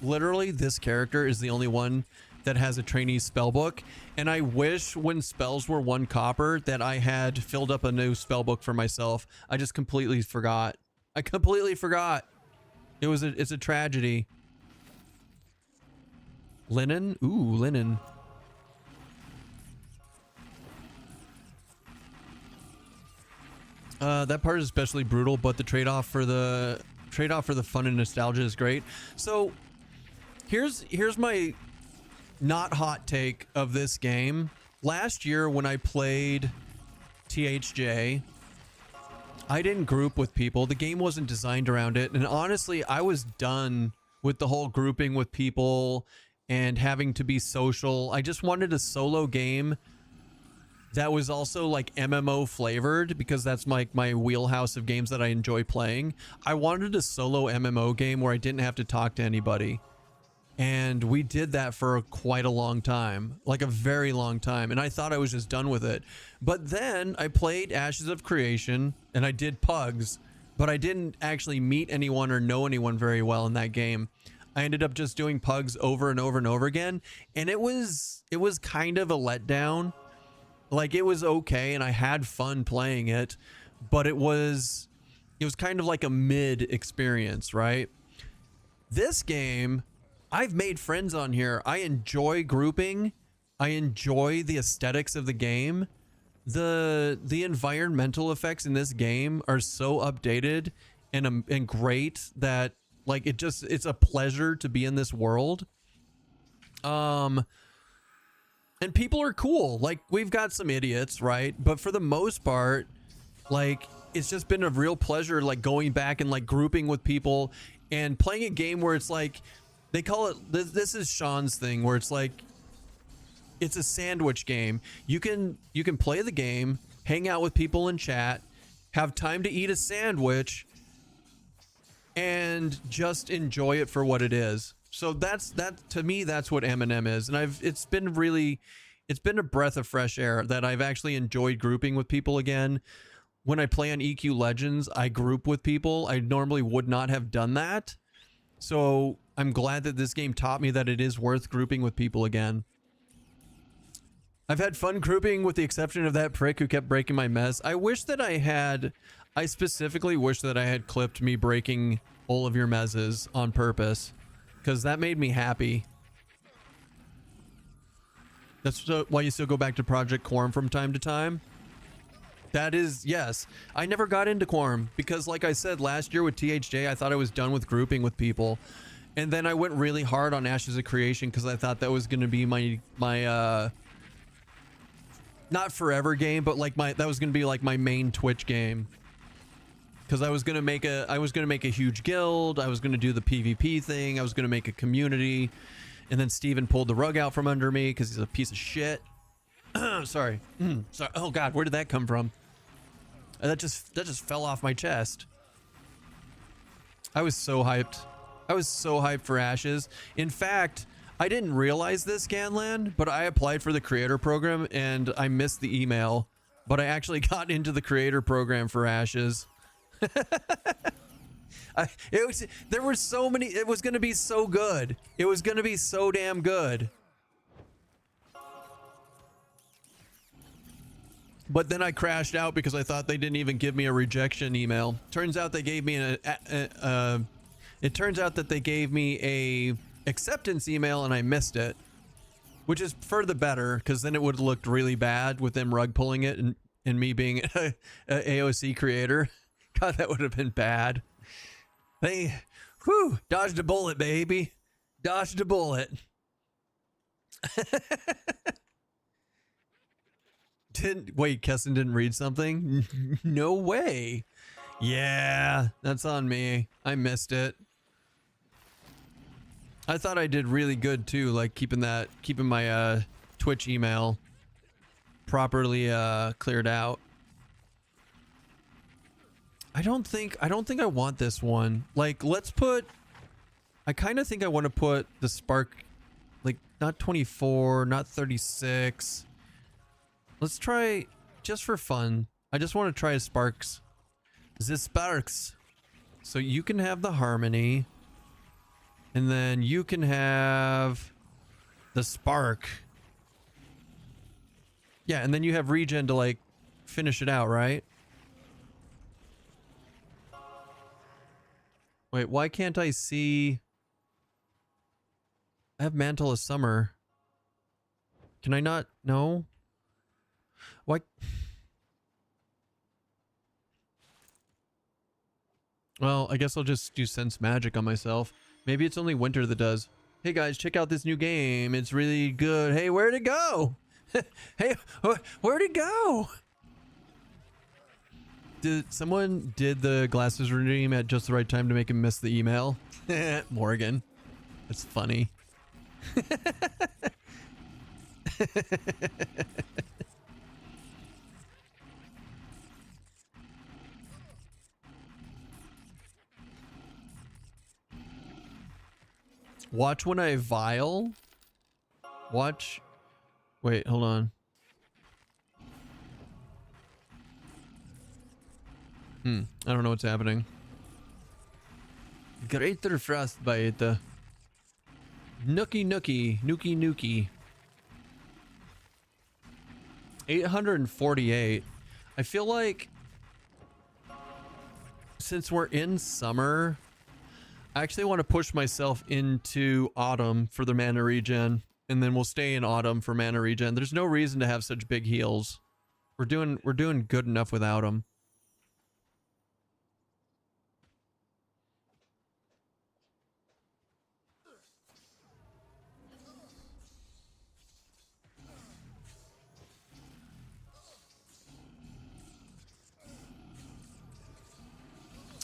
literally this character is the only one that has a trainee spellbook, and I wish when spells were 1 copper that I had filled up a new spellbook for myself. I just completely forgot. I completely forgot. It's a tragedy. Linen? Ooh, linen. That part is especially brutal, but the trade-off for the fun and nostalgia is great. So here's my not hot take of this game. Last year when I played THJ, I didn't group with people. The game wasn't designed around it, and honestly, I was done with the whole grouping with people and having to be social. I just wanted a solo game that was also like MMO flavored, because that's my wheelhouse of games that I enjoy playing. I wanted a solo MMO game where I didn't have to talk to anybody. And we did that for quite a long time, like a very long time. And I thought I was just done with it. But then I played Ashes of Creation and I did Pugs, but I didn't actually meet anyone or know anyone very well in that game. I ended up just doing Pugs over and over and over again. And it was kind of a letdown. Like, it was okay and I had fun playing it, but it was kind of like a mid experience, right? This game, I've made friends on here. I enjoy grouping. I enjoy the aesthetics of the game. The environmental effects in this game are so updated and great that, like, it's a pleasure to be in this world. And people are cool. Like, we've got some idiots, right? But for the most part, like, it's just been a real pleasure, like, going back and like grouping with people and playing a game where it's like, they call it, this is Sean's thing, where it's like, it's a sandwich game. You can play the game, hang out with people in chat, have time to eat a sandwich, and just enjoy it for what it is. So that to me, that's what M&M is. And it's been a breath of fresh air that I've actually enjoyed grouping with people again. When I play on EQ Legends, I group with people. I normally would not have done that. So I'm glad that this game taught me that it is worth grouping with people again. I've had fun grouping with the exception of that prick who kept breaking my mess. I specifically wish that I had clipped me breaking all of your mezzes on purpose, because that made me happy. That's why you still go back to Project Quorum from time to time. That is, yes. I never got into Quorum because, like I said, last year with THJ, I thought I was done with grouping with people. And then I went really hard on Ashes of Creation because I thought that was going to be my not forever game, but like that was going to be like my main Twitch game. Because I was going to make a huge guild. I was going to do the PvP thing. I was going to make a community. And then Steven pulled the rug out from under me because he's a piece of shit. Sorry. Sorry. Oh God, where did that come from? That just fell off my chest. I was so hyped. I was so hyped for Ashes. In fact, I didn't realize this, Scanlan, but I applied for the creator program and I missed the email. But I actually got into the creator program for Ashes. There were so many. It was going to be so good. It was going to be so damn good. But then I crashed out because I thought they didn't even give me a rejection email. Turns out they gave me it turns out that they gave me a acceptance email and I missed it, which is for the better because then it would have looked really bad with them rug pulling it and me being a AOC creator. God, that would have been bad. They, whew, dodged a bullet, baby. Dodged a bullet. Wait, Keston didn't read something? No way. Yeah, that's on me. I missed it. I thought I did really good too, like keeping my Twitch email properly cleared out. I don't think I want this one. Like, I kind of think I want to put the Spark, like, not 24, not 36. Let's try, just for fun, I just want to try Sparks. The Sparks. So you can have the Harmony. And then you can have the Spark. Yeah, and then you have regen to, like, finish it out, right? Wait, why can't I see? I have Mantle of Summer. Can I not? No? Why? Well, I guess I'll just do Sense Magic on myself. Maybe it's only winter that does. Hey guys, check out this new game. It's really good. Hey, where'd it go? Hey, where'd it go? Did someone did the glasses redeem at just the right time to make him miss the email? Morgan. That's funny. Watch when I vial. Watch. Wait, hold on. I don't know what's happening. Greater frostbite. Nookie nookie. Nookie nookie. 848. I feel like since we're in summer, I actually want to push myself into autumn for the mana regen, and then we'll stay in autumn for mana regen. There's no reason to have such big heals. We're doing good enough without them.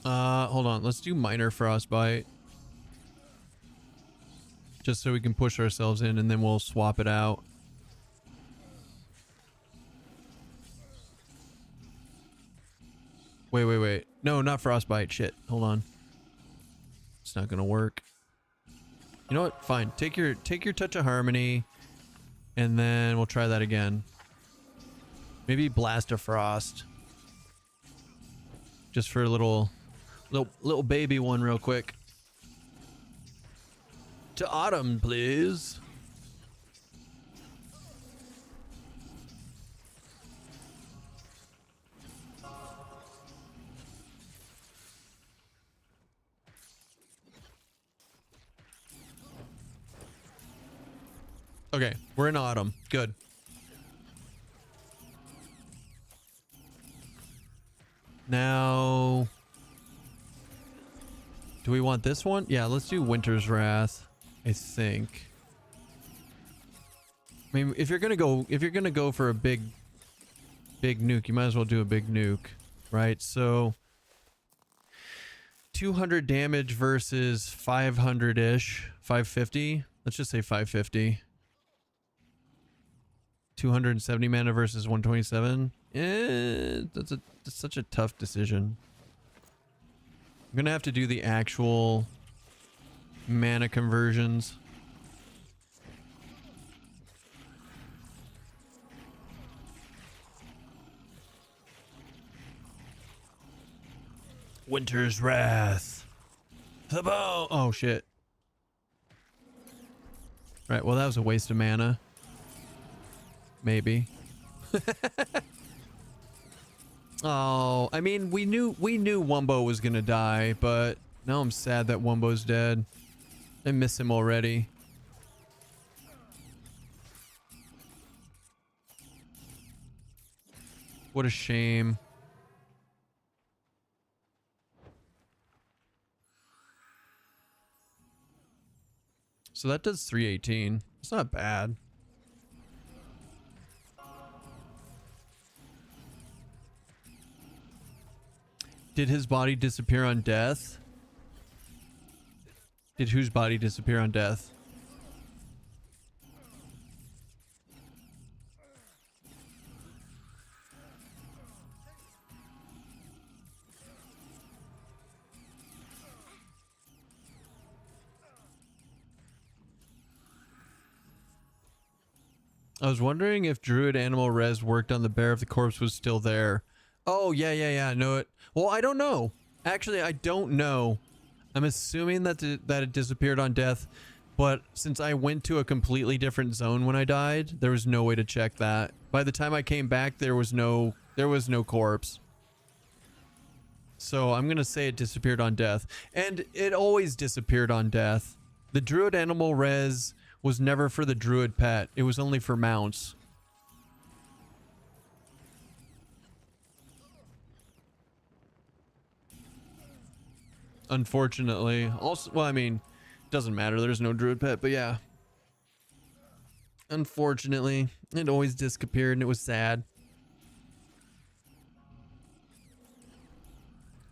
Hold on. Let's do minor frostbite. Just so we can push ourselves in and then we'll swap it out. Wait. No, not frostbite. Shit. Hold on. It's not gonna work. You know what? Fine. Take your touch of harmony, and then we'll try that again. Maybe blast of frost. Just for a little baby one real quick. To autumn, please. Okay, we're in autumn. Good. Now, do we want this one? Yeah, let's do Winter's Wrath, I think. I mean, if you're gonna go for a big nuke, you might as well do a big nuke, right? So 200 damage versus 500-ish, 550. Let's just say 550. 270 mana versus 127. That's such a tough decision. I'm gonna have to do the actual mana conversions. Winter's Wrath. The bow. Oh shit. Right, well that was a waste of mana. Maybe. Oh, I mean, we knew Wumbo was gonna die, but now I'm sad that Wumbo's dead. I miss him already. What a shame. So that does 318. It's not bad. Did his body disappear on death? Did whose body disappear on death? I was wondering if Druid Animal Res worked on the bear if the corpse was still there. Oh, yeah. No, it. Well, I don't know. Actually, I don't know. I'm assuming that it disappeared on death, but since I went to a completely different zone when I died, there was no way to check that. By the time I came back, there was no corpse. So I'm gonna say it disappeared on death, and it always disappeared on death. The Druid Animal Res was never for the Druid pet. It was only for mounts. Unfortunately. Also, well, I mean, doesn't matter. There's no Druid pet, but yeah. Unfortunately, it always disappeared and it was sad.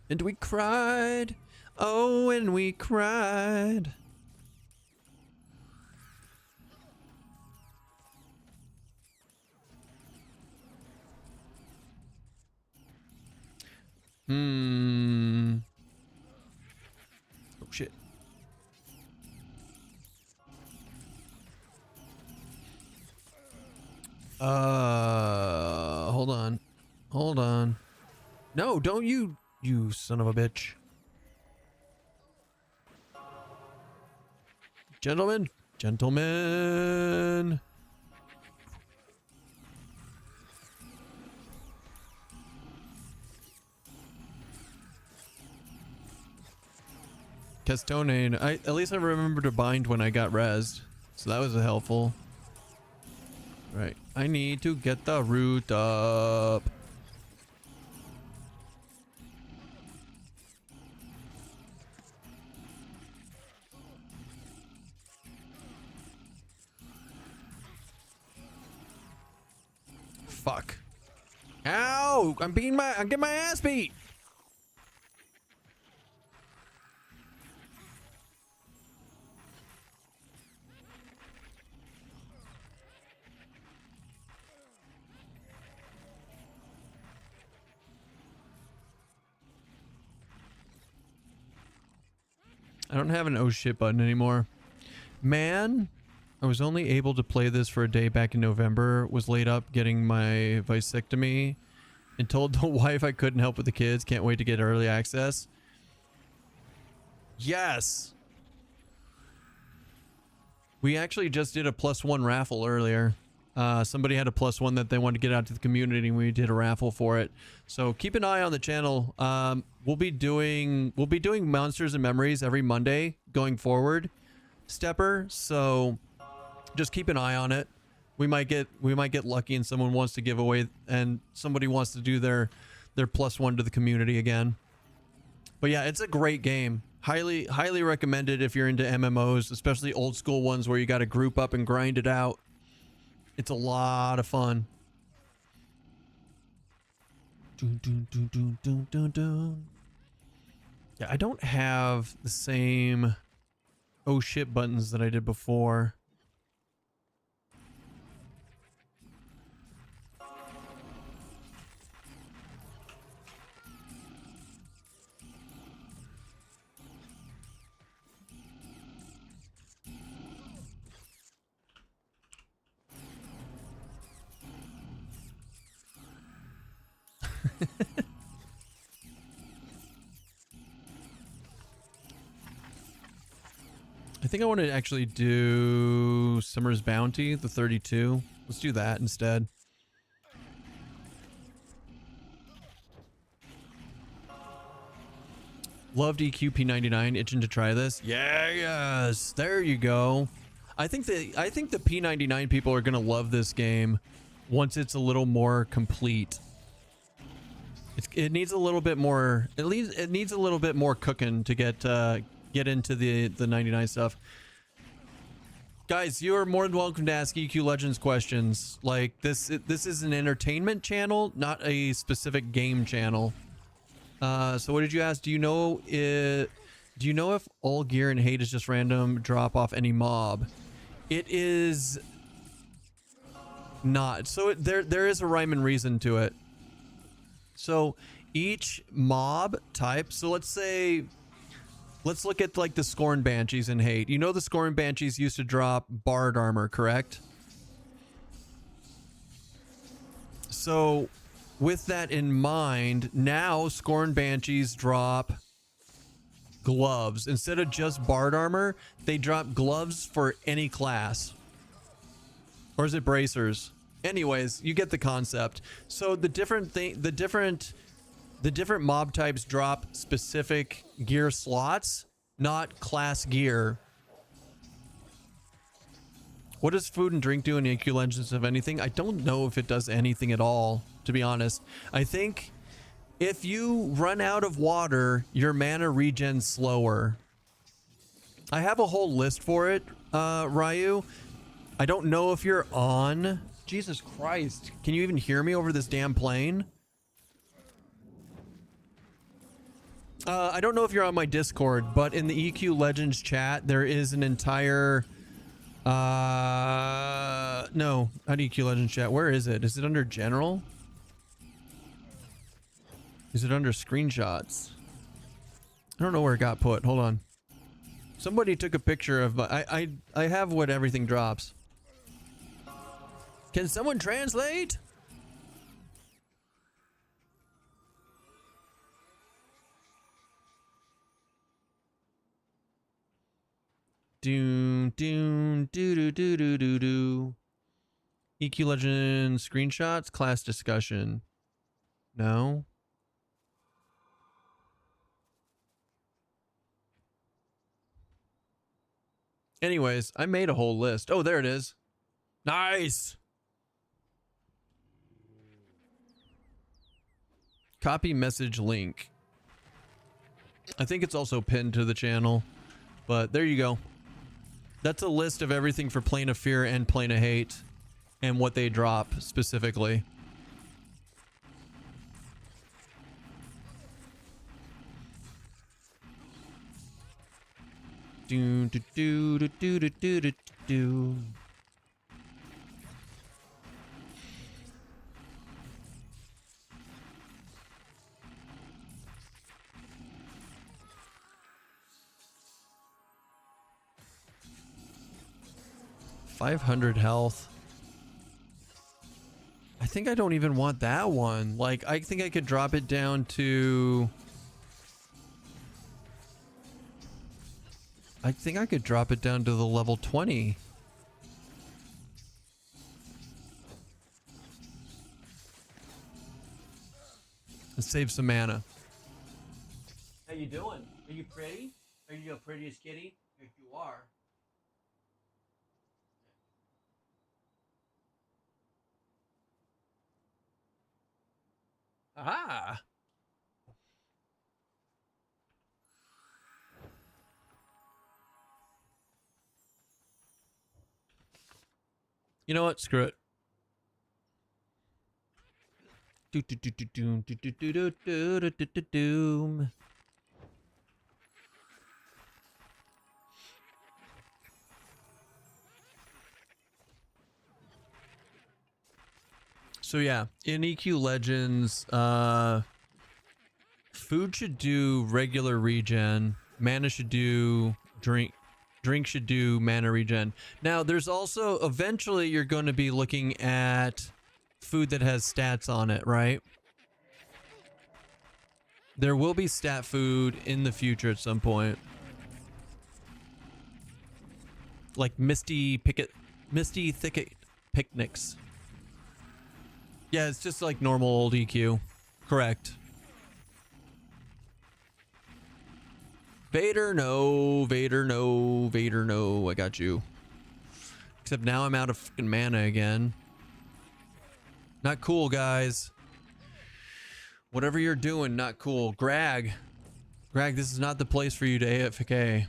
And we cried. Oh, and we cried. Oh shit. Hold on. No, don't you son of a bitch. Gentlemen. Kestonane. At least I remember to bind when I got rezzed. So that was helpful. Right. I need to get the root up. Fuck. Ow! I'm getting my ass beat. I don't have an oh shit button anymore. Man, I was only able to play this for a day back in November, was laid up getting my vasectomy, and told the wife I couldn't help with the kids. Can't wait to get early access. Yes! We actually just did a +1 raffle earlier. Somebody had a +1 that they wanted to get out to the community, and we did a raffle for it. So keep an eye on the channel. We'll be doing Monsters and Memories every Monday going forward, Stepper. So just keep an eye on it. We might get lucky and someone wants to give away, and somebody wants to do their +1 to the community again. But yeah, it's a great game. Highly recommended if you're into MMOs, especially old school ones where you got to group up and grind it out. It's a lot of fun. Yeah, I don't have the same oh shit buttons that I did before. I think I want to actually do Summer's Bounty, the 32. Let's do that instead. Loved EQP99, itching to try this. Yes, there you go. I think the P99 people are gonna love this game once it's a little more complete. It needs a little bit more. It needs a little bit more cooking to get into the 99 stuff. Guys, you are more than welcome to ask EQ Legends questions. Like this is an entertainment channel, not a specific game channel. So what did you ask? Do you know if all gear and hate is just random drop off any mob? It is not. So there is a rhyme and reason to it. So each mob type, so let's look at like the Scorn Banshees and Hate. You know the Scorn Banshees used to drop Bard armor, correct? So with that in mind, now Scorn Banshees drop gloves. Instead of just Bard armor, they drop gloves for any class. Or is it bracers? Anyways, you get the concept. So the different mob types drop specific gear slots, not class gear. What does food and drink do in EQ Legends, if anything? I don't know if it does anything at all, to be honest. I think if you run out of water, your mana regens slower. I have a whole list for it, Ryu. I don't know if you're on. Jesus Christ. Can you even hear me over this damn plane? I don't know if you're on my Discord, but in the EQ Legends chat, there is an entire... no, not EQ Legends chat. Where is it? Is it under General? Is it under Screenshots? I don't know where it got put. Hold on. Somebody took a picture of... I have what everything drops. Can someone translate? Doom, doom, doo doo doo doo doo doo. EQ Legend screenshots, class discussion. No. Anyways, I made a whole list. Oh, there it is. Nice. Copy message link. I think it's also pinned to the channel, but there you go. That's a list of everything for Plane of Fear and Plane of Hate and what they drop specifically. Do do do do do do do do do. 500 health. I think I don't even want that one. Like, I think I could drop it down to... I think I could drop it down to the level 20. And save some mana. How you doing? Are you pretty? Are you the prettiest kitty? If you are. Aha! You know what? Screw it. Doom. So yeah, in EQ Legends, food should do regular regen, mana should do drink should do mana regen. Now there's also, eventually you're going to be looking at food that has stats on it, right? There will be stat food in the future at some point. Like Misty Thicket Picnics. Yeah, it's just like normal old EQ. Correct. Vader, no. Vader, no. Vader, no. I got you. Except now I'm out of fucking mana again. Not cool, guys. Whatever you're doing, not cool. Grag, this is not the place for you to AFK.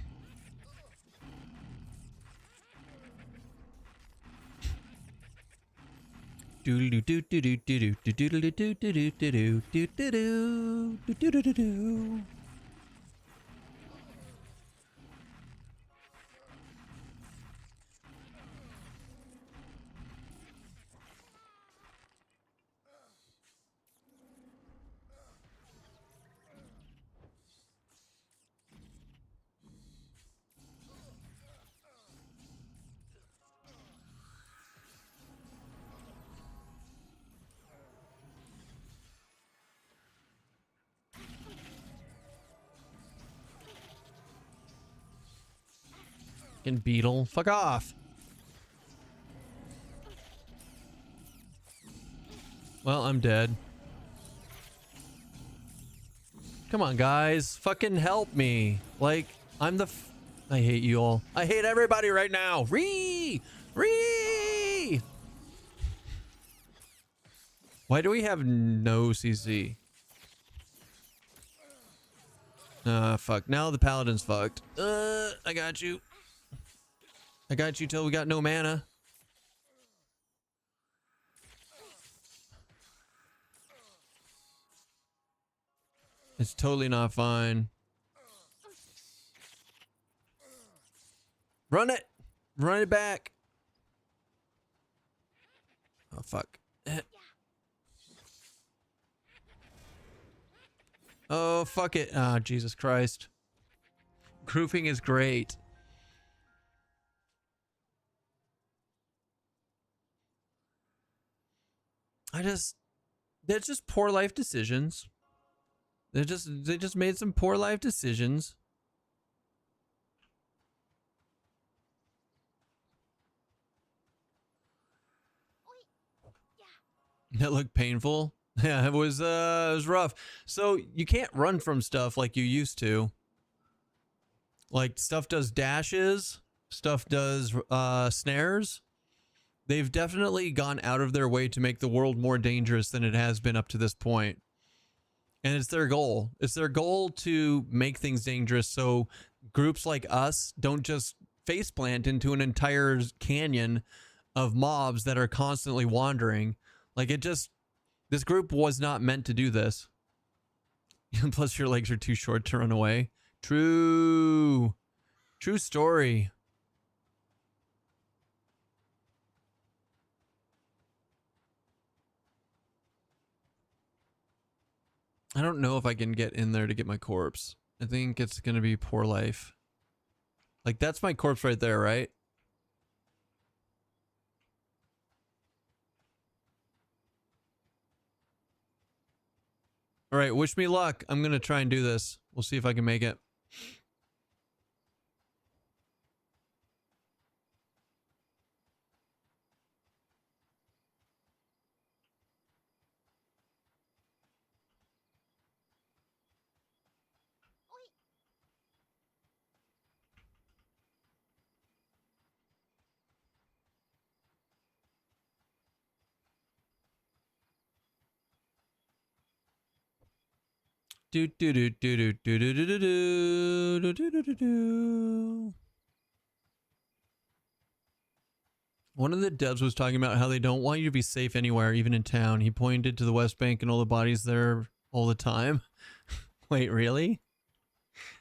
Beetle, fuck off. Well, I'm dead. Come on, guys, fucking help me. Like, I'm the I hate you all. I hate everybody right now. Why do we have no CC? Fuck. Now the paladin's fucked. I got you. I got you till we got no mana. It's totally not fine. Run it! Run it back! Oh, fuck. Oh, fuck it. Ah, oh, Jesus Christ. Grouping is great. They're just poor life decisions. They just made some poor life decisions. That looked painful. Yeah, it was rough. So you can't run from stuff like you used to. Like, stuff does dashes, stuff does snares. They've definitely gone out of their way to make the world more dangerous than it has been up to this point. And it's their goal. It's their goal to make things dangerous so groups like us don't just faceplant into an entire canyon of mobs that are constantly wandering. Like, this group was not meant to do this. Plus your legs are too short to run away. True story. I don't know if I can get in there to get my corpse. I think it's gonna be poor life. Like, that's my corpse right there, right? All right, wish me luck. I'm gonna try and do this. We'll see if I can make it. Do do do do do do do do do do do do do. One of the devs was talking about how they don't want you to be safe anywhere, even in town. He pointed to the West Bank and all the bodies there all the time. Wait, really?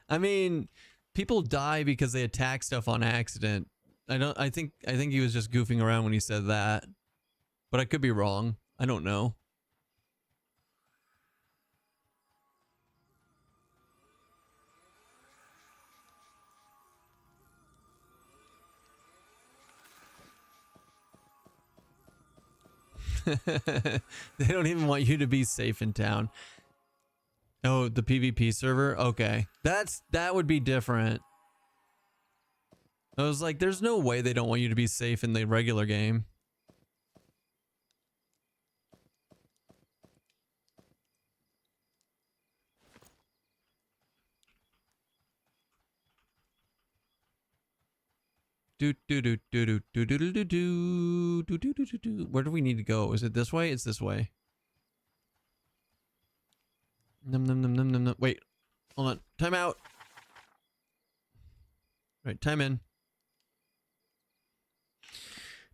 I mean, people die because they attack stuff on accident. I think he was just goofing around when he said that. But I could be wrong. I don't know. They don't even want you to be safe in town. Oh, the PvP server? Okay. That would be different. I was like, there's no way they don't want you to be safe in the regular game. Do do do do do do do do do do do do do do. Where do we need to go? Is it this way? It's this way. Num num num num num num. Wait, hold on. Time out. Right, time in.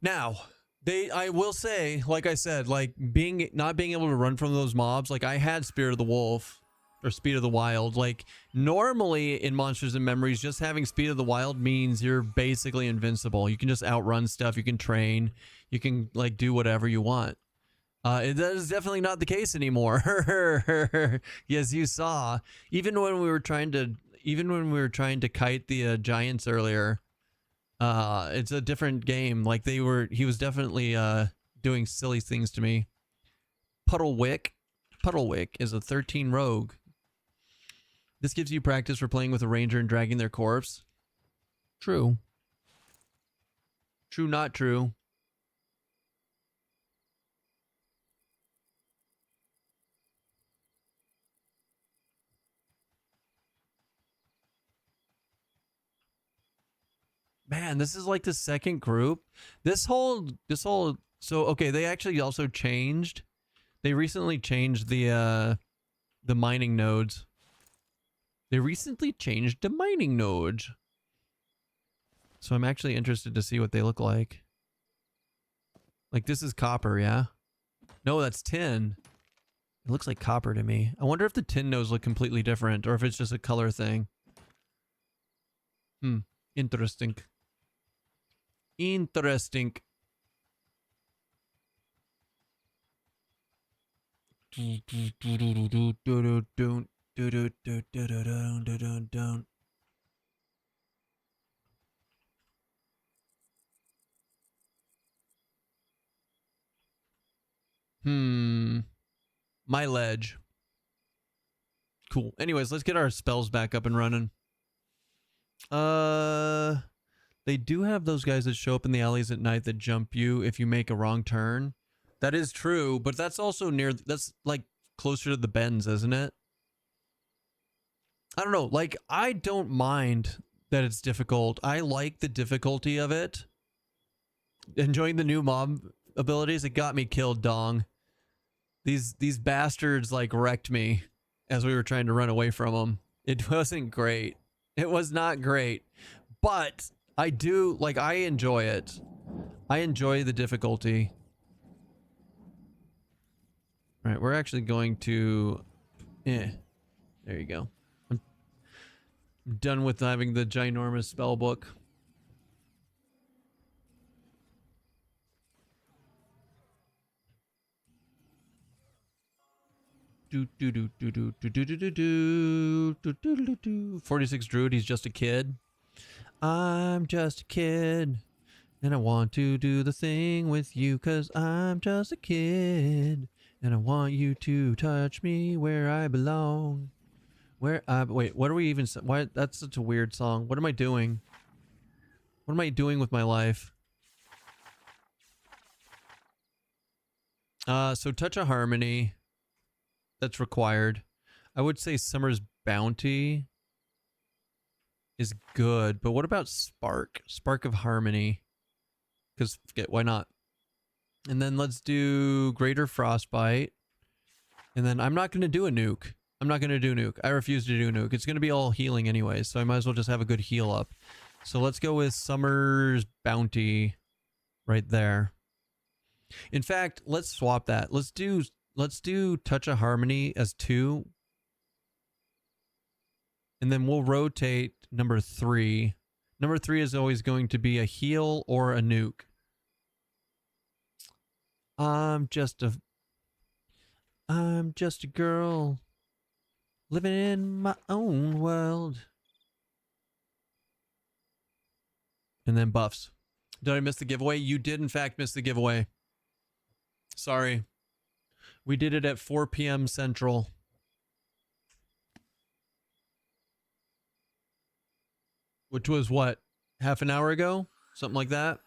Now, I will say, like I said, like not being able to run from those mobs. Like I had Spirit of the Wolf. Or Speed of the Wild. Like normally in Monsters and Memories, just having Speed of the Wild means you're basically invincible. You can just outrun stuff. You can train. You can like do whatever you want. That is definitely not the case anymore. Yes, you saw. Even when we were trying to kite the giants earlier, it's a different game. Like he was definitely doing silly things to me. Puddlewick is a 13 rogue. This gives you practice for playing with a ranger and dragging their corpse. True. True, not true. Man, this is like the second group. So okay, they actually also changed. They recently changed the mining nodes. So I'm actually interested to see what they look like. Like this is copper, yeah? No, that's tin. It looks like copper to me. I wonder if the tin nodes look completely different or if it's just a color thing. Interesting. Interesting. My ledge. Cool. Anyways, let's get our spells back up and running. They do have those guys that show up in the alleys at night that jump you if you make a wrong turn. That is true, but that's also that's like closer to the bends, isn't it? I don't know. Like, I don't mind that it's difficult. I like the difficulty of it. Enjoying the new mob abilities. It got me killed, dong. These bastards like wrecked me as we were trying to run away from them. It wasn't great. It was not great. But I enjoy it. I enjoy the difficulty. All right, we're actually going to... there you go. I'm done with having the ginormous spell book. Do do do do do do do do do do do do. 46 Druid, he's just a kid. I'm just a kid, and I want to do the thing with you, 'cause I'm just a kid, And I want you to touch me where I belong. Wait, what are we even, why, that's such a weird song. What am I doing? What am I doing with my life? So Touch of Harmony, that's required. I would say Summer's Bounty is good, but what about Spark? Spark of Harmony. Because, why not? And then let's do Greater Frostbite. And then I'm not going to do a nuke. I'm not going to do nuke. I refuse to do nuke. It's going to be all healing anyway, so I might as well just have a good heal up. So let's go with Summer's Bounty right there. In fact, let's swap that. Let's do Touch of Harmony as 2. And then we'll rotate number 3. Number 3 is always going to be a heal or a nuke. I'm just a girl living in my own world. And then buffs. Did I miss the giveaway? You did in fact miss the giveaway. Sorry. We did it at 4 p.m. Central. Which was what? Half an hour ago? Something like that?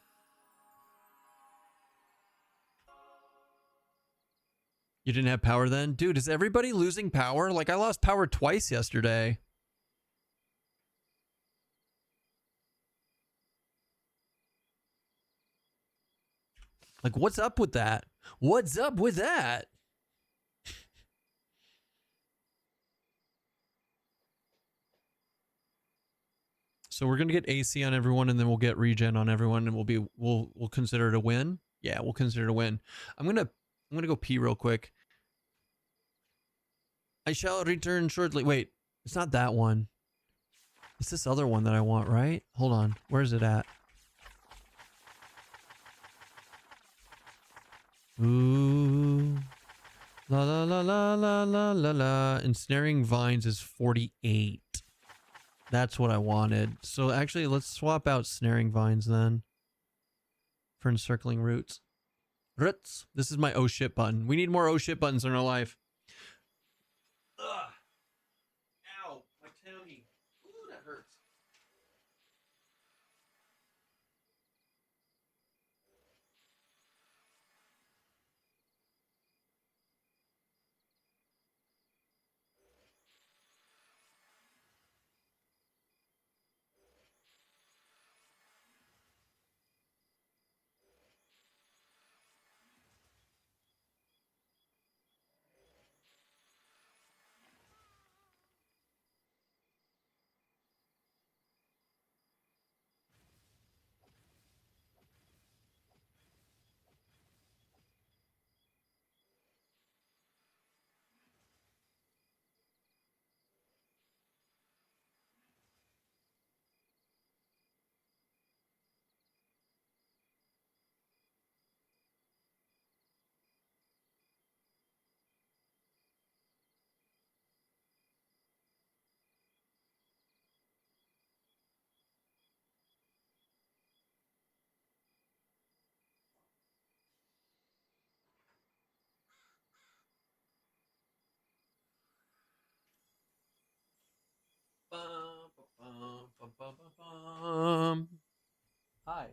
You didn't have power then? Dude, is everybody losing power? Like, I lost power twice yesterday. Like, what's up with that? What's up with that? So we're gonna get AC on everyone, and then we'll get regen on everyone, and we'll consider it a win. Yeah, we'll consider it a win. I'm gonna go pee real quick. I shall return shortly. Wait, it's not that one. It's this other one that I want, right? Hold on. Where's it at? Ooh. La la la la la la la la. Ensnaring Vines is 48. That's what I wanted. So actually, let's swap out Snaring Vines then. For Encircling Roots. Roots. This is my oh shit button. We need more oh shit buttons in our life. Ugh. Ow. My tummy. Ooh, that hurts. Hi.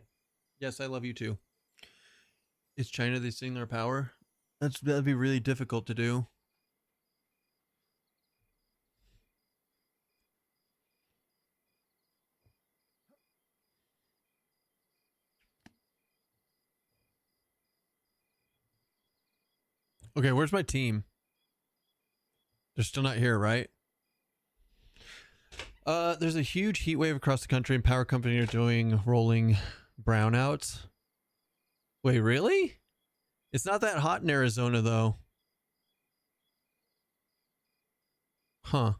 Yes, I love you too. Is China they seeing their power? That'd be really difficult to do. Okay, where's my team? They're still not here, right? There's a huge heat wave across the country and power companies are doing rolling brownouts. Wait, really? It's not that hot in Arizona, though. Huh.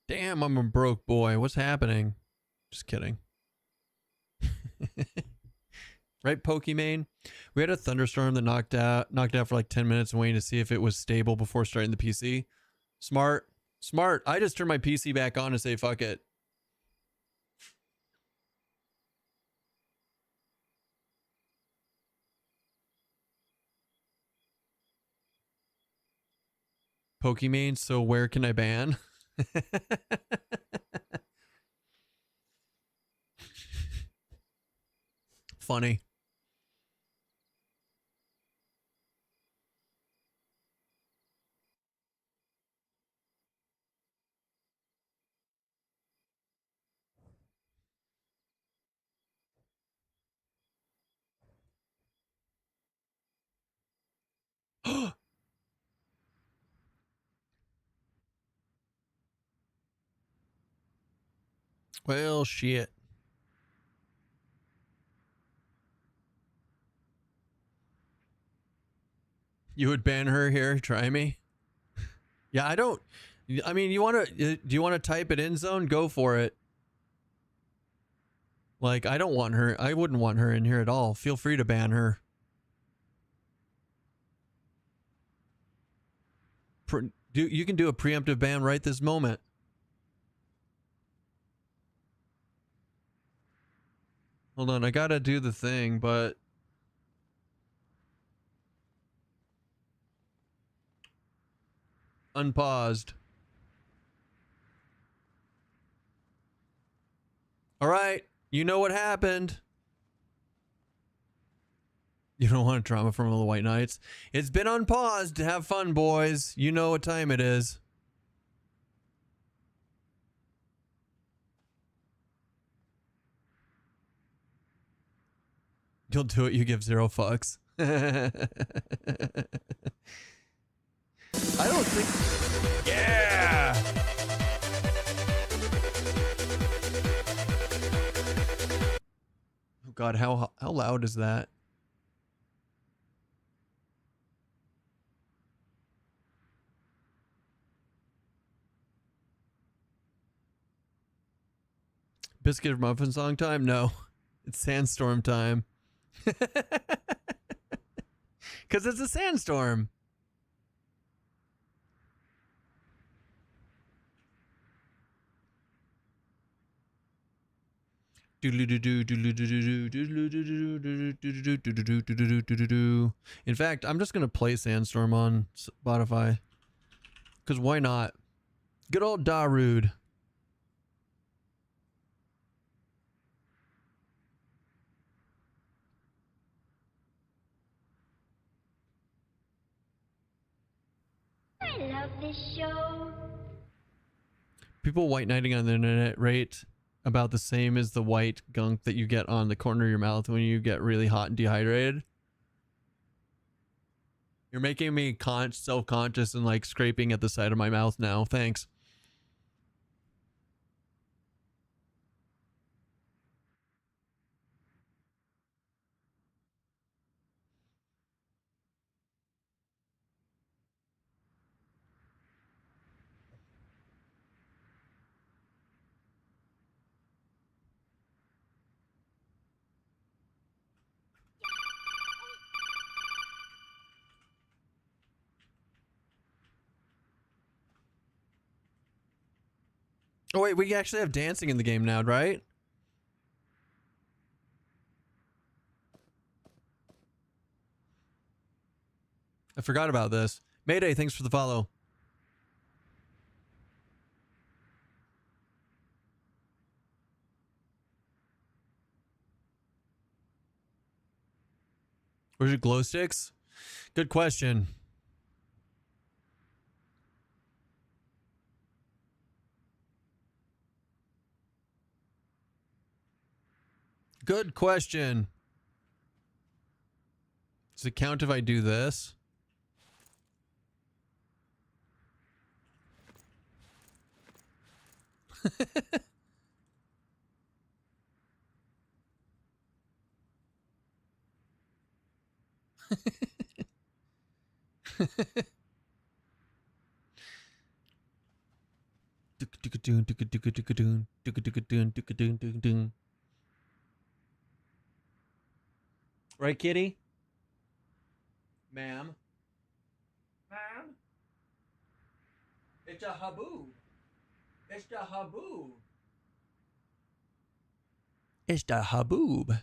Damn, I'm a broke boy. What's happening? Just kidding. Right, Pokimane? We had a thunderstorm that knocked out for like 10 minutes and waiting to see if it was stable before starting the PC. Smart. Smart. I just turned my PC back on to say fuck it. Pokimane, so where can I ban? Funny. Well, shit. You would ban her here? Try me? Yeah, I don't. I mean, you want to? Do you want to type it in zone? Go for it. Like, I don't want her. I wouldn't want her in here at all. Feel free to ban her. You can do a preemptive ban right this moment. Hold on, I gotta do the thing, but unpaused. All right, you know what happened. You don't want drama from all the White Knights. It's been unpaused. Have fun, boys. You know what time it is. You'll do it. You give 0 fucks. I don't think. Yeah. Oh God, how loud is that? Biscuit or muffin song time? No, it's sandstorm time. Because it's a sandstorm. In fact, I'm just gonna play Sandstorm on Spotify. Because why not? Good old Darude. I love this show. People white knighting on the internet rate about the same as the white gunk that you get on the corner of your mouth when you get really hot and dehydrated. You're making me self-conscious and like scraping at the side of my mouth now. Thanks. Oh wait, we actually have dancing in the game now, right? I forgot about this. Mayday, thanks for the follow. Where's your glow sticks? Good question. Good question. Does it count if I do this? Right, kitty? Ma'am? Ma'am? It's a haboob. It's the haboob. It's the haboob.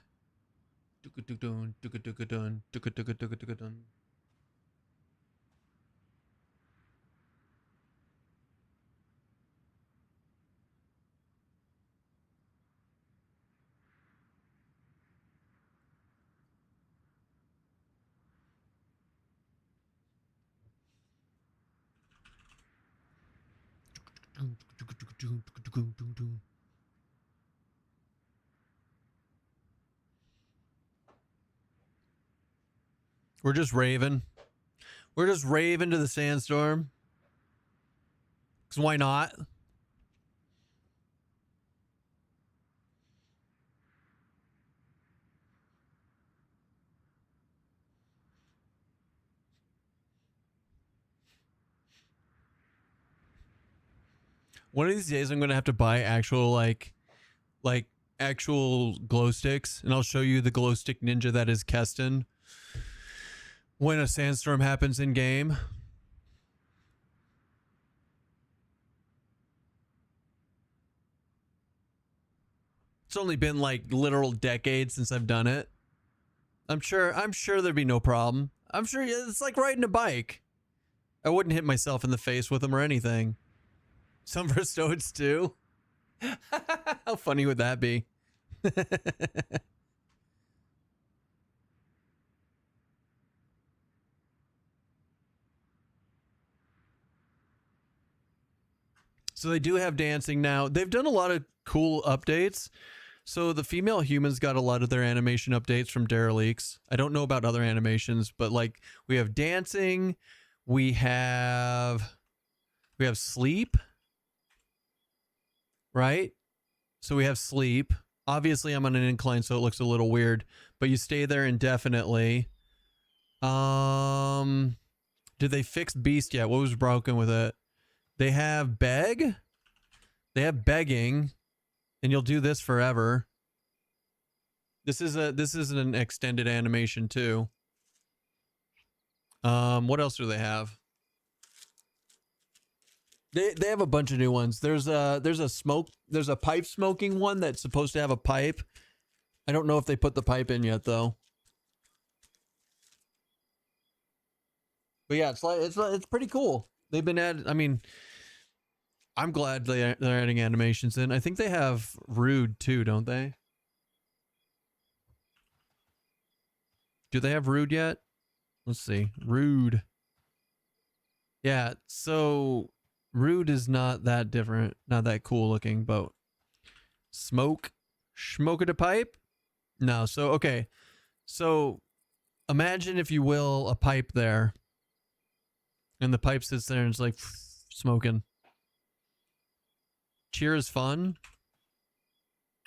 We're just raving. We're just raving to the sandstorm. Because why not? One of these days I'm going to have to buy actual like actual glow sticks, and I'll show you the glow stick ninja that is Keston when a sandstorm happens in game. It's only been like literal decades since I've done it. I'm sure there'd be no problem. I'm sure it's like riding a bike. I wouldn't hit myself in the face with them or anything. Some for stones too. How funny would that be? So they do have dancing now. They've done a lot of cool updates. So the female humans got a lot of their animation updates from Dereliques. I don't know about other animations, but like we have dancing, we have sleep, right? So we have sleep. Obviously I'm on an incline, so it looks a little weird, but you stay there indefinitely. Did they fix Beast yet? What was broken with it? They have beg. They have begging, and you'll do this forever. This is an extended animation too. What else do they have? They have a bunch of new ones. There's a pipe smoking one that's supposed to have a pipe. I don't know if they put the pipe in yet though. But yeah, it's pretty cool. They've been I mean, I'm glad they're adding animations in. I think they have Rude too, don't they? Do they have Rude yet? Let's see. Rude. Yeah, so Rude is not that different, not that cool looking, but smoke at a pipe? No, so okay. So imagine, if you will, a pipe there. And the pipe sits there and it's like smoking. Cheer is fun.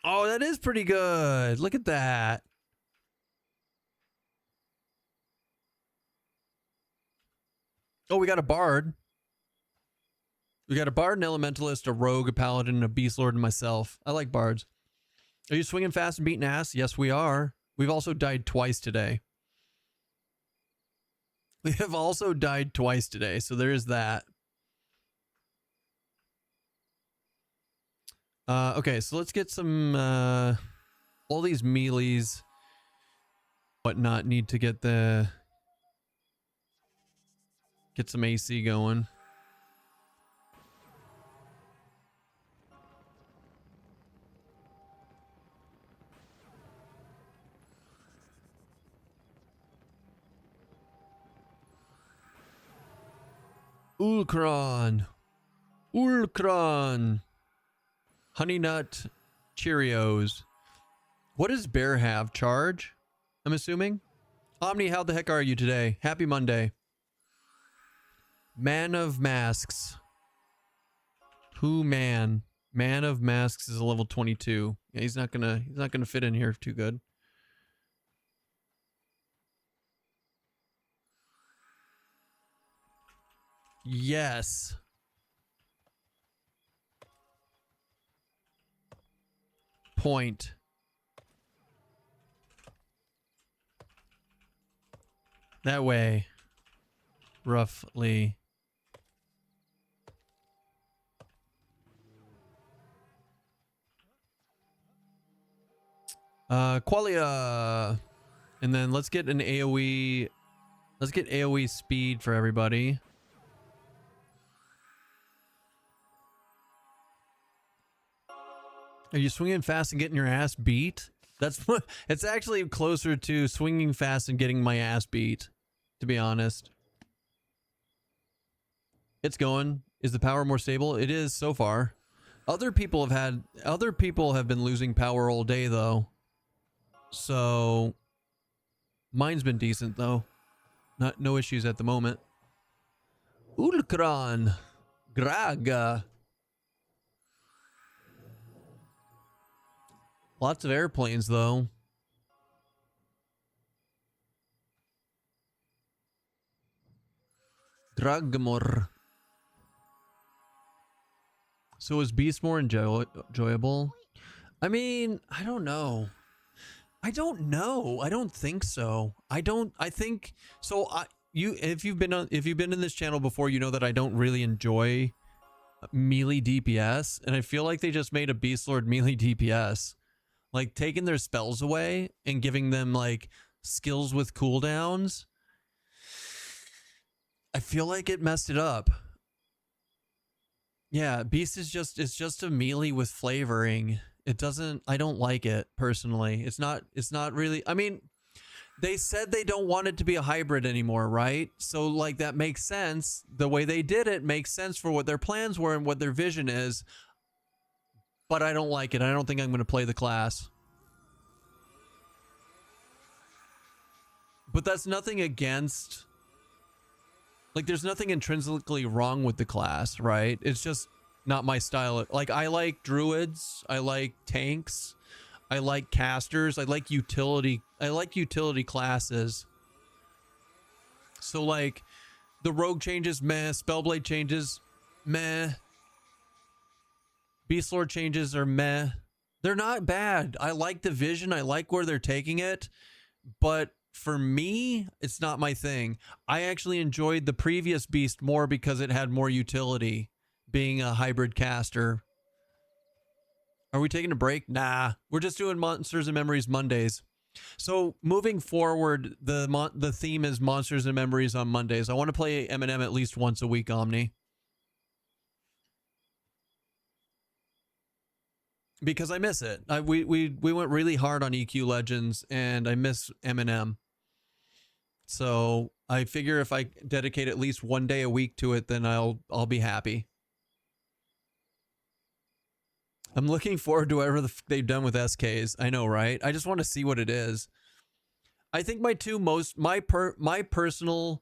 Oh, that is pretty good. Look at that. Oh, we got a bard. We got a bard, an elementalist, a rogue, a paladin, a beast lord, and myself. I like bards. Are you swinging fast and beating ass? Yes, we are. We've also died twice today. We have also died twice today, so there is that. Okay, so let's get some, all these melees, whatnot, need to get some AC going. Ulkron. Honey Nut Cheerios. What does Bear have? Charge? I'm assuming. Omni, how the heck are you today? Happy Monday. Man of Masks. Who man? Man of Masks is a level 22. Yeah, he's not gonna fit in here too good. Yes. Point. That way. Roughly. Qualia. And then let's get an AoE. Let's get AoE speed for everybody. Are you swinging fast and getting your ass beat? That's what it's actually closer to swinging fast and getting my ass beat, to be honest. It's going. Is the power more stable? It is so far. Other people have been losing power all day though. So mine's been decent though. No issues at the moment. Ulkran. Graga. Lots of airplanes though. Dragmor. So is Beast more enjoyable? I mean, I don't know. I don't think so. I think so. If you've been in this channel before, you know that I don't really enjoy melee DPS, and I feel like they just made a Beast Lord melee DPS, like taking their spells away and giving them like skills with cooldowns. I feel like it messed it up. Yeah, Beast is just a melee with flavoring. I don't like it personally. It's not really, I mean, they said they don't want it to be a hybrid anymore, right? So like that makes sense. The way they did it makes sense for what their plans were and what their vision is. But I don't like it. I don't think I'm going to play the class. But that's nothing against, like, there's nothing intrinsically wrong with the class, right? It's just not my style. Like, I like druids, I like tanks, I like casters, I like utility classes. So like the rogue changes, meh. Spellblade changes, meh. Beastlord changes are meh. They're not bad. I like the vision, I like where they're taking it, but for me, it's not my thing. I actually enjoyed the previous Beast more because it had more utility, being a hybrid caster. Are we taking a break? Nah, we're just doing Monsters and Memories Mondays. So moving forward, the theme is Monsters and Memories on Mondays. I want to play M&M at least once a week, Omni. Because I miss it. We went really hard on EQ Legends, and I miss M&M. So I figure if I dedicate at least one day a week to it, then I'll be happy. I'm looking forward to whatever they've done with SKs. I know, right? I just want to see what it is. I think my personal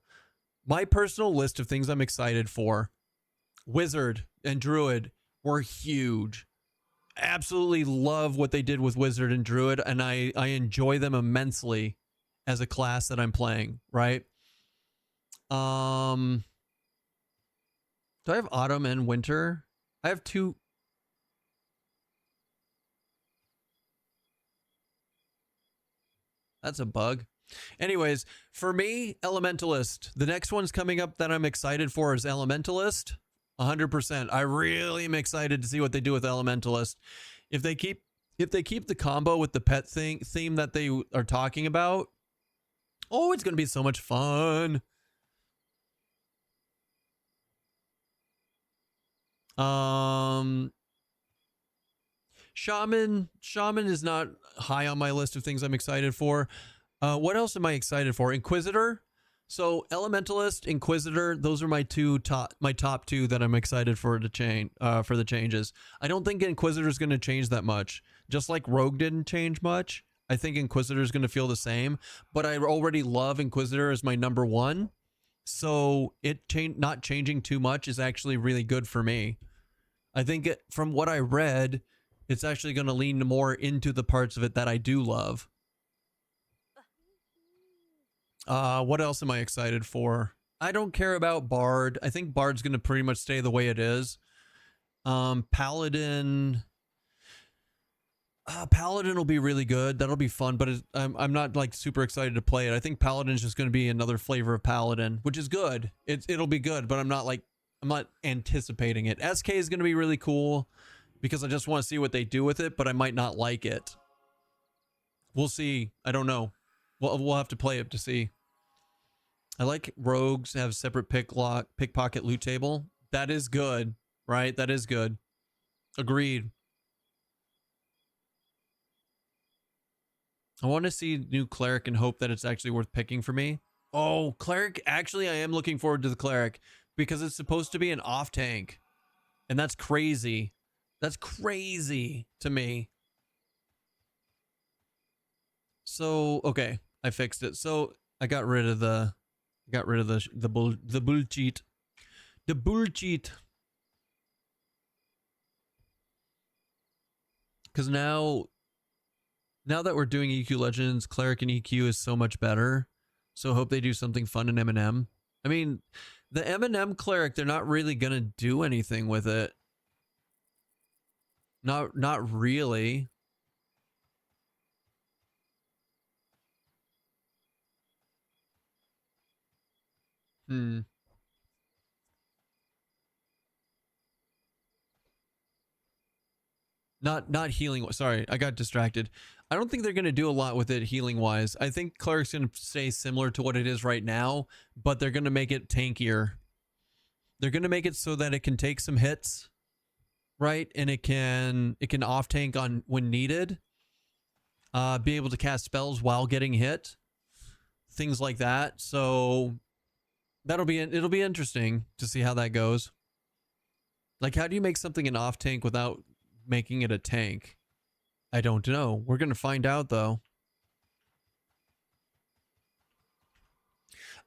list of things I'm excited for, Wizard and Druid, were huge. Absolutely love what they did with Wizard and Druid, and I enjoy them immensely as a class that I'm playing, right? Do I have autumn and winter? I have two. That's a bug. Anyways, for me, Elementalist. The next one's coming up that I'm excited for is Elementalist. 100%. I really am excited to see what they do with Elementalist. If they keep the combo with the pet theme that they are talking about, oh, it's going to be so much fun. Shaman is not high on my list of things I'm excited for. What else am I excited for? Inquisitor. So Elementalist, Inquisitor, those are my top two that I'm excited for the changes. I don't think Inquisitor is going to change that much. Just like Rogue didn't change much, I think Inquisitor is going to feel the same. But I already love Inquisitor as my number one, so not changing too much is actually really good for me. I think from what I read, it's actually going to lean more into the parts of it that I do love. What else am I excited for? I don't care about Bard. I think Bard's going to pretty much stay the way it is. Paladin. Paladin will be really good. That'll be fun, but I'm not like super excited to play it. I think Paladin's just going to be another flavor of Paladin, which is good. It'll be good, but I'm not anticipating it. SK is going to be really cool because I just want to see what they do with it, but I might not like it. We'll see. I don't know. We'll have to play it to see. I like rogues have separate pickpocket loot table. That is good, right? That is good. Agreed. I want to see new cleric and hope that it's actually worth picking for me. Oh, cleric. Actually, I am looking forward to the cleric because it's supposed to be an off tank. And that's crazy. That's crazy to me. So, okay, I fixed it. So I got rid of the bullshit. The bullshit. Because now that we're doing EQ Legends, Cleric and EQ is so much better. So I hope they do something fun in M&M. I mean, the M&M Cleric, they're not really going to do anything with it. Not really. Not healing. Sorry, I got distracted. I don't think they're going to do a lot with it healing wise. I think Cleric's going to stay similar to what it is right now, but they're going to make it tankier. They're going to make it so that it can take some hits, right? And it can off tank on when needed. Be able to cast spells while getting hit. Things like that. So it'll be interesting to see how that goes. Like, how do you make something an off tank without making it a tank? I don't know. We're going to find out, though.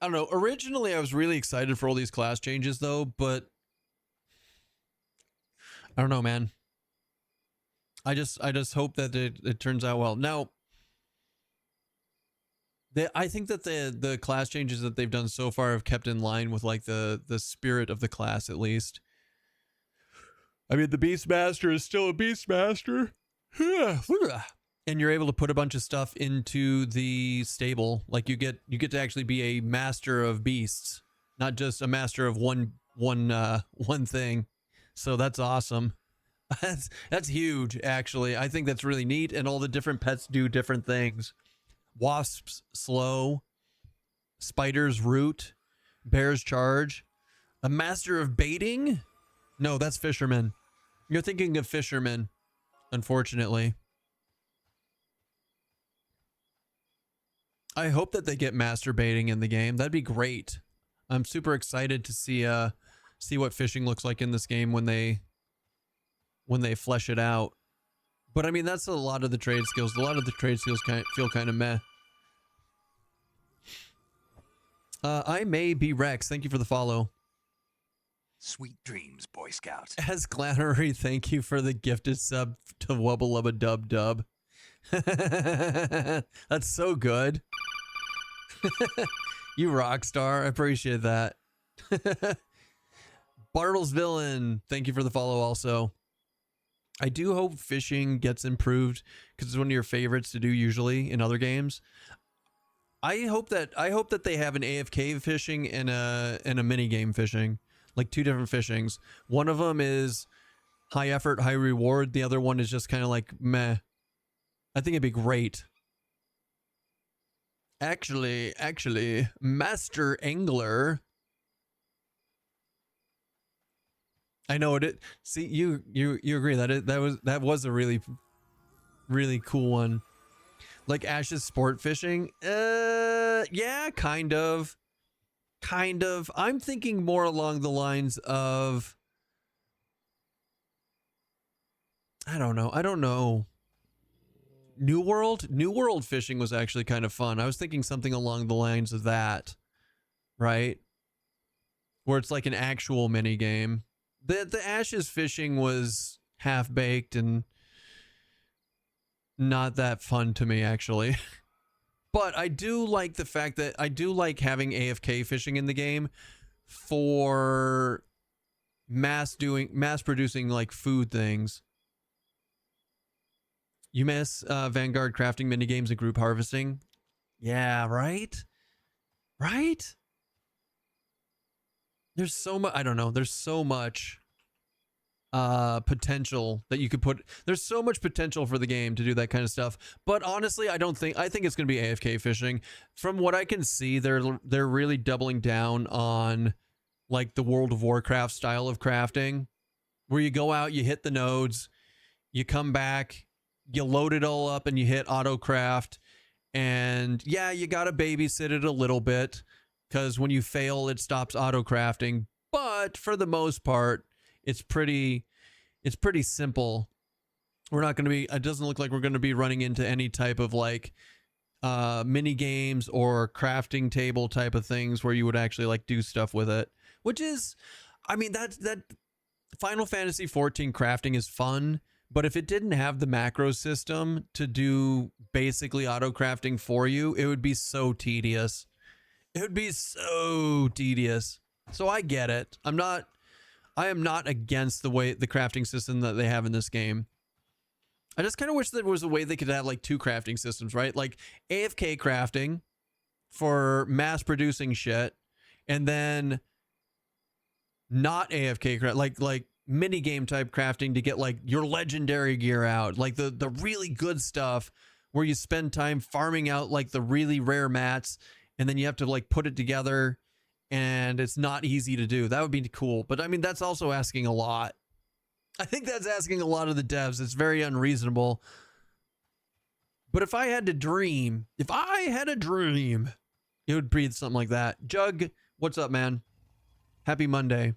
I don't know. Originally, I was really excited for all these class changes, though, but I don't know, man. I just hope that it turns out well. Now, I think that the class changes that they've done so far have kept in line with like the spirit of the class, at least. I mean, the Beastmaster is still a Beastmaster. And you're able to put a bunch of stuff into the stable. Like you get to actually be a master of beasts, not just a master of one thing. So that's awesome. That's huge, actually. I think that's really neat. And all the different pets do different things. Wasps slow, spiders root, bears charge, a master of baiting. No, that's fisherman. You're thinking of fisherman, unfortunately. I hope that they get masturbating in the game. That'd be great. I'm super excited to see what fishing looks like in this game when they flesh it out. But I mean, that's a lot of the trade skills. A lot of the trade skills feel kind of meh. I may be Rex. Thank you for the follow. Sweet dreams, Boy Scout. As Glannery, thank you for the gifted sub to Wubba Lubba Dub Dub. That's so good. You rock star. I appreciate that. Bartles Villain, thank you for the follow also. I do hope fishing gets improved because it's one of your favorites to do usually in other games. I hope that they have an AFK fishing and a mini game fishing, like two different fishings. One of them is high effort, high reward. The other one is just kind of like meh. I think it'd be great. Actually, Master Angler. I know it. See, you agree that was a really cool one. Like Ash's sport fishing. Yeah, kind of. I'm thinking more along the lines of I don't know. New World fishing was actually kind of fun. I was thinking something along the lines of that, right? Where it's like an actual mini game. The Ashes fishing was half-baked and not that fun to me, actually. But I do like the fact that I do like having AFK fishing in the game for mass producing like food things. You miss Vanguard crafting minigames and group harvesting? Yeah, right? Right? There's so much, I don't know, there's so much potential that you could put. There's so much potential for the game to do that kind of stuff. But honestly, I think it's going to be AFK fishing. From what I can see, they're really doubling down on like the World of Warcraft style of crafting, where you go out, you hit the nodes, you come back, you load it all up and you hit auto craft. And yeah, you got to babysit it a little bit because when you fail, it stops auto crafting. But but for the most part, it's pretty simple. We're not going to be, it doesn't look like we're going to be running into any type of like mini games or crafting table type of things where you would actually like do stuff with it, which is, I mean, that Final Fantasy 14 crafting is fun, but if it didn't have the macro system to do basically auto crafting for you, it would be so tedious. It would be so tedious. So I get it. I am not against the crafting system that they have in this game. I just kind of wish there was a way they could have like 2 crafting systems, right? Like AFK crafting for mass producing shit, and then not AFK craft, like mini game type crafting to get like your legendary gear out, like the really good stuff where you spend time farming out like the really rare mats, and then you have to like put it together, and it's not easy to do. That would be cool, but I mean that's also asking a lot. I think that's asking a lot of the devs. It's very unreasonable. But if I had a dream, it would breathe something like that. Jug, what's up, man? Happy Monday.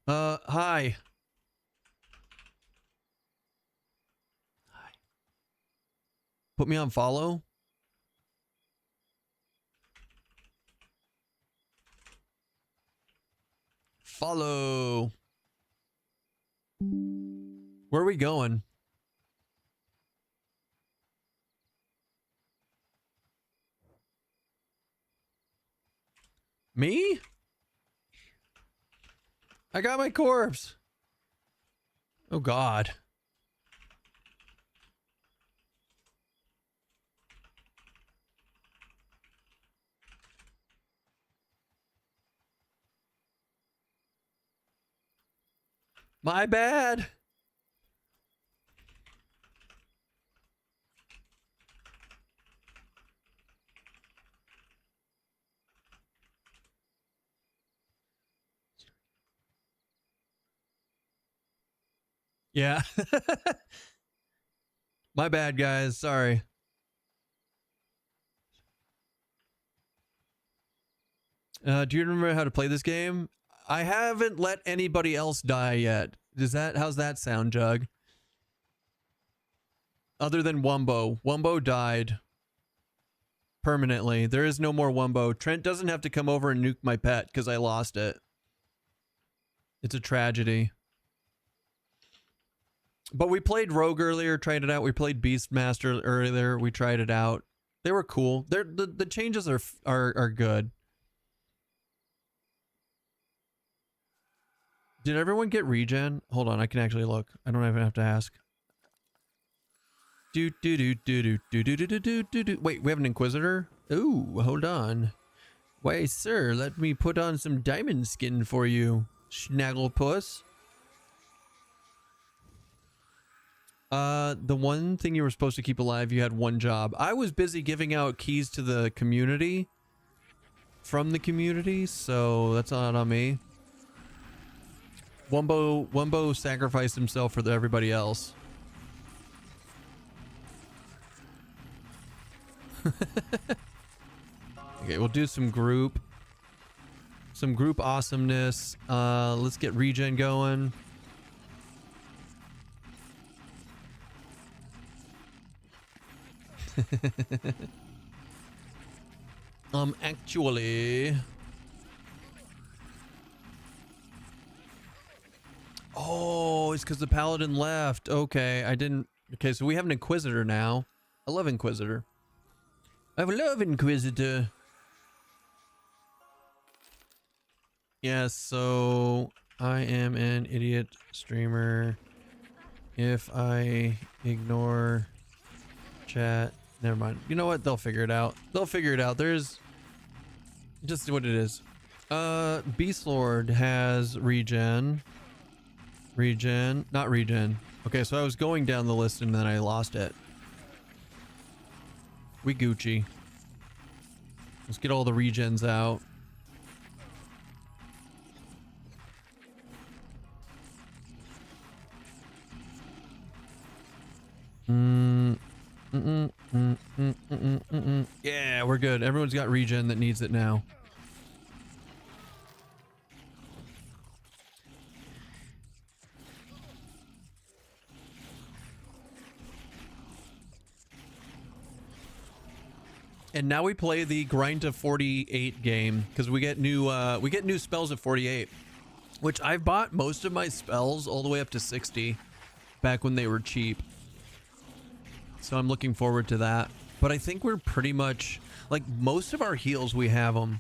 Hi. Hi. Put me on follow. Follow. Where are we going? Me? I got my corpse. Oh God. My bad. Yeah. My bad, guys. Sorry. Do you remember how to play this game? I haven't let anybody else die yet. How's that sound, Jug? Other than Wumbo. Wumbo died permanently. There is no more Wumbo. Trent doesn't have to come over and nuke my pet because I lost it. It's a tragedy. But we played Rogue earlier, tried it out. We played Beastmaster earlier. We tried it out. They were cool. The changes are good. Did everyone get regen? Hold on, I can actually look. I don't even have to ask. Wait, we have an Inquisitor? Ooh, hold on. Why, sir, let me put on some diamond skin for you, Snagglepuss. The one thing you were supposed to keep alive, you had one job. I was busy giving out keys to the community, from the community, so that's not on me. Wumbo sacrificed himself for everybody else. Okay, we'll do some group awesomeness. Let's get regen going. Actually, oh, it's because the paladin left. Okay, I didn't. Okay, so we have an Inquisitor now. I love Inquisitor. I love Inquisitor. Yeah, so I am an idiot streamer. If I ignore chat, never mind. You know what? They'll figure it out. They'll figure it out. There's just what it is. Beast Lord has regen. Not regen. Okay, so I was going down the list and then I lost it. We Gucci. Let's get all the regens out. Yeah, we're good. Everyone's got regen that needs it now. And now we play the grind to 48 game because we get new spells at 48, which I've bought most of my spells all the way up to 60 back when they were cheap. So I'm looking forward to that. But I think we're pretty much like most of our heals we have them.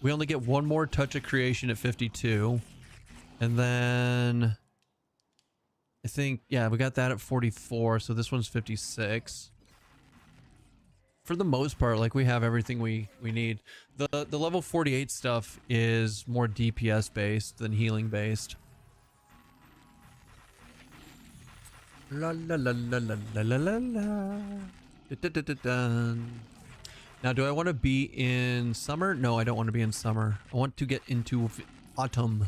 We only get one more touch of creation at 52. And then I think, yeah, we got that at 44. So this one's 56. For the most part, like we have everything we need. The level 48 stuff is more DPS based than healing based. La la la la la la la la la. Now, do I want to be in summer? No, I don't want to be in summer. I want to get into autumn.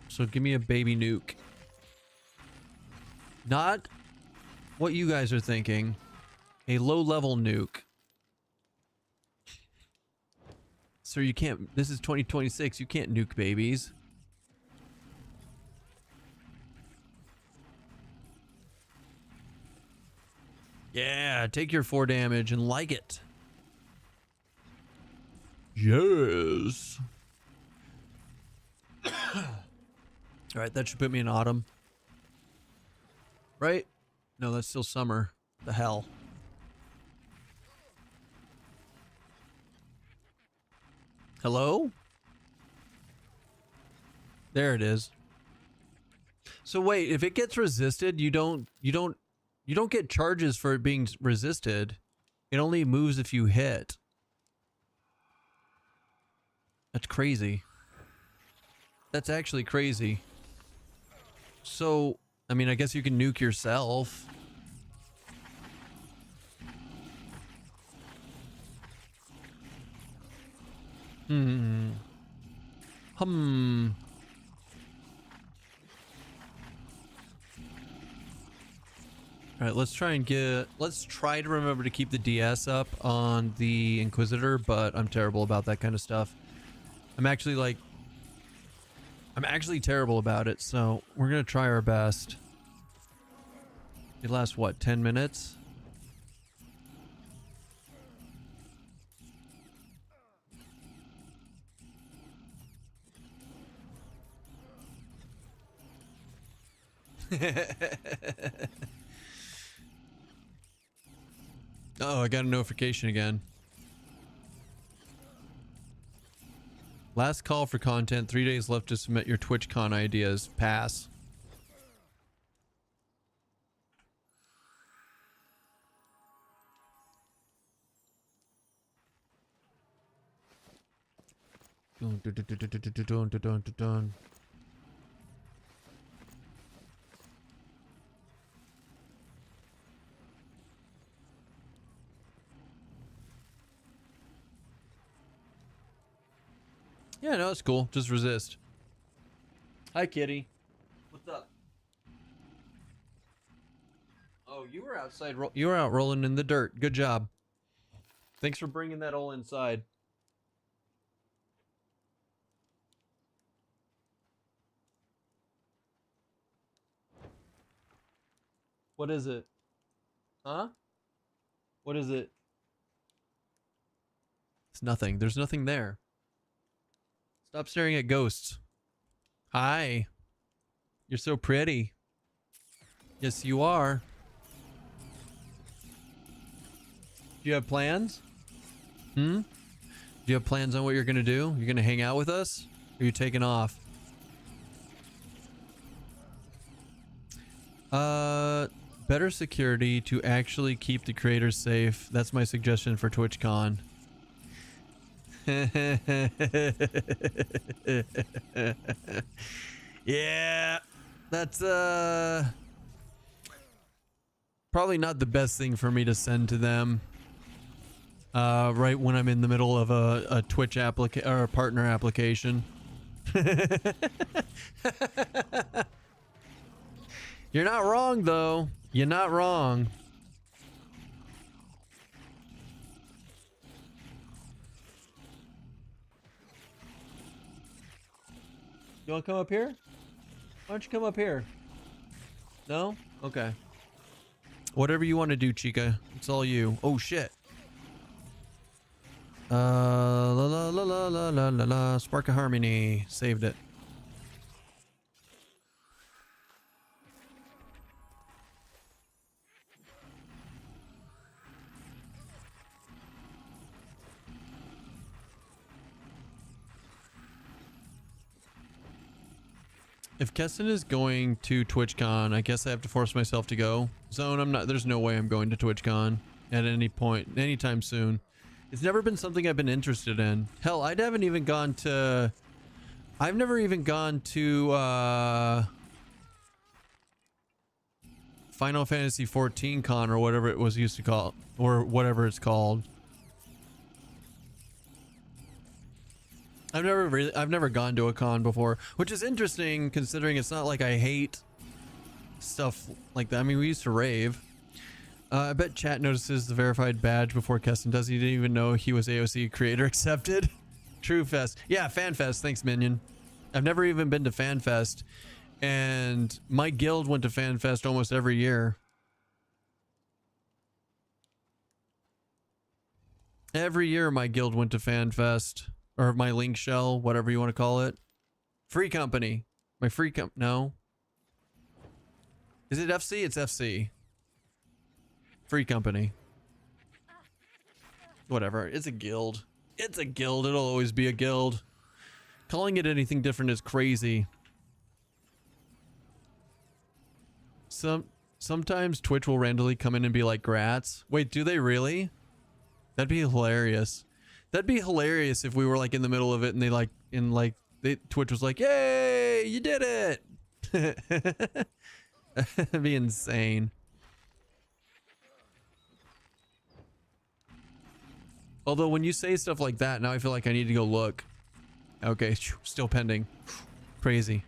So give me a baby nuke. Not what you guys are thinking. A low level nuke. So you can't, this is 2026, you can't nuke babies. Yeah, take your 4 damage and like it. Yes. All right, that should put me in autumn. Right? No, that's still summer. The hell. Hello? There it is. So wait, if it gets resisted, you don't get charges for it being resisted. It only moves if you hit. That's crazy. That's actually crazy. So, I mean, I guess you can nuke yourself. All right, let's try to remember to keep the DS up on the Inquisitor, but I'm terrible about that kind of stuff. I'm actually terrible about it, so we're gonna try our best. It lasts what, 10 minutes? Oh, I got a notification again. Last call for content. 3 days left to submit your TwitchCon ideas. Pass. Dun, dun, dun, dun, dun, dun, dun, dun, dun, dun. Yeah, no, it's cool. Just resist. Hi, kitty. What's up? Oh, you were outside. You were out rolling in the dirt. Good job. Thanks for bringing that all inside. What is it? Huh? What is it? It's nothing. There's nothing there. Stop staring at ghosts. Hi. You're so pretty. Yes, you are. Do you have plans? Do you have plans on what you're gonna do? You're gonna hang out with us? Or are you taking off? Better security to actually keep the creators safe. That's my suggestion for TwitchCon. Yeah, that's probably not the best thing for me to send to them right when I'm in the middle of a Twitch application or a partner application. You're not wrong though. You're not wrong. You want to come up here? Why don't you come up here? No? Okay. Whatever you want to do, Chica. It's all you. Oh shit. La la la la la la la la. Spark of Harmony. Saved it. If Keston is going to TwitchCon, I guess I have to force myself to go. Zone, I'm not. There's no way I'm going to TwitchCon at any point, anytime soon. It's never been something I've been interested in. Hell, I haven't even gone to. I've never even gone to Final Fantasy 14 Con or whatever it was used to call, or whatever it's called. I've never gone to a con before, which is interesting considering it's not like I hate stuff like that. I mean, we used to rave. I bet chat notices the verified badge before Keston does. He didn't even know he was AOC creator accepted. True Fest. Yeah, FanFest. Thanks, Minion. I've never even been to FanFest, and my guild went to FanFest almost every year. Every year my guild went to FanFest. Or my link shell, whatever you want to call it. Free company. My free no. Is it FC? It's FC. Free company. Whatever. It's a guild. It's a guild. It'll always be a guild. Calling it anything different is crazy. Sometimes Twitch will randomly come in and be like, "Grats." Wait, do they really? That'd be hilarious. That'd be hilarious if we were like in the middle of it and Twitch was like, "Yay, you did it." That'd be insane. Although when you say stuff like that, now I feel like I need to go look. Okay, still pending. Crazy.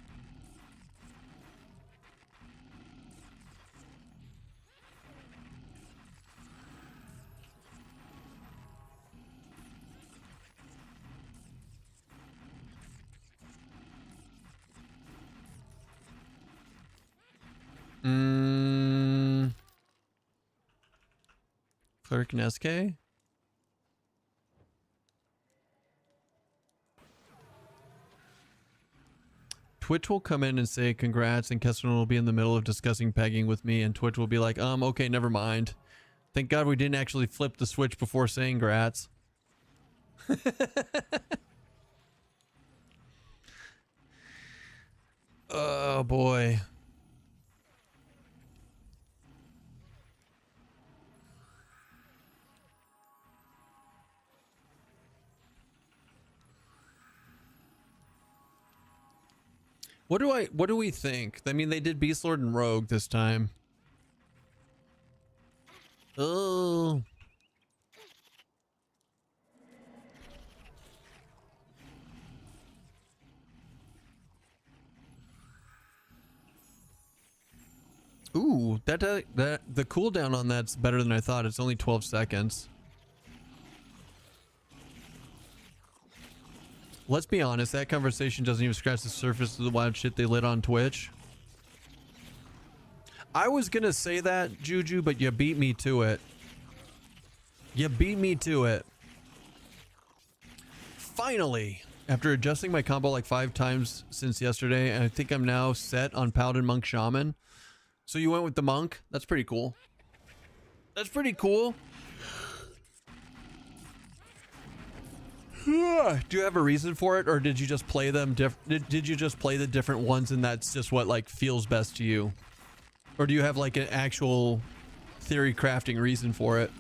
Cleric and SK? Twitch will come in and say congrats, and Keston will be in the middle of discussing pegging with me, and Twitch will be like, okay, never mind. Thank God we didn't actually flip the switch before saying grats. Oh boy. What do we think? I mean, they did Beastlord and Rogue this time. Oh. Ooh, that the cooldown on that's better than I thought. It's only 12 seconds. Let's be honest, that conversation doesn't even scratch the surface of the wild shit they lit on Twitch. I was gonna say that, Juju, but you beat me to it. You beat me to it. Finally, after adjusting my combo like 5 times since yesterday, and I think I'm now set on Paladin, Monk, Shaman. So you went with the Monk? That's pretty cool. That's pretty cool. Do you have a reason for it, or did you just play them did you just play the different ones and that's just what like feels best to you? Or do you have like an actual theory crafting reason for it?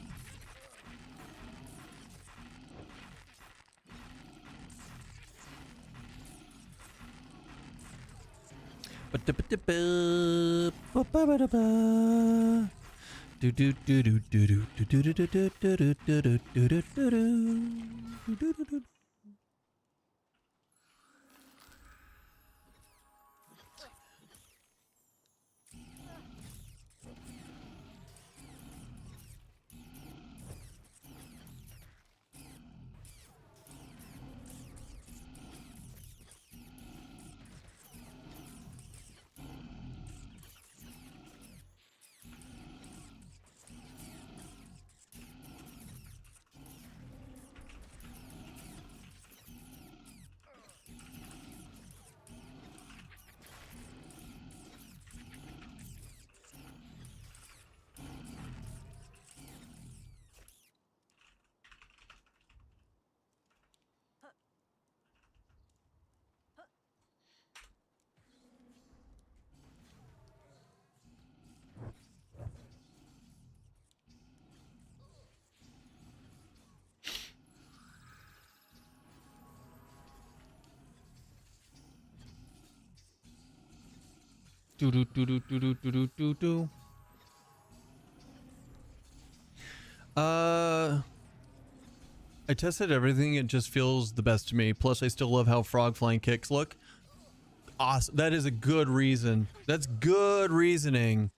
Do do do do do do do do do. I tested everything. It just feels the best to me. Plus, I still love how frog flying kicks look. Awesome. That is a good reason. That's good reasoning.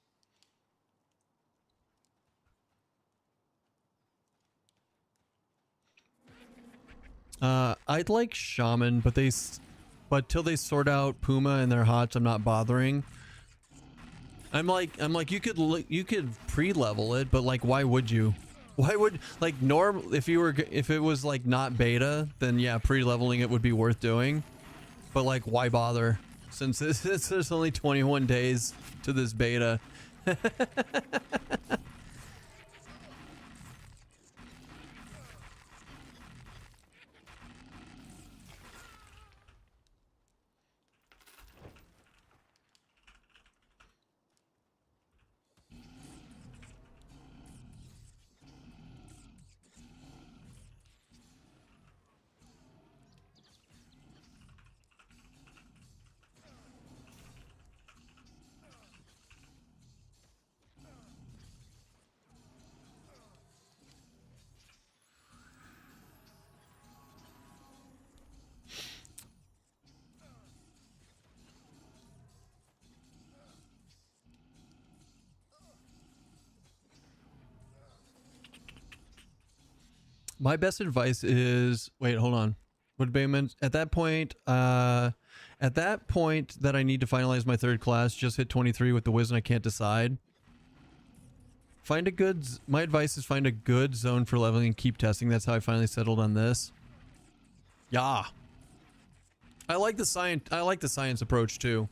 I'd like Shaman, but till they sort out Puma and their hots, I'm not bothering. I'm like you could pre-level it, but like why would you? Why would like if it was like not beta, then yeah, pre-leveling it would be worth doing. But like why bother? Since there's only 21 days to this beta. My best advice is wait, hold on. What did Bayman at that point that I need to finalize my third class, just hit 23 with the whiz and I can't decide. My advice is find a good zone for leveling and keep testing. That's how I finally settled on this. Yeah. I like the science approach too.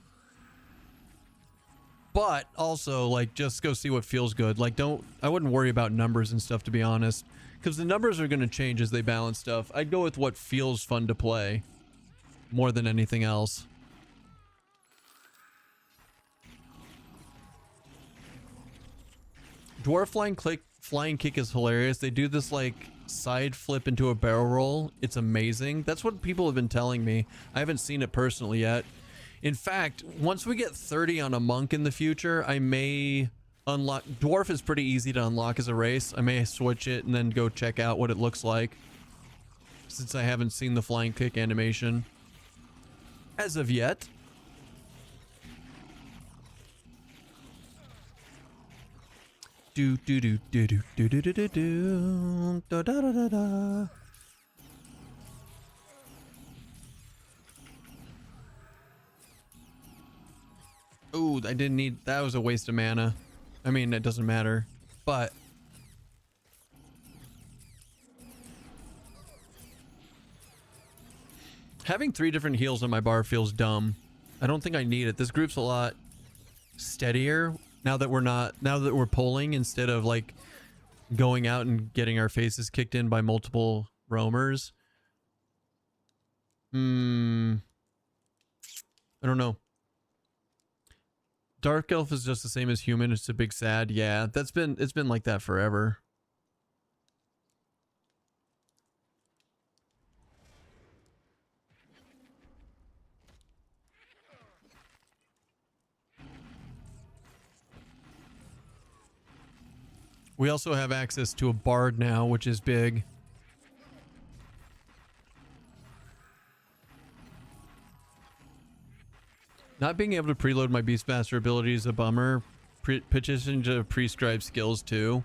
But also like just go see what feels good. Like I wouldn't worry about numbers and stuff, to be honest. Because the numbers are going to change as they balance stuff. I'd go with what feels fun to play more than anything else. Dwarf flying kick is hilarious. They do this like side flip into a barrel roll. It's amazing. That's what people have been telling me. I haven't seen it personally yet. In fact, once we get 30 on a monk in the future, I may unlock. Dwarf is pretty easy to unlock as a race. I may switch it and then go check out what it looks like, since I haven't seen the flying kick animation as of yet. Do do do do do do do do do do da da da da da. Ooh, I didn't need. That was a waste of mana. I mean, it doesn't matter, but having 3 different heals on my bar feels dumb. I don't think I need it. This group's a lot steadier now that we're pulling instead of like going out and getting our faces kicked in by multiple roamers. I don't know. Dark Elf is just the same as human. It's a big sad. Yeah, it's been like that forever. We also have access to a bard now, which is big. Not being able to preload my Beastmaster ability is a bummer. Petition to prescribe skills too.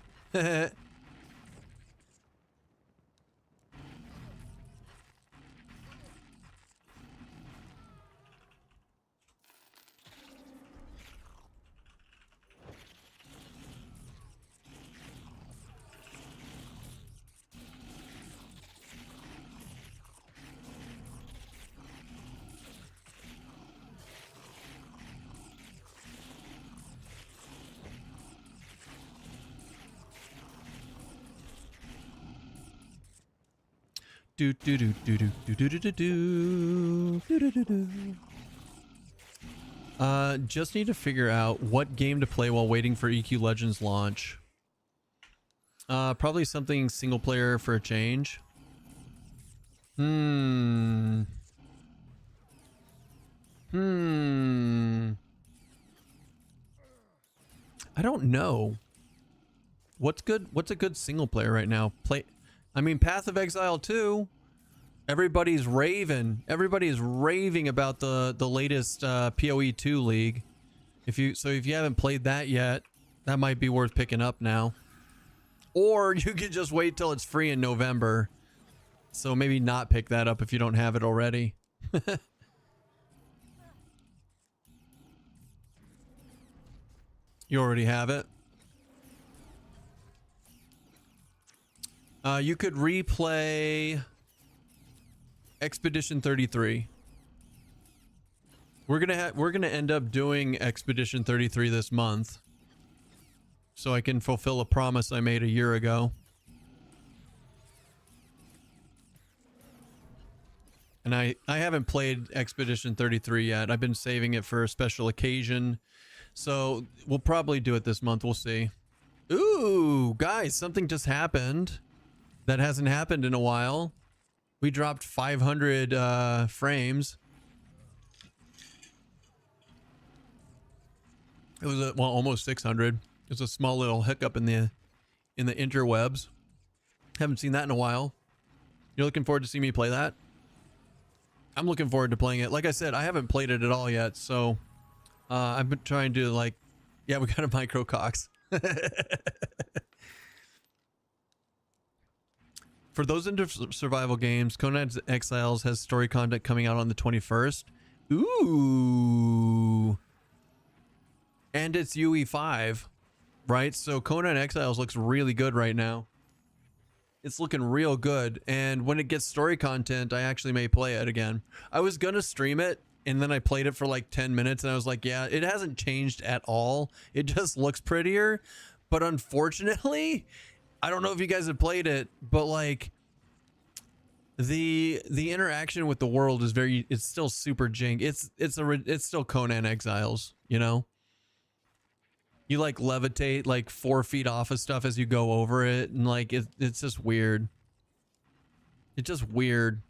Do do do do do do do do do do do do do. Just need to figure out what game to play while waiting for EQ Legends launch. Probably something single player for a change. I don't know. What's good? What's a good single player right now? I mean, Path of Exile 2. Everybody's raving. Everybody is raving about the latest PoE 2 league. If you haven't played that yet, that might be worth picking up now. Or you could just wait till it's free in November. So maybe not pick that up if you don't have it already. You already have it. You could replay Expedition 33. We're gonna end up doing Expedition 33 this month, so I can fulfill a promise I made a year ago. And I haven't played Expedition 33 yet. I've been saving it for a special occasion, so we'll probably do it this month. We'll see. Ooh, guys, something just happened that hasn't happened in a while. We dropped 500 frames. It was almost 600. It was a small little hiccup in the interwebs. Haven't seen that in a while. You're looking forward to see me play that? I'm looking forward to playing it. Like I said, I haven't played it at all yet, so I've been trying to, like, yeah, we got a micro cox. For those into survival games, Conan Exiles has story content coming out on the 21st. Ooh. And it's UE5, right? So Conan Exiles looks really good right now. It's looking real good. And when it gets story content, I actually may play it again. I was going to stream it, and then I played it for like 10 minutes, and I was like, yeah, it hasn't changed at all. It just looks prettier. But unfortunately, I don't know if you guys have played it, but like the interaction with the world is it's still super jank. It's still Conan Exiles, you know? You like levitate like 4 feet off of stuff as you go over it, and like it's just weird. It's just weird.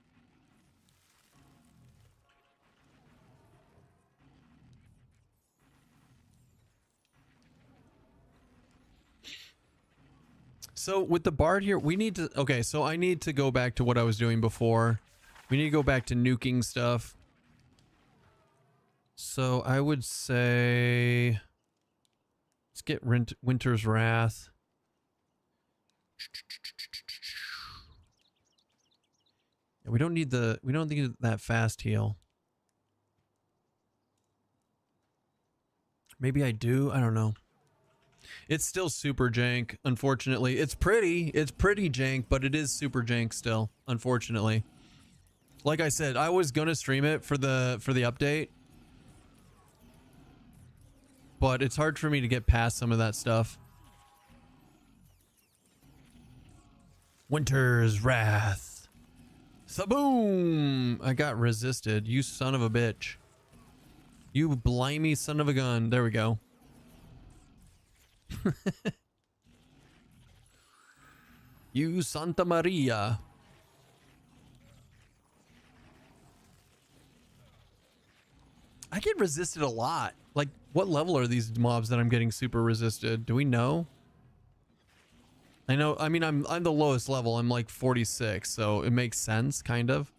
So with the bard here, we need to, okay, so I need to go back to what I was doing before. We need to go back to nuking stuff. So I would say, let's get Winter's Wrath. Yeah, we don't need that fast heal. Maybe I do, I don't know. It's still super jank, unfortunately. It's pretty jank, but it is super jank still, unfortunately. Like I said, I was gonna stream it for the update, but it's hard for me to get past some of that stuff. Winter's Wrath. Saboom! I got resisted, you son of a bitch. You blimey son of a gun. There we go. You Santa Maria. I get resisted a lot. Like, what level are these mobs that I'm getting super resisted? Do we know? I know, I mean, I'm the lowest level. I'm like 46, so it makes sense, kind of.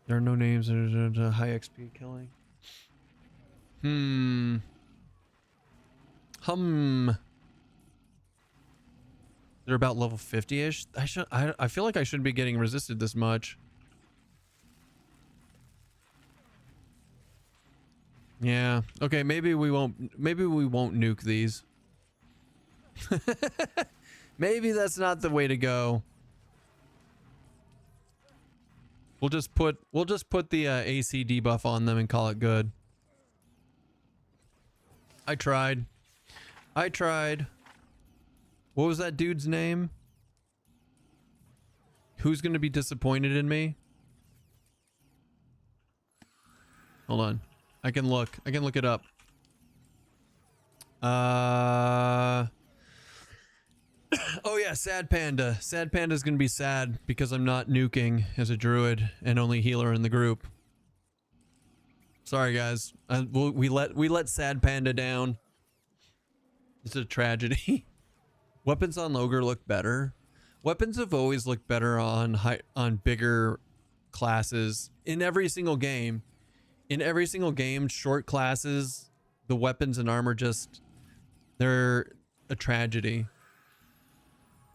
There are no names. There's a high XP killing. They're about level 50-ish. I feel like I shouldn't be getting resisted this much. Yeah. Okay, maybe we won't nuke these. Maybe that's not the way to go. We'll just put the AC debuff on them and call it good. I tried. What was that dude's name? Who's gonna be disappointed in me? Hold on. I can look it up. Oh yeah, Sad Panda. Sad Panda's gonna be sad because I'm not nuking as a druid and only healer in the group. Sorry, guys. We let Sad Panda down. It's a tragedy. Weapons on Logre look better. Weapons have always looked better on bigger classes in every single game. In every single game, short classes, the weapons and armor they're a tragedy.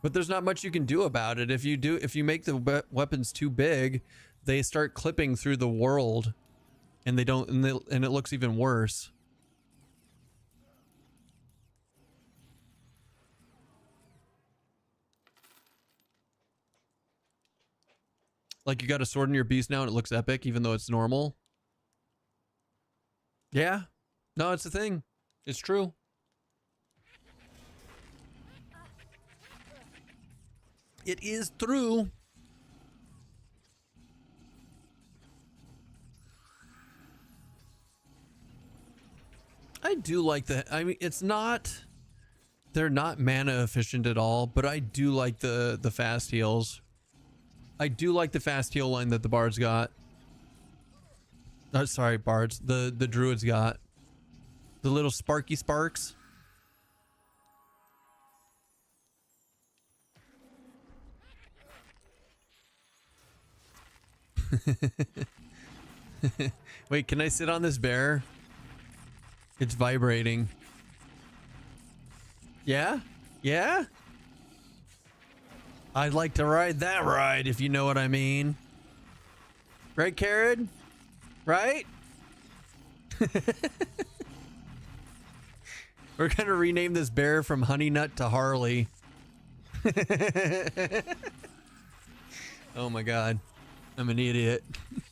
But there's not much you can do about it. If you make the weapons too big, they start clipping through the world, and and it looks even worse. Like, you got a sword in your beast now and it looks epic even though it's normal. Yeah. No, it's a thing. It's true. It is true. I do like I mean, they're not mana efficient at all, but I do like the fast heals. I do like the fast heal line that the bards got. Sorry, bards. The druids got. The little sparky sparks. Wait, can I sit on this bear? It's vibrating. Yeah? Yeah? I'd like to ride that ride, if you know what I mean. Right, Karen? Right? We're gonna rename this bear from Honey Nut to Harley. Oh my god. I'm an idiot.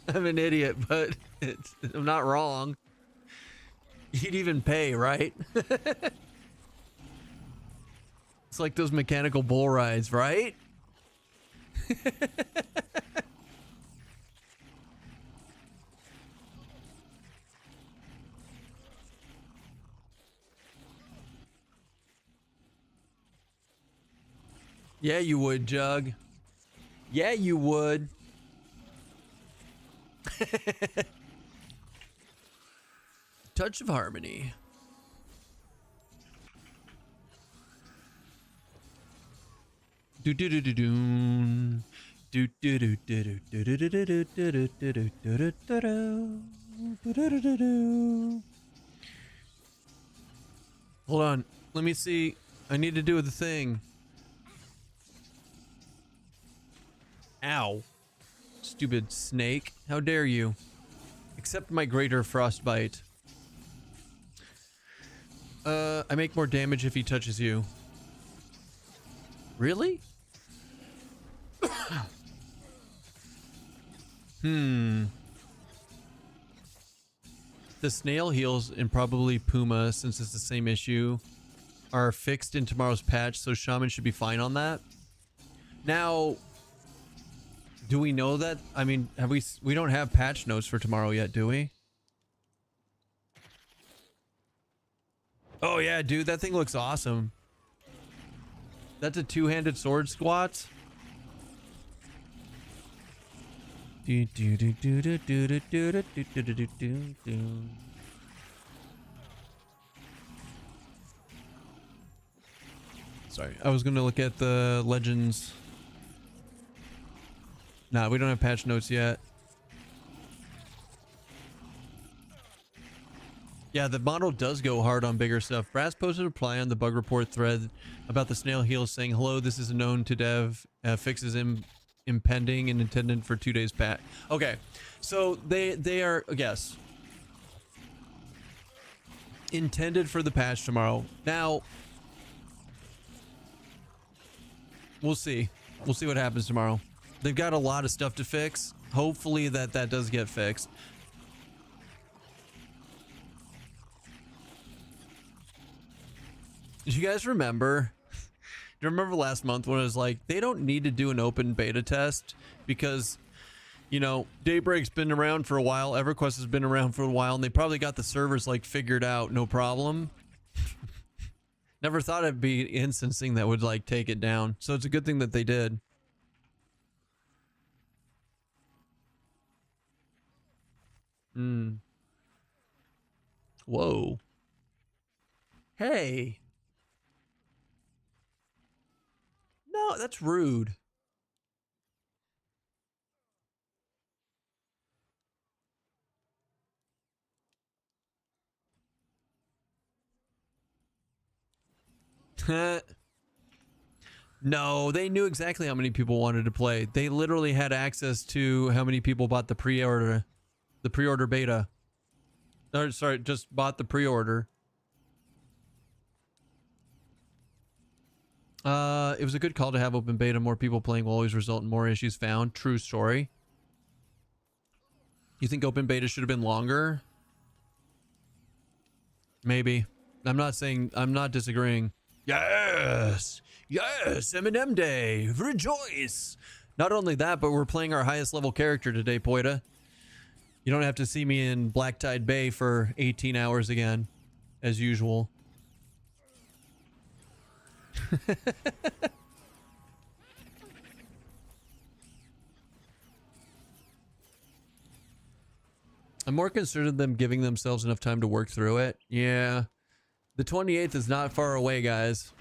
I'm an idiot, but I'm not wrong. You'd even pay, right? It's like those mechanical bull rides, right? Yeah, you would, Jug. Yeah, you would. Touch of harmony. Do do do do do. Do do do do do do do do do do do do do do do do. Hold on. Let me see. I need to do the thing. Ow. Stupid snake. How dare you? Accept my greater frostbite. I make more damage if he touches you. Really? The snail heals and probably Puma, since it's the same issue, are fixed in tomorrow's patch, so Shaman should be fine on that. Now, do we know that? I mean, we don't have patch notes for tomorrow yet, do we? Oh yeah, dude, that thing looks awesome. That's a two-handed sword squat. Sorry, I was gonna look at the legends. Nah, we don't have patch notes yet. Yeah, the model does go hard on bigger stuff. Brass posted a reply on the bug report thread about the snail heals saying, hello, this is known to dev. Fixes impending and intended for 2 days back. Okay, so they are, yes, intended for the patch tomorrow. Now, we'll see. We'll see what happens tomorrow. They've got a lot of stuff to fix. Hopefully that does get fixed. Do you guys remember? Do you remember last month when it was like, they don't need to do an open beta test because, you know, Daybreak's been around for a while, EverQuest has been around for a while, and they probably got the servers like figured out, no problem. Never thought it'd be instancing that would like take it down. So it's a good thing that they did. Whoa. Hey. No, that's rude. No, they knew exactly how many people wanted to play. They literally had access to how many people bought the pre-order beta. Or, sorry, just bought the pre-order. It was a good call to have open beta. More people playing will always result in more issues found. True story. You think open beta should have been longer? Maybe. I'm not disagreeing. Yes! Yes! Eminem Day! Rejoice! Not only that, but we're playing our highest level character today, Poita. You don't have to see me in Black Tide Bay for 18 hours again, as usual. I'm more concerned with them giving themselves enough time to work through it. Yeah. The 28th is not far away, guys.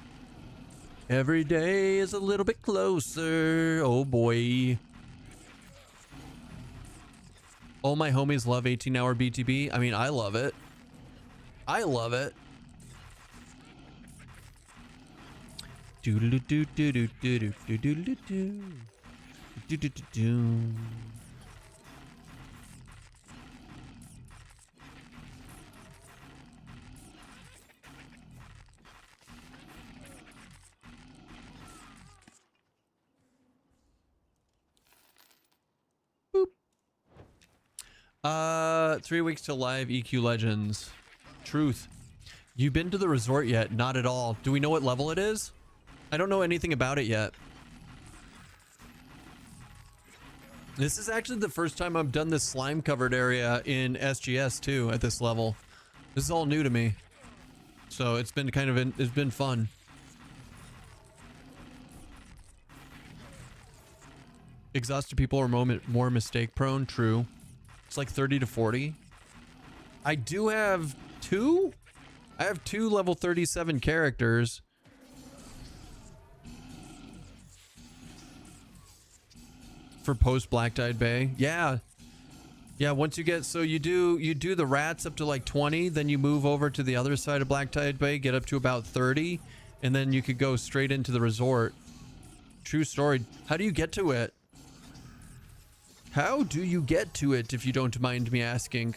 Every day is a little bit closer. Oh boy. All my homies love 18-hour BTB. I mean, I love it. I love it. Do do do do do do do do do do do do do. Boop. 3 weeks till live EQ Legends. Truth. You been to the resort yet? Not at all. Do we know what level it is? I don't know anything about it yet. This is actually the first time I've done this slime covered area in SGS too at this level. This is all new to me. So it's been it's been fun. Exhausted people are more mistake prone. True. It's like 30 to 40. I do have two. I have 2 level 37 characters. For post Black Tide Bay. Yeah. Yeah, once you get, so you do the rats up to like 20, then you move over to the other side of Black Tide Bay, get up to about 30, and then you could go straight into the resort. True story. How do you get to it? How do you get to it, if you don't mind me asking?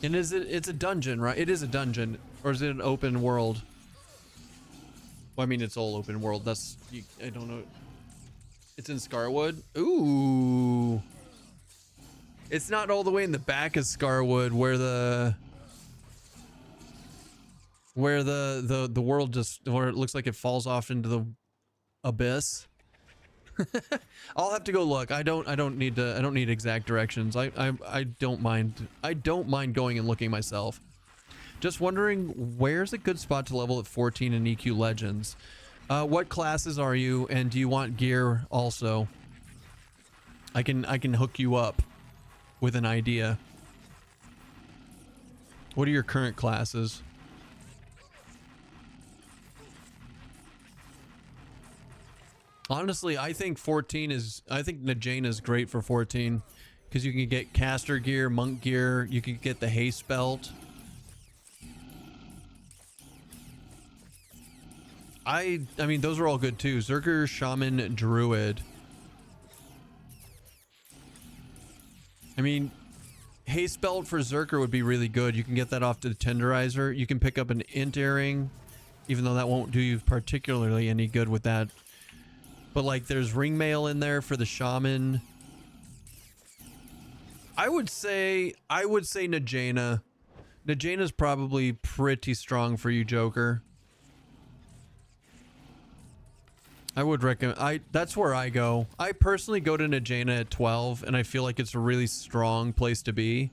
And it's a dungeon, right? It is a dungeon. Or is it an open world? Well, I mean, it's all open world. I don't know. It's in Scarwood. Ooh. It's not all the way in the back of Scarwood where the world just, where it looks like it falls off into the abyss. I'll have to go look. I don't need exact directions. I don't mind going and looking myself. Just wondering, where's a good spot to level at 14 in EQ Legends? What classes are you, and do you want gear also? I can hook you up with an idea. What are your current classes? Honestly, I think Najane is great for 14 because you can get caster gear, monk gear, you can get the haste belt. I mean, those are all good too. Zerker, Shaman, Druid. I mean, haste belt for Zerker would be really good. You can get that off to the Tenderizer. You can pick up an int earring, even though that won't do you particularly any good with that. But like, there's ring mail in there for the Shaman. I would say Najena. Najena's probably pretty strong for you, Joker. I would recommend, that's where I go. I personally go to Najena at 12, and I feel like it's a really strong place to be.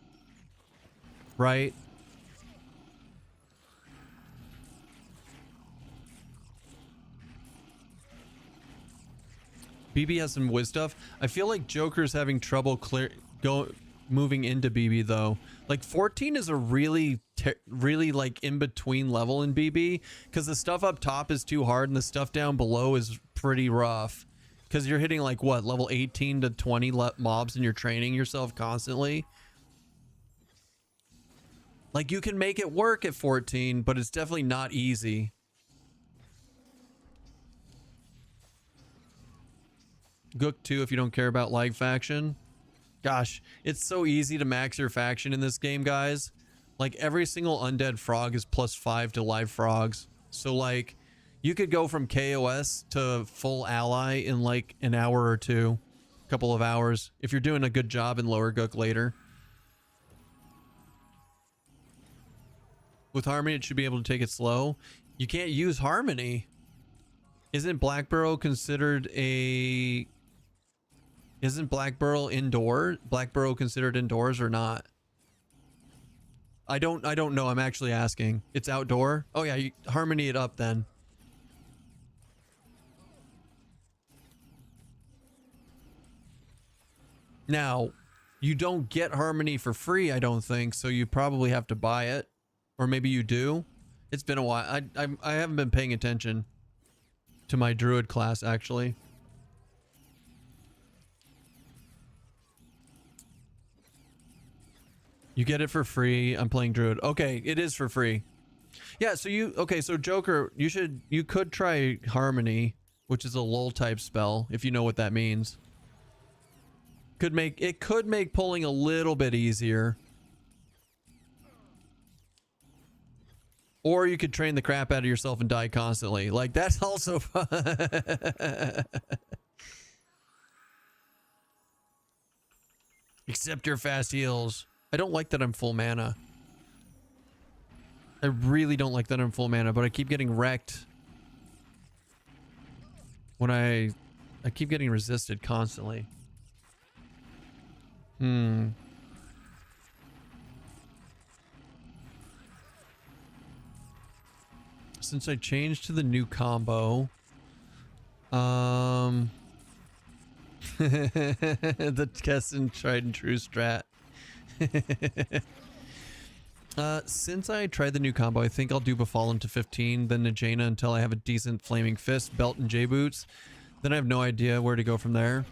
Right? BB has some whiz stuff. I feel like Joker's having trouble moving into BB though. Like 14 is a really like in between level in BB, because the stuff up top is too hard and the stuff down below is pretty rough, because you're hitting like what, level 18 to 20 mobs and you're training yourself constantly. Like you can make it work at 14, but it's definitely not easy. Gook 2 if you don't care about lag faction. Gosh, it's so easy to max your faction in this game, guys. Like every single undead frog is +5 to live frogs. So like you could go from KOS to full ally in like an hour or two, couple of hours, if you're doing a good job in lower Gook later. With Harmony, it should be able to take it slow. You can't use Harmony. Isn't Blackburrow considered a... Isn't Blackburrow indoor? Blackburrow considered indoors or not? I don't know. I'm actually asking. It's outdoor? Oh yeah, you Harmony it up then. Now, you don't get Harmony for free, I don't think, so you probably have to buy it. Or maybe you do. It's been a while. I haven't been paying attention to my druid class, actually. You get it for free. I'm playing druid. Okay, it is for free. Yeah, so so Joker, you could try Harmony, which is a lull type spell, if you know what that means. It could make pulling a little bit easier. Or you could train the crap out of yourself and die constantly. Like, that's also fun. Accept your fast heals. I don't like that I'm full mana. I really don't like that I'm full mana, but I keep getting wrecked. When I keep getting resisted constantly. Since I changed to the new combo, the Keston tried and true strat. Since I tried the new combo, I think I'll do Befallen to 15, then Najena until I have a decent Flaming Fist, Belt, and J-Boots. Then I have no idea where to go from there.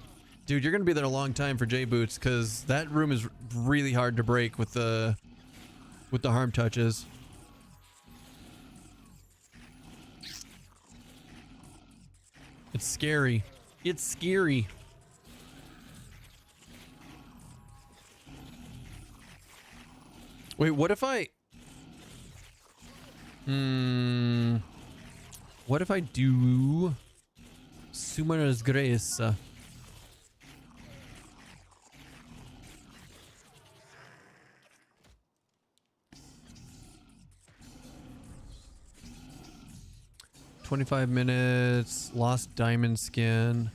Dude, you're gonna be there a long time for J-Boots, because that room is really hard to break with the harm touches. It's scary. It's scary. Wait, what if I... What if I do... Summoner's Grace? 25 minutes. Lost diamond skin.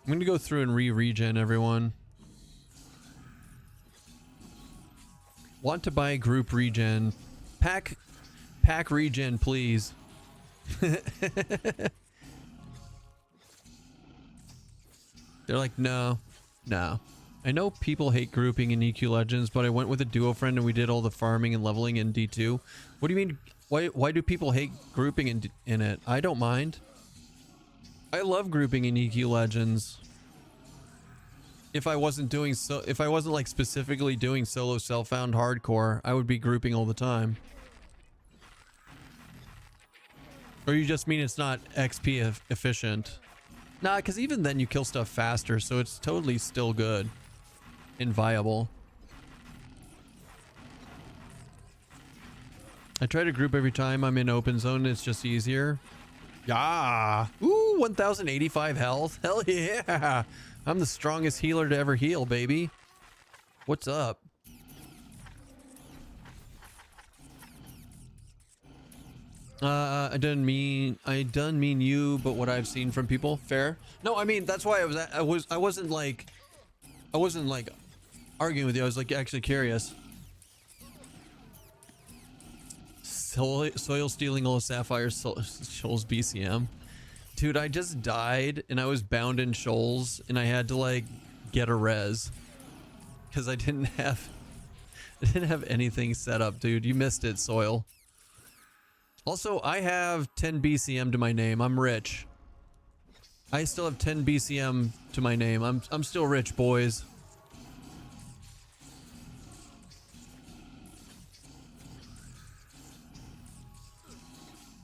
I'm gonna go through and regen everyone. Want to buy group regen. Pack regen, please. They're like, no. I know people hate grouping in EQ Legends, but I went with a duo friend and we did all the farming and leveling in D2. What do you mean? Why do people hate grouping in it? I don't mind. I love grouping in EQ Legends. If I wasn't like specifically doing solo self-found hardcore, I would be grouping all the time. Or you just mean it's not XP efficient? Nah, because even then you kill stuff faster, so it's totally still good and viable. I try to group every time I'm in open zone. It's just easier. Yeah. Ooh, 1085 health. Hell yeah. I'm the strongest healer to ever heal, baby. What's up? I didn't mean you, but what I've seen from people. Fair. No, I mean that's why I wasn't like arguing with you. I was like actually curious. Soil stealing all Sapphire Shoals BCM. Dude, I just died and I was bound in shoals and I had to like get a res. because I didn't have anything set up, dude. You missed it, Soil. Also, I have 10 BCM to my name. I'm rich. I still have 10 BCM to my name. I'm still rich, boys.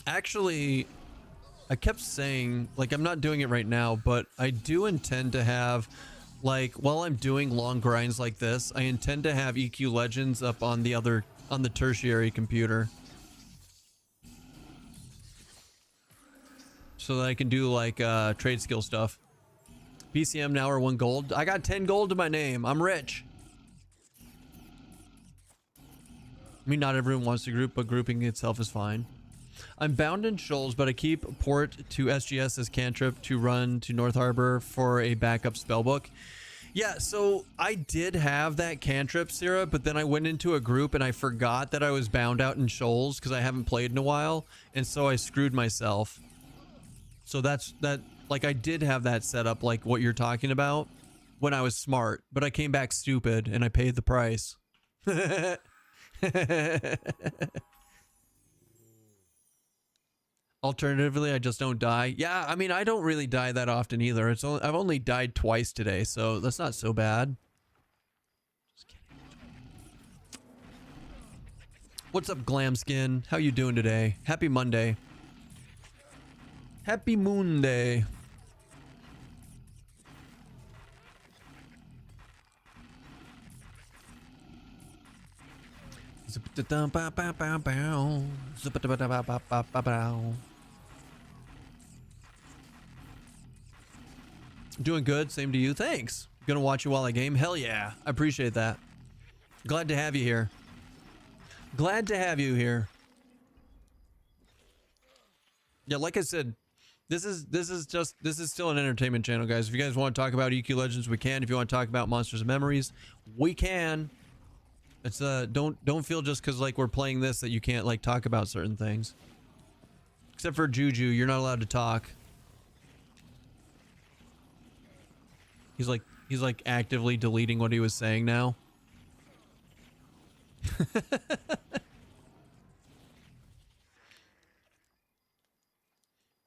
Actually, I kept saying, like, I'm not doing it right now, but I do intend to have, like, while I'm doing long grinds like this, I intend to have EQ Legends up on the tertiary computer. So that I can do, like, trade skill stuff. BCM now are 1 gold. I got 10 gold to my name. I'm rich. I mean, not everyone wants to group, but grouping itself is fine. I'm bound in Shoals, but I keep port to SGS as cantrip to run to North Harbor for a backup spellbook. Yeah, so I did have that cantrip, Syrah, but then I went into a group and I forgot that I was bound out in Shoals because I haven't played in a while, and so I screwed myself. So that's that. Like, I did have that set up, like what you're talking about, when I was smart, but I came back stupid and I paid the price. Alternatively, I just don't die. Yeah, I mean, I don't really die that often either. I've only died twice today, so that's not so bad. Just kidding. What's up, Glamskin? How you doing today? Happy Monday. Happy Moon Day. Doing good, same to you. Thanks. Gonna watch you while I game. Hell yeah, I appreciate that. Glad to have you here. Glad to have you here. Yeah, like I said, this is still an entertainment channel, guys. If you guys want to talk about EQ Legends, we can. If you want to talk about Monsters and Memories, we can. It's don't feel just because like we're playing this that you can't like talk about certain things. Except for Juju, you're not allowed to talk. He's like actively deleting what he was saying now.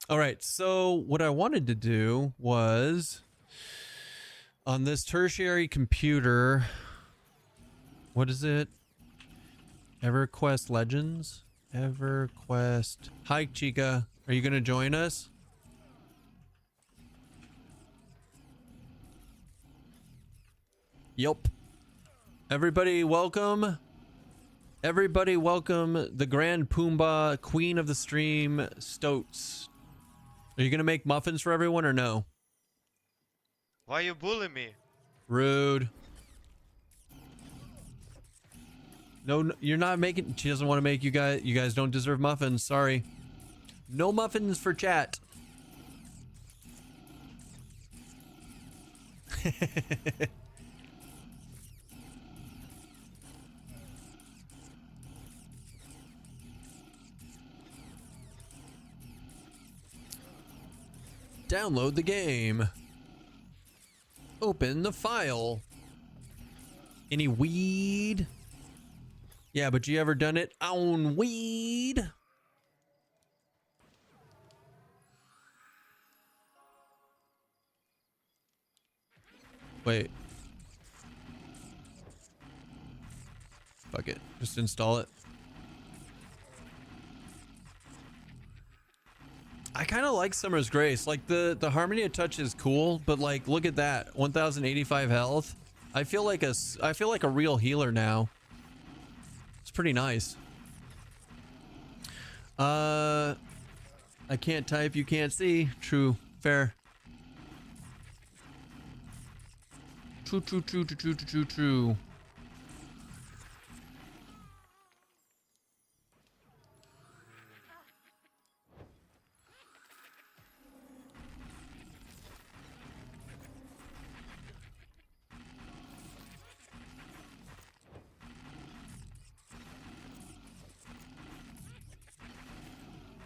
All right, so what I wanted to do was on this tertiary computer, what is it? EverQuest Legends? EverQuest. Hi, Chica. Are you going to join us? Yep. Everybody welcome. Everybody welcome the Grand Pumbaa, Queen of the Stream, Stoats. Are you going to make muffins for everyone or no? Why you bully me? Rude. No, you're not making. She doesn't want to make you guys. You guys don't deserve muffins. Sorry. No muffins for chat. Download the game. Open the file. Any weed? Yeah, but you ever done it on weed? Wait. Fuck it. Just install it. I kind of like Summer's Grace. Like the Harmony of Touch is cool, but like look at that. 1085 health. I feel like a real healer now. It's pretty nice. I can't type, you can't see. True. Fair. True.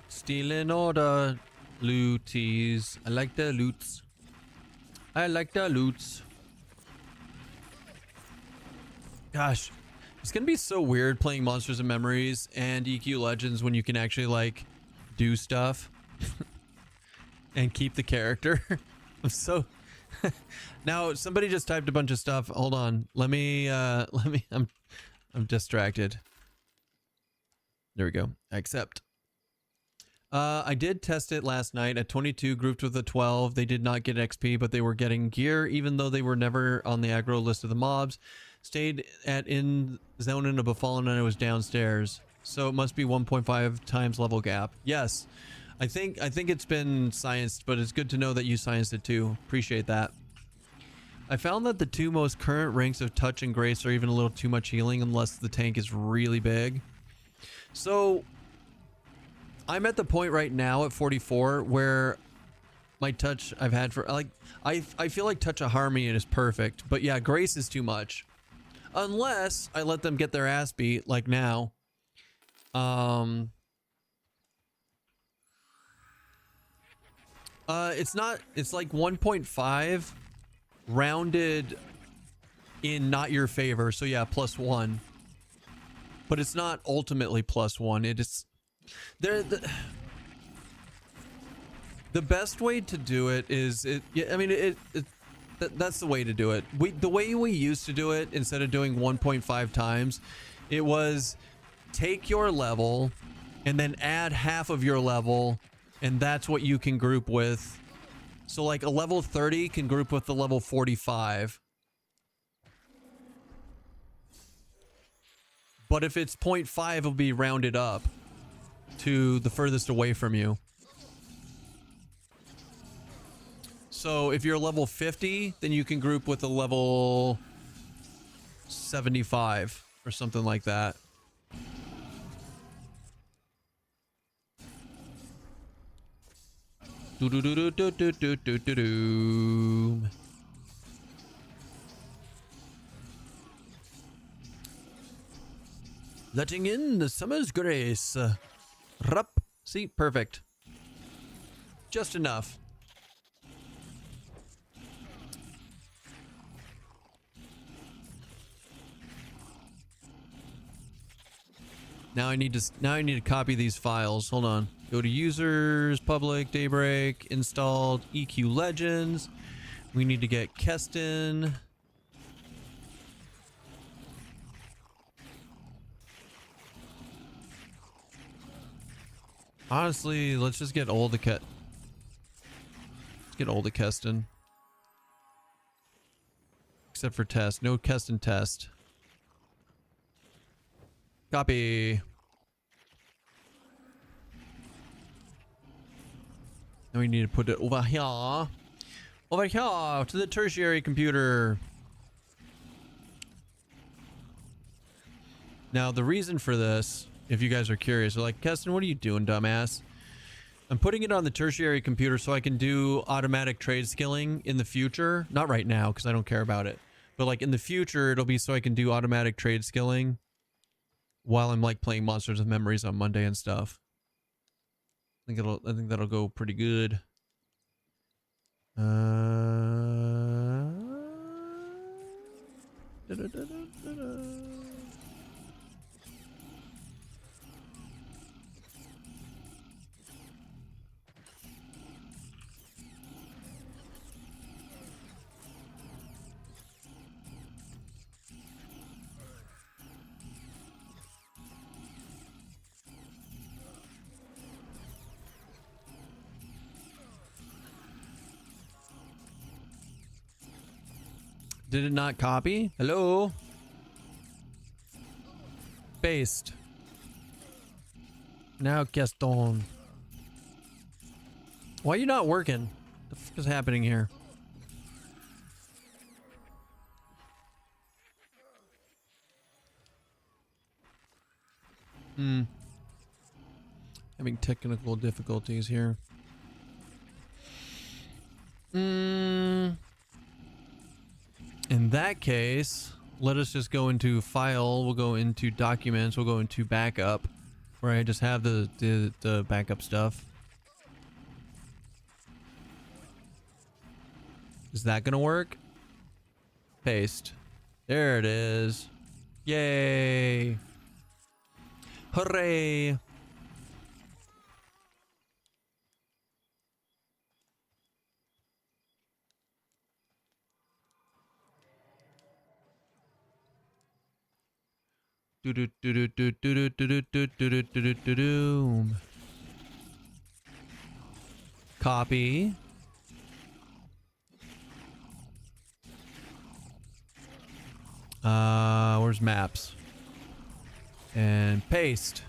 Stealing all the looties. I like the loots. I like the loots. Gosh, it's gonna be so weird playing Monsters and Memories and EQ Legends when you can actually like do stuff and keep the character. I'm so now somebody just typed a bunch of stuff. Hold on. Let me I'm distracted. There we go. Accept. I did test it last night at 22 grouped with a 12. They did not get XP, but they were getting gear even though they were never on the aggro list of the mobs. Stayed at in zone in a Befallen and I was downstairs. So it must be 1.5 times level gap. Yes. I think it's been scienced, but it's good to know that you scienced it too. Appreciate that. I found that the two most current ranks of touch and grace are even a little too much healing unless the tank is really big. So I'm at the point right now at 44 where my touch I've had for like I feel like touch of harmony is perfect, but yeah, grace is too much. Unless I let them get their ass beat like now. It's like 1.5 rounded in not your favor. So yeah, +1. But it's not ultimately +1. It is the best way to do it is that's the way to do it. The way we used to do it, instead of doing 1.5 times, it was take your level and then add half of your level, and that's what you can group with. So like a level 30 can group with the level 45. But if it's 0.5, it'll be rounded up to the furthest away from you. So if you're level 50, then you can group with a level 75 or something like that. Do do do do do do do do do do. Letting in the summer's grace. Rup. See, perfect. Just enough. Now I need to copy these files. Hold on. Go to users, public, Daybreak, installed, EQ Legends. We need to get Keston. Honestly, let's just get old to Let's get old to Keston. Except for test. No Keston test. Copy. Now we need to put it over here. Over here to the tertiary computer. Now the reason for this, if you guys are curious, are like, Keston, what are you doing, dumbass? I'm putting it on the tertiary computer so I can do automatic trade skilling in the future. Not right now because I don't care about it. But like in the future, it'll be so I can do automatic trade skilling while I'm like playing Monsters of Memories on Monday and stuff. I think that'll go pretty good. Did it not copy? Hello? Paste. Now Keston. Why are you not working? What the fuck is happening here? Having technical difficulties here. In that case, let us just go into file, we'll go into documents, we'll go into backup, where I just have the backup stuff. Is that gonna work? Paste. There it is. Yay. Hooray. Copy. Where's maps? And paste.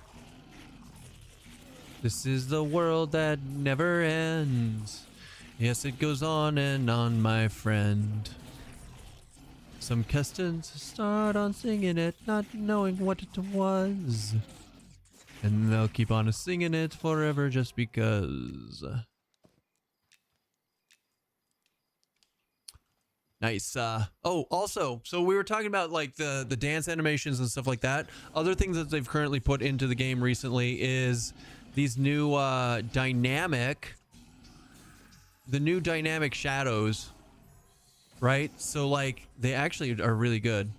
This is the world that never ends. Yes, it goes on and on, my friend. Some Kestons start on singing it, not knowing what it was. And they'll keep on singing it forever just because. Nice. Oh, also, so we were talking about like the dance animations and stuff like that. Other things that they've currently put into the game recently is these new dynamic shadows, right? So like they actually are really good.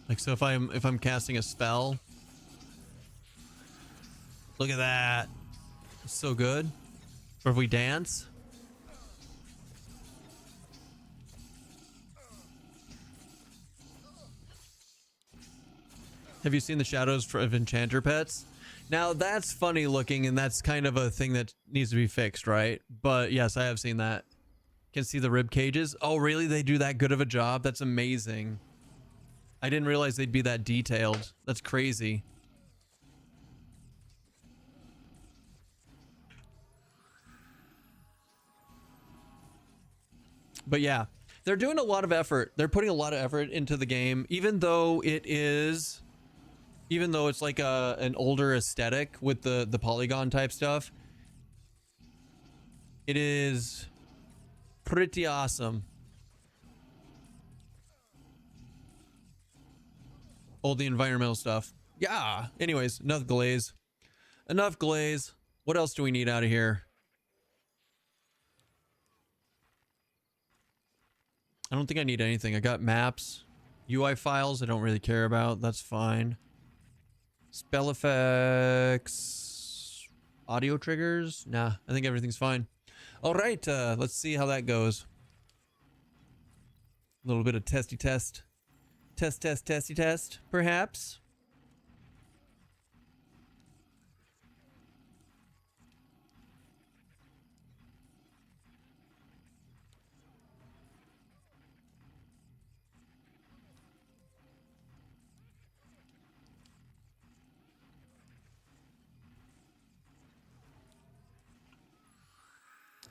Like, so if I'm casting a spell, look at that. It's so good. Or if we dance. Have you seen the shadows of enchanter pets? Now that's funny looking, and that's kind of a thing that needs to be fixed, right? But yes, I have seen that. Can see the rib cages. Oh, really? They do that good of a job? That's amazing. I didn't realize they'd be that detailed. That's crazy. But yeah, they're doing a lot of effort. They're putting a lot of effort into the game, even though it's like an older aesthetic with the polygon type stuff. It is pretty awesome. All the environmental stuff. Yeah. Anyways, enough glaze. Enough glaze. What else do we need out of here? I don't think I need anything. I got maps, UI files I don't really care about. That's fine. Spell effects, audio triggers. Nah, I think everything's fine. All right, let's see how that goes. A little bit of testy test. Testy test, perhaps.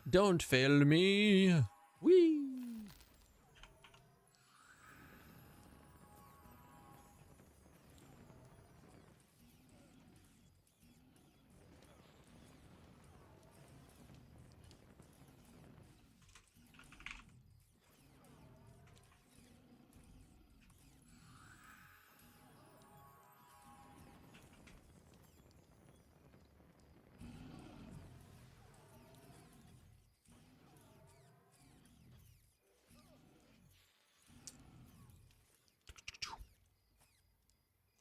Don't fail me. Whee!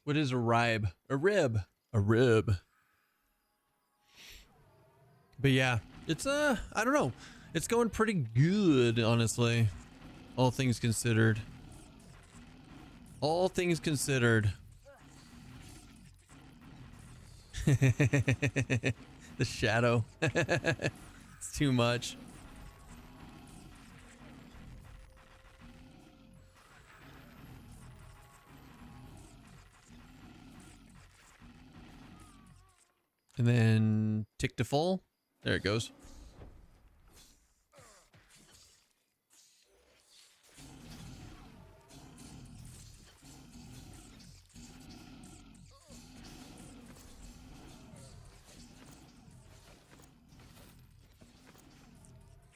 What is a ribe? A rib. A rib. But yeah, it's I don't know. It's going pretty good, honestly. All things considered. All things considered. The shadow. It's too much. And then tick to full. There it goes.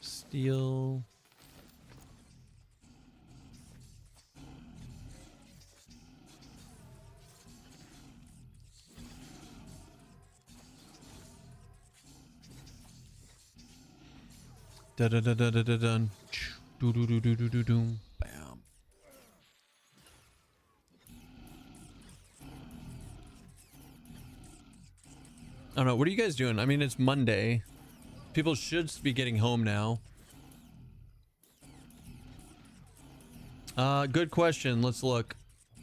Steel. Da da da da da da dun. Do do do do do do doom. Bam. I don't know. What are you guys doing? I mean, it's Monday. People should be getting home now. Good question. Let's look.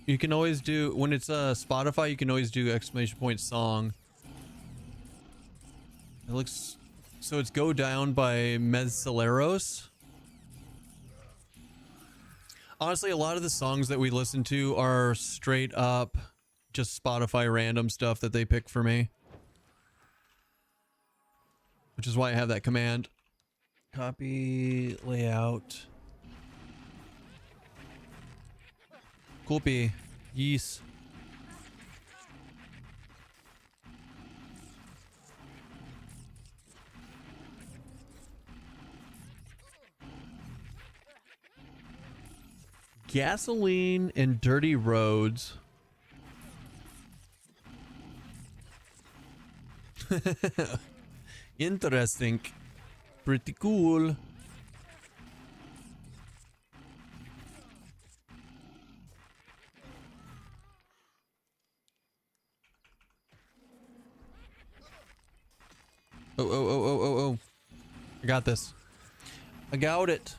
You can always do, when it's Spotify, you can always do exclamation point song. It looks, so it's Go Down by Mezceleros. Honestly, a lot of the songs that we listen to are straight up just Spotify random stuff that they pick for me. Which is why I have that command. Copy layout. Copy. Yes. Gasoline and dirty roads. Interesting. Pretty cool. Oh. I got this. I got it.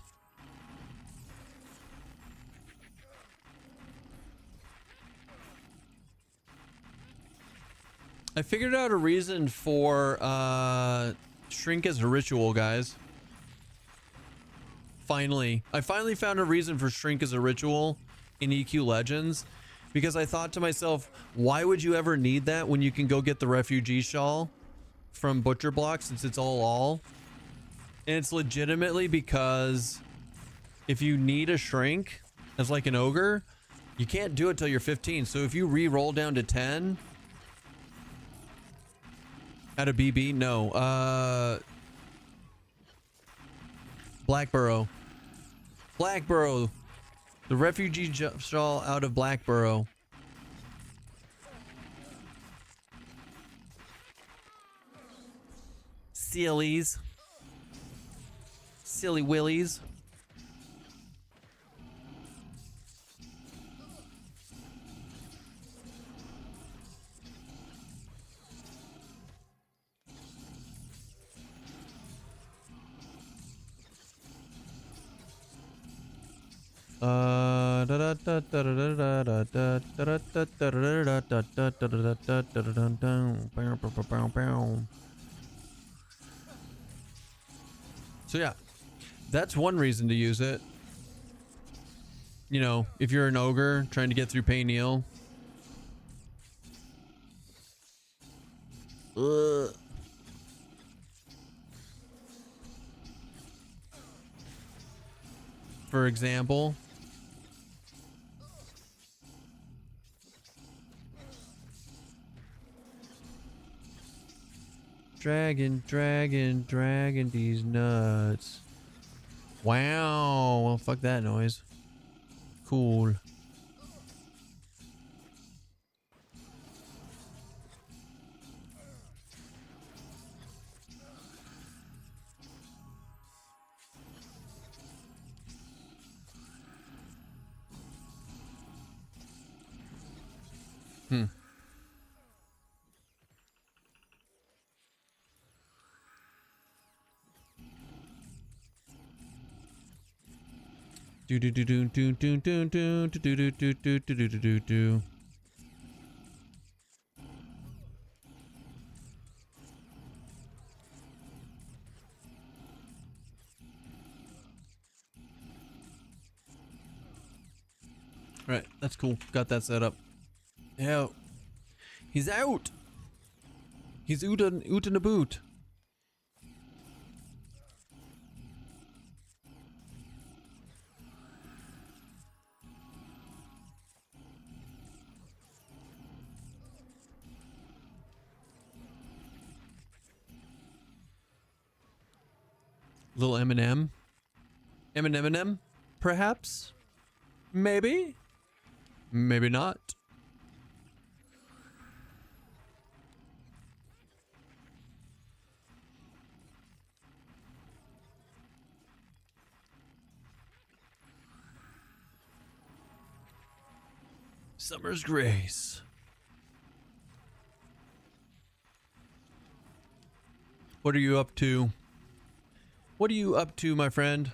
I figured out a reason for shrink as a ritual, guys. Finally. I finally found a reason for shrink as a ritual in EQ Legends, because I thought to myself, why would you ever need that when you can go get the refugee shawl from Butcher Block, since it's all? And it's legitimately because if you need a shrink as like an ogre, you can't do it till you're 15. So if you re-roll down to 10 at a BB, no. Blackborough. The refugee shawl out of Blackborough. Sillies. Silly willies. So yeah, that's one reason to use it. You know, if you're an ogre trying to get through Payneal. For example. Dragging these nuts. Wow. Well, fuck that noise. Cool. Do. Right, that's cool. Got that set up. Yeah. He's out. He's oot in a boot. Little Eminem. Eminem, perhaps? Maybe? Maybe not. Summer's Grace. What are you up to? What are you up to, my friend?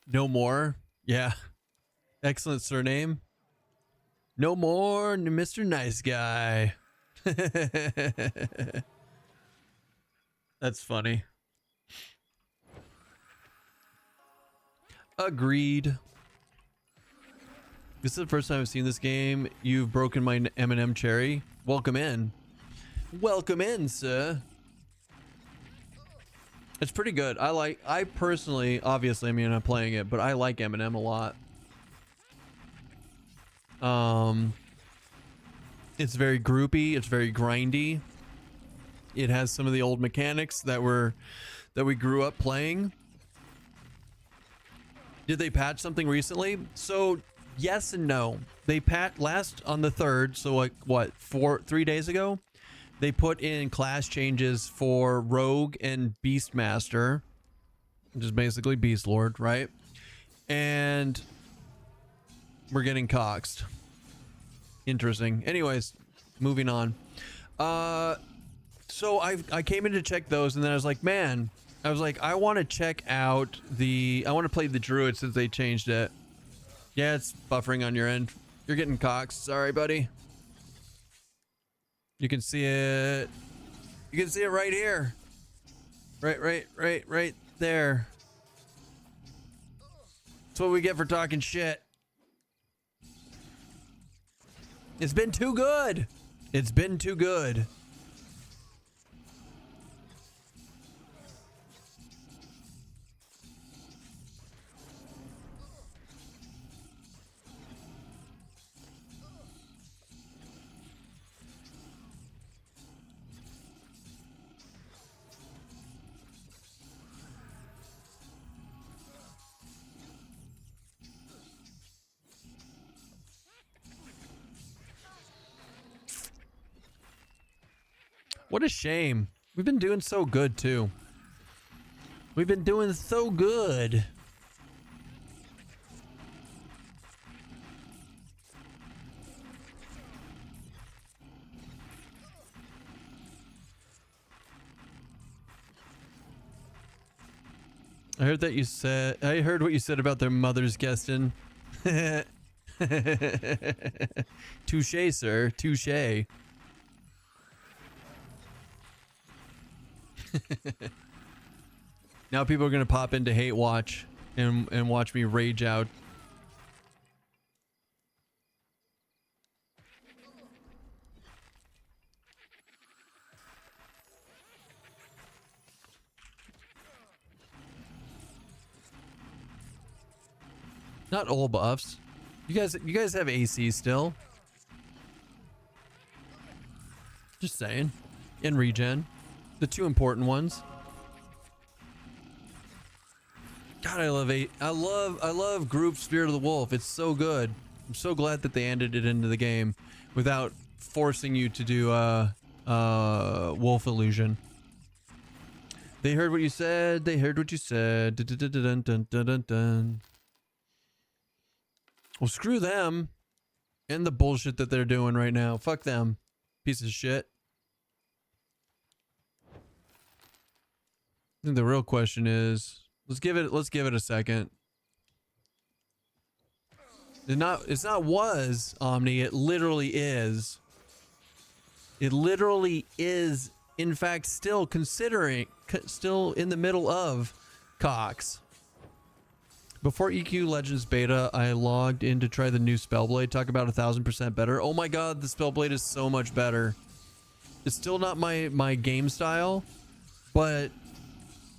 No more? Yeah. Excellent surname. No more, Mr. Nice Guy. That's funny. Agreed. This is the first time I've seen this game. You've broken my M&M cherry. Welcome in. Welcome in, sir. It's pretty good. I personally, obviously, I mean, I'm playing it, but I like M&M a lot. It's very groupy. It's very grindy. It has some of the old mechanics that we grew up playing. Did they patch something recently? So yes and no. They last on the 3rd, so like what, 3 days ago, they put in class changes for Rogue and Beastmaster, which is basically Beast Lord, right? And we're getting coxed. Interesting. Anyways, moving on. So I came in to check those, and then I was like, man, I want to check out I want to play the Druid since they changed it. Yeah, it's buffering on your end. You're getting coxed. Sorry, buddy. You can see it. You can see it right here. Right there. That's what we get for talking shit. It's been too good. It's been too good. What a shame. We've been doing so good, too. We've been doing so good. I heard what you said about their mothers, Keston. Touche, sir. Touche. Now people are gonna pop into Hate Watch and watch me rage out. Not all buffs. You guys have AC still. Just saying. And regen. The two important ones. God, I love Group Spirit of the Wolf. It's so good. I'm so glad that they ended it into the game without forcing you to do wolf illusion. They heard what you said. They heard what you said. Dun, dun, dun, dun, dun, dun, dun. Well, screw them and the bullshit that they're doing right now. Fuck them. Piece of shit. I think the real question is, let's give it a second. It's not was Omni, it literally is. It literally is, in fact, still in the middle of Cox. Before EQ Legends beta, I logged in to try the new Spellblade. Talk about 1000% better. Oh my god, the Spellblade is so much better. It's still not my game style, but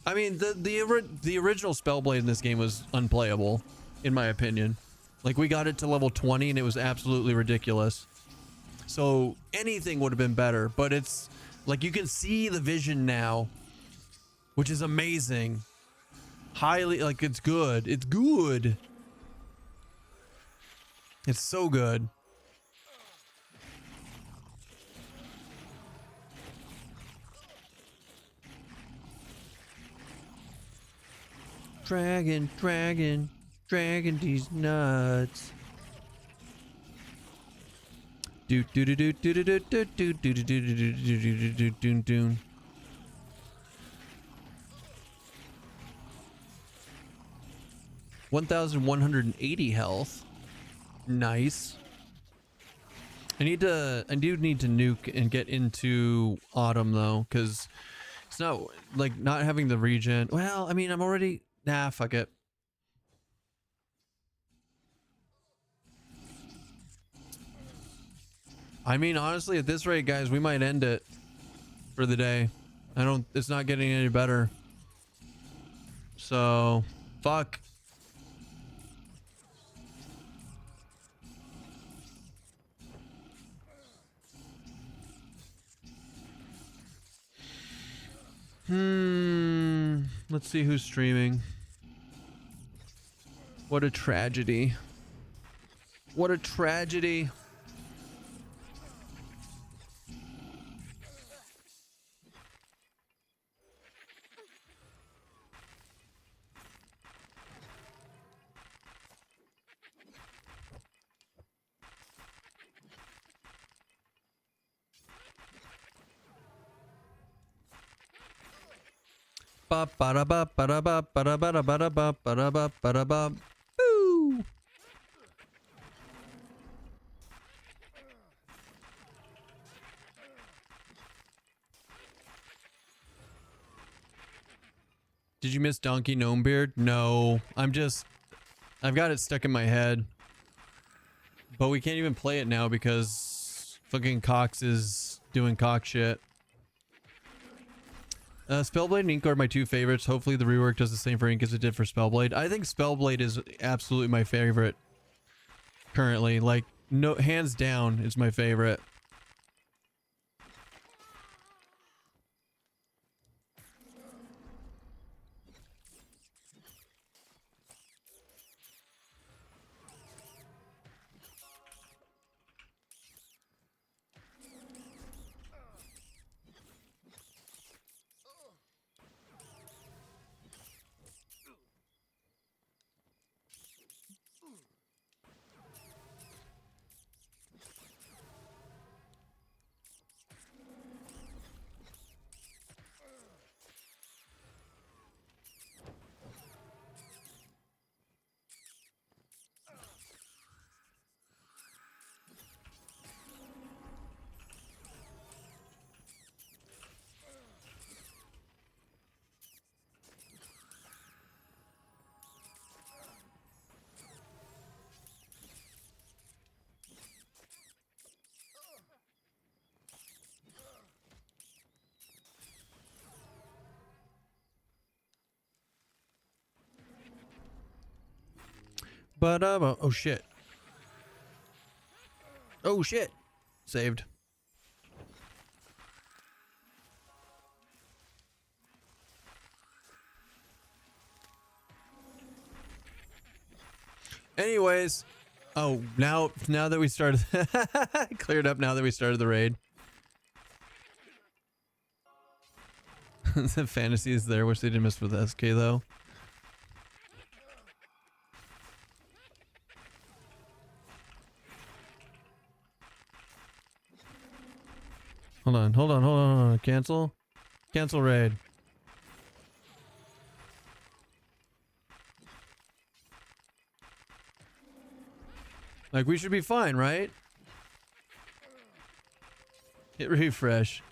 I mean the original Spellblade in this game was unplayable, in my opinion. Like, we got it to level 20 and it was absolutely ridiculous. So anything would have been better, but it's like you can see the vision now, which is amazing. Highly, like, it's good. It's good. It's so good. Dragon, dragon, dragon these nuts. Do do do do do do do do do do do do do do do do do. 1,180 health. Nice. I do need to nuke and get into autumn though, because it's not like not having the regen. Well, I mean, I'm already, nah, fuck it. I mean, honestly, at this rate, guys, we might end it for the day. It's not getting any better. So, fuck. Let's see who's streaming. What a tragedy. What a tragedy. Ba ba da ba ba da ba ba da ba da ba da ba ba da ba ba da ba. Boo! Did you miss Donkey Gnomebeard? No, I've got it stuck in my head. But we can't even play it now because fucking Cox is doing cock shit. Spellblade and Ink are my two favorites. Hopefully the rework does the same for Ink as it did for Spellblade. I think Spellblade is absolutely my favorite currently. Like, no, hands down, it's my favorite. But oh shit. Oh shit. Saved. Anyways, oh, now that we started cleared up now that we started the raid. The fantasy is there. Wish they didn't mess with SK though. Hold on. Cancel raid. Like, we should be fine, right? Hit refresh.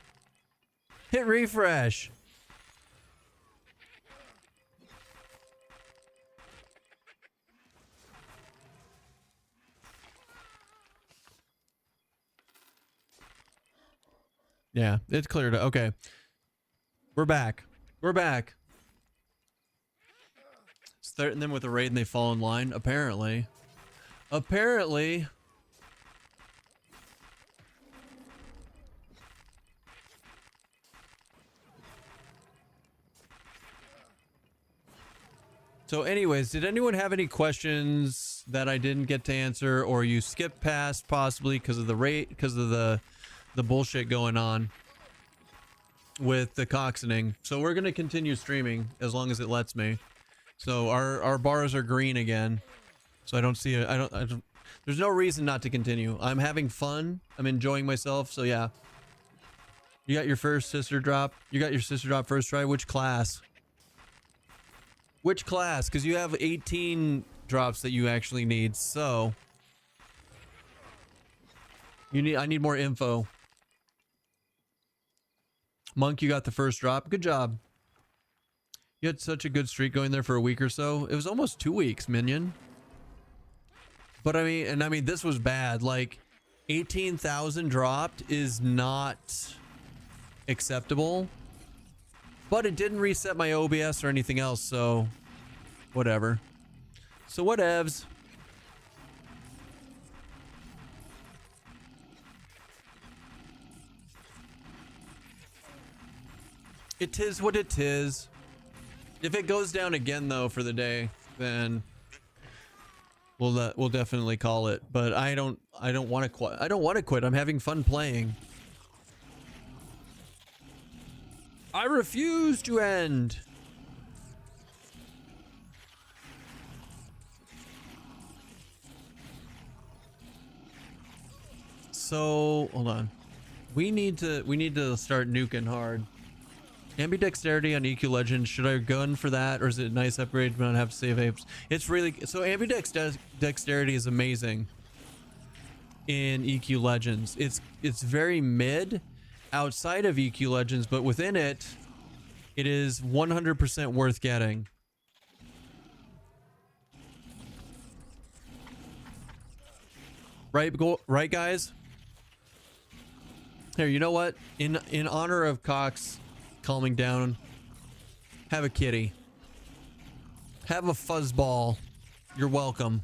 Hit refresh. Yeah, it's cleared. Okay. We're back. We're back. Threaten them with a raid and they fall in line. Apparently. Apparently. So anyways, did anyone have any questions that I didn't get to answer, or you skipped past possibly because of the rate, because of the bullshit going on with the coxoning? So we're going to continue streaming as long as it lets me. So our bars are green again. So I don't see it. I don't. There's no reason not to continue. I'm having fun. I'm enjoying myself. So yeah. You got your first sister drop. You got your sister drop first try. Which class? Which class? Because you have 18 drops that you actually need. So I need more info. Monk, you got the first drop. Good job. You had such a good streak going there for a week or so. It was almost 2 weeks, Minion. But I mean, this was bad. Like, 18,000 dropped is not acceptable. But it didn't reset my OBS or anything else, so whatever. So whatevs. It is what it is. If it goes down again though for the day, then we'll definitely call it. But I don't want to quit. I don't want to quit. I'm having fun playing. I refuse to end. So hold on. We need to start nuking hard. Ambidexterity on EQ Legends. Should I gun for that, or is it a nice upgrade but not have to save apes? It's really so ambidexterity is amazing in EQ Legends. It's very mid outside of EQ Legends, but within it, it is 100% worth getting. Right, guys. Here, you know what? In honor of Cox calming down, have a kitty. Have a fuzzball. You're welcome.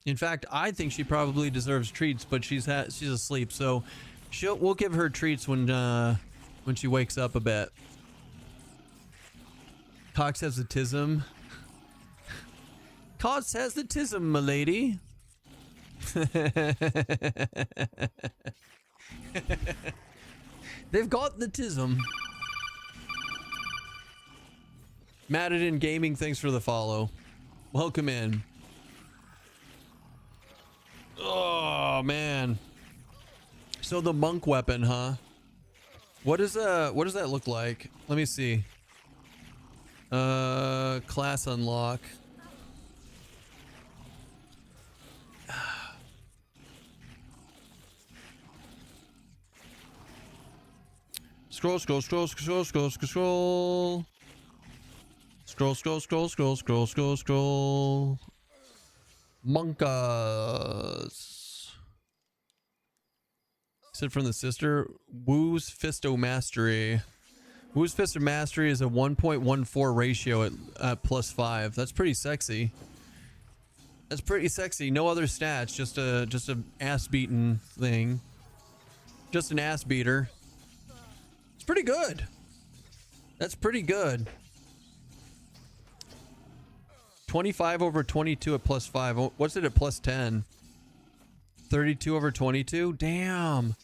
In fact, I think she probably deserves treats, but she's asleep, so we'll give her treats when she wakes up a bit. Cox has the tism. Cox has the tism, milady. They've got the tism. Madden Gaming, thanks for the follow. Welcome in. Oh man. So the monk weapon, huh? What does that look like? Let me see. Class unlock. Scroll. Monkas. Said from the sister. Woo's Fisto Mastery. Woo's Fisto Mastery is a 1.14 ratio at +5. That's pretty sexy. That's pretty sexy. No other stats. Just a ass beating thing. Just an ass beater. It's pretty good. That's pretty good. 25 over 22 at +5. What's it at +10? 32 over 22? Damn.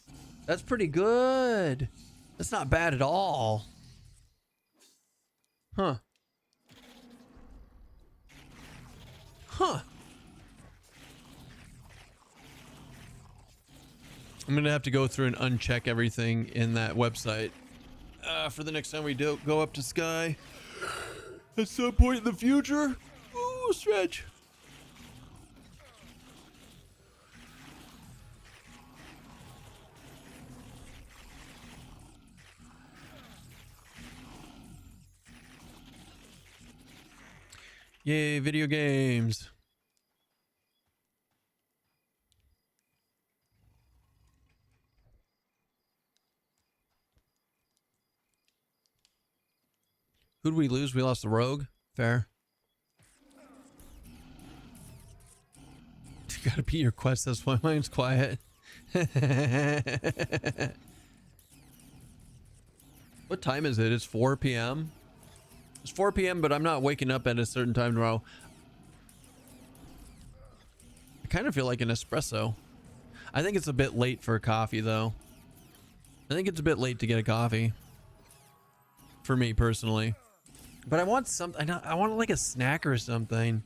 That's pretty good. That's not bad at all. Huh. Huh. I'm going to have to go through and uncheck everything in that website. For the next time we go up to Sky at some point in the future. Ooh, stretch. Yay, video games. Who'd we lose? We lost the Rogue. Fair. You gotta beat your quest. That's why mine's quiet. What time is it? It's 4 p.m. It's 4 p.m., but I'm not waking up at a certain time tomorrow. I kind of feel like an espresso. I think it's a bit late for a coffee, though. I think it's a bit late to get a coffee. For me, personally. But I want something. I want like a snack or something.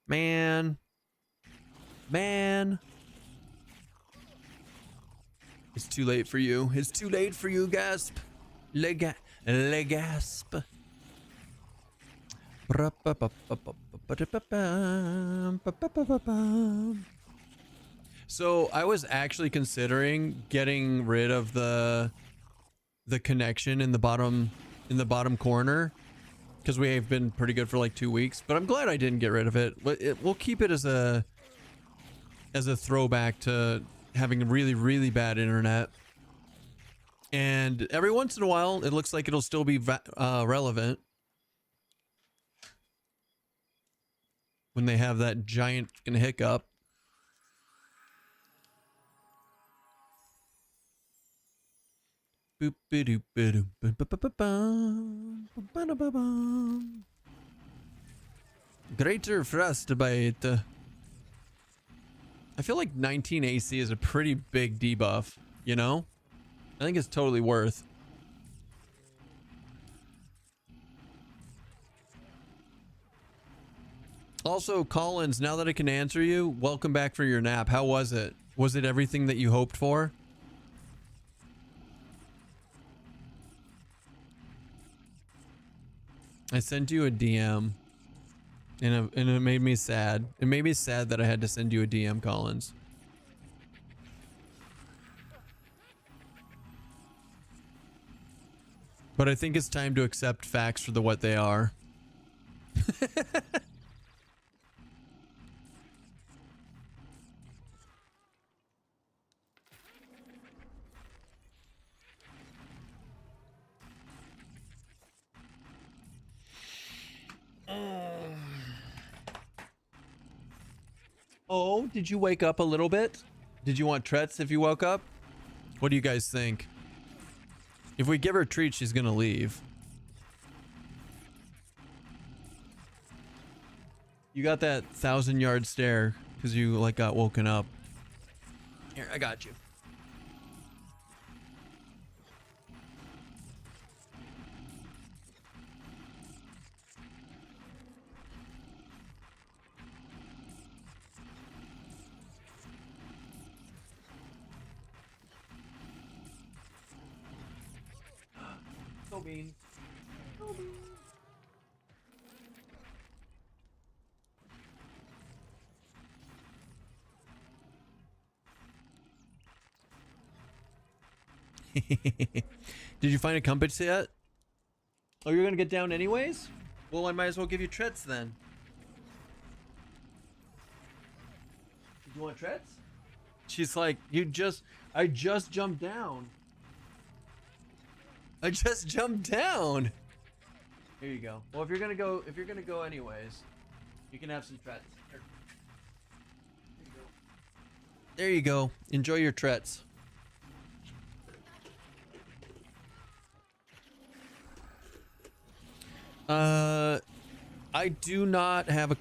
Man. It's too late for you. It's too late for you, Gasp. Legasp. So I was actually considering getting rid of the connection in the bottom corner, because we have been pretty good for like 2 weeks, but I'm glad I didn't get rid of it. We'll keep it as a throwback to having really, really bad internet. And every once in a while, it looks like it'll still be relevant when they have that giant fucking hiccup. Greater frostbite. I feel like 19 AC is a pretty big debuff, you know? I think it's totally worth. Also, Collins, now that I can answer you, welcome back for your nap. How was it? Was it everything that you hoped for? I sent you a DM, and it made me sad. It made me sad that I had to send you a DM, Collins. But I think it's time to accept facts for what they are. Oh, did you wake up a little bit? Did you want treats if you woke up? What do you guys think? If we give her a treat, she's gonna leave. You got that 1,000-yard stare because you like got woken up. Here, I got you. Bean. Did you find a compass yet? Oh, you're gonna get down anyways? Well, I might as well give you treats then. Did you want treats? She's like, I just jumped down. I just jumped down. Here you go. Well, if you're gonna go anyways, you can have some treats. Here. There you go. Enjoy your treats. I do not have a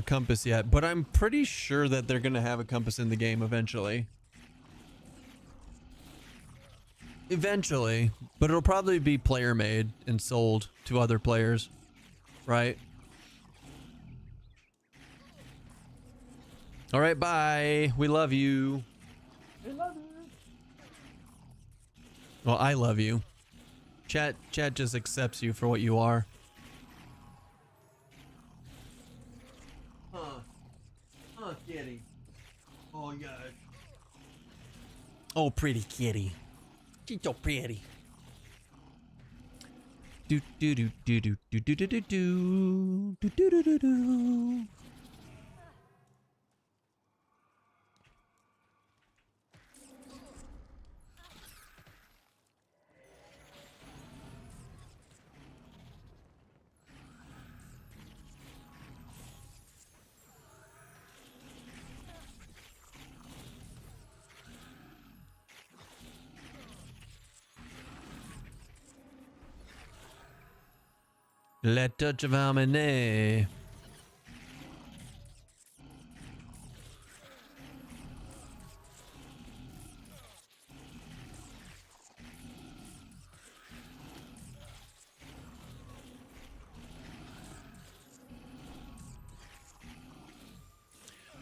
compass yet, but I'm pretty sure that they're gonna have a compass in the game eventually. Eventually, but it'll probably be player made and sold to other players, right? All right, bye. We love you. We love you. Well, I love you. Chat just accepts you for what you are. Huh, kitty. Oh, yeah. Oh, pretty kitty. She's so pretty. Do do do do do do do do do do do do do do. Let touch of harmony.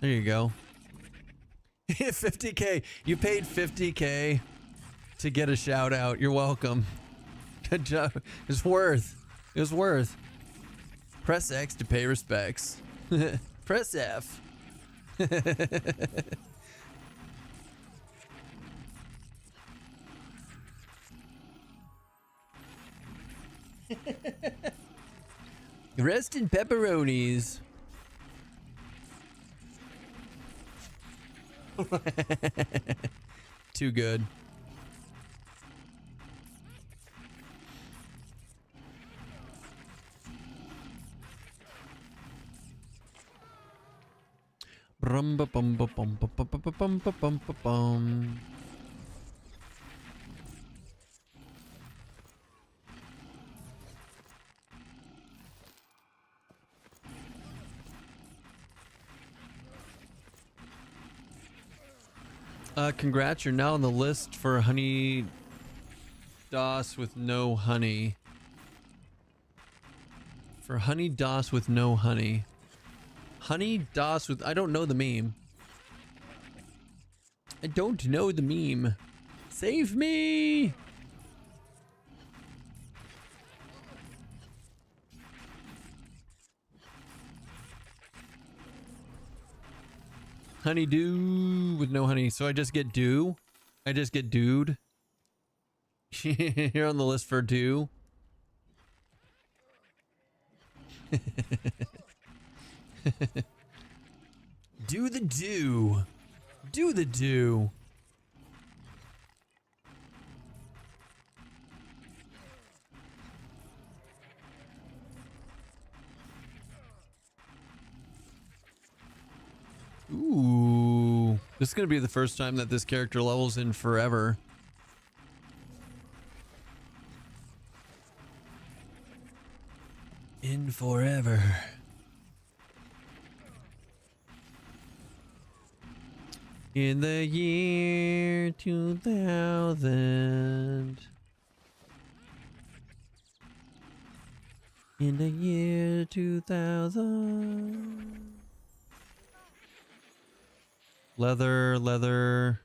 There you go. 50K. You paid 50K to get a shout out. You're welcome. Good job. It's worth. It was worth. Press X to pay respects. Press F. Rest in pepperonis. Too good. Brum ba bum ba bum ba ba ba ba bum ba bum ba bum. Congrats, you're now on the list for honey DOS with no honey. For honey DOS with no honey. Honey DOS with... I don't know the meme. I don't know the meme. Save me! Honeydew with no honey. So I just get dew? I just get dude? You're on the list for dew? Do the do. Do the do. Ooh. This is going to be the first time that this character levels in forever. In forever. In the year 2000. In the year 2000. Leather, leather,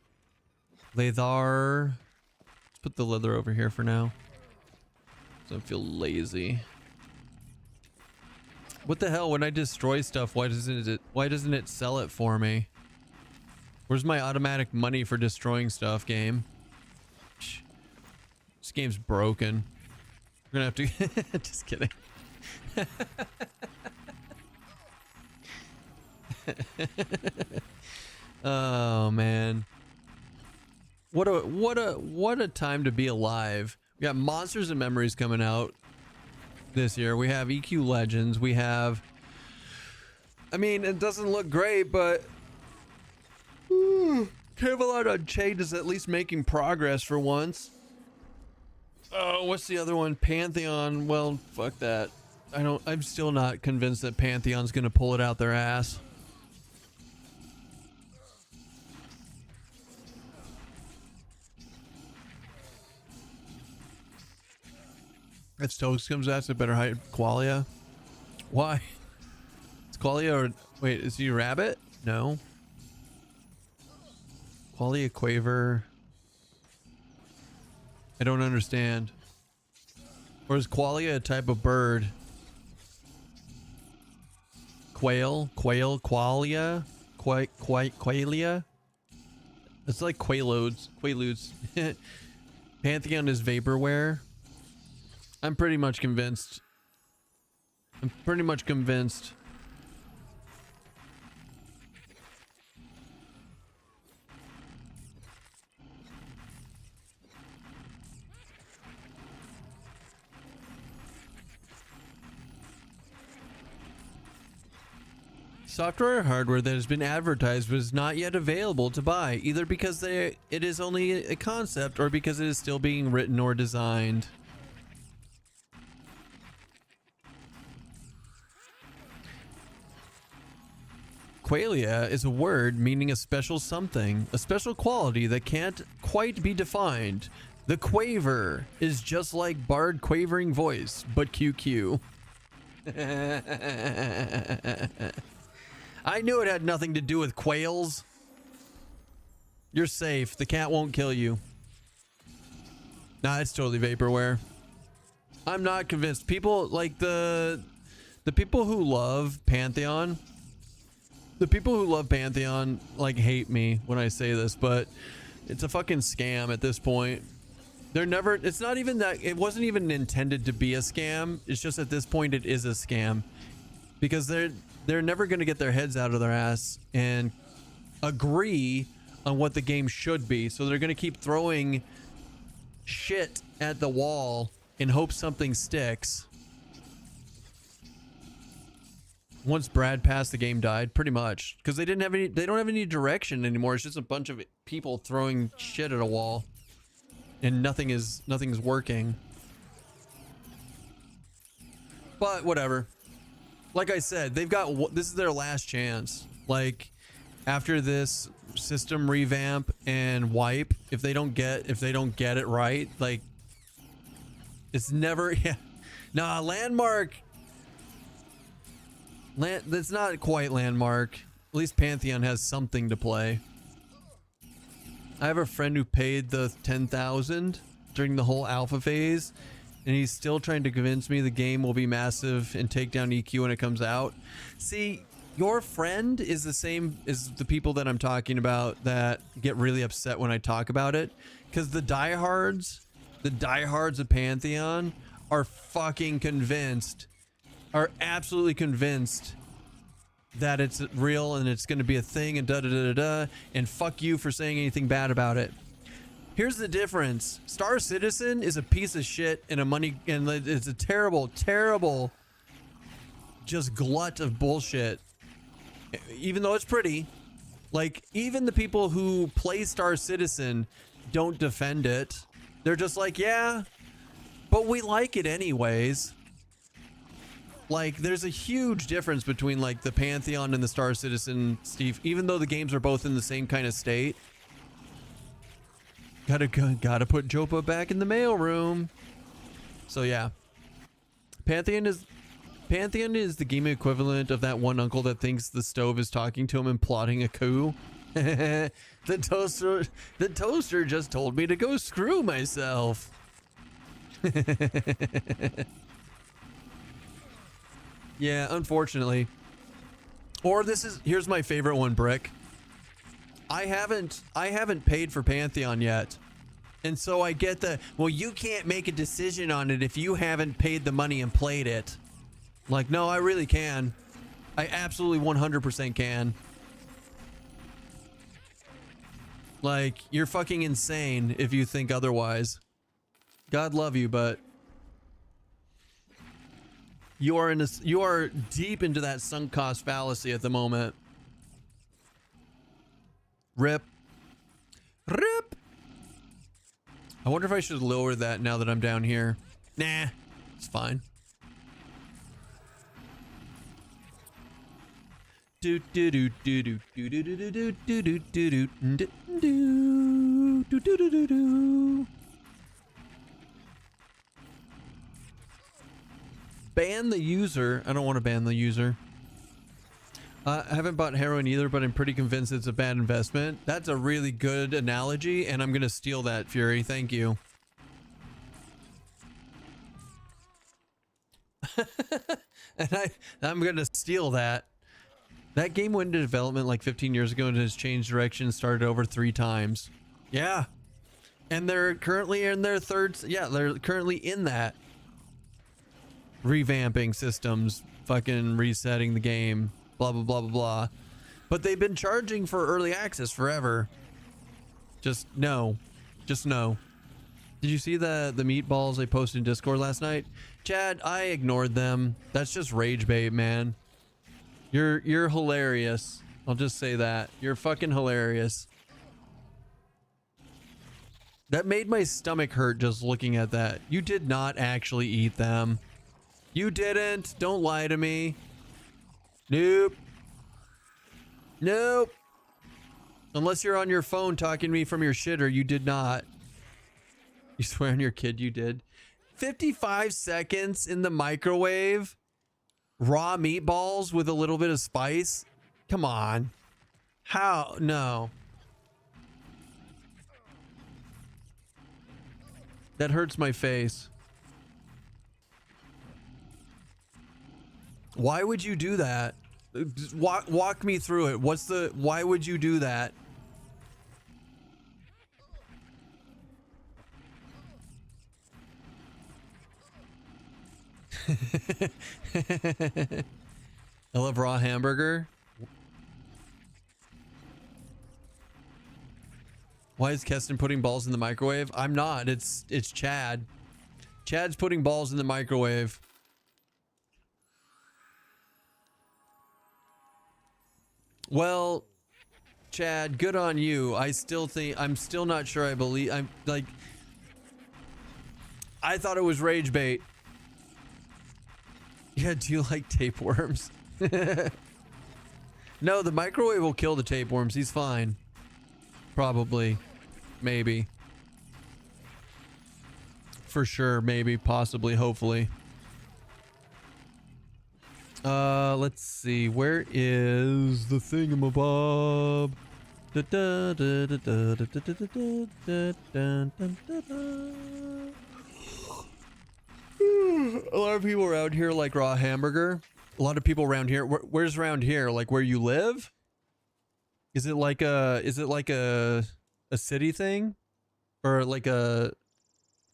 leather. Let's put the leather over here for now. So I feel lazy. What the hell? When I destroy stuff, why doesn't it sell it for me? Where's my automatic money for destroying stuff, game? This game's broken. We're gonna have to... Just kidding. Oh man. What a time to be alive. We got Monsters and Memories coming out this year. We have EQ Legends. We have... I mean, it doesn't look great, but... Camelot Unchained is at least making progress for once. Oh, what's the other one? Pantheon. Well, fuck that. I'm still not convinced that Pantheon's gonna pull it out their ass. If Stokes comes out, so better hide Qualia. Why? It's Qualia or... Wait, is he a rabbit? No. Qualia Quaver. I don't understand. Or is Qualia a type of bird? Quail? Quail? Qualia? Qualia? It's like Quaaludes. Quaaludes. Pantheon is vaporware. I'm pretty much convinced. Software or hardware that has been advertised but is not yet available to buy, either because it is only a concept or because it is still being written or designed. Qualia is a word meaning a special something, a special quality that can't quite be defined. The quaver is just like Bard quavering voice, but QQ. I knew it had nothing to do with quails. You're safe. The cat won't kill you. Nah, it's totally vaporware. I'm not convinced. People like the people who love Pantheon. The people who love Pantheon like hate me when I say this, but it's a fucking scam at this point. They're never, it's not even that, it wasn't even intended to be a scam. It's just at this point it is a scam because they're never going to get their heads out of their ass and agree on what the game should be. So they're going to keep throwing shit at the wall in hopes something sticks. Once Brad passed, the game died pretty much because they don't have any direction anymore. It's just a bunch of people throwing shit at a wall and nothing's working. But whatever. Like I said, they've got, this is their last chance. Like after this system revamp and wipe, if they don't get it right, like it's never, yeah. Nah, Landmark. That's not quite Landmark. At least Pantheon has something to play. I have a friend who paid the 10,000 during the whole alpha phase, and he's still trying to convince me the game will be massive and take down EQ when it comes out. See, your friend is the same as the people that I'm talking about that get really upset when I talk about it, because the diehards of Pantheon are fucking convinced, are absolutely convinced that it's real and it's going to be a thing and da da da da da, and fuck you for saying anything bad about it. Here's the difference. Star Citizen is a piece of shit and it's a terrible, terrible just glut of bullshit. Even though it's pretty, like even the people who play Star Citizen don't defend it. They're just like, yeah, but we like it anyways. Like there's a huge difference between like the Pantheon and the Star Citizen, Steve, even though the games are both in the same kind of state. Gotta put Jopa back in the mailroom. So yeah, Pantheon is the game equivalent of that one uncle that thinks the stove is talking to him and plotting a coup. The toaster just told me to go screw myself. Yeah, unfortunately. Or here's my favorite one, Brick. I haven't paid for Pantheon yet. And so I get well, you can't make a decision on it if you haven't paid the money and played it. Like, no, I really can. I absolutely 100% can. Like, you're fucking insane if you think otherwise. God love you, but you are deep into that sunk cost fallacy at the moment. Rip. Rip. I wonder if I should lower that now that I'm down here. Nah, it's fine. Do do do do do do do do do do do do do do do do. Ban the user. I don't want to ban the user. I haven't bought heroin either, but I'm pretty convinced it's a bad investment. That's a really good analogy, and I'm gonna steal that, Fury. Thank you. And I'm gonna steal that. That game went into development like 15 years ago and has changed direction, started over 3 times. Yeah. And they're currently in their third, yeah, they're currently in that. Revamping systems, fucking resetting the game, blah, blah, blah, blah, blah. But they've been charging for early access forever. Just no. Just no. Did you see the meatballs I posted in Discord last night? Chad, I ignored them. That's just rage bait, man. You're hilarious. I'll just say that. You're fucking hilarious. That made my stomach hurt just looking at that. You did not actually eat them. You didn't. Don't lie to me. Nope. Nope. Unless you're on your phone talking to me from your shitter, you did not. You swear on your kid you did. 55 seconds in the microwave. Raw meatballs with a little bit of spice. Come on. How? No. That hurts my face. Why would you do that? Just walk me through it. Why would you do that? I love raw hamburger. Why is Keston putting balls in the microwave? I'm not. It's Chad. Chad's putting balls in the microwave. Well, Chad, good on you. I'm still not sure I believe. I'm like, I thought it was rage bait. Yeah, do you like tapeworms? No, the microwave will kill the tapeworms. He's fine. Probably. Maybe. For sure. Maybe. Possibly. Hopefully. Let's see. Where is the thingamabob? A lot of people around here like raw hamburger. A lot of people around here. Where's around here? Like where you live? Is it like a city thing, or like in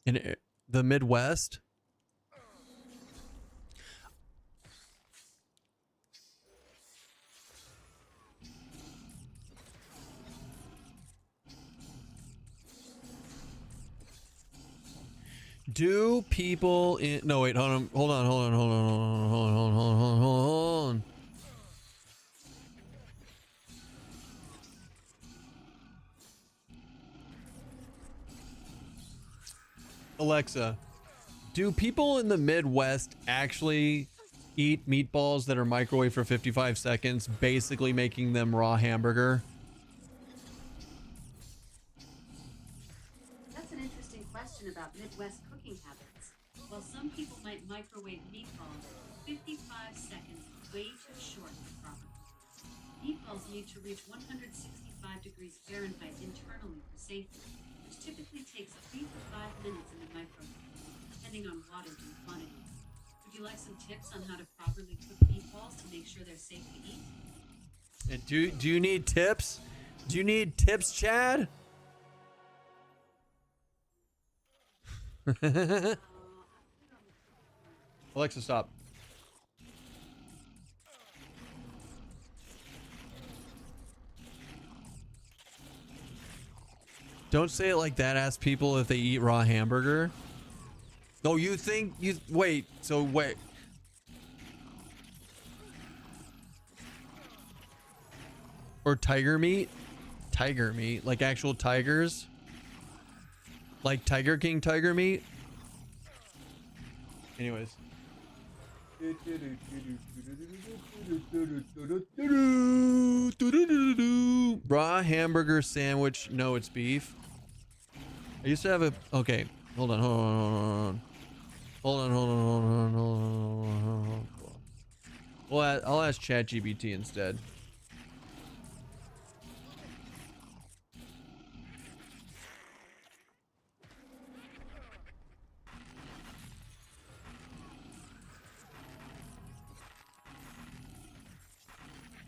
the Midwest? Do people in no wait, hold on. Alexa, do people in the Midwest actually eat meatballs that are microwaved for 55 seconds, basically making them raw hamburger? That's an interesting question about Midwest cooking habits. While some people might microwave meatballs, 55 seconds is way too short for proper. Meatballs need to reach 165 degrees Fahrenheit internally for safety, which typically takes 3 to 5 minutes in the microwave, depending on wattage and quantity. Would you like some tips on how to properly cook meatballs to make sure they're safe to eat? And do you need tips? Do you need tips, Chad? Alexa, stop. Don't say it like that. Ask people if they eat raw hamburger. No, you think you wait. So wait. Or tiger meat? Tiger meat, like actual tigers? Like Tiger King tiger meat? Anyways. Raw hamburger sandwich. No, it's beef. I used to have a... Okay. Hold on. Well, I'll ask ChatGPT instead.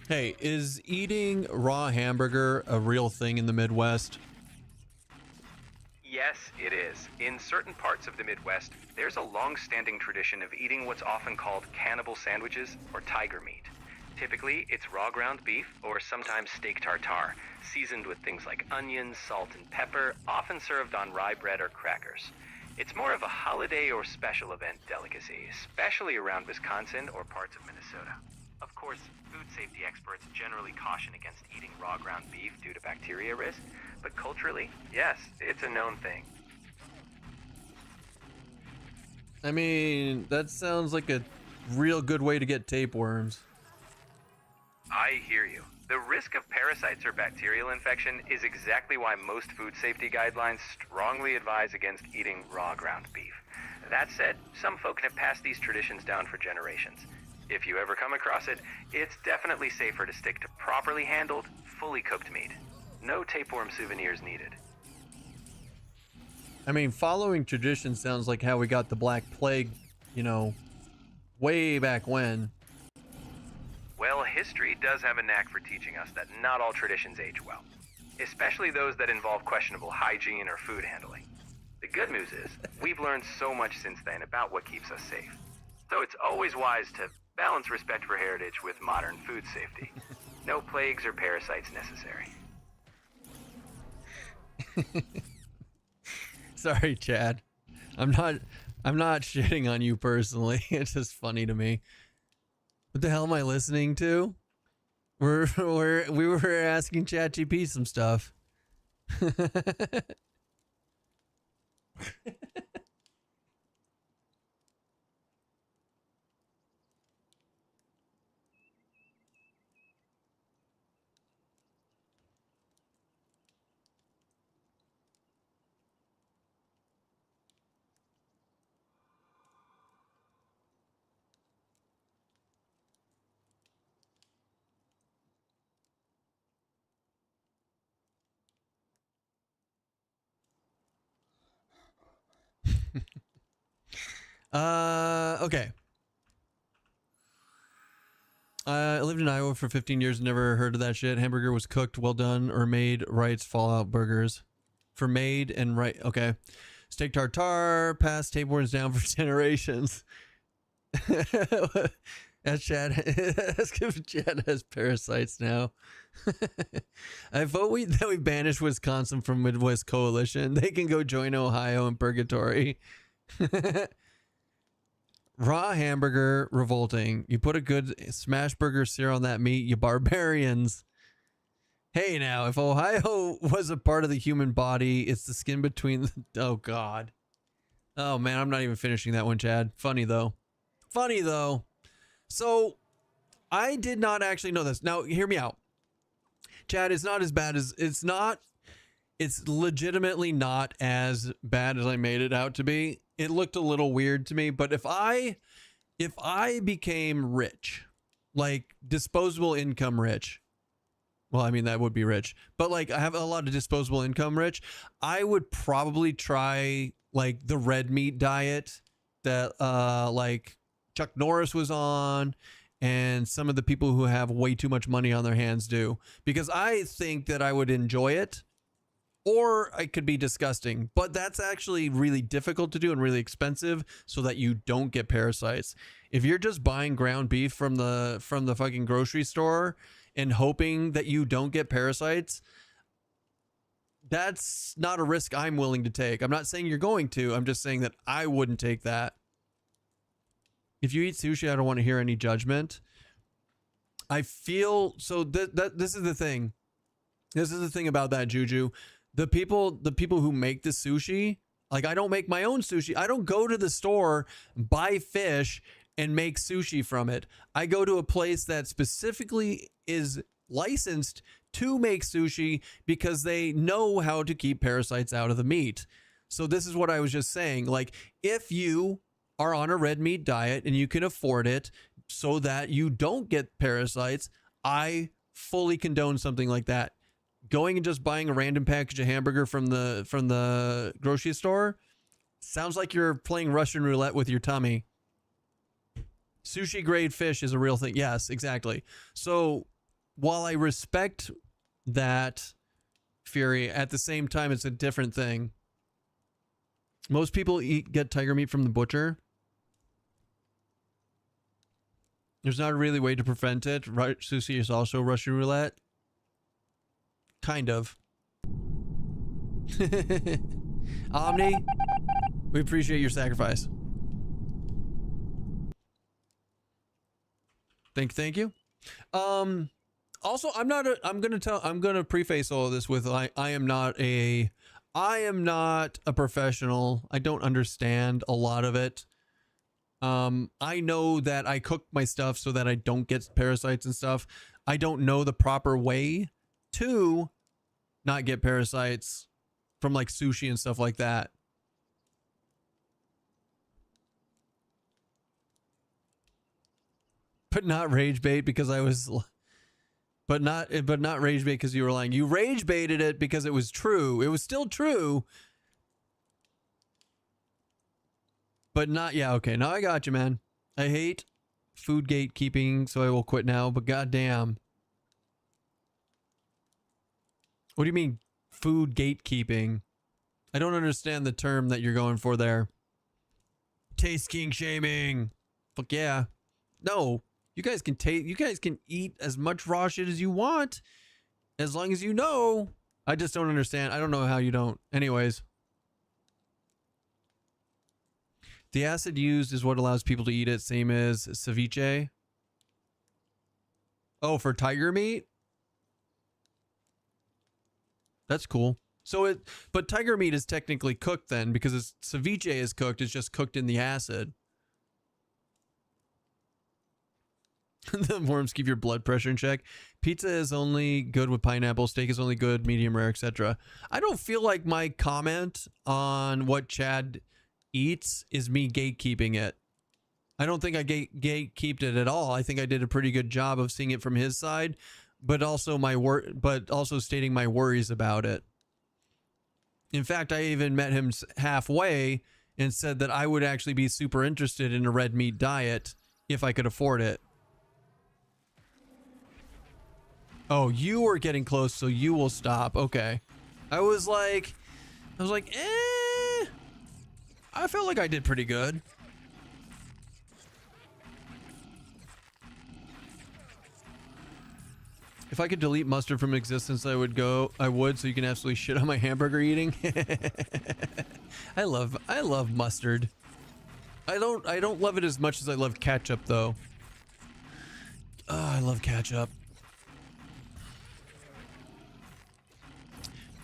Hey, is eating raw hamburger a real thing in the Midwest? Yes, it is. In certain parts of the Midwest, there's a long-standing tradition of eating what's often called cannibal sandwiches or tiger meat. Typically, it's raw ground beef or sometimes steak tartare, seasoned with things like onions, salt, and pepper, often served on rye bread or crackers. It's more of a holiday or special event delicacy, especially around Wisconsin or parts of Minnesota. Of course, food safety experts generally caution against eating raw ground beef due to bacteria risk, but culturally, yes, it's a known thing. I mean, that sounds like a real good way to get tapeworms. I hear you. The risk of parasites or bacterial infection is exactly why most food safety guidelines strongly advise against eating raw ground beef. That said, some folk have passed these traditions down for generations. If you ever come across it, it's definitely safer to stick to properly handled, fully cooked meat. No tapeworm souvenirs needed. I mean, following tradition sounds like how we got the Black Plague, you know, way back when. Well, history does have a knack for teaching us that not all traditions age well, especially those that involve questionable hygiene or food handling. The good news is, we've learned so much since then about what keeps us safe. So it's always wise to balance respect for heritage with modern food safety. No plagues or parasites necessary. Sorry, Chad. I'm not shitting on you personally. It's just funny to me. What the hell am I listening to? We were asking ChatGPT some stuff. Okay. I lived in Iowa for 15 years and never heard of that shit. Hamburger was cooked, well done, or made. Writes Fallout Burgers. For made and right. Okay. Steak tartare, passed tapeworms down for generations. That's Chad. That's if Chad has parasites now. I vote that we banish Wisconsin from Midwest Coalition. They can go join Ohio in purgatory. Raw hamburger, revolting. You put a good smash burger sear on that meat, you barbarians. Hey now, if Ohio was a part of the human body, it's the skin between the... Oh, God. Oh, man, I'm not even finishing that one, Chad. Funny, though. Funny, though. So, I did not actually know this. Now, hear me out. Chad, it's not as bad as... It's legitimately not as bad as I made it out to be. It looked a little weird to me, but if I became rich, like disposable income rich, well, I mean, that would be rich, but like I have a lot of disposable income rich, I would probably try like the red meat diet that like Chuck Norris was on and some of the people who have way too much money on their hands do, because I think that I would enjoy it. Or it could be disgusting, but that's actually really difficult to do and really expensive so that you don't get parasites. If you're just buying ground beef from the fucking grocery store and hoping that you don't get parasites, that's not a risk I'm willing to take. I'm not saying you're going to. I'm just saying that I wouldn't take that. If you eat sushi, I don't want to hear any judgment. I feel so this is the thing. This is the thing about that, Juju. The people who make the sushi, like I don't make my own sushi. I don't go to the store, buy fish, and make sushi from it. I go to a place that specifically is licensed to make sushi because they know how to keep parasites out of the meat. So this is what I was just saying. Like if you are on a red meat diet and you can afford it so that you don't get parasites, I fully condone something like that. Going and just buying a random package of hamburger from the grocery store sounds like you're playing Russian roulette with your tummy. Sushi grade fish is a real thing. Yes, exactly. So while I respect that, Fury, at the same time, it's a different thing. Most people get tiger meat from the butcher. There's not really a way to prevent it. Sushi is also Russian roulette. Kind of. Omni, we appreciate your sacrifice. Thank you. Also, I'm gonna preface all of this with I am not a professional. I don't understand a lot of it. I know that I cook my stuff so that I don't get parasites and stuff. I don't know the proper way to not get parasites from like sushi and stuff like that. But not rage bait because I was, but not rage bait because you were lying. You rage baited it because it was true. It was still true. But not, yeah, okay. Now I got you, man. I hate food gatekeeping, so I will quit now, but goddamn. What do you mean food gatekeeping? I don't understand the term that you're going for there. Taste king shaming. Fuck yeah. No. You guys can eat as much raw shit as you want, as long as you know. I just don't understand. I don't know how you don't. Anyways. The acid used is what allows people to eat it, same as ceviche. Oh, for tiger meat? That's cool. So but tiger meat is technically cooked then, because ceviche is cooked, it's just cooked in the acid. The worms keep your blood pressure in check. Pizza is only good with pineapple. Steak is only good, medium rare, etc. I don't feel like my comment on what Chad eats is me gatekeeping it. I don't think I gatekeeped it at all. I think I did a pretty good job of seeing it from his side, but also stating my worries about it. In fact, I even met him halfway and said that I would actually be super interested in a red meat diet if I could afford it. Oh, you are getting close, so you will stop. Okay. I was like, I felt like I did pretty good. If I could delete mustard from existence, I would, so you can absolutely shit on my hamburger eating. I love mustard. I don't love it as much as I love ketchup though. Oh, I love ketchup.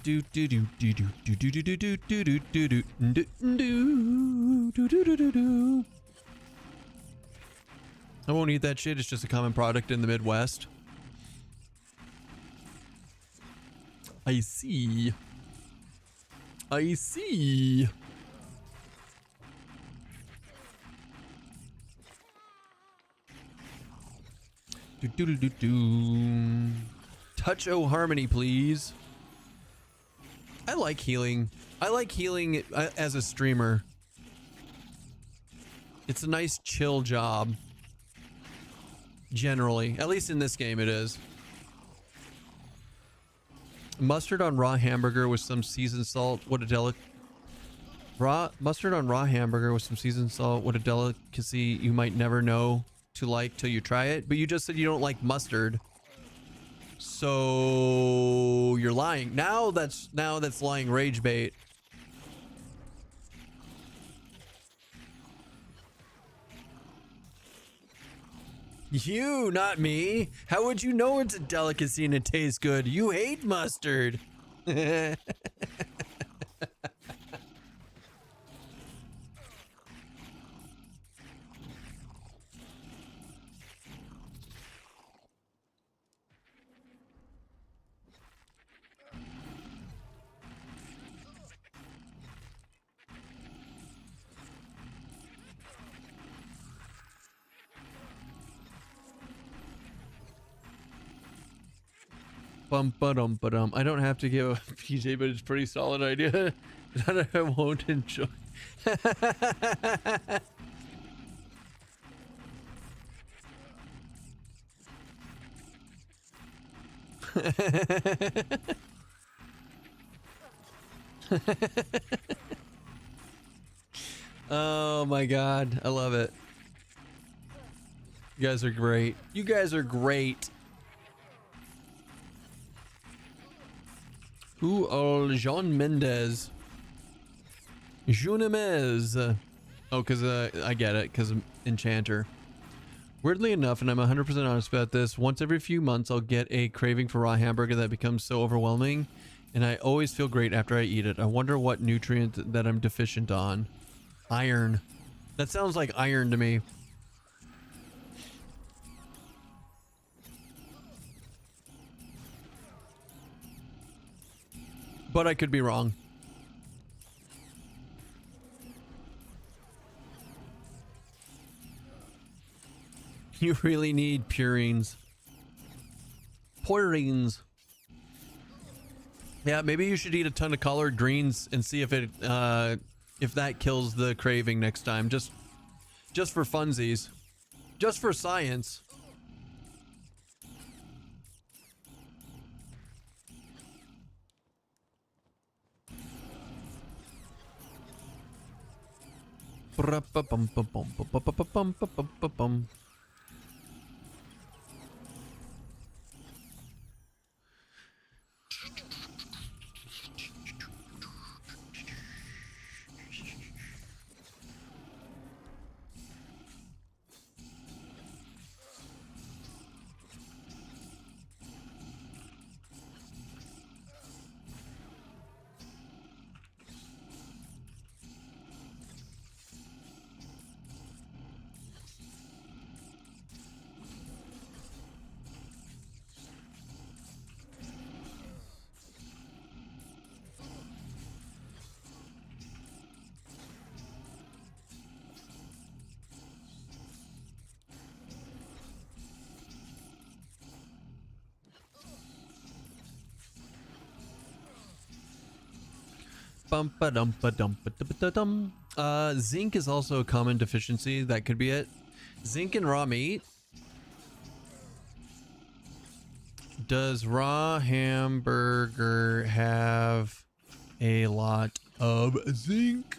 I won't eat that shit. It's just a common product in the Midwest. I see. I see. Touch O harmony, please. I like healing. I like healing as a streamer. It's a nice chill job. Generally. At least in this game it is. Mustard on raw hamburger with some seasoned salt. What a mustard on raw hamburger with some seasoned salt. What a delicacy you might never know to like till you try it. But you just said you don't like mustard. So you're lying. Now that's lying rage bait. You, not me. How would you know it's a delicacy and it tastes good? You hate mustard. Bum-ba-dum-ba-dum. I don't have to give a PJ, but it's a pretty solid idea that I won't enjoy. Oh my god, I love it. You guys are great. You guys are great. Who are Jean Mendez? Junemez. Oh, because I get it, because Enchanter. Weirdly enough, and I'm 100% honest about this, once every few months I'll get a craving for raw hamburger that becomes so overwhelming, and I always feel great after I eat it. I wonder what nutrient that I'm deficient on. Iron. That sounds like iron to me. But I could be wrong. You really need purines. Purines. Yeah, maybe you should eat a ton of collard greens and see if that kills the craving next time. Just for funsies. Just for science. Zinc is also a common deficiency. That could be it. Zinc in raw meat. Does raw hamburger have a lot of zinc?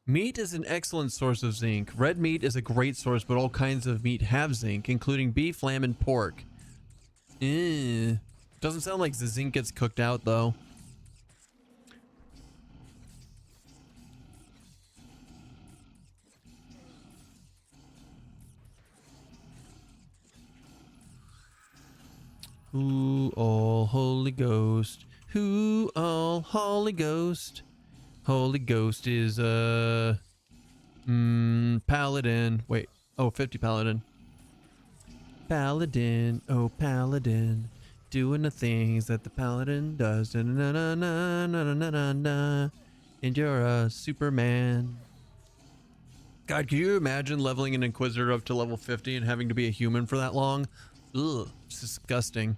Meat is an excellent source of zinc. Red meat is a great source, but all kinds of meat have zinc, including beef, lamb, and pork. Doesn't sound like the zinc gets cooked out, though. Who all Holy Ghost? Who all Holy Ghost? Holy Ghost is Paladin. Wait. Oh, 50 Paladin. Paladin, oh Paladin, doing the things that the Paladin does. Na na na na na na na na na. And you're a Superman. God, can you imagine leveling an Inquisitor up to level 50 and having to be a human for that long? Ugh, it's disgusting.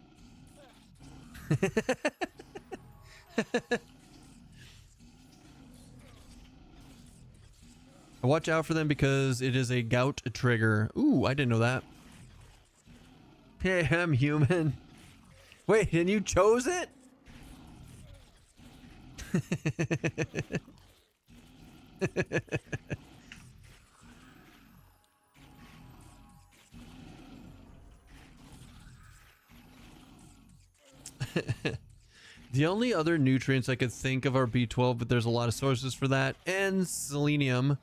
Watch out for them because it is a gout trigger. Ooh, I didn't know that. Hey, I'm human. Wait, and you chose it? The only other nutrients I could think of are B12, but there's a lot of sources for that, and selenium,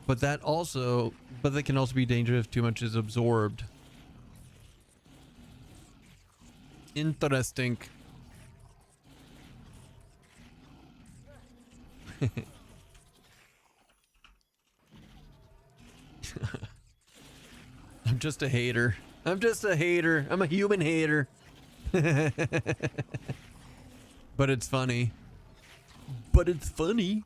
but that can also be dangerous if too much is absorbed. Interesting. I'm just a hater. I'm just a hater. I'm a human hater. But it's funny. But it's funny.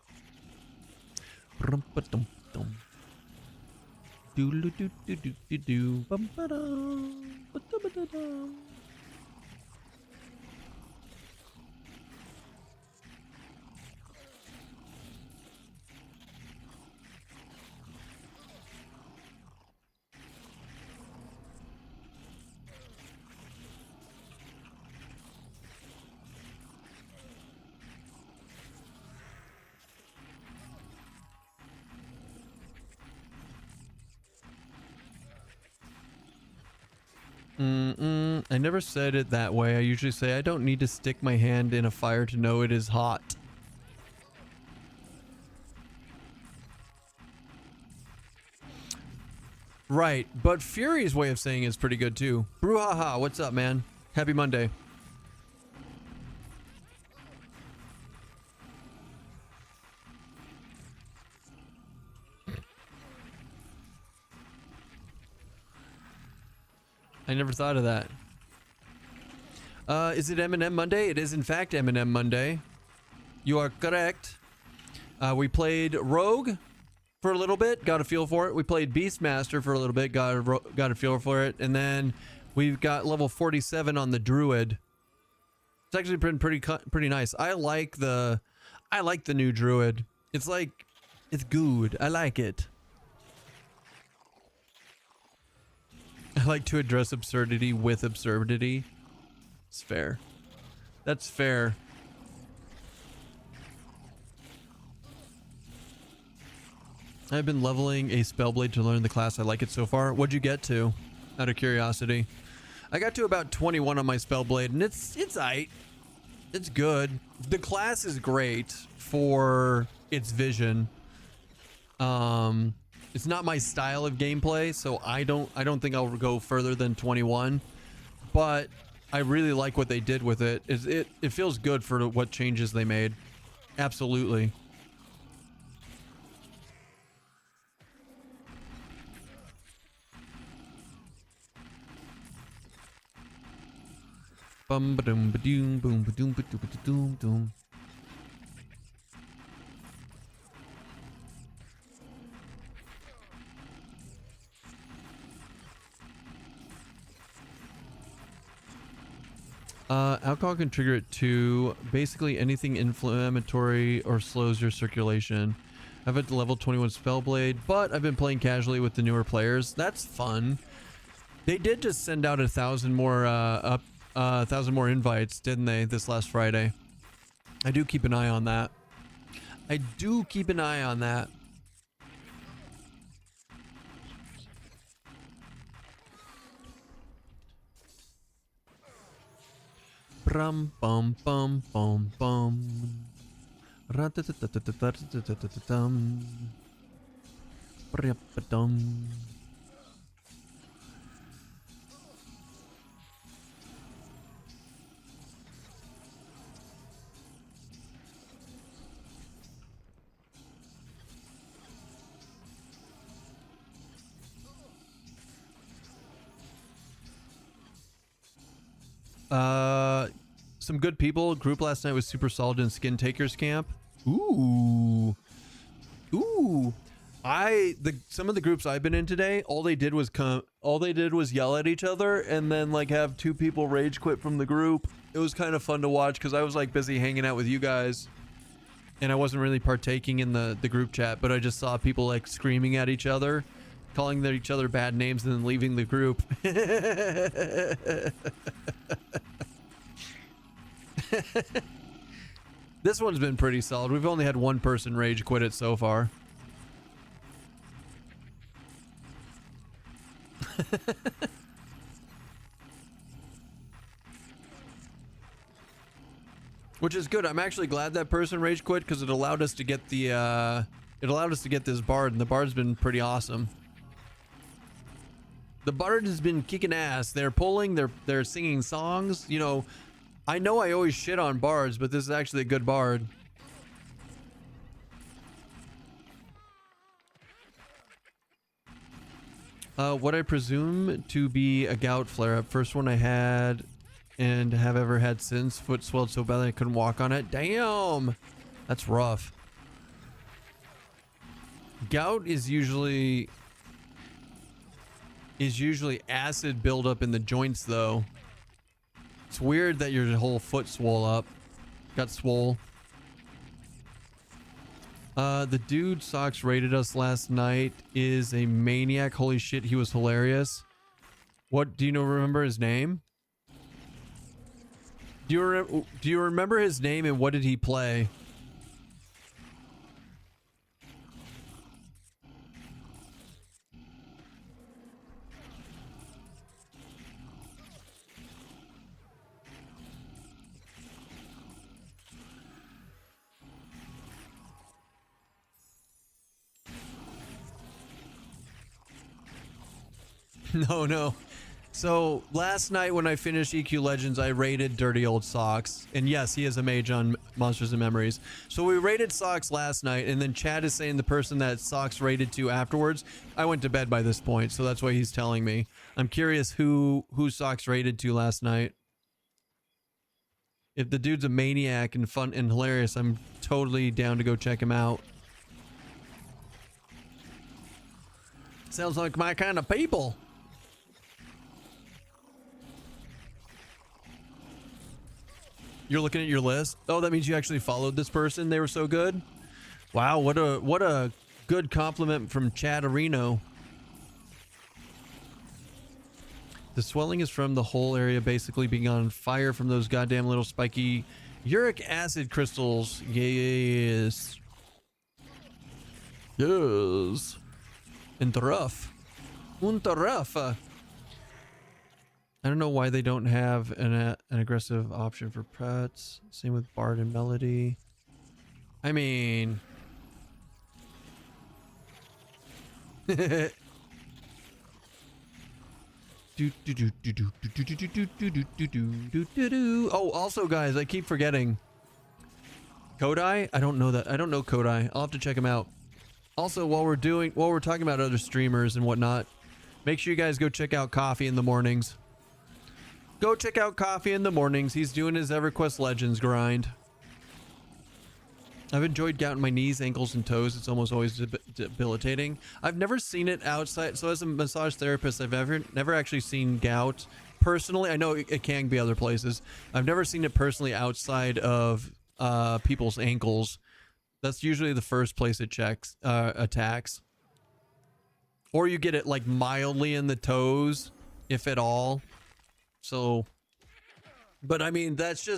I never said it that way. I usually say I don't need to stick my hand in a fire to know it is hot. Right, but Fury's way of saying it is pretty good too. Brouhaha, what's up, man? Happy Monday. I never thought of that. Is it M&M Monday? It is in fact M&M Monday. You are correct. We played Rogue for a little bit, got a feel for it. We played Beastmaster for a little bit, got a feel for it, and then we've got level 47 on the Druid. It's actually been pretty nice. I like the new Druid. It's like, it's good. I like it. I like to address absurdity with absurdity. It's fair. That's fair. I've been leveling a Spellblade to learn the class. I like it so far. What'd you get to? Out of curiosity. I got to about 21 on my Spellblade, and it's aight. It's good. The class is great for its vision. It's not my style of gameplay, so I don't think I'll go further than 21. But I really like what they did with it. It feels good for what changes they made. Absolutely. Bum ba dum ba doom boom ba doom ba doom ba doom doom. Alcohol can trigger it to basically anything inflammatory or slows your circulation. I've at level 21 Spellblade, but I've been playing casually with the newer players. That's fun. They did just send out 1,000 more 1,000 more invites, didn't they, this last Friday? I do keep an eye on that. I do keep an eye on that. Brum bum bum bum bum. Ra-ta-ta-ta-ta-ta-ta-ta-ta-ta-ta-tum. Brya-ba-dum. Some good people. Group last night was super solid in Skin Takers camp. Ooh. Some of the groups I've been in today, all they did was yell at each other and then like have two people rage quit from the group. It was kind of fun to watch because I was like busy hanging out with you guys and I wasn't really partaking in the group chat, but I just saw people like screaming at each other, calling each other bad names and then leaving the group. This one's been pretty solid. We've only had one person rage quit it so far. Which is good. I'm actually glad that person rage quit because it allowed us to get the this bard, and the bard's been pretty awesome. The bard has been kicking ass. They're pulling, they're singing songs, you know. I know I always shit on bards, but this is actually a good bard. What I presume to be a gout flare-up. First one I had and have ever had since. Foot swelled so bad I couldn't walk on it. Damn! That's rough. Gout is usually acid buildup in the joints, though. It's weird that your whole foot swole up. Got swole. The dude Socks rated us last night is a maniac. Holy shit, he was hilarious. What, do you remember his name? Do you remember his name and what did he play? No. So last night when I finished EQ Legends, I rated Dirty Old Socks. And yes, he is a mage on Monsters and Memories. So we rated Socks last night, and then Chad is saying the person that Socks rated to afterwards. I went to bed by this point, so that's why he's telling me. I'm curious who Socks rated to last night. If the dude's a maniac and fun and hilarious, I'm totally down to go check him out. Sounds like my kind of people. You're looking at your list. Oh, that means you actually followed this person. They were so good. Wow, what a good compliment from Chad Areno. The swelling is from the whole area basically being on fire from those goddamn little spiky uric acid crystals. Yes. Yes. Interrupt. Unterruff. I don't know why they don't have an aggressive option for pets. Same with Bard and Melody. I mean... Oh, also guys, I keep forgetting. Kodai? I don't know that. I don't know Kodai. I'll have to check him out. Also, while we're talking about other streamers and whatnot, make sure you guys go check out Coffee in the Mornings. Go check out Coffee in the Mornings. He's doing his EverQuest Legends grind. I've enjoyed gout in my knees, ankles, and toes. It's almost always debilitating. I've never seen it outside. So as a massage therapist, I've never actually seen gout personally. I know it can be other places. I've never seen it personally outside of people's ankles. That's usually the first place it attacks. Or you get it like mildly in the toes, if at all. So, but I mean, that's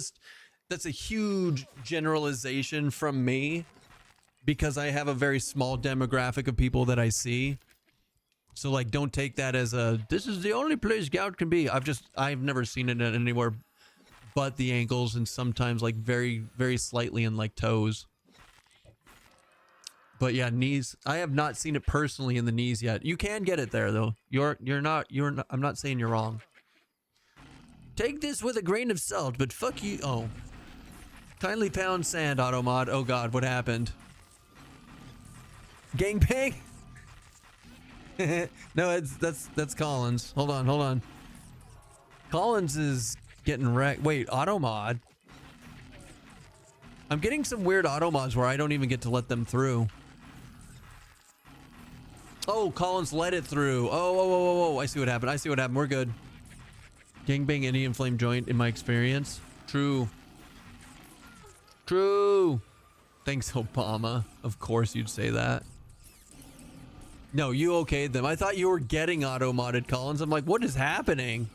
a huge generalization from me because I have a very small demographic of people that I see. So like, don't take that as this is the only place gout can be. I've never seen it anywhere but the ankles and sometimes like very, very slightly in like toes. But yeah, knees. I have not seen it personally in the knees yet. You can get it there though. You're not, I'm not saying you're wrong. Take this with a grain of salt, but fuck you. Oh. Kindly pound sand, Automod. Oh god, what happened? Gangbang? No, that's Collins. Hold on. Collins is getting wrecked. Wait, Automod? I'm getting some weird Automods where I don't even get to let them through. Oh, Collins let it through. Oh, I see what happened. We're good. Gangbang any inflamed joint in my experience. True. Thanks, Obama. Of course you'd say that. No, you okayed them. I thought you were getting auto-modded, Collins. I'm like, what is happening?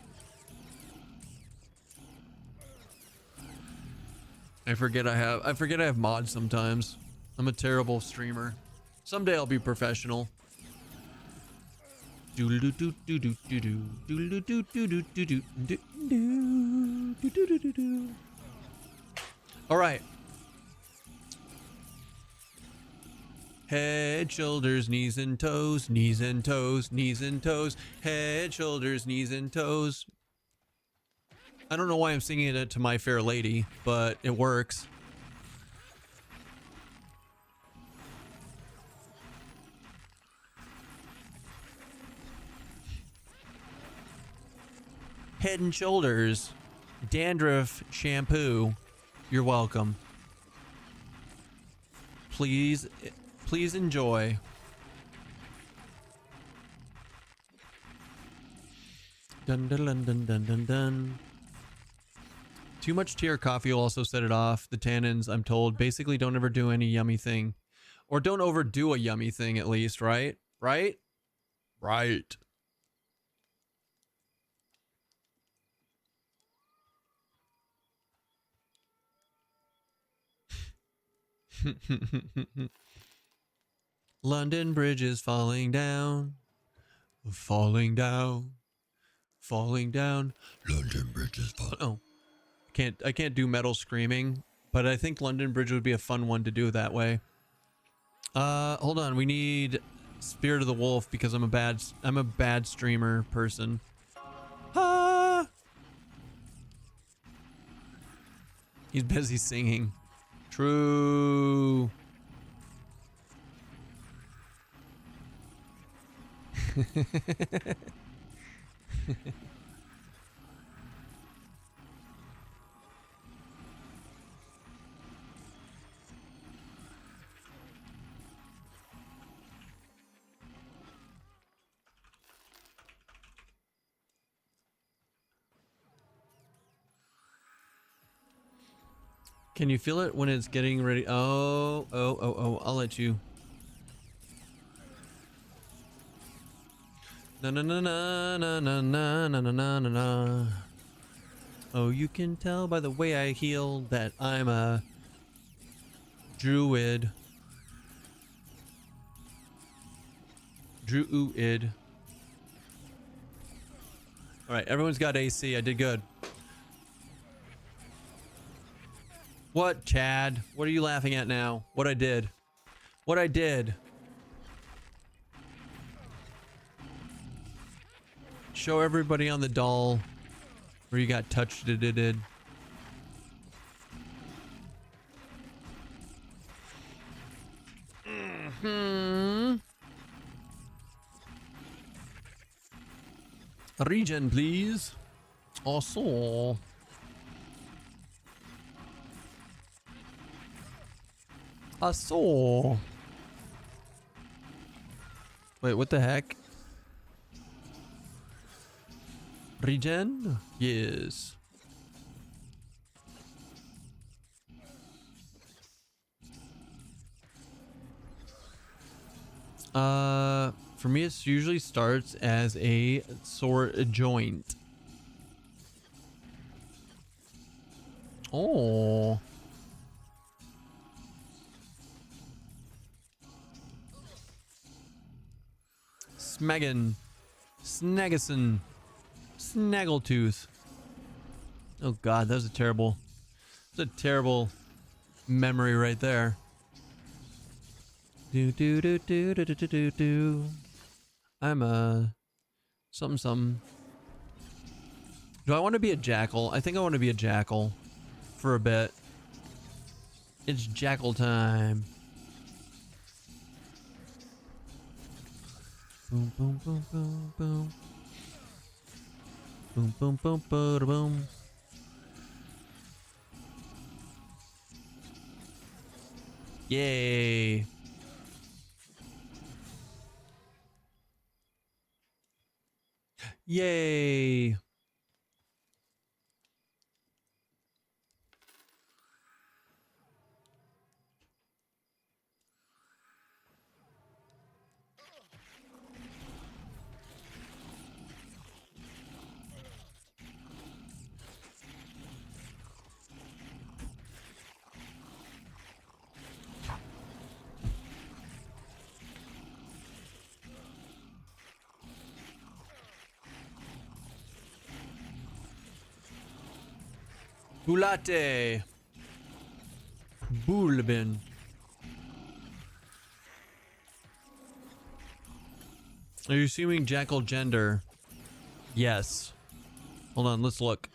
I forget I have mods sometimes. I'm a terrible streamer. Someday I'll be professional. All right. Head, shoulders, knees and toes, knees and toes, knees and toes, head, shoulders, knees and toes. I don't know why I'm singing it to My Fair Lady, but it works. Head and Shoulders dandruff shampoo. You're welcome. Please enjoy. Dun dun dun dun dun dun dun. Too much tea or coffee will also set it off. The tannins, I'm told, basically don't ever do any yummy thing. Or don't overdo a yummy thing at least, right? Right? London Bridge is falling down. Falling down. London Bridge is falling. Oh. I can't do metal screaming, but I think London Bridge would be a fun one to do that way. Hold on, we need Spirit of the Wolf because I'm a bad streamer person. Ah! He's busy singing. True. Can you feel it when it's getting ready? Oh, I'll let you. Na na na na na na na na na na na. Oh, you can tell by the way I heal that I'm a druid. Druid. All right, everyone's got AC. I did good. What, Chad? What are you laughing at now? What I did? What I did? Show everybody on the doll where you got touched. It did. Regen, please. Also. I saw. Wait, what the heck? Regen? Yes. For me, it usually starts as a sword joint. Oh. Smaggin. Snaggison. Snaggletooth. Oh god, that was a terrible memory right there. Do do do do do do do do do. I'm a something. Do I want to be a jackal? I think I want to be a jackal for a bit. It's jackal time. Boom boom boom boom boom. Boom boom boom boom boom. Yay. Yay. Bulate. Bulbin. Are you assuming jackal gender? Yes. Hold on, let's look.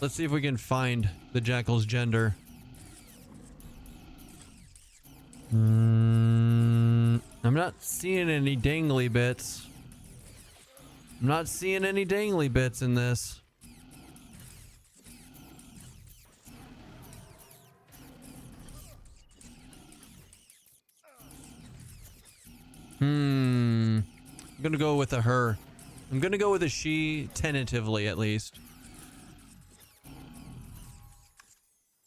Let's see if we can find the jackal's gender. I'm not seeing any dangly bits. I'm not seeing any dangly bits in this. I'm gonna go with a her. I'm gonna go with a she, tentatively at least.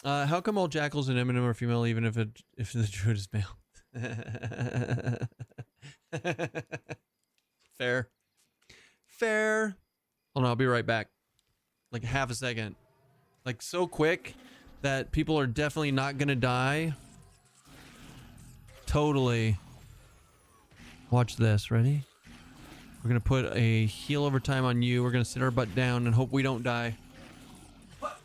How come all jackals in MMO are female, even if the druid is male? Fair. Fair. Hold on, I'll be right back. Like half a second. Like so quick that people are definitely not gonna die. Totally. Watch this. Ready? We're gonna put a heal over time on you. We're gonna sit our butt down and hope we don't die. What?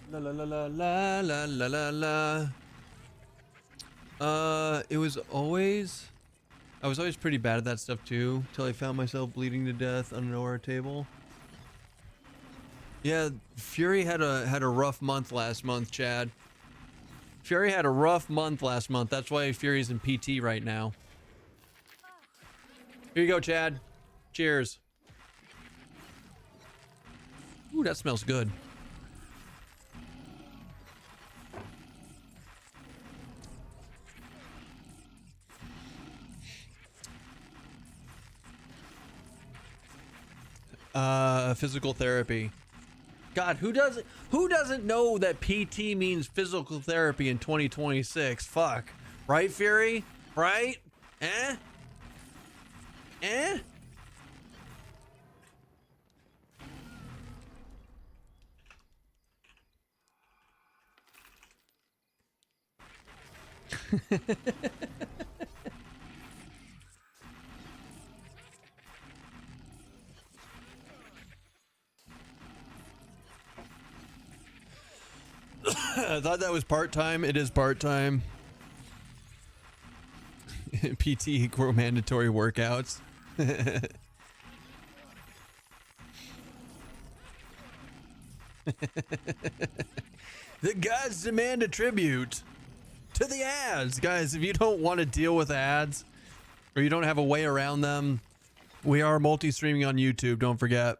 La la la la la la la la la. It was always... I was always pretty bad at that stuff too, till I found myself bleeding to death on an OR table. Yeah, Fury had a rough month last month, Chad. Fury had a rough month last month. That's why Fury's in PT right now. Here you go, Chad. Cheers. Ooh, that smells good. Physical therapy. God, who doesn't know that PT means physical therapy in 2026? Fuck. Right, Fury? Right? Eh? Eh? I thought that was part-time. It is part-time. PT equal mandatory workouts. The gods demand a tribute to the ads. Guys, if you don't want to deal with ads or you don't have a way around them, we are multi-streaming on YouTube, don't forget.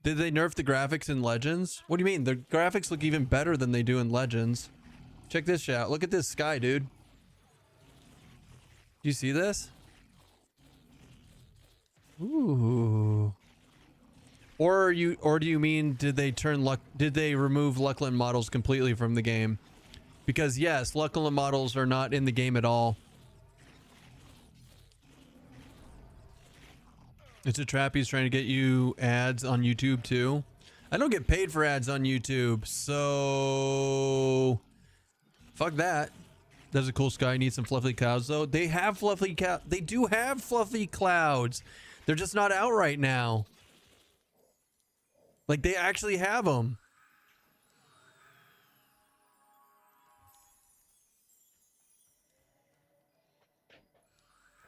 Did they nerf the graphics in Legends? What do you mean? The graphics look even better than they do in Legends. Check this shit out. Look at this sky, dude. Do you see this? Ooh. Or do you mean did they remove Luckland models completely from the game? Because yes, Luckland models are not in the game at all. It's a trap. He's trying to get you ads on YouTube too. I don't get paid for ads on YouTube, so fuck that. That's a cool sky. Need some fluffy clouds though. They have fluffy They do have fluffy clouds. They're just not out right now. Like they actually have them.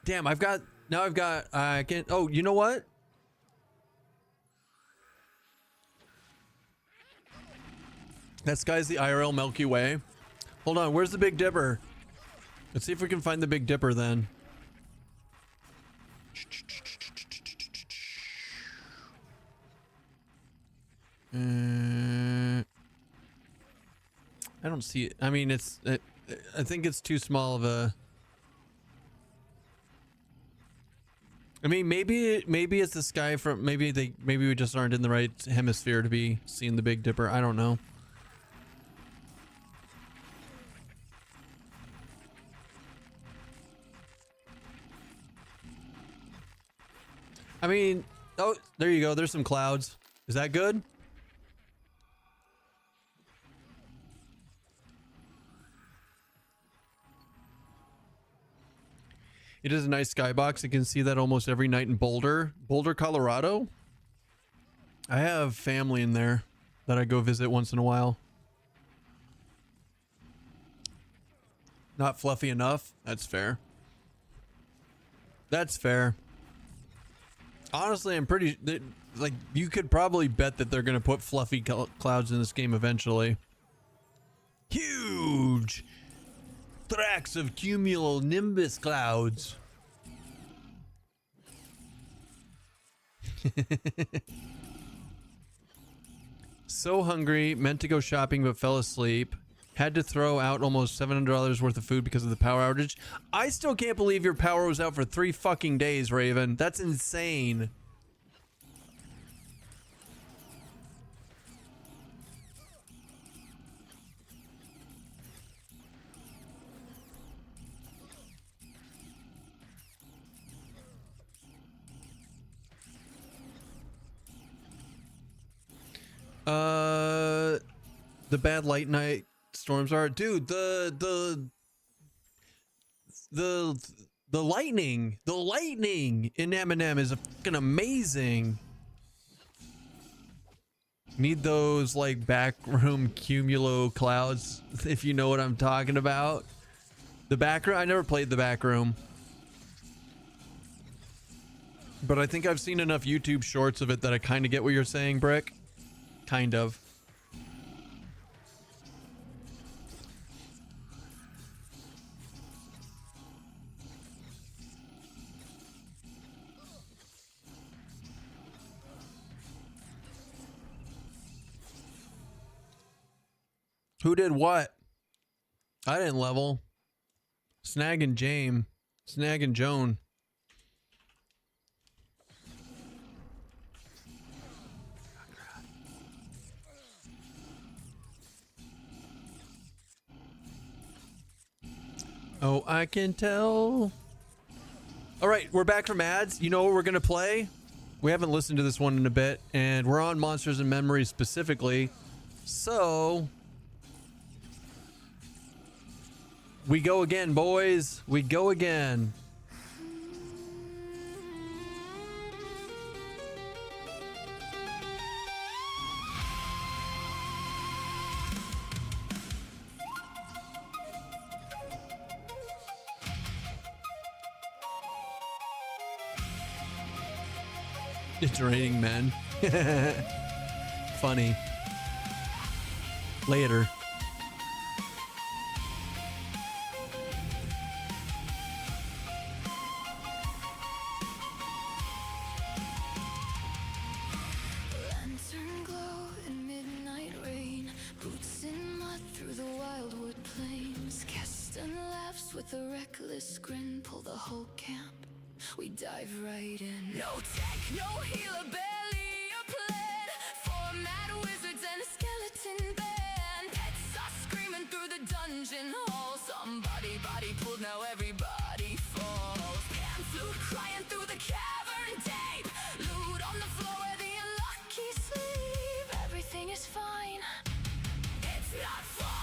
Damn, I've got. I can. Oh, you know what? That sky's the IRL Milky Way. Hold on, where's the Big Dipper? Let's see if we can find the Big Dipper then. I don't see it. I mean, I think it's too small of a. I mean, maybe it's the sky from maybe we just aren't in the right hemisphere to be seeing the Big Dipper. I don't know. I mean, oh, there you go. There's some clouds. Is that good? It is a nice skybox. I can see that almost every night in Boulder, Colorado. I have family in there that I go visit once in a while. Not fluffy enough. That's fair. That's fair. Honestly, I'm pretty like you could probably bet that they're going to put fluffy clouds in this game eventually. Huge tracks of cumulonimbus clouds. So hungry, meant to go shopping but fell asleep. Had to throw out almost $700 worth of food because of the power outage. I still can't believe your power was out for 3 fucking days, Raven. That's insane. The bad light night storms are, dude, the lightning in M&M is fucking amazing. Need those like backroom cumulo clouds, if you know what I'm talking about. The backroom, I never played the backroom. But I think I've seen enough YouTube shorts of it that I kind of get what you're saying, Brick. Kind of. Who did what? I didn't level. Snag and Jame. Snag and Joan. Oh, I can tell. All right, we're back from ads. You know what we're going to play? We haven't listened to this one in a bit, and we're on Monsters and Memories specifically. So, we go again, boys. We go again. It's raining men. Funny. Later. Lantern glow in midnight rain, boots in mud through the wildwood plains. Keston laughs with a reckless grin, pull the whole camp. We dive right in. No tech, no healer, barely a plan. Four mad wizards and a skeleton band. Pets are screaming through the dungeon hall. Somebody body pulled, now everybody falls. Pan flute crying through the cavern deep. Loot on the floor where the unlucky sleep. Everything is fine. It's not fine.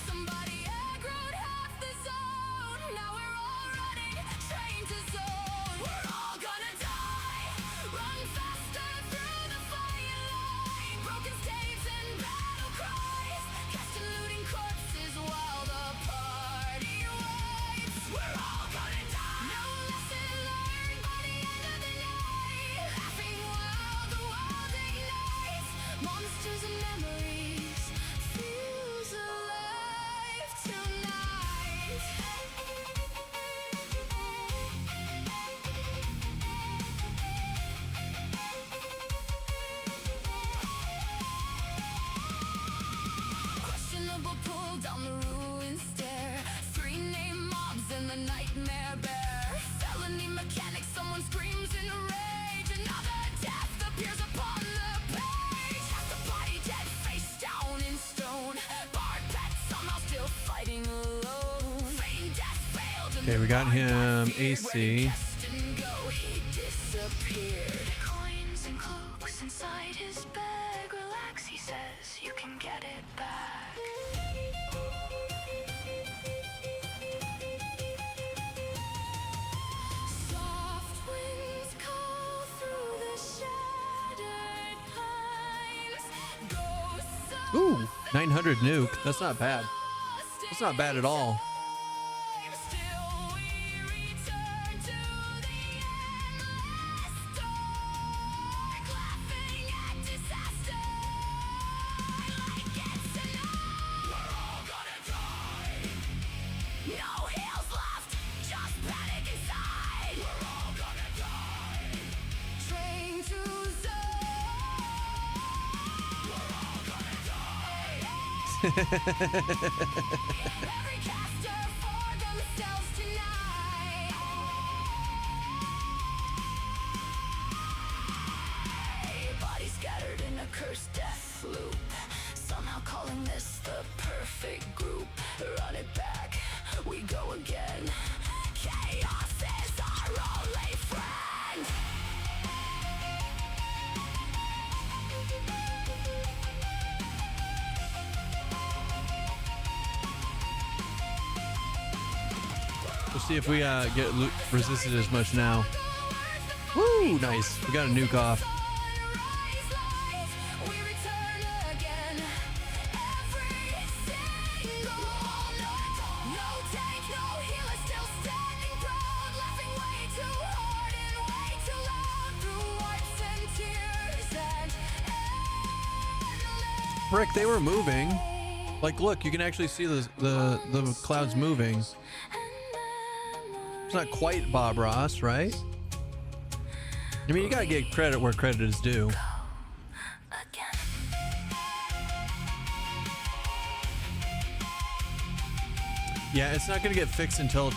Somebody aggroed half the zone. Now we're all running, train to zone. We're all gonna die. Run faster through the firelight. Broken staves and battle cries. Casting looting corpses while the party waits. We're all gonna die. No lesson learned by the end of the night. Laughing while the world ignites. Monsters and memories feels alive tonight. Questionable pull down the ruined stair. Three name mobs and the nightmare bear. Felony mechanic, someone screams in rage. Another death appears upon the page. Half the body dead, face down in stone. Barred pet somehow still fighting alone. Feigned death failed. Okay, we got him AC. Keston go, he disappeared. Coins and cloaks inside his bag. Relax, he says, you can get it back. Soft winds call through the shattered pines. Ghosts of Ooh, 900 nuke. That's not bad. That's not bad at all. Still we return to the endless dark, laughing at disaster like it's enough. We're all gonna die. No heals left, just panic inside. We're all gonna die. Train to zone. We're all gonna die. Every caster for themselves tonight. Bodies scattered in a cursed death loop. Somehow calling this the perfect group. Run it back, we go again. Chaos is our only friend. We'll see if we get resisted as much now. Woo, nice. We got a nuke off. Sunrise light, we return again. Every single night. No take, no healer, still standing proud, laughing way too Frick, they were moving. Like, look, you can actually see the clouds moving. It's not quite Bob Ross, right? I mean, you gotta get credit where credit is due. Yeah, it's not gonna get fixed until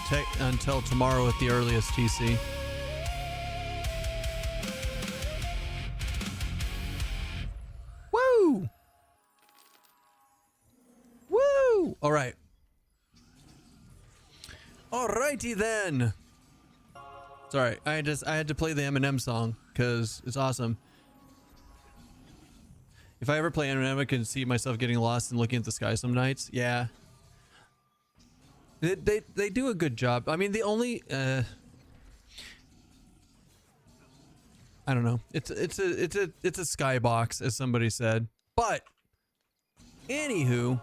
tomorrow at the earliest, TC. Woo! Woo! All right. Alrighty then. Sorry, I had to play the Eminem song because it's awesome. If I ever play Eminem, I can see myself getting lost and looking at the sky some nights. Yeah. They do a good job. I mean, the only I don't know. It's a skybox, as somebody said. But anywho,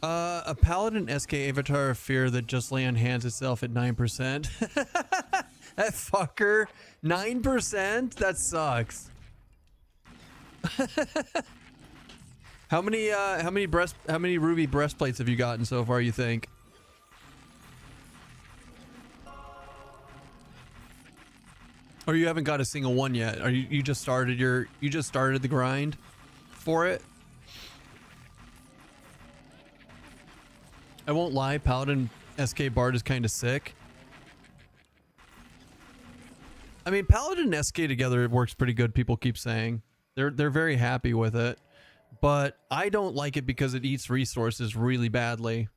a paladin SK avatar of fear that just lay on hands itself at 9%. That fucker, 9%. That sucks. How many ruby breastplates have you gotten so far, you think? Or you haven't got a single one yet? Are you just started the grind for it? I won't lie, Paladin SK Bard is kind of sick. I mean, Paladin and SK together, it works pretty good. People keep saying they're very happy with it, but I don't like it because it eats resources really badly.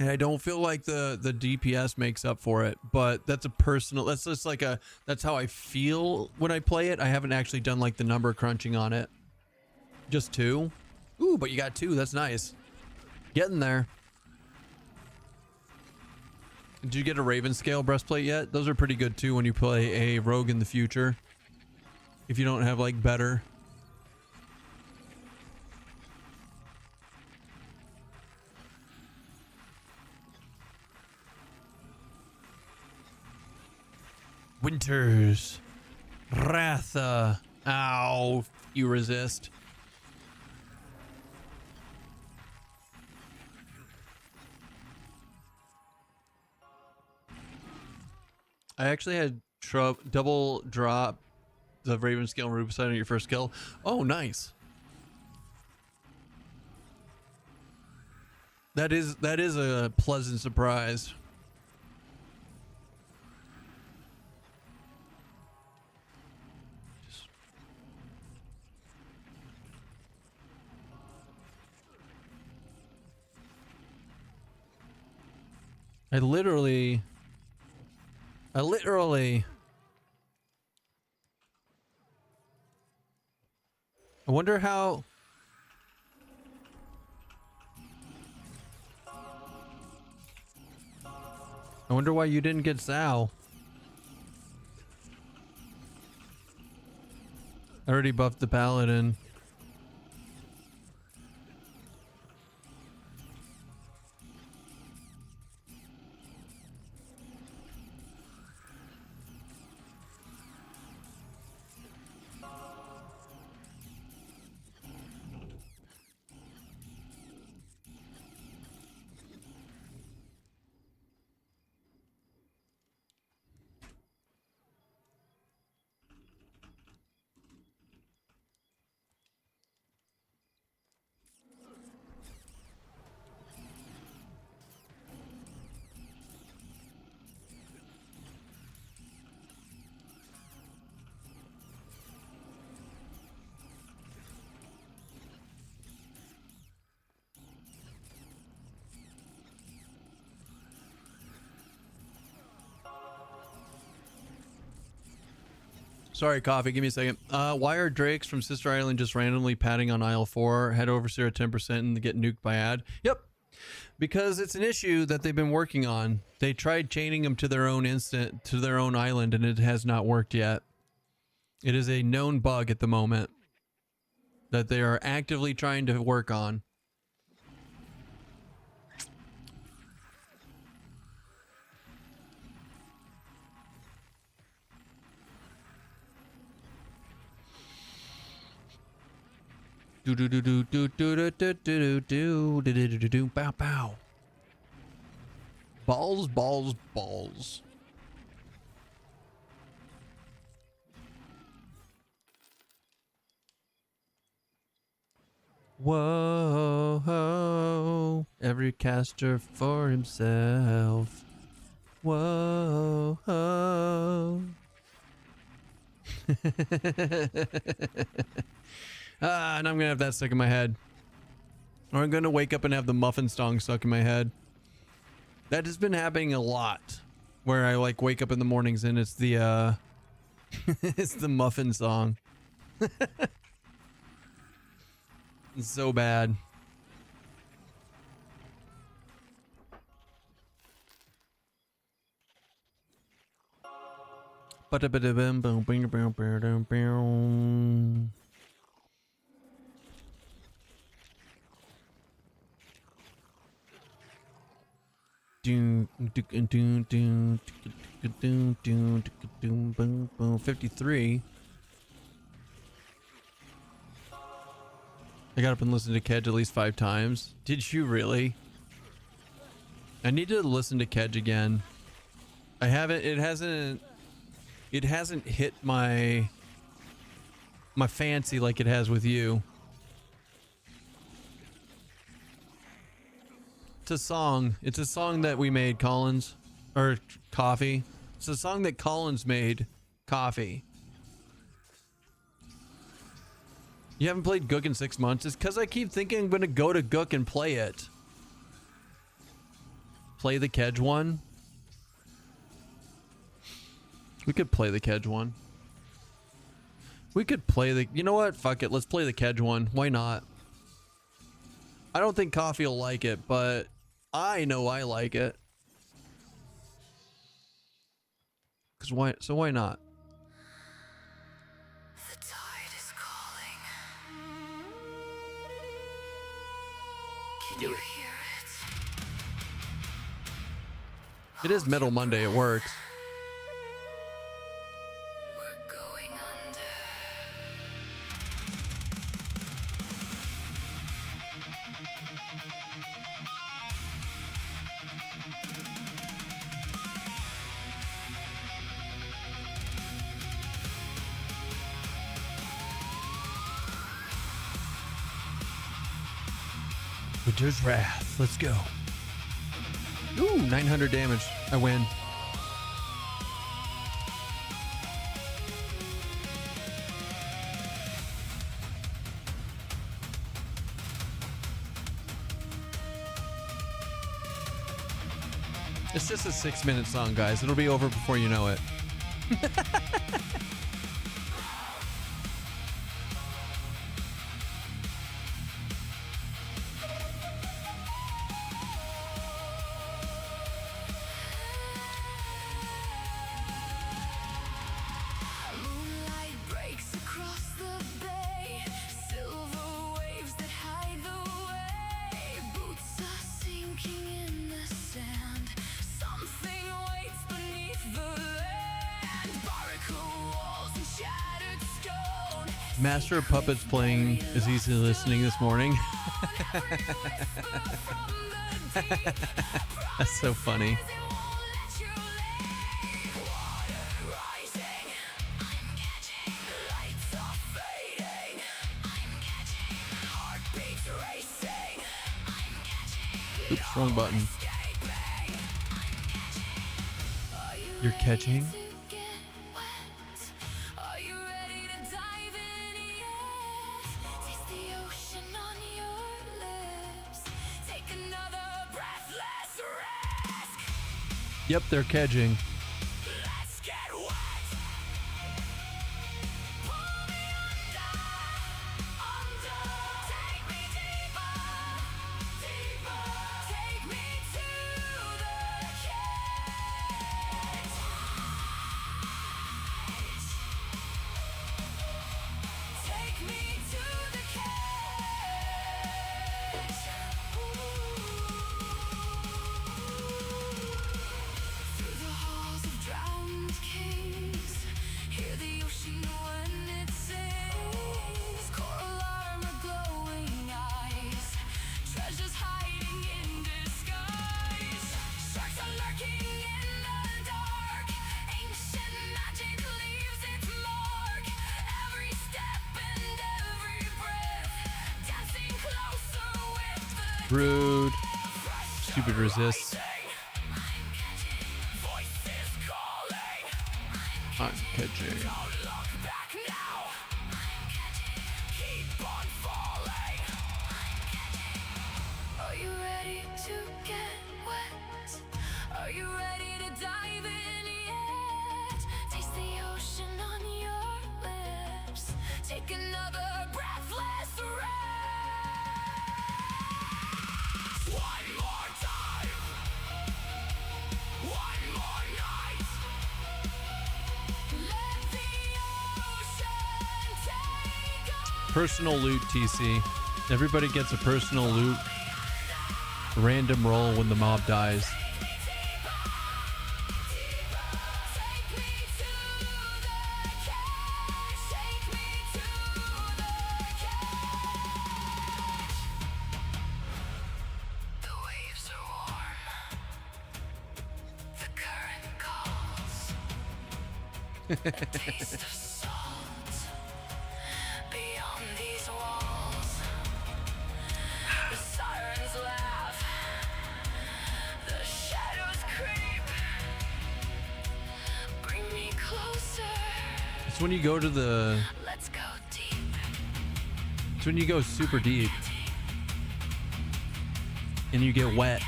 And I don't feel like the DPS makes up for it, but that's a personal, that's just like that's how I feel when I play it. I haven't actually done like the number crunching on it. Just 2. Ooh, but you got 2. That's nice. Getting there. Did you get a Raven Scale breastplate yet? Those are pretty good too when you play a rogue in the future. If you don't have like better. Winters. Ratha. Ow. You resist. I actually had double drop the Raven Scale and Ruby Sight on your first kill. Oh, nice. That is a pleasant surprise. I literally I wonder how. I wonder why you didn't get Zao. I already buffed the paladin. Sorry, coffee. Give me a second. Why are drakes from Sister Island just randomly padding on aisle 4? Head overseer at 10% and get nuked by ad. Yep. Because it's an issue that they've been working on. They tried chaining them to their own island, and it has not worked yet. It is a known bug at the moment that they are actively trying to work on. Do do do do do do do do do do do do do do bow bow. Balls, balls, balls. Whoa, every caster for himself. Whoa. And I'm gonna have that stuck in my head. Or I'm gonna wake up and have the muffin song stuck in my head. That has been happening a lot. Where I like wake up in the mornings and it's the it's the muffin song. It's so bad. Do 53. I got up and listened to Kedge at least 5 times. Did you really? I need to listen to Kedge again. I haven't. It hasn't hit my fancy like it has with you. It's a song. It's a song that we made, Collins. Or Coffee. It's a song that Collins made, Coffee. You haven't played Gook in 6 months? It's because I keep thinking I'm going to go to Gook and play it. Play the Kedge one. We could play the Kedge one. We could play the... You know what? Fuck it. Let's play the Kedge one. Why not? I don't think Coffee will like it, but I know I like it. Cause why? So why not? The tide is calling. Can you hear it? It is Metal Monday. It works. We're going under. Winter's Wrath. Let's go. Ooh, 900 damage. I win. It's just a 6-minute song, guys. It'll be over before you know it. Moonlight breaks across the bay. Silver waves that hide the way. Boots are sinking in the sand. Something waits beneath the land. Barracuda walls and shattered stone. Master of Puppets playing is easily listening this morning. That's so funny. Oops, wrong button. You're catching? Are you ready to dive in yet? Taste the ocean on your lips. Take another breathless risk. Yep, they're catching. Let's get wet. Pull me under. Take me deeper, deeper. Take me to the cage. Take me to the cage. Through the halls walking in the dark. Ancient magic leaves its mark. Every step and every breath, dancing closer with the Rude. Stupid resists. voices calling. I'm catching. Don't look back now. Keep on falling. Are you ready to get wet? Are you ready to dive in yet? Taste the ocean on your lips. Take another breathless rest. One more time. One more night. Let the ocean take over. Personal loot, TC. Everybody gets a personal loot. Random roll when the mob dies. The waves are warm. The current calls. A taste of salt beyond these walls. The sirens laugh. The shadows creep. Bring me closer. It's when you go to the. Let's go deep. It's when you go super deep. And you get wet.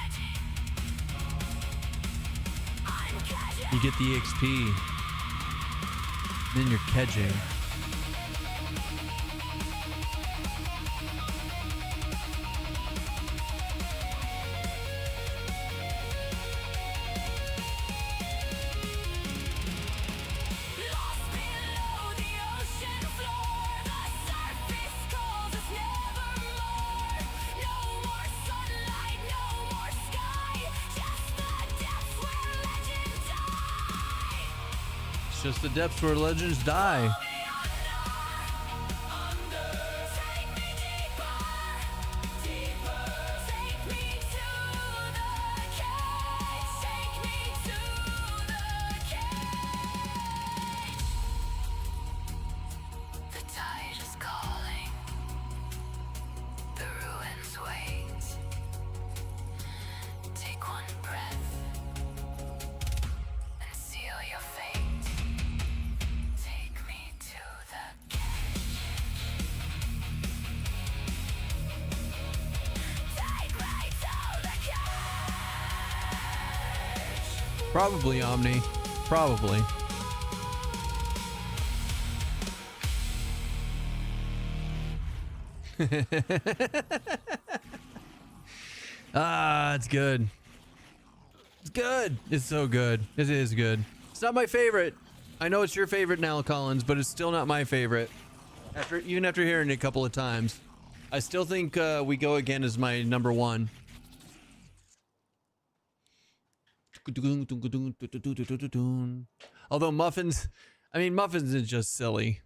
You get the XP. Then you're catching. Lost below the ocean floor, the surface calls us nevermore. No more sunlight, no more sky, just the depths where legends die. It's just the depths where legends die. Take me deeper, deeper. Take me to the cage. Take me to the cage. The tide is calling. The ruins wait. Take one breath and seal your fate. Take me to the cage. Take me to the cage. Probably Omni. Probably. It's good. It's good. It's so good. It is good. It's not my favorite. I know it's your favorite now, Collins, but it's still not my favorite. Even after hearing it a couple of times, I still think We Go Again is my number one. Although Muffins is just silly.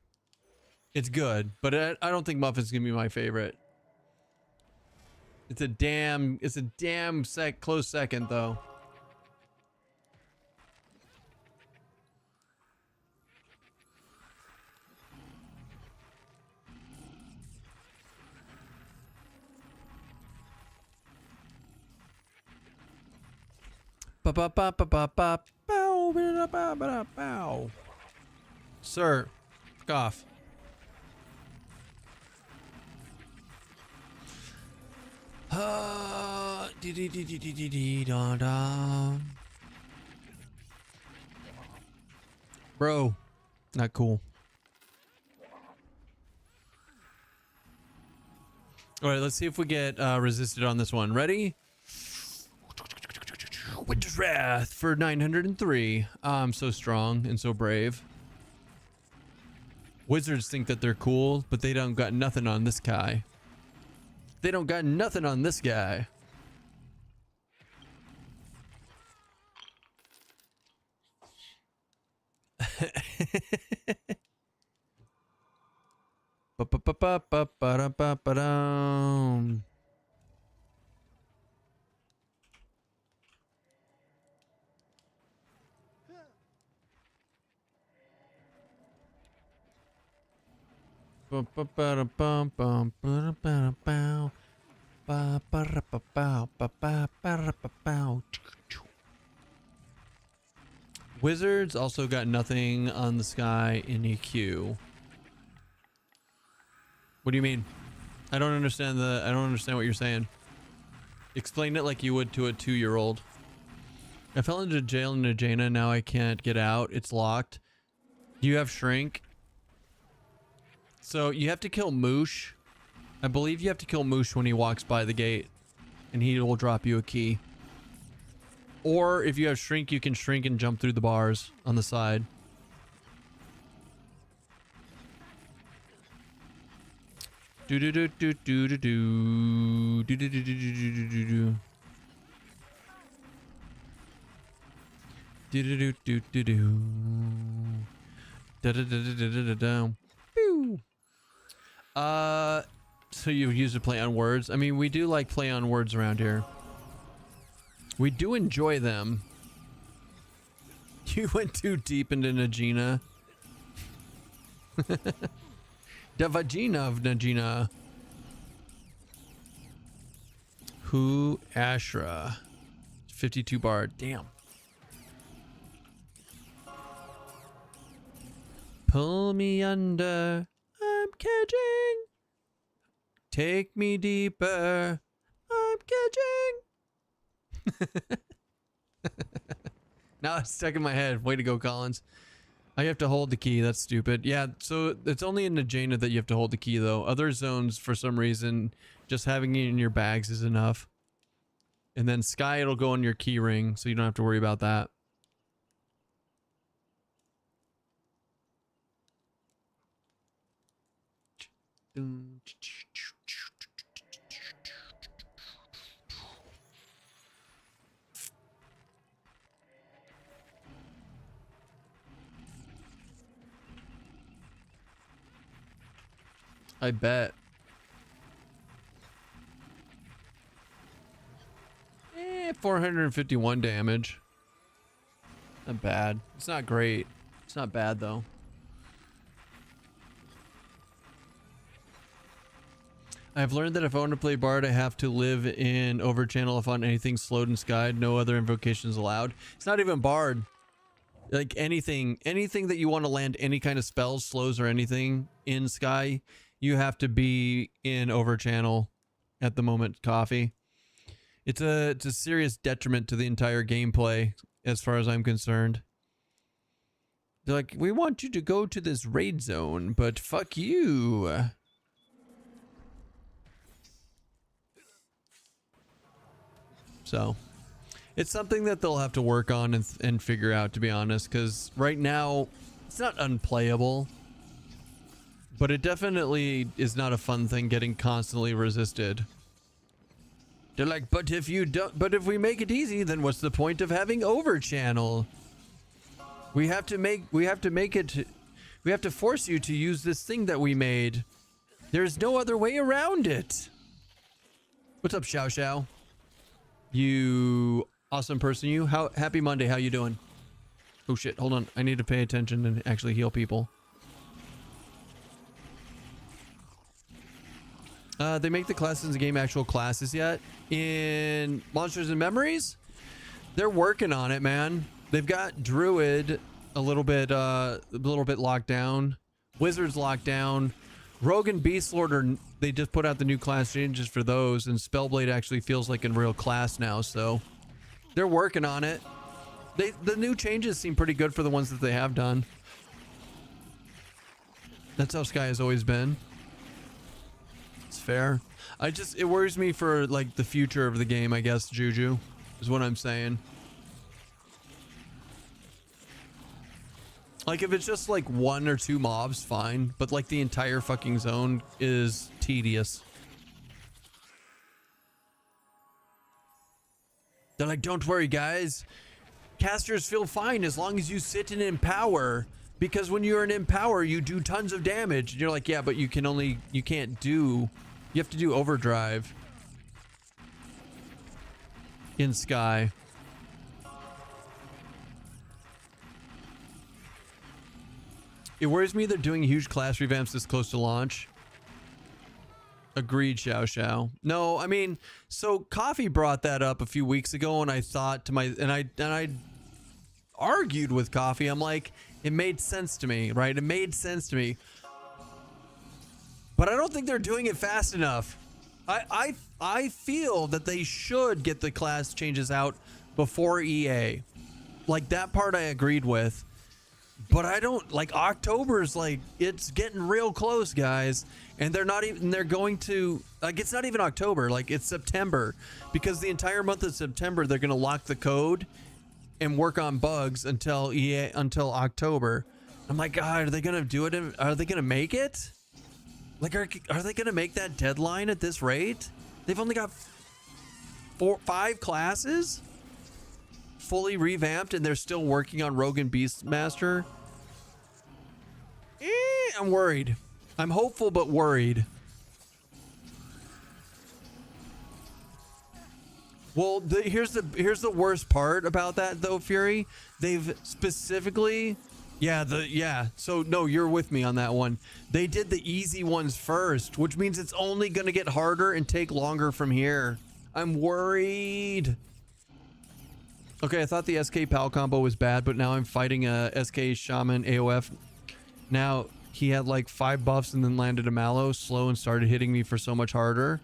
It's good, but I don't think Muffin's gonna be my favorite. It's a damn close second though. Sir, fuck off. Bro, not cool. All right, let's see if we get resisted on this one. Ready? Winter's Wrath for 903. I'm so strong and so brave. Wizards think that they're cool, but they don't got nothing on this guy. They don't got nothing on this guy. Wizards also got nothing on the sky in EQ. What do you mean? I don't understand what you're saying. Explain it like you would to a 2-year-old. I fell into jail in Najena. Now I can't get out. It's locked. Do you have shrink? So you have to kill Moosh. I believe you have to kill Moosh when he walks by the gate, and he will drop you a key. Or if you have shrink, you can shrink and jump through the bars on the side. Do do do do do do do do do do do do do do. Do do do do do do. Da da da da da da da. Pew. So you use a play on words. I mean, we do like play on words around here. We do enjoy them. You went too deep into Najena. The vagina of Najena. Who Ashra? 52 bar. Damn. Pull me under. I'm catching. Take me deeper. I'm catching. Now it's stuck in my head. Way to go, Collins. I have to hold the key. That's stupid. Yeah, so it's only in Najena that you have to hold the key, though. Other zones, for some reason, just having it in your bags is enough. And then Sky, it'll go on your key ring, so you don't have to worry about that. I bet. 451 damage. Not bad. It's not great. It's not bad though. I've learned that if I want to play Bard, I have to live in Overchannel if on anything slowed and skied. No other invocations allowed. It's not even Bard. Like anything that you want to land any kind of spells, slows, or anything in Sky, you have to be in Overchannel at the moment, Coffee. It's a serious detriment to the entire gameplay as far as I'm concerned. They're like, we want you to go to this raid zone, but fuck you. So it's something that they'll have to work on and figure out, to be honest, because right now it's not unplayable, but it definitely is not a fun thing getting constantly resisted. They're like, but if we make it easy, then what's the point of having Overchannel? We have to force you to use this thing that we made. There's no other way around it. What's up, Xiao Xiao? You awesome person, you. Happy Monday. How you doing? Oh shit, hold on. I need to pay attention and actually heal people. They make the classes in the game actual classes yet? In Monsters and Memories? They're working on it, man. They've got Druid a little bit locked down. Wizards locked down. Rogue and Beastmaster, they just put out the new class changes for those, and Spellblade actually feels like a real class now, so they're working on it. The new changes seem pretty good for the ones that they have done. That's how Sky has always been. It's fair. It worries me for like the future of the game, I guess, Juju, is what I'm saying. Like, if it's just like 1 or 2 mobs, fine. But like the entire fucking zone is tedious. They're like, don't worry, guys. Casters feel fine as long as you sit in Empower. Because when you're in Empower, you do tons of damage. And you're like, yeah, but you have to do Overdrive in Sky. It worries me they're doing huge class revamps this close to launch. Agreed, Xiao Xiao. No, I mean, so Coffee brought that up a few weeks ago, and I thought to I argued with Coffee. I'm like, it made sense to me, right? It made sense to me. But I don't think they're doing it fast enough. I feel that they should get the class changes out before EA. Like, that part I agreed with. But I don't, like, October's, like, it's getting real close, guys. And they're not even, they're going to, like, it's not even October. Like, it's September. Because the entire month of September, they're going to lock the code and work on bugs until October. I'm like, God, are they going to do it? Are they going to make it? Like, are they going to make that deadline at this rate? They've only got 5 classes fully revamped, and they're still working on Rogue and Beastmaster. I'm worried. I'm hopeful, but worried. Well, here's the worst part about that, though, Fury. They've specifically, so no, you're with me on that one. They did the easy ones first, which means it's only going to get harder and take longer from here. I'm worried. Okay, I thought the SK Pal combo was bad, but now I'm fighting a SK Shaman AOF. Now, he had like 5 buffs and then landed a Mallow slow and started hitting me for so much harder.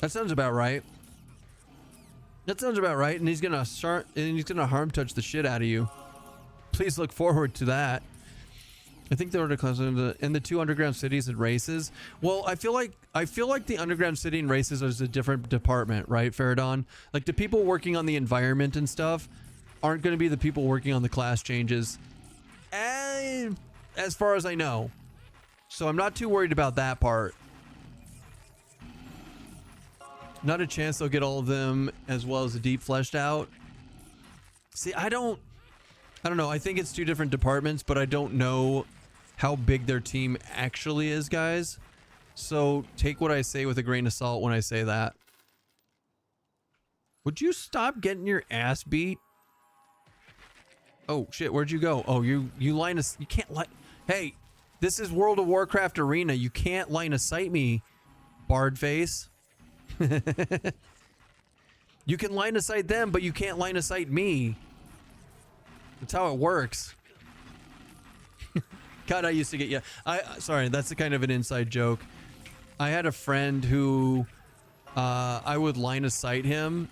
That sounds about right. That sounds about right, and he's gonna harm touch the shit out of you. Please look forward to that. I think the order class in the 2 underground cities and races. Well, I feel like the underground city and races is a different department, right, Faradon? Like, the people working on the environment and stuff aren't going to be the people working on the class changes, as far as I know. So I'm not too worried about that part. Not a chance they'll get all of them as well as the deep fleshed out. See, I don't know. I think it's 2 different departments, but I don't know how big their team actually is, guys. So take what I say with a grain of salt when I say that. Would you stop getting your ass beat? Oh shit, where'd you go? Oh, you can't line. Hey, this is World of Warcraft Arena. You can't line of sight me, Bard face. You can line of sight them, but you can't line of sight me. That's how it works. God, I used to get sorry, that's a kind of an inside joke. I had a friend who I would line of sight him.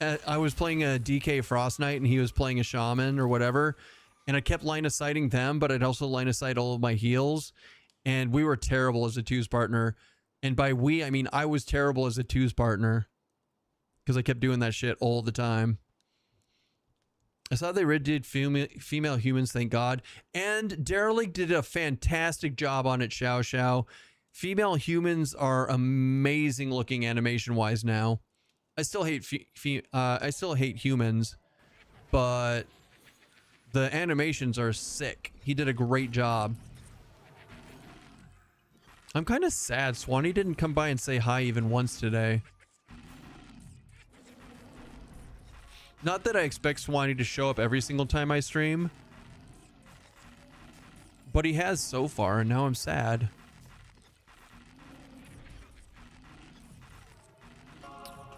I was playing a DK Frost Knight and he was playing a shaman or whatever, and I kept line of sighting them, but I'd also line of sight all of my heals, and we were terrible as a twos partner. And by we, I mean I was terrible as a twos partner because I kept doing that shit all the time. I saw they did female humans, thank God. And Derelict did a fantastic job on it, Xiao Xiao. Female humans are amazing looking animation wise now. I still hate humans, but the animations are sick. He did a great job. I'm kind of sad Swanee didn't come by and say hi even once today. Not that I expect Swanee to show up every single time I stream, but he has so far, and now I'm sad.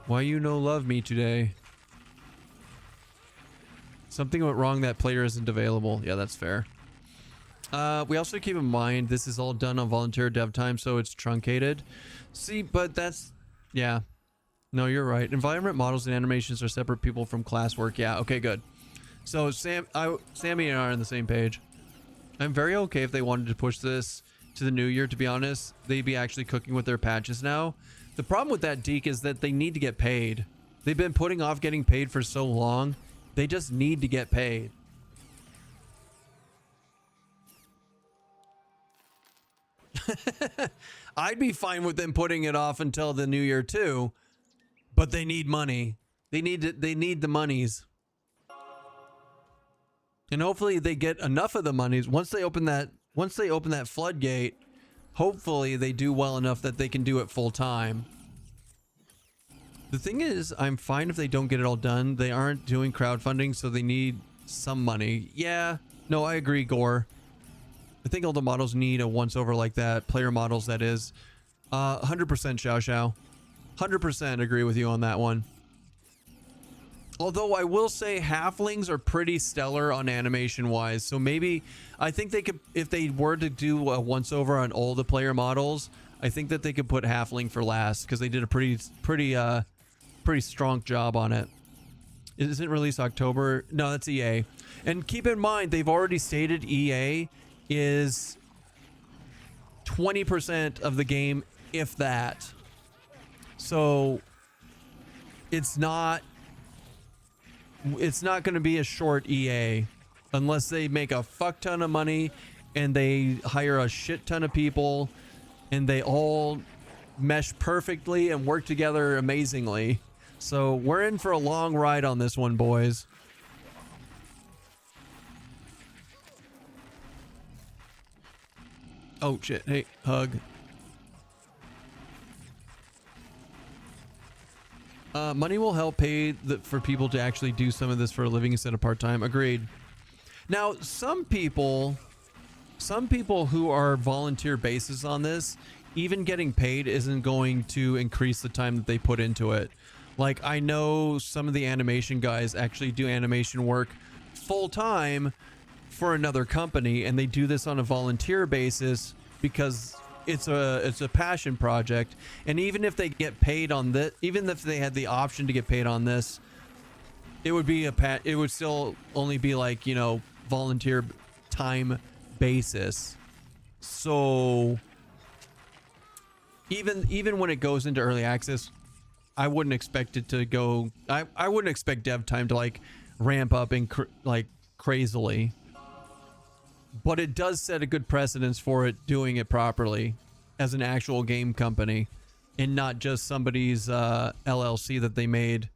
Why you no love me today? Something went wrong, that player isn't available. Yeah, that's fair. We also keep in mind this is all done on volunteer dev time, so it's truncated. See, but that's, yeah. No, you're right. Environment models and animations are separate people from classwork. Yeah, okay, good. So Sammy and I are on the same page. I'm very okay if they wanted to push this to the new year, to be honest. They'd be actually cooking with their patches now. The problem with that, Deke, is that they need to get paid. They've been putting off getting paid for so long. They just need to get paid. I'd be fine with them putting it off until the new year too, but they need money. They need the monies. And hopefully they get enough of the monies once they open that floodgate. Hopefully they do well enough that they can do it full time. The thing is, I'm fine if they don't get it all done. They aren't doing crowdfunding, so they need some money. Yeah, No, I agree, Gore. I think all the models need a once-over like that. Player models, that is. 100% Xiao Xiao. 100% agree with you on that one. Although I will say halflings are pretty stellar on animation-wise. So maybe, I think they could, if they were to do a once-over on all the player models, I think that they could put halfling for last because they did a pretty strong job on it. Is it released October? No, that's EA. And keep in mind, they've already stated EA is 20% of the game, if that. So it's not going to be a short EA unless they make a fuck ton of money and they hire a shit ton of people and they all mesh perfectly and work together amazingly. So we're in for a long ride on this one, boys. Oh shit, hey, hug. Money will help pay for people to actually do some of this for a living instead of part-time. Agreed. Now, some people who are volunteer basis on this, even getting paid isn't going to increase the time that they put into it. Like, I know some of the animation guys actually do animation work full-time for another company, and they do this on a volunteer basis because it's a passion project. And even if they get paid on this, even if they had the option to get paid on this, it would be it would still only be like, you know, volunteer time basis. So even when it goes into early access, I wouldn't expect it to go, I wouldn't expect dev time to like ramp up and like crazily. But it does set a good precedence for it doing it properly as an actual game company and not just somebody's LLC that they made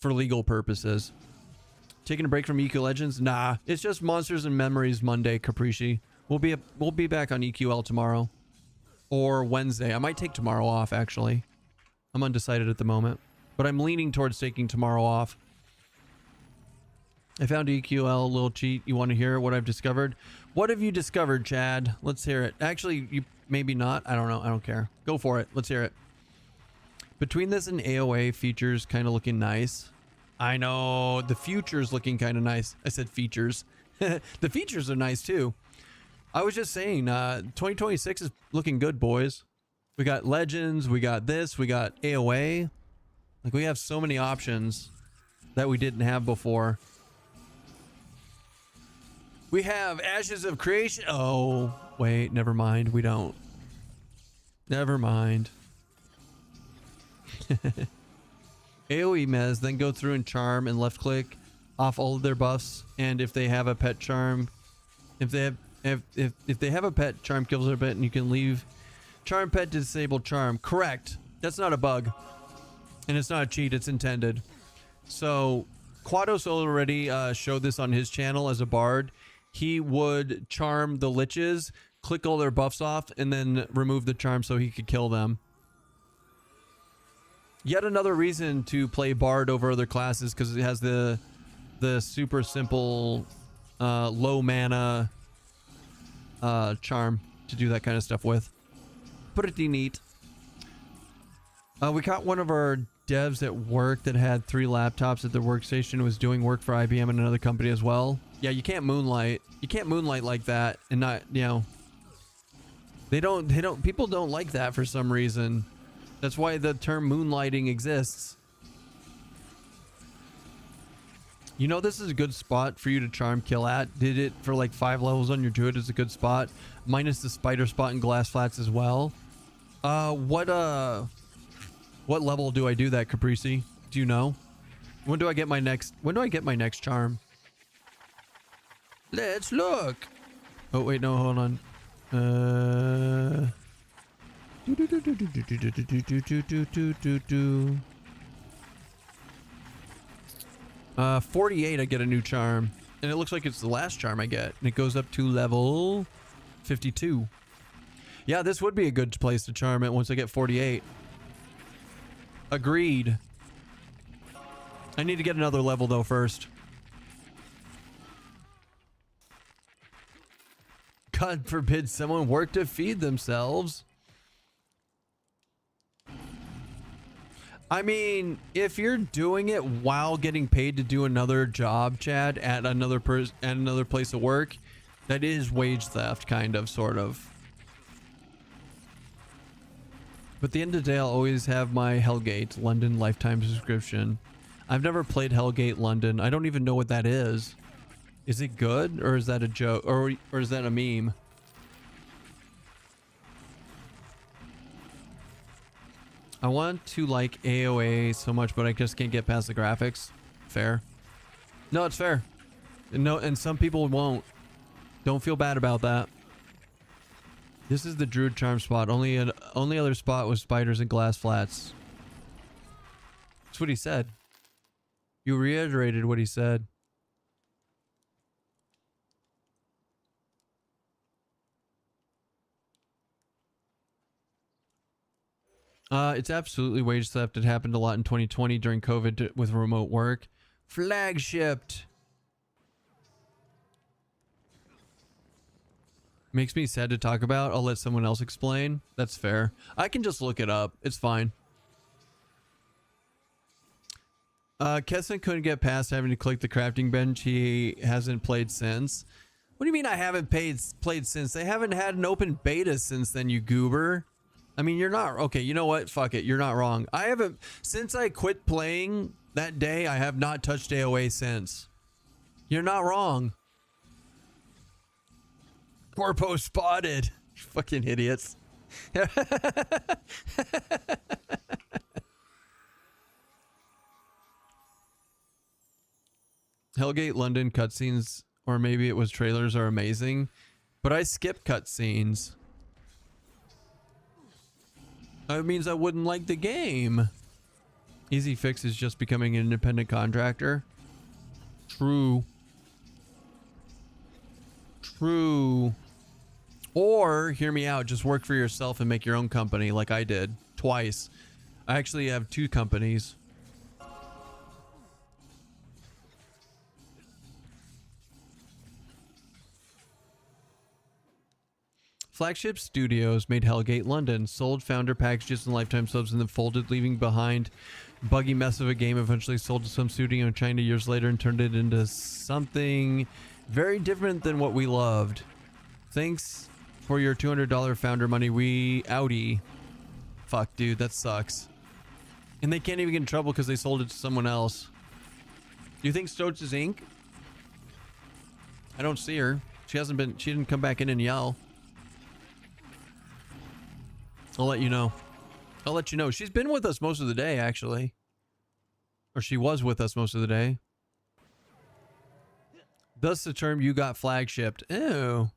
for legal purposes. Taking a break from EQ Legends? Nah, it's just Monsters and Memories Monday, Capricci. We'll be back on EQL tomorrow or Wednesday. I might take tomorrow off, actually. I'm undecided at the moment, but I'm leaning towards taking tomorrow off. I found EQL, a little cheat. You want to hear what I've discovered? What have you discovered, Chad? Let's hear it. Actually, you maybe not. I don't know. I don't care. Go for it. Let's hear it. Between this and AOA, features kind of looking nice. I know. The future's looking kind of nice. I said features. The features are nice, too. I was just saying, 2026 is looking good, boys. We got Legends. We got this. We got AOA. Like, we have so many options that we didn't have before. We have Ashes of Creation. Oh, wait, never mind. We don't. Never mind. AoE mez, then go through and charm and left click off all of their buffs. And if they have a pet charm, if they have a pet, charm kills their pet, and you can leave charm pet to disable charm. Correct. That's not a bug. And it's not a cheat, it's intended. So Quados already showed this on his channel as a bard. He would charm the liches, click all their buffs off, and then remove the charm so he could kill them. Yet another reason to play bard over other classes, because it has the super simple low mana charm to do that kind of stuff with. Pretty neat. We caught one of our devs at work that had 3 laptops at their workstation, was doing work for IBM and another company as well. Yeah, you can't moonlight. You can't moonlight like that and not, you know, people don't like that for some reason. That's why the term moonlighting exists. You know, this is a good spot for you to charm kill at. Did it for like 5 levels on your druid is a good spot. Minus the spider spot and glass flats as well. What level do I do that, Capricci? Do you know? When do I get my next charm? Let's look. Oh wait, no, hold on. 48 I get a new charm. And it looks like it's the last charm I get. And it goes up to level 52. Yeah, this would be a good place to charm it once I get 48. Agreed. I need to get another level though first. God forbid someone work to feed themselves. I mean, if you're doing it while getting paid to do another job, Chad, at another place of work, that is wage theft, kind of, sort of. But at the end of the day, I'll always have my Hellgate London lifetime subscription. I've never played Hellgate London. I don't even know what that is. Is it good, or is that a joke, or is that a meme? I want to like AOA so much, but I just can't get past the graphics. Fair. No, it's fair. No, and some people won't. Don't feel bad about that. This is the Druid Charm spot. Only other spot was spiders and glass flats. That's what he said. You reiterated what he said. It's absolutely wage theft. It happened a lot in 2020 during COVID with remote work. Flagshipped. Makes me sad to talk about. I'll let someone else explain. That's fair. I can just look it up. It's fine. Keston couldn't get past having to click the crafting bench. He hasn't played since. What do you mean I haven't played since? They haven't had an open beta since then, you goober. I mean, you're not... Okay, you know what? Fuck it. You're not wrong. I haven't... Since I quit playing that day, I have not touched AOA since. You're not wrong. Corpo spotted. Fucking idiots. Hellgate London cutscenes, or maybe it was trailers, are amazing. But I skip cutscenes. That means I wouldn't like the game. Easy fix is just becoming an independent contractor. True. True. Or, hear me out, just work for yourself and make your own company like I did. Twice. I actually have 2 companies. Flagship Studios made Hellgate London, sold founder packages and lifetime subs, and then folded, leaving behind buggy mess of a game. Eventually sold to some studio in China years later and turned it into something very different than what we loved. Thanks for your $200 founder money. We outie. Fuck, dude, that sucks. And they can't even get in trouble because they sold it to someone else. Do you think Stoats is Inc? I don't see her. She didn't come back in and yell. I'll let you know. I'll let you know. She's been with us most of the day, actually. Or she was with us most of the day. Thus the term "you got flagshipped." Ew.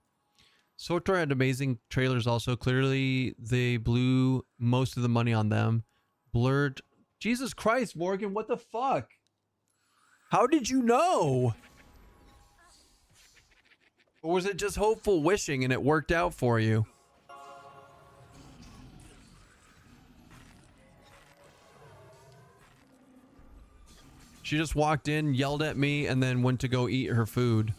SWTOR had amazing trailers also. Clearly, they blew most of the money on them. Blurred. Jesus Christ, Morgan, what the fuck? How did you know? Or was it just hopeful wishing and it worked out for you? She just walked in, yelled at me, and then went to go eat her food.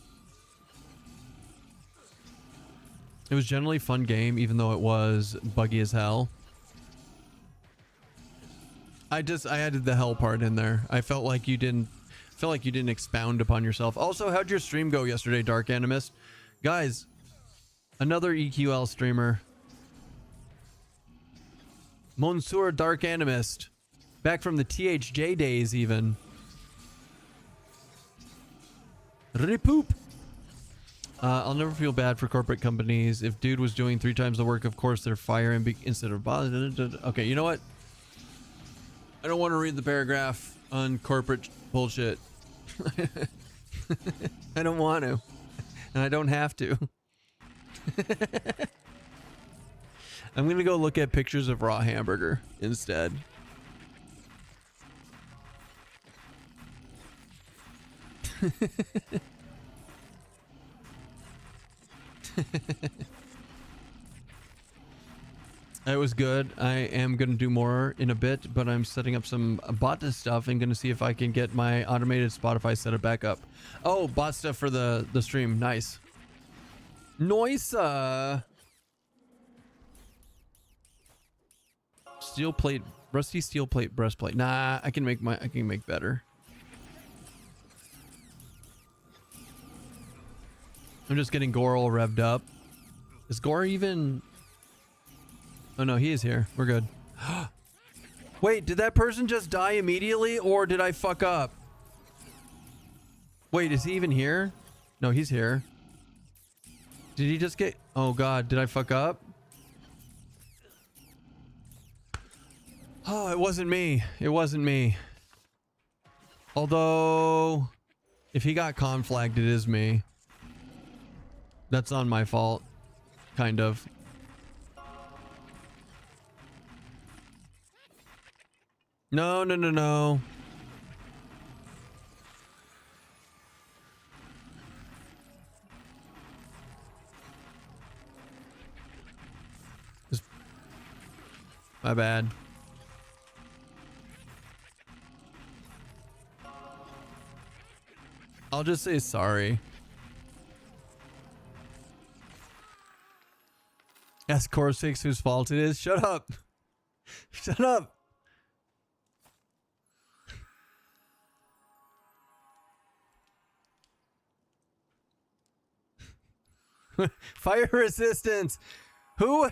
It was generally a fun game, even though it was buggy as hell. I added the hell part in there. I felt like you didn't expound upon yourself. Also, how'd your stream go yesterday, Dark Animist? Guys, another EQL streamer. Monsieur Dark Animist. Back from the THJ days, even. Repoop. I'll never feel bad for corporate companies. If dude was doing 3 times the work, of course they're firing instead of... Okay, you know what? I don't want to read the paragraph on corporate bullshit. I don't want to. And I don't have to. I'm going to go look at pictures of raw hamburger instead. It was good. I am going to do more in a bit, but I'm setting up some bot stuff and going to see if I can get my automated Spotify setup back up. Oh, bot stuff for the stream. Nice. Noise. Steel plate, rusty steel plate breastplate. Nah, I can make better. I'm just getting Gore all revved up. Is Gore even? Oh no, he is here. We're good. Wait, did that person just die immediately, or did I fuck up? Wait, is he even here? No, he's here. Did he just get... Oh god, did I fuck up? Oh, it wasn't me. It wasn't me. Although, if he got conflagged, it is me. That's on my fault. Kind of. No, no, no, no. My bad. I'll just say sorry. Ask Coruscant whose fault it is. Shut up. Shut up. Fire resistance. Who?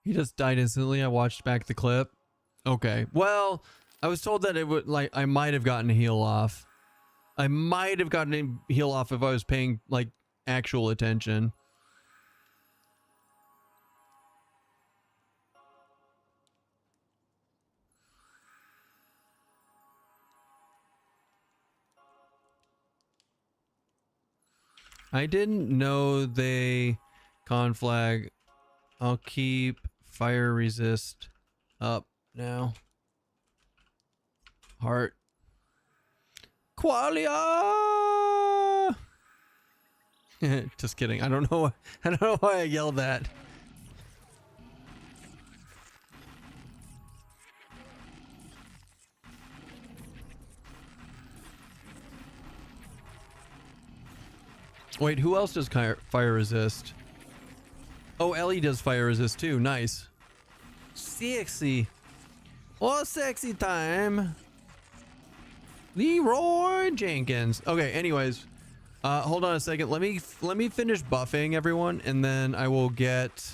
He just died instantly. I watched back the clip. Okay. Well, I was told that it would, like, I might have gotten a heal off. I might have gotten a heal off if I was paying, like, actual attention. I didn't know they conflag. I'll keep fire resist up now. Heart. Qualia! Just kidding. I don't know why I yelled that. Wait, who else does fire resist? Oh, Ellie does fire resist too. Nice. Sexy. Oh, sexy time. Leroy Jenkins. Okay, anyways. Hold on a second. Let me finish buffing everyone, and then I will get...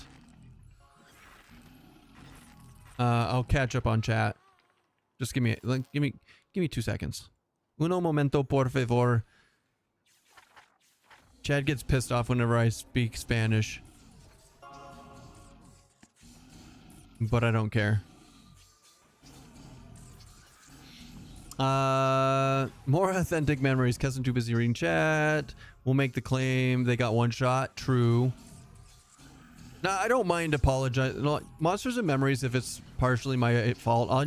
I'll catch up on chat. Just give me 2 seconds. Uno momento, por favor. Chad gets pissed off whenever I speak Spanish. But I don't care. More authentic memories. Keston too busy reading chat. We'll make the claim they got one shot. True. Now I don't mind apologizing. Monsters and memories, if it's partially my fault, I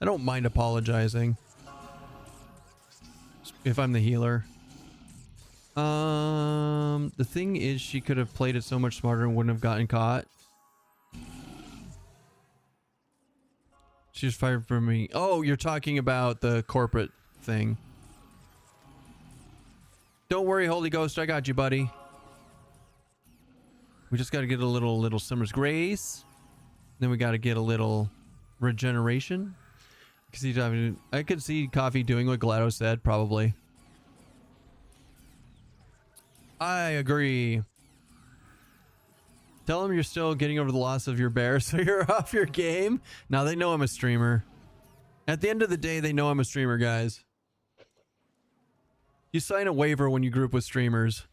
don't mind apologizing. If I'm the healer. The thing is, she could have played it so much smarter and wouldn't have gotten caught. She was fired from me. Oh, you're talking about the corporate thing. Don't worry, Holy Ghost, I got you, buddy. We just got to get a little Summer's Grace. Then we got to get a little regeneration. I could see Coffee doing what GLaDOS said, probably. I agree. Tell them you're still getting over the loss of your bear, so you're off your game. Now they know I'm a streamer. At the end of the day, they know I'm a streamer, guys. You sign a waiver when you group with streamers.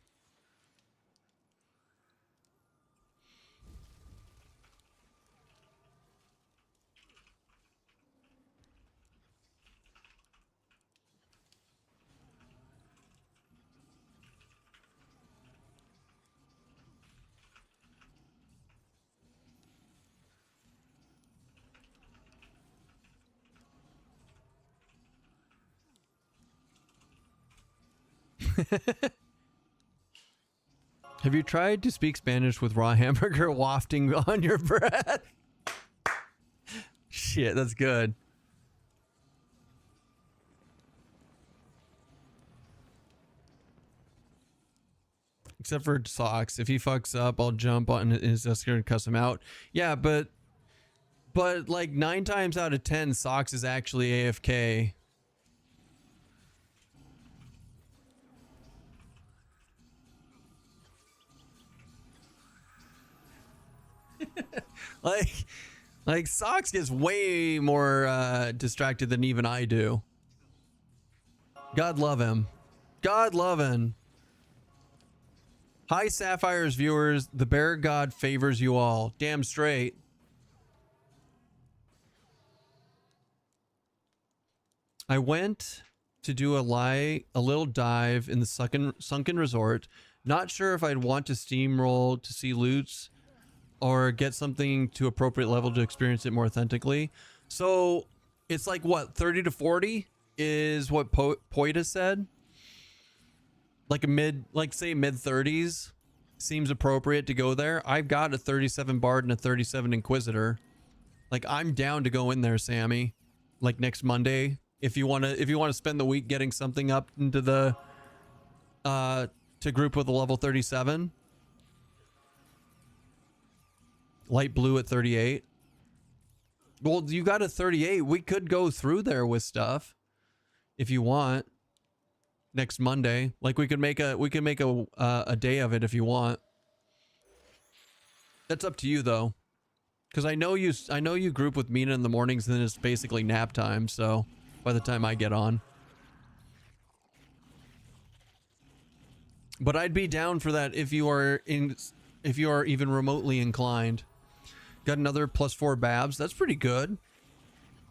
Have you tried to speak Spanish with raw hamburger wafting on your breath? Shit, that's good. Except for Socks. If he fucks up, I'll jump on his Escort and cuss him out. Yeah, but like 9 times out of 10, Socks is actually AFK. like Socks gets way more distracted than even I do. God love him. God love him. Hi Sapphire's viewers, the bear god favors you all. Damn straight. I went to do a little dive in the sunken resort. Not sure if I'd want to steamroll to see loots or get something to appropriate level to experience it more authentically. So it's like what, 30 to 40 is what Poita said. Like say mid 30s seems appropriate to go there. I've got a 37 Bard and a 37 Inquisitor. Like I'm down to go in there, Sammy. Like next Monday, if you want to spend the week getting something up into the to group with a level 37. Light blue at 38. Well, you got a 38. We could go through there with stuff if you want. Next Monday, like we could make a day of it if you want. That's up to you though, because I know you group with Mina in the mornings, and then it's basically nap time. So by the time I get on, but I'd be down for that if you are even remotely inclined. Got another +4 Babs. That's pretty good.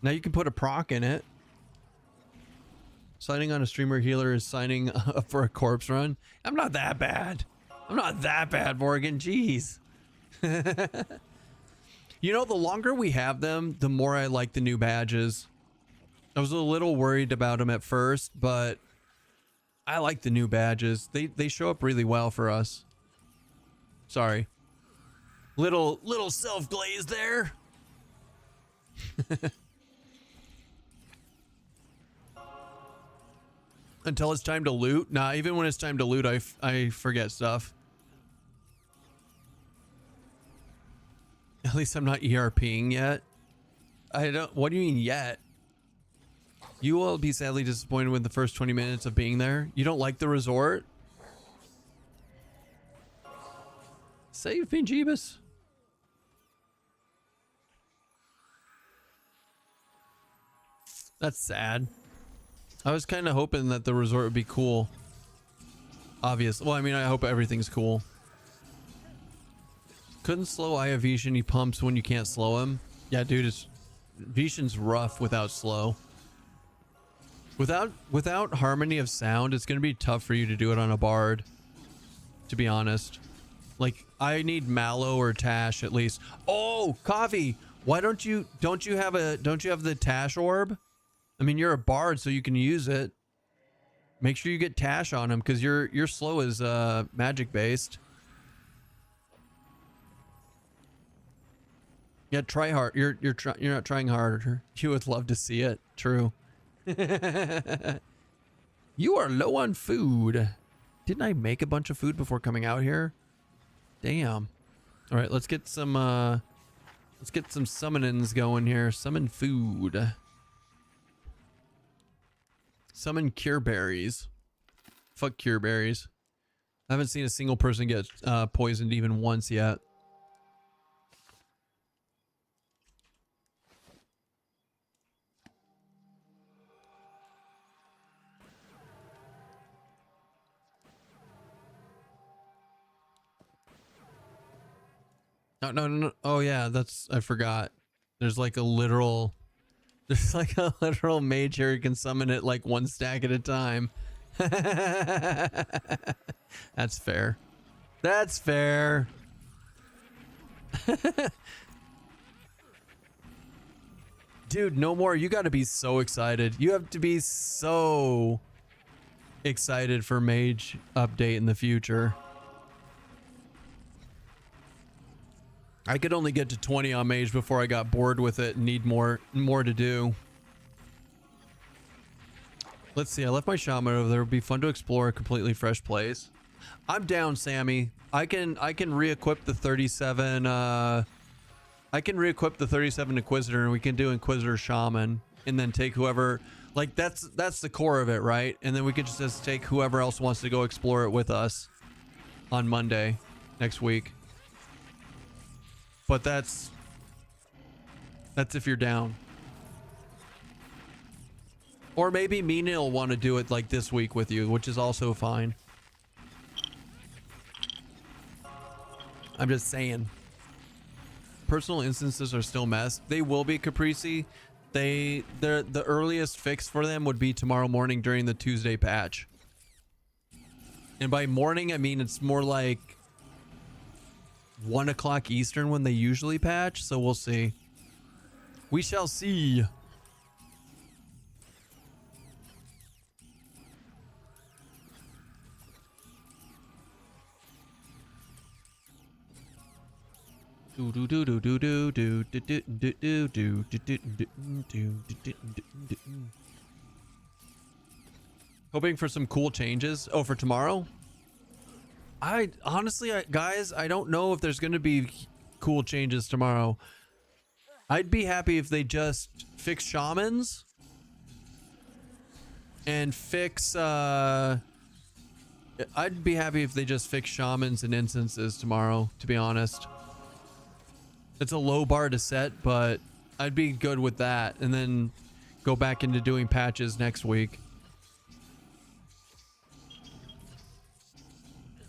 Now you can put a proc in it. Signing on a streamer healer is signing up for a corpse run. I'm not that bad. I'm not that bad, Morgan. Jeez. You know, the longer we have them, the more I like the new badges. I was a little worried about them at first, but I like the new badges. They show up really well for us. Sorry. Little self-glaze there. Until it's time to loot. Nah, even when it's time to loot, I forget stuff. At least I'm not ERPing yet. I don't. What do you mean yet? You will be sadly disappointed with the first 20 minutes of being there. You don't like the resort? Save me, Jeebus. That's sad. I was kind of hoping that the resort would be cool. Obviously. Well, I mean, I hope everything's cool. Couldn't slow Aya Vishan. He pumps when you can't slow him. Yeah, dude, Vishan's rough without slow. Without harmony of sound, it's going to be tough for you to do it on a Bard. To be honest. Like, I need Mallow or Tash at least. Oh, Coffee! Why don't you have the Tash orb? I mean, you're a Bard, so you can use it. Make sure you get Tash on him, because your slow is magic based. Yeah, try hard. You're not trying harder. You would love to see it. True. You are low on food. Didn't I make a bunch of food before coming out here? Damn. All right, let's get some summonings going here. Summon food. Summon cure berries. Fuck cure berries. I haven't seen a single person get poisoned even once yet. No. Oh yeah, I forgot. There's like a literal mage here who can summon it like one stack at a time. That's fair. That's fair. Dude, no more. You got to be so excited. You have to be so excited for Mage update in the future. I could only get to 20 on Mage before I got bored with it and need more to do. Let's see, I left my shaman over there. It would be fun to explore a completely fresh place. I'm down, Sammy. I can re-equip the 37 I can re-equip the 37 Inquisitor, and we can do Inquisitor Shaman and then take whoever, like that's the core of it, right? And then we could just take whoever else wants to go explore it with us on Monday next week. But that's if you're down. Or maybe Mina will want to do it like this week with you, which is also fine. I'm just saying. Personal instances are still messed. They will be, Caprese. The earliest fix for them would be tomorrow morning during the Tuesday patch. And by morning, I mean it's more like 1 o'clock Eastern when they usually patch, so we'll see. We shall see. Hoping for some cool changes. Oh, for tomorrow? I honestly, guys, I don't know if there's going to be cool changes tomorrow. I'd be happy if they just fix shamans and fix I'd be happy if they just fix shamans and instances tomorrow, to be honest. It's a low bar to set, but I'd be good with that, and then go back into doing patches next week.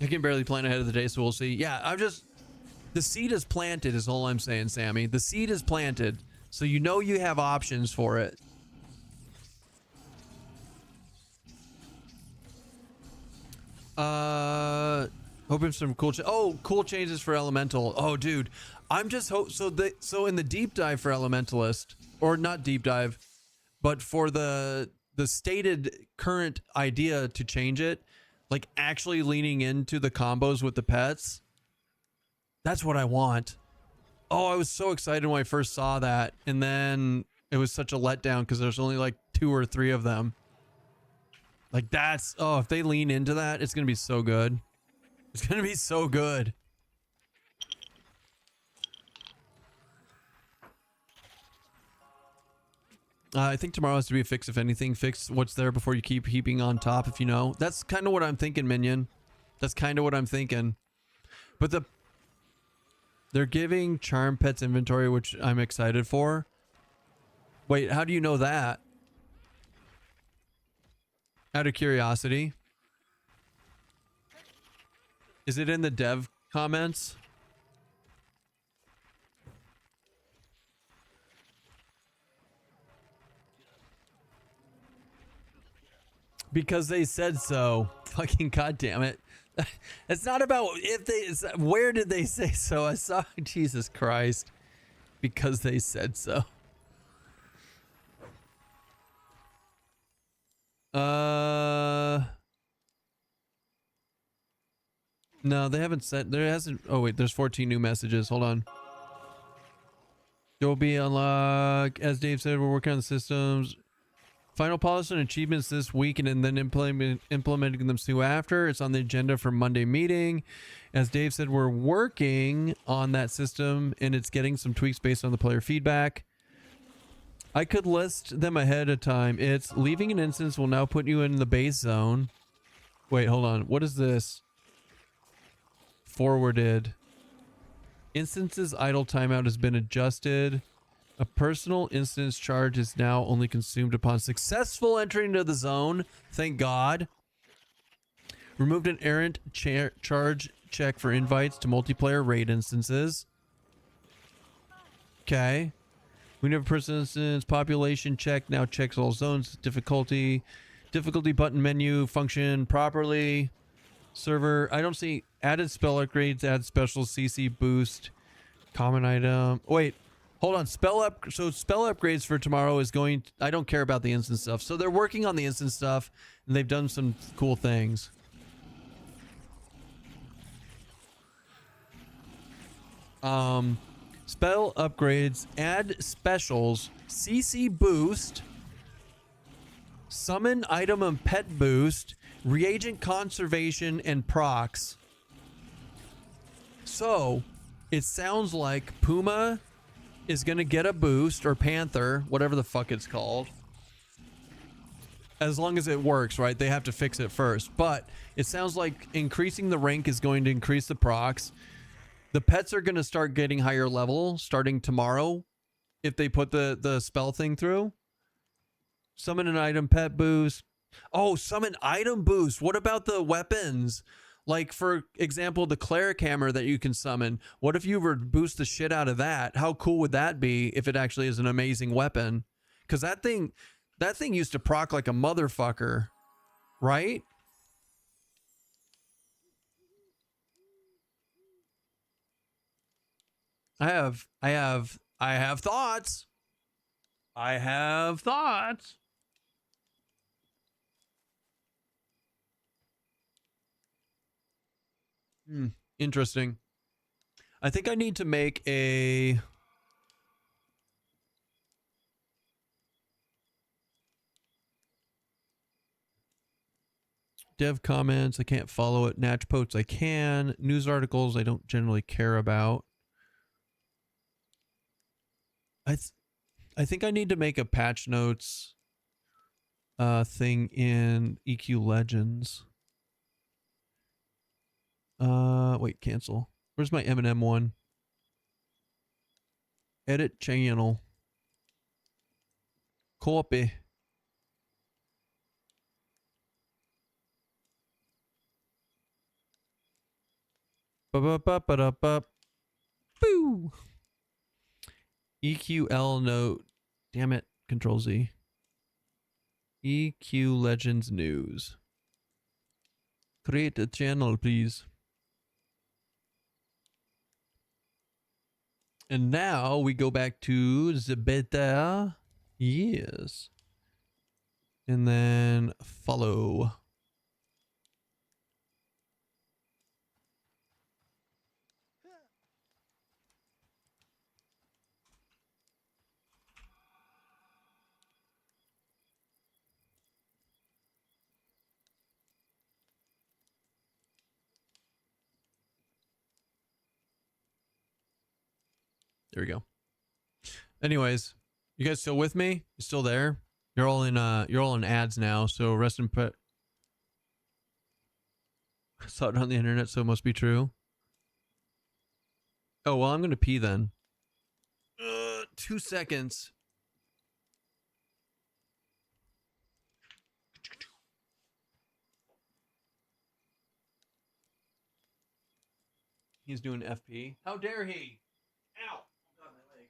I can barely plan ahead of the day, so we'll see. Yeah, the seed is planted is all I'm saying, Sammy. The seed is planted, so you know you have options for it. Hoping some cool cool changes for Elemental. Oh, dude, I'm just so in the deep dive for Elementalist, or not deep dive, but for the stated current idea to change it, like actually leaning into the combos with the pets. That's what I want. Oh, I was so excited when I first saw that, and then it was such a letdown because there's only like 2 or 3 of them. Like if they lean into that, it's gonna be so good. It's gonna be so good. I think tomorrow has to be a fix, if anything. Fix what's there before you keep heaping on top, if you know. That's kind of what I'm thinking, Minion. That's kind of what I'm thinking. But they're giving Charm Pets inventory, which I'm excited for. Wait, how do you know that? Out of curiosity. Is it in the dev comments? Because they said so. Fucking goddamn it. It's not about if they, where did they say so? I saw, Jesus Christ. Because they said so. No, they haven't said, there hasn't, oh wait, there's 14 new messages. Hold on. You'll be unlocked. As Dave said, we're working on the systems. Final policy and achievements this week, and then implementing them soon after. It's on the agenda for Monday meeting. As Dave said, we're working on that system, and it's getting some tweaks based on the player feedback. I could list them ahead of time. It's leaving an instance will now put you in the base zone. Wait, hold on. What is this? Forwarded. Instance's idle timeout has been adjusted. A personal instance charge is now only consumed upon successful entry into the zone. Thank God. Removed an errant charge check for invites to multiplayer raid instances. Okay. We have a personal instance population check. Now checks all zones. Difficulty button menu function properly. Server. I don't see added spell upgrades. Add special CC boost. Common item. Wait. Hold on, spell up. So spell upgrades for tomorrow is going. I don't care about the instant stuff. So they're working on the instant stuff, and they've done some cool things. Spell upgrades, add specials, CC boost, summon item and pet boost, reagent conservation, and procs. So it sounds like Puma is gonna get a boost, or Panther, whatever the fuck it's called. As long as it works, right? They have to fix it first. But it sounds like increasing the rank is going to increase the procs. The pets are going to start getting higher level starting tomorrow if they put the spell thing through. Summon an item pet boost. Oh, summon item boost. What about the weapons? Like, for example, the cleric hammer that you can summon. What if you were to boost the shit out of that? How cool would that be if it actually is an amazing weapon? Because that thing used to proc like a motherfucker, right? I have thoughts. I have thoughts. Interesting. I think I need to make a dev comments. I can't follow it. Natch posts I can. News articles I don't generally care about. I think I need to make a patch notes thing in EQ Legends. Wait, cancel. Where's my M&M one? Edit channel. Copy. Ba-ba-ba-ba-da-ba. Boo. EQL note. Damn it. Control Z. EQ Legends News. Create a channel, please. And now we go back to the beta. Yes. And then follow. There we go. Anyways, you guys still with me? You still there? You're all in ads now, so rest in peace. I saw it on the internet, so it must be true. Oh, well, I'm gonna pee then. 2 seconds. He's doing FP. How dare he? Ow! God, my leg.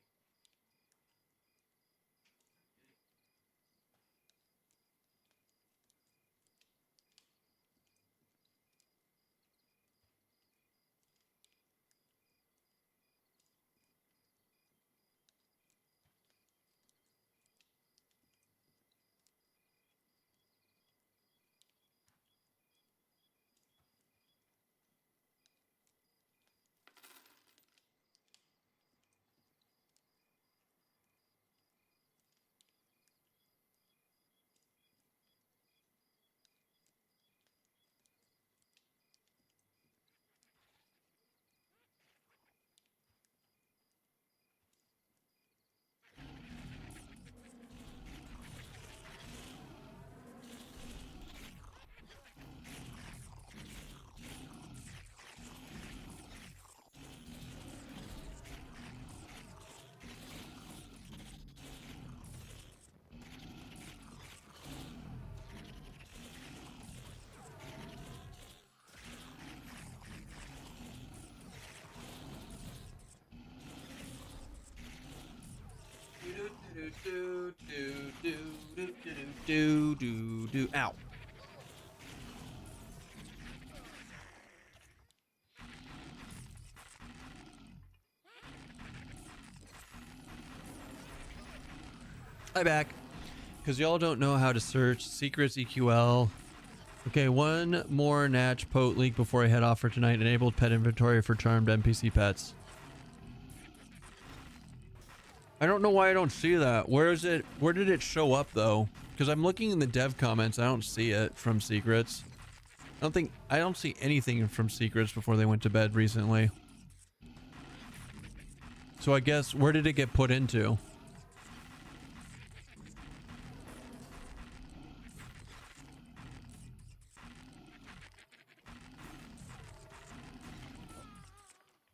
Do. Ow. Hi back. Because y'all don't know how to search secrets EQL. Okay, one more Natch Pote leak before I head off for tonight. Enabled pet inventory for charmed NPC pets. I don't know why I don't see that. Where is it? Where did it show up though? Because I'm looking in the dev comments. I don't see it from secrets. I don't see anything from secrets before they went to bed recently. So I guess where did it get put into?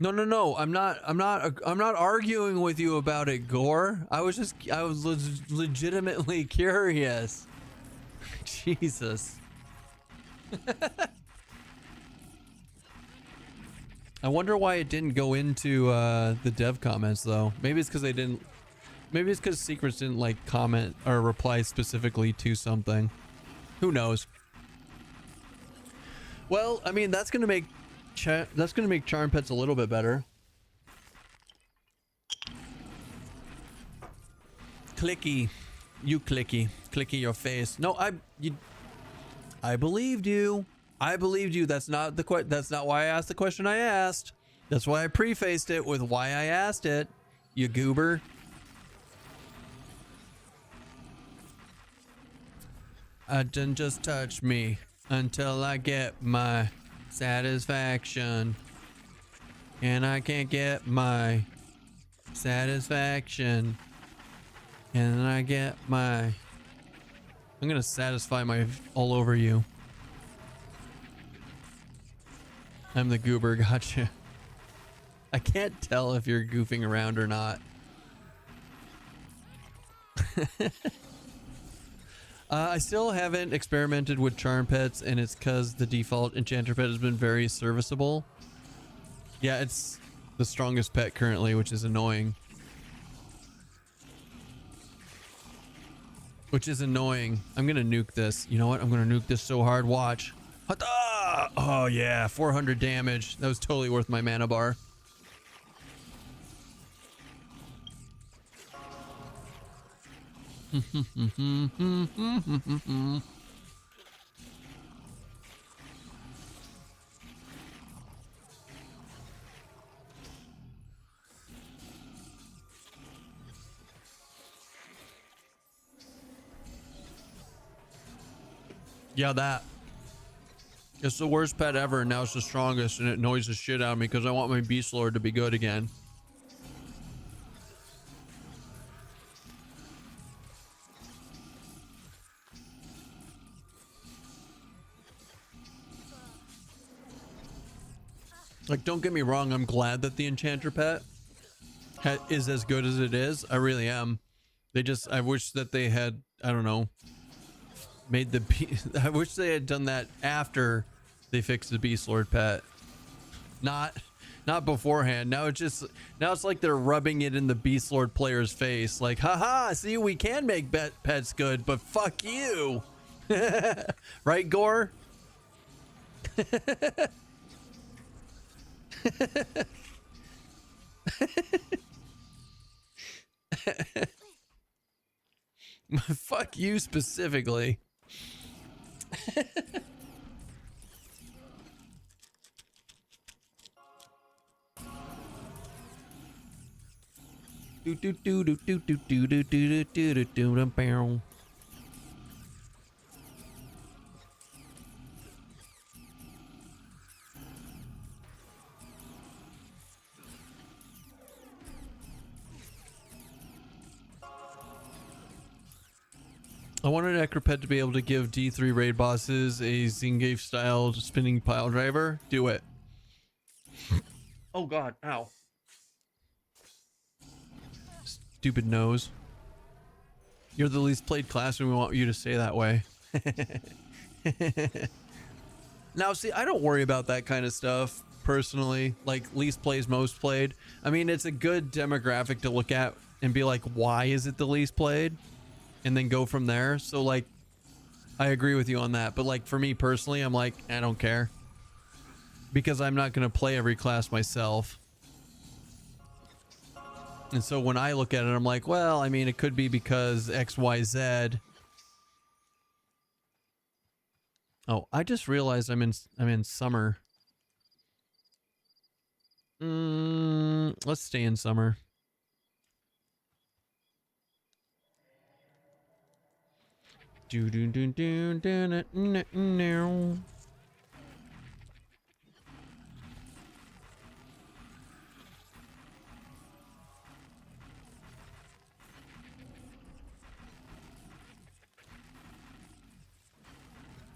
No. I'm not arguing with you about it, Gore. I was legitimately curious. Jesus. I wonder why it didn't go into the dev comments though. Maybe it's because they didn't. Maybe it's because secrets didn't like comment or reply specifically to something. Who knows? Well, I mean that's gonna make charm pets a little bit better. Clicky, you clicky your face. No, I believed you. I believed you. That's not why I asked the question I asked. That's why I prefaced it with why I asked it. You goober. Didn't just touch me until I get my satisfaction. And I can't get my satisfaction. And then I get my... I'm gonna satisfy my all over you. I'm the goober, gotcha. I can't tell if you're goofing around or not. I still haven't experimented with charm pets, and it's because the default enchanter pet has been very serviceable. Yeah, it's the strongest pet currently, which is annoying. I'm gonna nuke this. You know what? I'm gonna nuke this so hard. Watch. Hata! Oh yeah, 400 damage. That was totally worth my mana bar. Yeah, that. It's the worst pet ever, and now it's the strongest, and it annoys the shit out of me because I want my Beast Lord to be good again. Like, don't get me wrong, I'm glad that the enchanter pet is as good as it is. I really am. I wish that they had, I don't know, I wish they had done that after they fixed the Beast Lord pet. Not beforehand. Now it's like they're rubbing it in the Beast Lord player's face. Like, haha, see, we can make pets good, but fuck you. Right, Gore? Fuck you specifically. I want an Necropet to be able to give D3 raid bosses a Zingave style spinning pile driver. Do it. Oh god, ow. Stupid nose. You're the least played class and we want you to stay that way. Now see, I don't worry about that kind of stuff personally, like least plays most played. I mean, it's a good demographic to look at and be like, why is it the least played? And then go from there. So like, I agree with you on that. But like for me personally, I'm like, I don't care. Because I'm not going to play every class myself. And so when I look at it, I'm like, well, I mean, it could be because X, Y, Z. Oh, I just realized I'm in summer. Let's stay in summer. Do do do do do do do.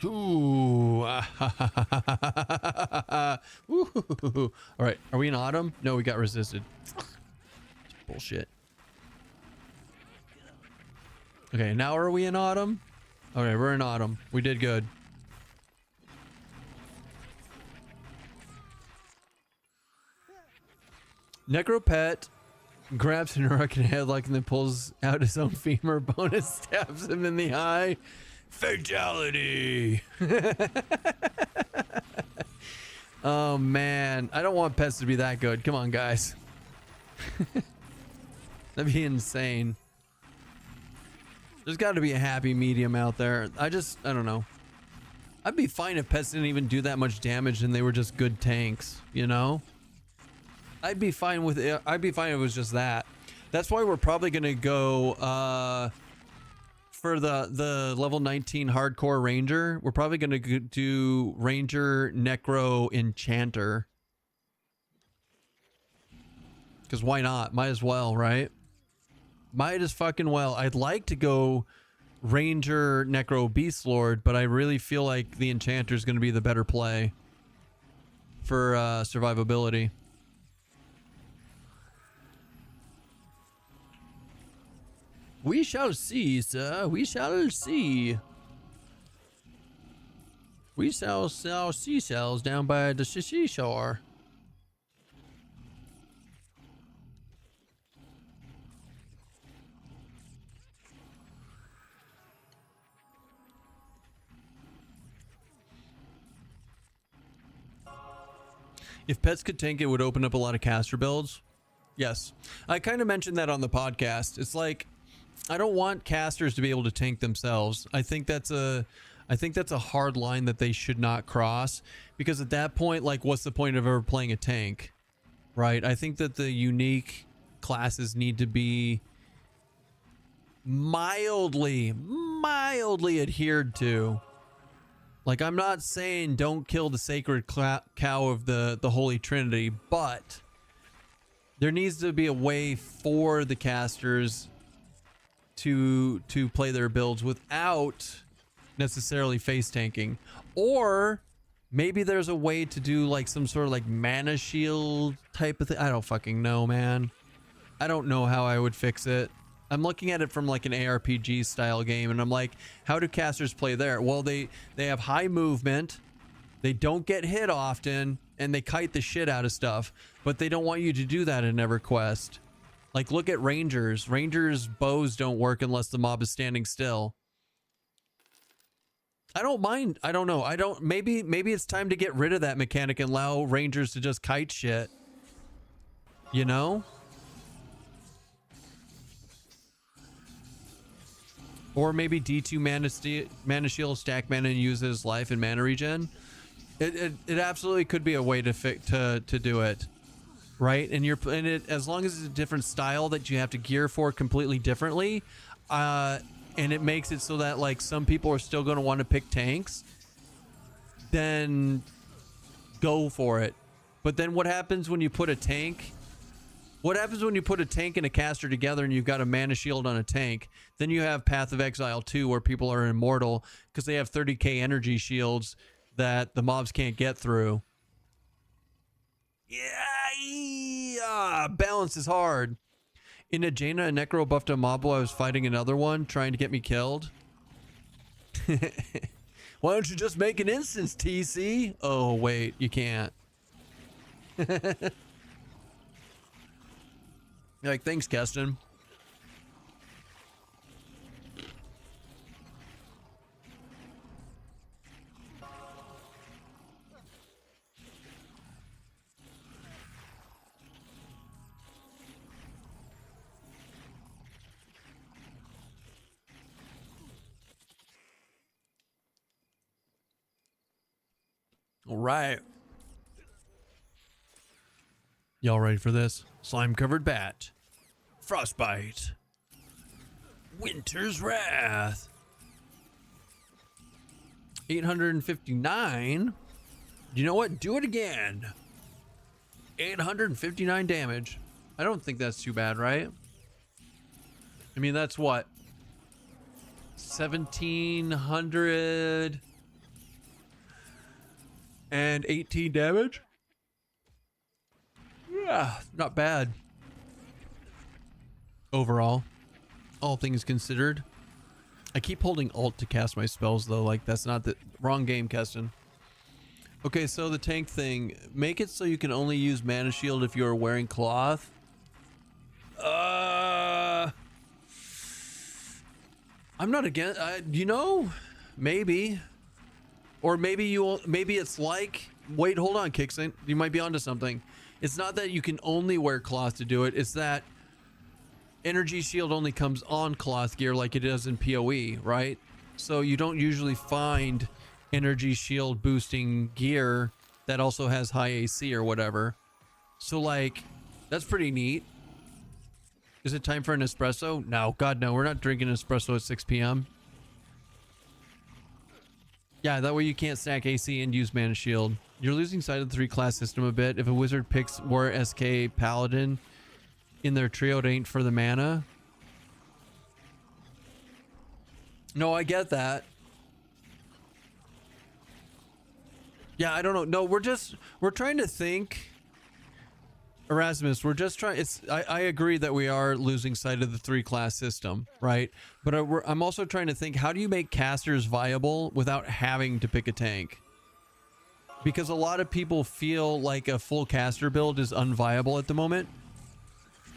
Ooh. Ooh. All right. Are we in autumn? No, we got resisted. Bullshit. Okay, now are we in autumn? Okay, we're in autumn. We did good. Necropet grabs an Hurricane headlock and then pulls out his own femur bone and stabs him in the eye. Fatality. Oh man, I don't want pets to be that good. Come on, guys. That'd be insane. There's got to be a happy medium out there. I don't know. I'd be fine if pets didn't even do that much damage and they were just good tanks, you know? I'd be fine with it. I'd be fine if it was just that. That's why we're probably going to go for the level 19 hardcore ranger. We're probably going to do ranger, necro, enchanter. Because why not? Might as well, right? Might as fucking well. I'd like to go ranger, necro, beast lord, but I really feel like the enchanter is going to be the better play for survivability. We shall see, sir. We shall see. We shall sell seashells down by the seashore. If pets could tank, it would open up a lot of caster builds. Yes. I kind of mentioned that on the podcast. It's like, I don't want casters to be able to tank themselves. I think that's a hard line that they should not cross, because at that point, like, what's the point of ever playing a tank, right? I think that the unique classes need to be mildly adhered to. Like, I'm not saying don't kill the sacred cow of the Holy Trinity, but there needs to be a way for the casters to play their builds without necessarily face tanking. Or maybe there's a way to do like some sort of like mana shield type of thing. I don't fucking know, man. I don't know how I would fix it. I'm looking at it from like an ARPG style game, and I'm like, how do casters play there? Well, they have high movement, they don't get hit often, and they kite the shit out of stuff, but they don't want you to do that in EverQuest. Like, look at rangers. Rangers' bows don't work unless the mob is standing still. I don't mind. I don't know. Maybe it's time to get rid of that mechanic and allow rangers to just kite shit. You know? Or maybe D2 mana shield, stack mana, and use it as life and mana regen. It absolutely could be a way to do it, right? And as long as it's a different style that you have to gear for completely differently, and it makes it so that like some people are still going to want to pick tanks, then go for it. But then what happens when you put a tank? What happens when you put a tank and a caster together and you've got a mana shield on a tank? Then you have Path of Exile 2, where people are immortal because they have 30k energy shields that the mobs can't get through. Yeah, balance is hard. In a Jaina, a Necro buffed a mob while I was fighting another one, trying to get me killed. Why don't you just make an instance, TC? Oh, wait, you can't. You're like, thanks, Keston. All right. Y'all ready for this? Slime covered bat. Frostbite. Winter's Wrath. 859. You know what? Do it again. 859 damage. I don't think that's too bad, right? I mean, that's what? 1,718 damage? Yeah, not bad. Overall, all things considered. I keep holding Alt to cast my spells, though. Like, that's not the wrong game, Keston. Okay, so the tank thing. Make it so you can only use Mana Shield if you're wearing cloth. I'm not against, you know, maybe. Or maybe it's like, wait, hold on, Kickson. You might be onto something. It's not that you can only wear cloth to do it. It's that energy shield only comes on cloth gear like it does in PoE, right? So you don't usually find energy shield boosting gear that also has high AC or whatever. So like, that's pretty neat. Is it time for an espresso? No, God, no. We're not drinking espresso at 6 p.m. Yeah, that way you can't stack AC and use Mana Shield. You're losing sight of the 3-class system a bit. If a wizard picks War SK Paladin in their trio, it ain't for the mana. No, I get that. Yeah, I don't know. No, we're trying to think. Erasmus, we're just trying. I agree that we are losing sight of the 3-class system, right? But I'm also trying to think, how do you make casters viable without having to pick a tank? Because a lot of people feel like a full caster build is unviable at the moment.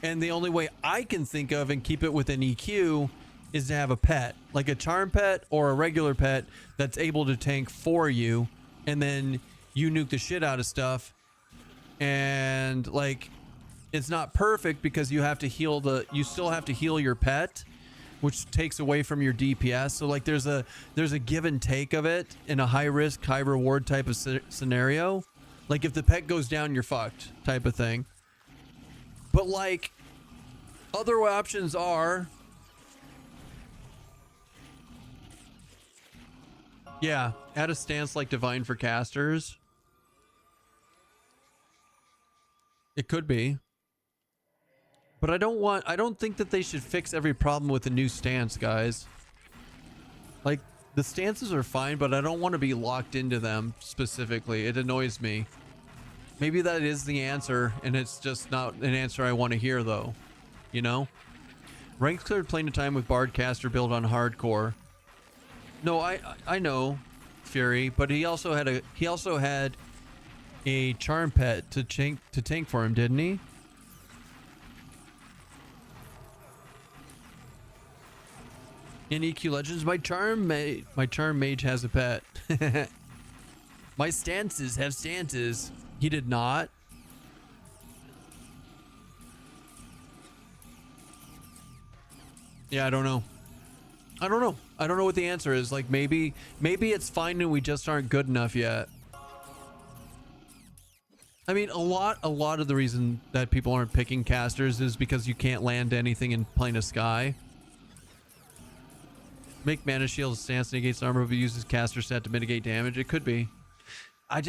And the only way I can think of and keep it within EQ is to have a pet, like a charm pet or a regular pet that's able to tank for you, and then you nuke the shit out of stuff. And like, it's not perfect because you have to heal you still have to heal your pet, which takes away from your DPS. So like, there's a give and take of it in a high risk, high reward type of scenario. Like, if the pet goes down, you're fucked type of thing. But like, other options are, yeah, add a stance like Divine for casters. It could be. But I don't think that they should fix every problem with a new stance, guys. Like, the stances are fine, but I don't want to be locked into them specifically. It annoys me. Maybe that is the answer, and it's just not an answer I want to hear, though. You know? Rank cleared playing time with Bard caster build on hardcore. No, I know, Fury, but he also had a charm pet to tank for him, didn't he? In EQ Legends, my charm mage has a pet. My stances have stances. He did not. Yeah, I don't know. I don't know what the answer is. Like, maybe it's fine and we just aren't good enough yet. I mean, a lot of the reason that people aren't picking casters is because you can't land anything in Plane of Sky. Make Mana Shield stance negates armor but uses caster stat to mitigate damage. It could be. I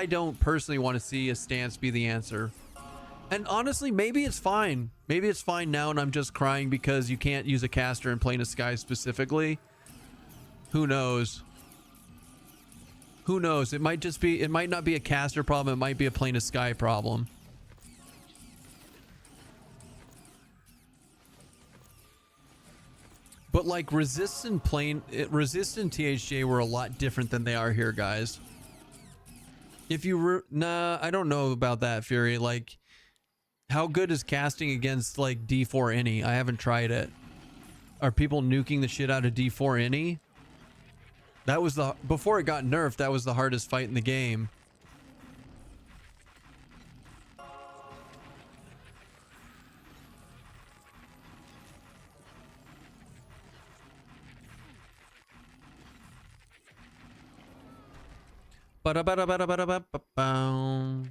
don't personally want to see a stance be the answer. And honestly, maybe it's fine. Maybe it's fine now and I'm just crying because you can't use a caster in Plane of Sky specifically. Who knows? Who knows? It might not be a caster problem. It might be a Plane of Sky problem. But like, resistant THJ were a lot different than they are here, guys. If you I don't know about that, Fury. Like, how good is casting against like D4 any? I haven't tried it. Are people nuking the shit out of D4 any? That was before it got nerfed, that was the hardest fight in the game. Ba-da-ba-da-ba-da-ba-da-ba-bow.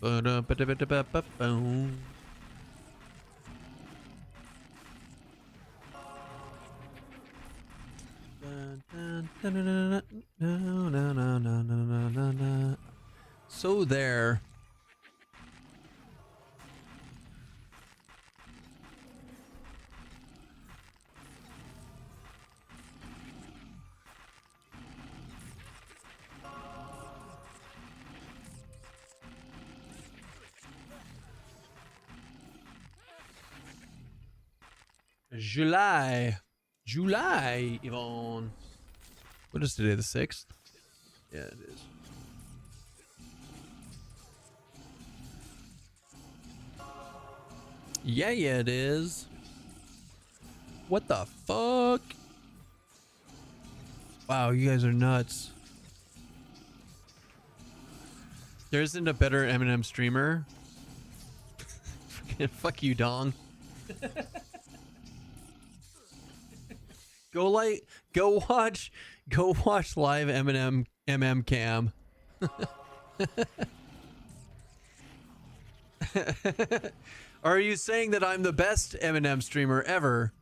Ba-da-ba-da-ba-da-ba-bow. So there. July, Yvonne. What is today, the 6th? Yeah, it is. Yeah, it is. What the fuck? Wow, you guys are nuts. There isn't a better Eminem streamer. Fuck you, Dong. Go watch live Eminem cam. Are you saying that I'm the best Eminem streamer ever?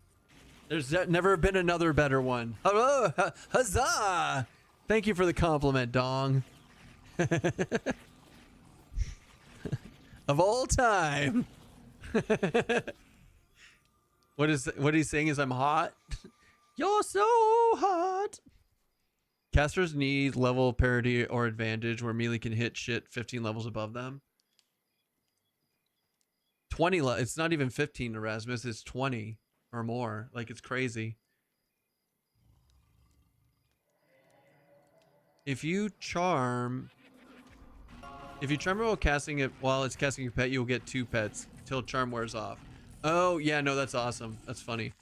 There's never been another better one. Hello, huzzah! Thank you for the compliment, Dong. Of all time. What he's saying is I'm hot. You're so hot. Casters need level parity or advantage where melee can hit shit 15 levels above them. 20 it's not even 15, Erasmus, it's 20 or more. Like, it's crazy. If you charm while casting it while it's casting your pet, you'll get 2 pets till charm wears off. Oh yeah, no, that's awesome. That's funny.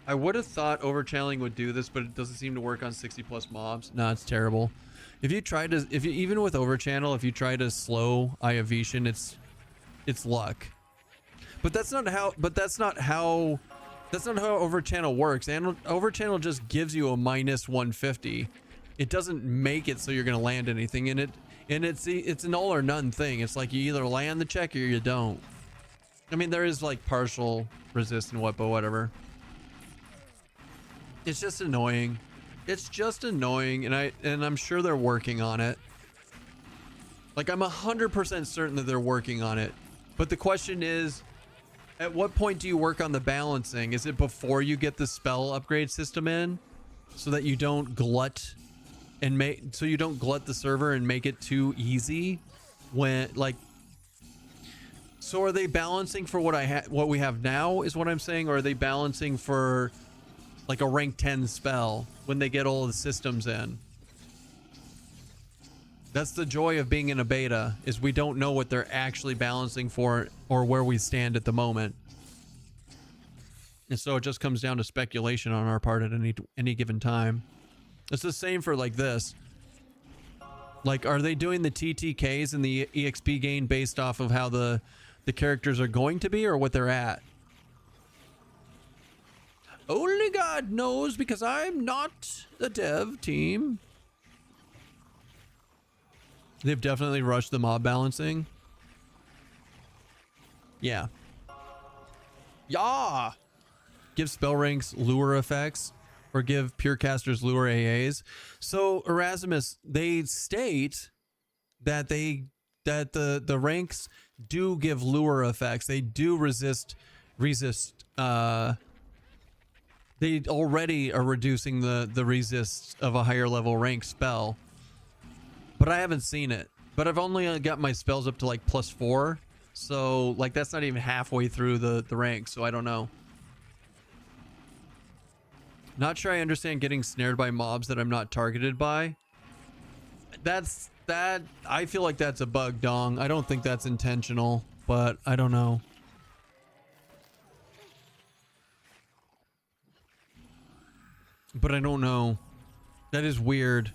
I would have thought overchanneling would do this, but it doesn't seem to work on 60 plus mobs. No, it's terrible. If you even with overchannel, if you try to slow Eye of Vishan, it's luck. But that's not how overchannel works. And overchannel just gives you a minus 150. It doesn't make it so you're gonna land anything in it, and it's an all or none thing. It's like you either land the check or you don't. I mean, there is like partial resist and but whatever. It's just annoying. It's just annoying, and I'm sure they're working on it. Like, I'm 100% certain that they're working on it. But the question is, at what point do you work on the balancing? Is it before you get the spell upgrade system in, so that you don't glut the server and make it too easy? So are they balancing for what we have now is what I'm saying, or are they balancing for like a rank 10 spell when they get all the systems in? That's the joy of being in a beta, is we don't know what they're actually balancing for or where we stand at the moment. And so it just comes down to speculation on our part at any given time. It's the same for like this. Like, are they doing the TTKs and the EXP gain based off of how the characters are going to be, or what they're at? Only God knows, because I'm not the dev team. They've definitely rushed the mob balancing. Yeah. Yeah. Give spell ranks lure effects, or give pure casters lure AAs. So Erasmus, they state that the ranks do give lure effects. They do resist. They already are reducing the resist of a higher level rank spell. But I haven't seen it. But I've only got my spells up to like +4. So like that's not even halfway through the rank. So I don't know. Not sure I understand getting snared by mobs that I'm not targeted by. I feel like that's a bug, Dong. I don't think that's intentional, but I don't know. But I don't know. That is weird.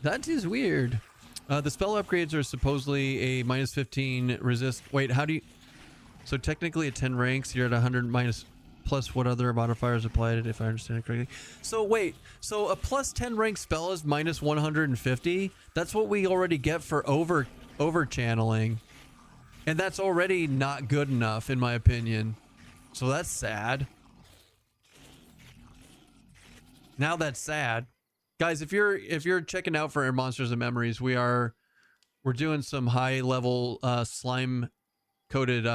That is weird. The spell upgrades are supposedly a -15 resist. Wait, how do you... So technically at 10 ranks, you're at 100 minus plus what other modifiers applied, if I understand it correctly. So wait, so a plus 10 rank spell is minus 150? That's what we already get for over channeling. And that's already not good enough in my opinion. So that's sad. Now that's sad. Guys, if you're checking out for Monsters and Memories, we're doing some high level slime coated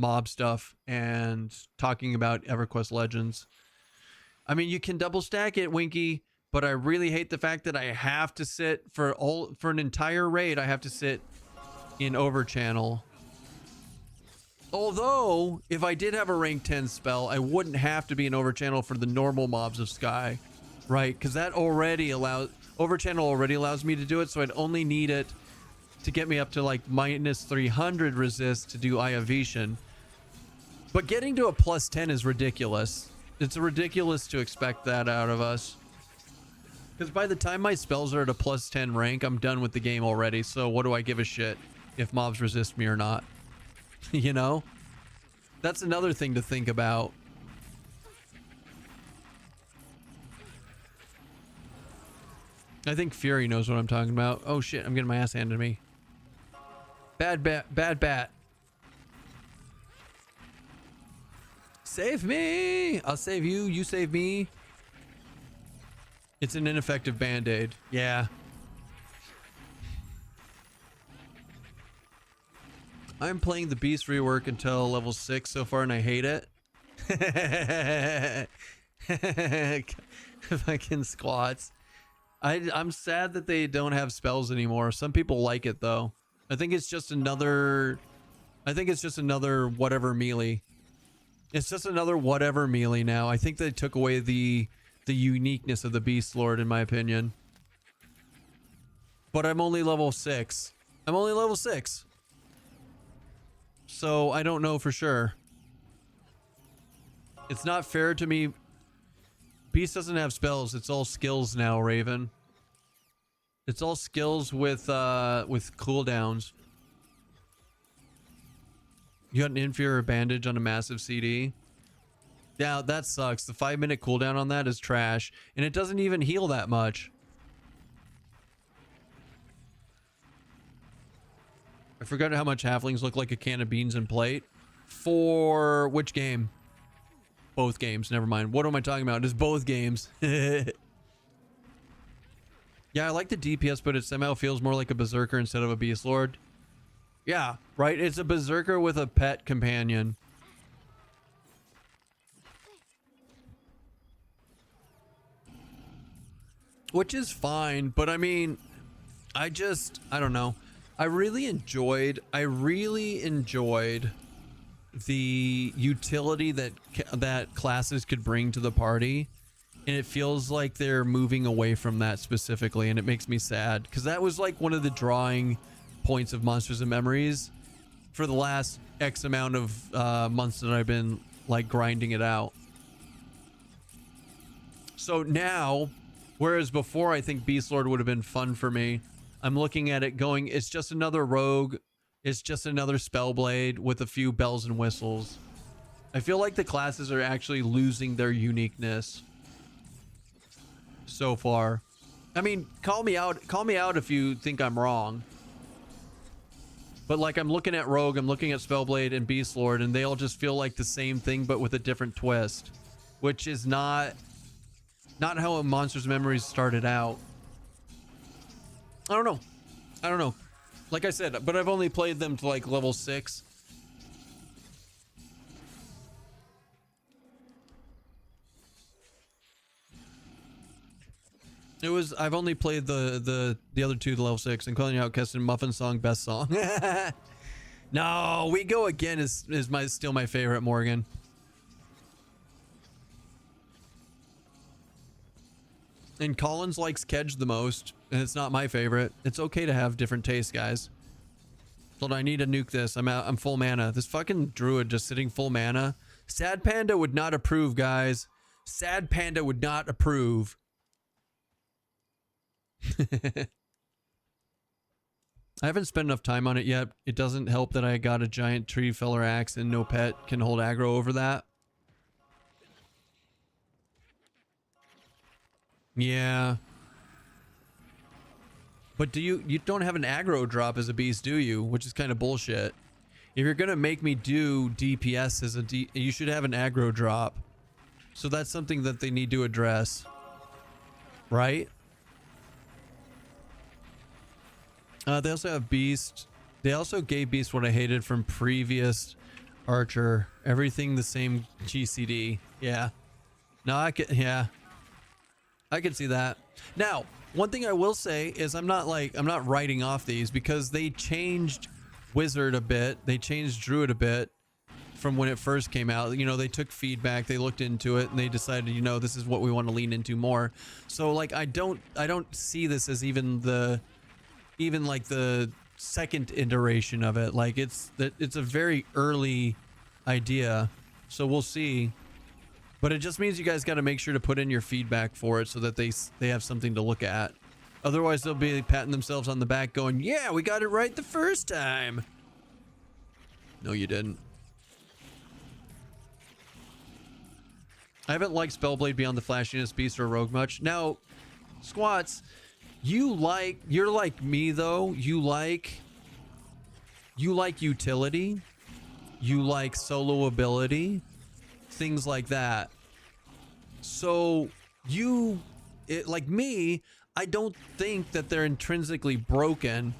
mob stuff and talking about EverQuest Legends. I mean, you can double stack it, Winky, but I really hate the fact that I have to sit for an entire raid. I have to sit in overchannel. Although, if I did have a rank 10 spell, I wouldn't have to be in overchannel for the normal mobs of Sky, right? Because that already allows overchannel already allows me to do it, so I'd only need it to get me up to like minus 300 resist to do Eye of Vishan. But getting to a plus 10 is ridiculous. It's ridiculous to expect that out of us. Because by the time my spells are at a plus 10 rank, I'm done with the game already. So what do I give a shit if mobs resist me or not? You know? That's another thing to think about. I think Fury knows what I'm talking about. Oh shit, I'm getting my ass handed to me. Bad bat, bad bat. Save me! I'll save you, you save me. It's an ineffective band-aid. Yeah. I'm playing the Beast rework until level 6 so far and I hate it. Fucking squats. I'm sad that they don't have spells anymore. Some people like it though. I think it's just another whatever melee. It's just another whatever melee now. I think they took away the uniqueness of the Beast Lord in my opinion. But I'm only level 6. I'm only level 6. So I don't know for sure. It's not fair to me. Beast doesn't have spells. It's all skills now, Raven. It's all skills with cooldowns. You got an inferior bandage on a massive CD. Yeah, that sucks. The 5-minute cooldown on that is trash. And it doesn't even heal that much. I forgot how much halflings look like a can of beans and plate. For which game? Both games. Never mind. What am I talking about? It's both games. Yeah, I like the DPS, but it somehow feels more like a berserker instead of a beast lord. Yeah, right? It's a berserker with a pet companion. Which is fine, but I mean, I don't know. I really enjoyed the utility that classes could bring to the party, and it feels like they're moving away from that specifically, and it makes me sad because that was like one of the drawing points of Monsters and Memories for the last X amount of months that I've been like grinding it out. So now, whereas before I think Beast Lord would have been fun for me, I'm looking at it going, it's just another rogue. It's just another Spellblade with a few bells and whistles. I feel like the classes are actually losing their uniqueness so far. I mean, call me out if you think I'm wrong. But like, I'm looking at Rogue, I'm looking at Spellblade and Beast Lord, and they all just feel like the same thing but with a different twist, which is not how Monsters and Memories started out. I don't know. Like I said, but I've only played them to like level 6. I've only played the other two to level 6, and calling out Keston Muffin Song best song. No, We Go Again is still my favorite, Morgan. And Collins likes Kedge the most, and it's not my favorite. It's okay to have different tastes, guys. Hold on, I need to nuke this. I'm full mana. This fucking druid just sitting full mana. Sad Panda would not approve, guys. Sad Panda would not approve. I haven't spent enough time on it yet. It doesn't help that I got a giant tree feller axe and no pet can hold aggro over that. Yeah. But you don't have an aggro drop as a beast, do you? Which is kind of bullshit. If you're gonna make me do DPS as you should have an aggro drop. So that's something that they need to address, right? They also have beast. They also gave beast what I hated from previous archer. Everything the same GCD. Yeah. No, I could. Yeah. I can see that. Now, one thing I will say is I'm not writing off these because they changed wizard a bit. They changed druid a bit from when it first came out. You know, they took feedback, they looked into it, and they decided, you know, this is what we want to lean into more. So like I don't see this as even like the second iteration of it. Like it's a very early idea. So we'll see. But it just means you guys got to make sure to put in your feedback for it so that they have something to look at. Otherwise, they'll be patting themselves on the back going, yeah, we got it right the first time. No, you didn't. I haven't liked Spellblade Beyond the Flashiness Beast or Rogue much. Now, Squats, you're like me though. You like utility. You like solo ability. Things like that. So like me, I don't think that they're intrinsically broken.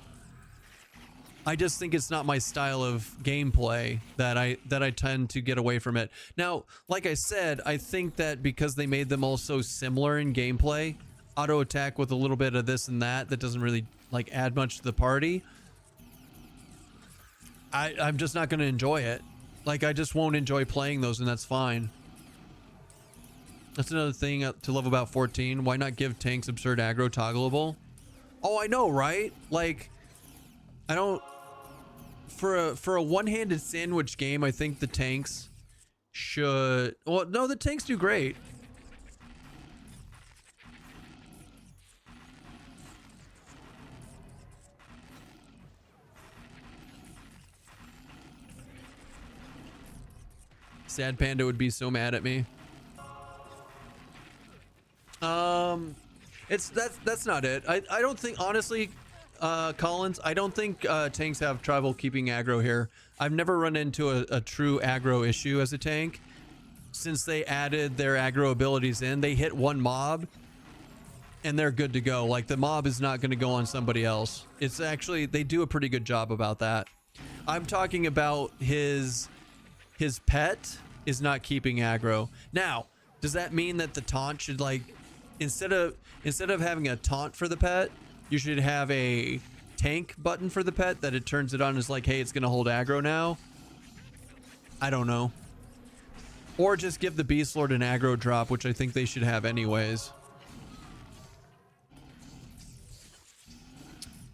I just think it's not my style of gameplay that I tend to get away from it. Now, like I said, I think that because they made them all so similar in gameplay, auto attack with a little bit of this and that doesn't really like add much to the party. I'm just not going to enjoy it. Like, I just won't enjoy playing those, and that's fine. That's another thing to love about 14. Why not give tanks absurd aggro toggleable? Oh, I know, right? Like, I don't... For a one-handed sandwich game, I think the tanks should... Well, no, the tanks do great. Sad Panda would be so mad at me. That's not it. I don't think, honestly, Collins, I don't think tanks have trouble keeping aggro here. I've never run into a true aggro issue as a tank. Since they added their aggro abilities in, they hit one mob and they're good to go. Like, the mob is not going to go on somebody else. It's actually, they do a pretty good job about that. I'm talking about his pet is not keeping aggro. Now, does that mean that the taunt should, like, instead of having a taunt for the pet, you should have a tank button for the pet that it turns it on as like, hey, it's gonna hold aggro now? I don't know. Or just give the Beast Lord an aggro drop, which I think they should have anyways.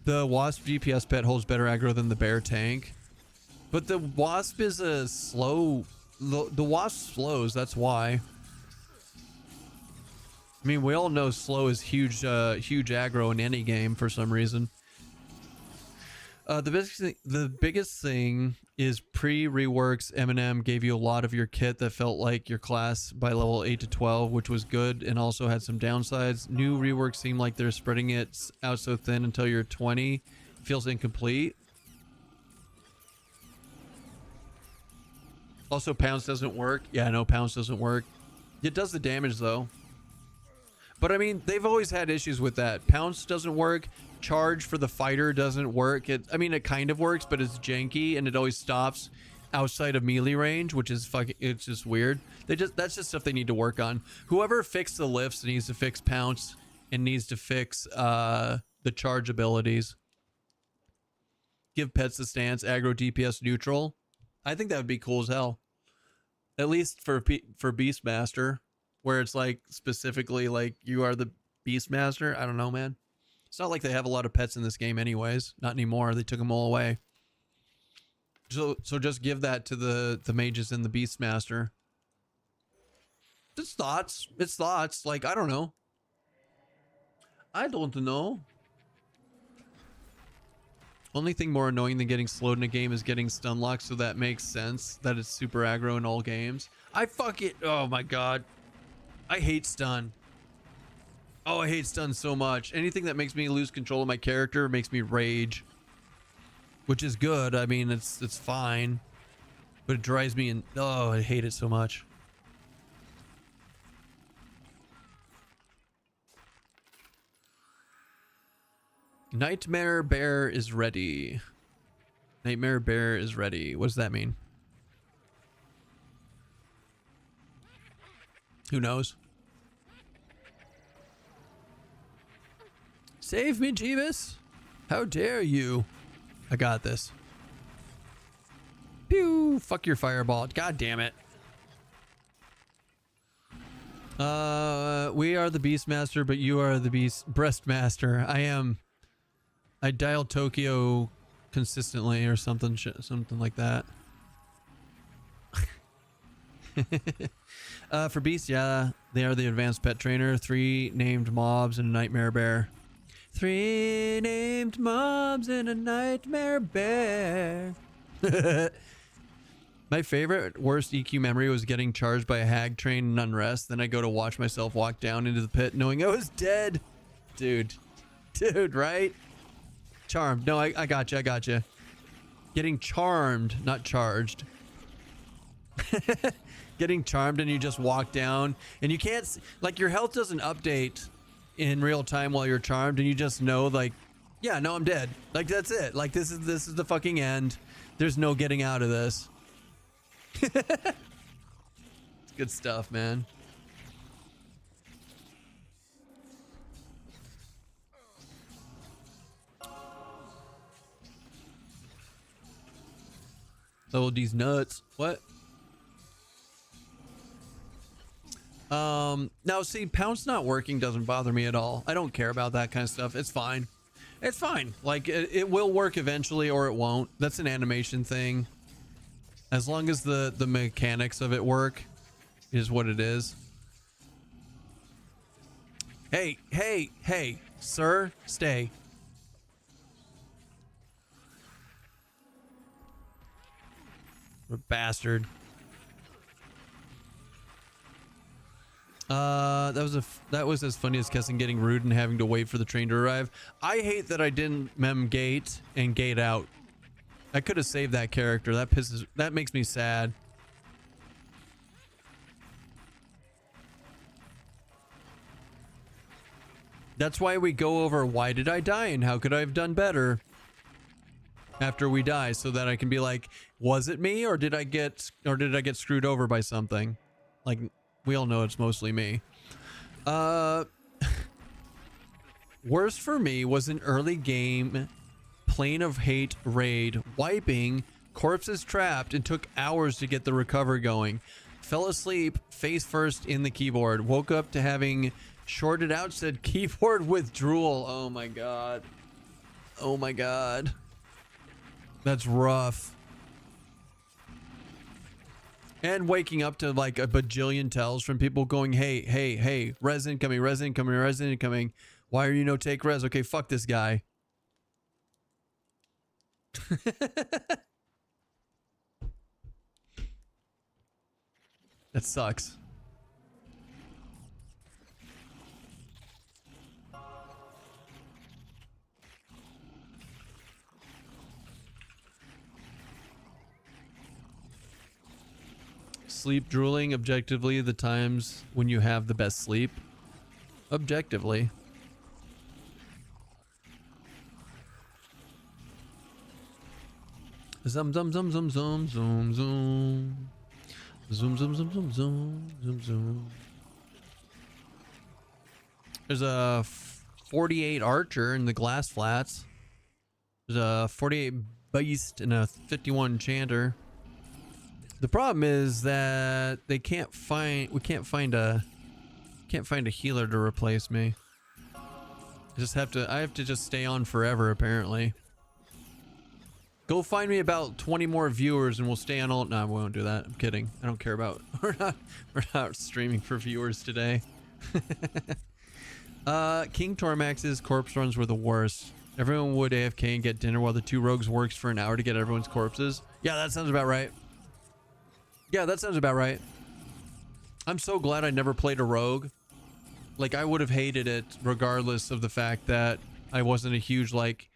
The Wasp DPS pet holds better aggro than the bear tank. But the Wasp is a slow... The Wasp slows, that's why. I mean, we all know slow is huge aggro in any game for some reason. The biggest thing is pre-reworks. Eminem gave you a lot of your kit that felt like your class by level 8 to 12, which was good and also had some downsides. New reworks seem like they're spreading it out so thin until you're 20. Feels incomplete. Also, pounce doesn't work. Yeah, no, pounce doesn't work. It does the damage though. But I mean, they've always had issues with that. Pounce doesn't work. Charge for the fighter doesn't work. I mean, it kind of works, but it's janky and it always stops outside of melee range, which is fucking, it's just weird. That's just stuff they need to work on. Whoever fixed the lifts needs to fix pounce and needs to fix the charge abilities. Give pets the stance, aggro DPS neutral. I think that would be cool as hell. At least for Beastmaster, where it's like specifically like you are the Beastmaster. I don't know, man. It's not like they have a lot of pets in this game anyways. Not anymore. They took them all away. So just give that to the mages and the Beastmaster. It's thoughts. It's thoughts. Like, I don't know. I don't know. Only thing more annoying than getting slowed in a game is getting stun locked, so that makes sense that it's super aggro in all games. I fuck it. Oh my god. I hate stun. Oh, I hate stuns so much. Anything that makes me lose control of my character makes me rage. Which is good. I mean, it's fine. But it drives me in. Oh, I hate it so much. Nightmare Bear is ready. Nightmare Bear is ready. What does that mean? Who knows? Save me, Jeebus! How dare you? I got this. Pew! Fuck your fireball. God damn it. We are the Beastmaster, but you are the Breastmaster. I dial Tokyo consistently or something like that. For Beast, yeah, they are the advanced pet trainer. 3 named mobs and a nightmare bear. 3 named mobs and a nightmare bear. My favorite worst EQ memory was getting charged by a hag train in unrest. Then I go to watch myself walk down into the pit knowing I was dead. Dude, right? Charmed. No, I got you. Getting charmed, not charged. Getting charmed and you just walk down and you can't, like, your health doesn't update in real time while you're charmed, and you just know, like, yeah, no, I'm dead. Like, that's it. Like, this is the fucking end. There's no getting out of this. It's good stuff, man. Level D's nuts. What? Now see, Pounce not working doesn't bother me at all. I don't care about that kind of stuff. It's fine. It's fine. Like, it will work eventually or it won't. That's an animation thing. As long as the mechanics of it work is what it is. Hey, sir, stay. What a bastard. That was as funny as Keston getting rude and having to wait for the train to arrive. I hate that I didn't mem gate and gate out. I could have saved that character. That makes me sad. That's why we go over why did I die and how could I have done better after we die, so that I can be like, was it me or did I get screwed over by something? Like, we all know it's mostly me. Worst for me was an early game Plane of Hate raid, wiping, corpses trapped, and took hours to get the recover going. Fell asleep face first in the keyboard. Woke up to having shorted out, said keyboard withdrawal. Oh my god. Oh my god. That's rough. And waking up to like a bajillion tells from people going, hey, resin coming, resin coming, resin coming. Why are you no take res? Okay, fuck this guy. That sucks. Sleep drooling, objectively, the times when you have the best sleep. Objectively. Zum zum zum zum zum zum zum. Zoom zoom zoom zoom zoom zoom zoom. There's a 48 archer in the glass flats. There's a 48 beast and a 51 enchanter. The problem is that we can't find a healer to replace me. I have to just stay on forever apparently. Go find me about 20 more viewers and we'll stay on all. No, we won't do that. I'm kidding. I don't care about. We're not streaming for viewers today. King Tormax's corpse runs were the worst. Everyone would AFK and get dinner while the 2 rogues works for an hour to get everyone's corpses. Yeah, that sounds about right. Yeah, that sounds about right. I'm so glad I never played a rogue. Like, I would have hated it regardless of the fact that I wasn't a huge, like,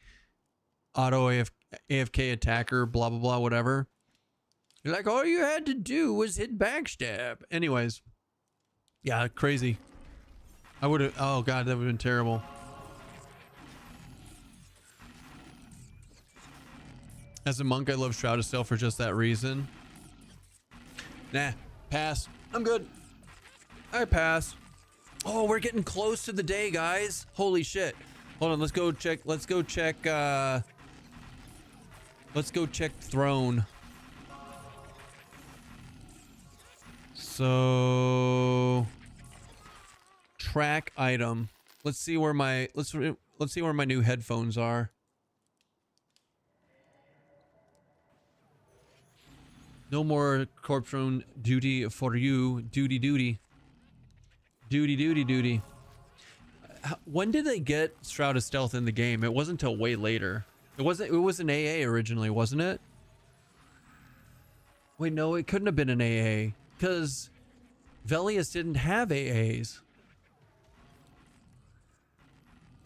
AFK attacker, blah, blah, blah, whatever. You're like, all you had to do was hit backstab. Anyways. Yeah, crazy. I would have, oh god, that would have been terrible. As a monk, I love Shroud of Stealth for just that reason. Nah, pass. I'm good. I pass. Oh, we're getting close to the day, guys. Holy shit. Hold on, let's go check Throne. So track item. Let's see where my new headphones are. No more corpse drone duty for you. Duty. When did they get Shroud of Stealth in the game? It wasn't until way later. It was an AA originally, wasn't it? Wait, no, it couldn't have been an AA because Velius didn't have AAs.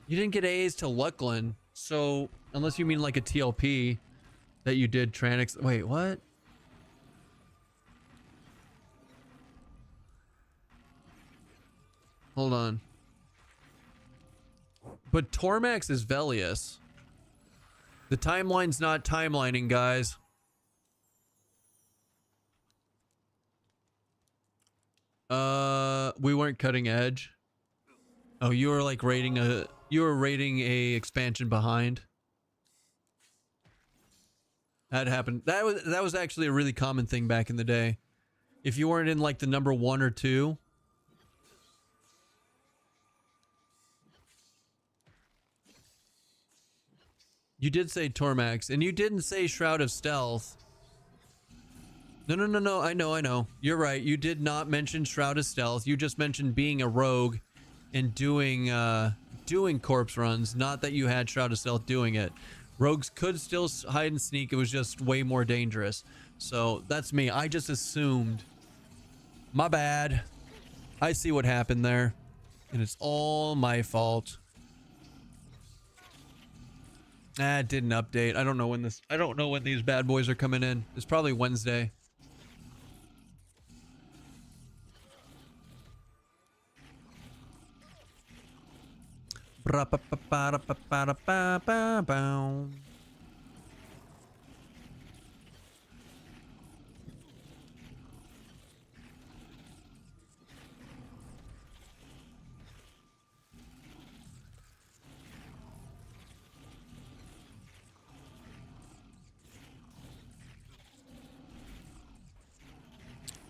You didn't get AAs till Luckland, so unless you mean like a TLP that you did Tranix. Wait, what? Hold on. But Tormax is Velius. The timeline's not timelining, guys. We weren't cutting edge. Oh, you were like rating a expansion behind. That happened. That was actually a really common thing back in the day. If you weren't in like the number 1 or 2. You did say Tormax, and you didn't say Shroud of Stealth. No. I know. You're right. You did not mention Shroud of Stealth. You just mentioned being a rogue and doing corpse runs. Not that you had Shroud of Stealth doing it. Rogues could still hide and sneak. It was just way more dangerous. So that's me. I just assumed. My bad. I see what happened there, and it's all my fault. It didn't update. I don't know when these bad boys are coming in. It's probably Wednesday.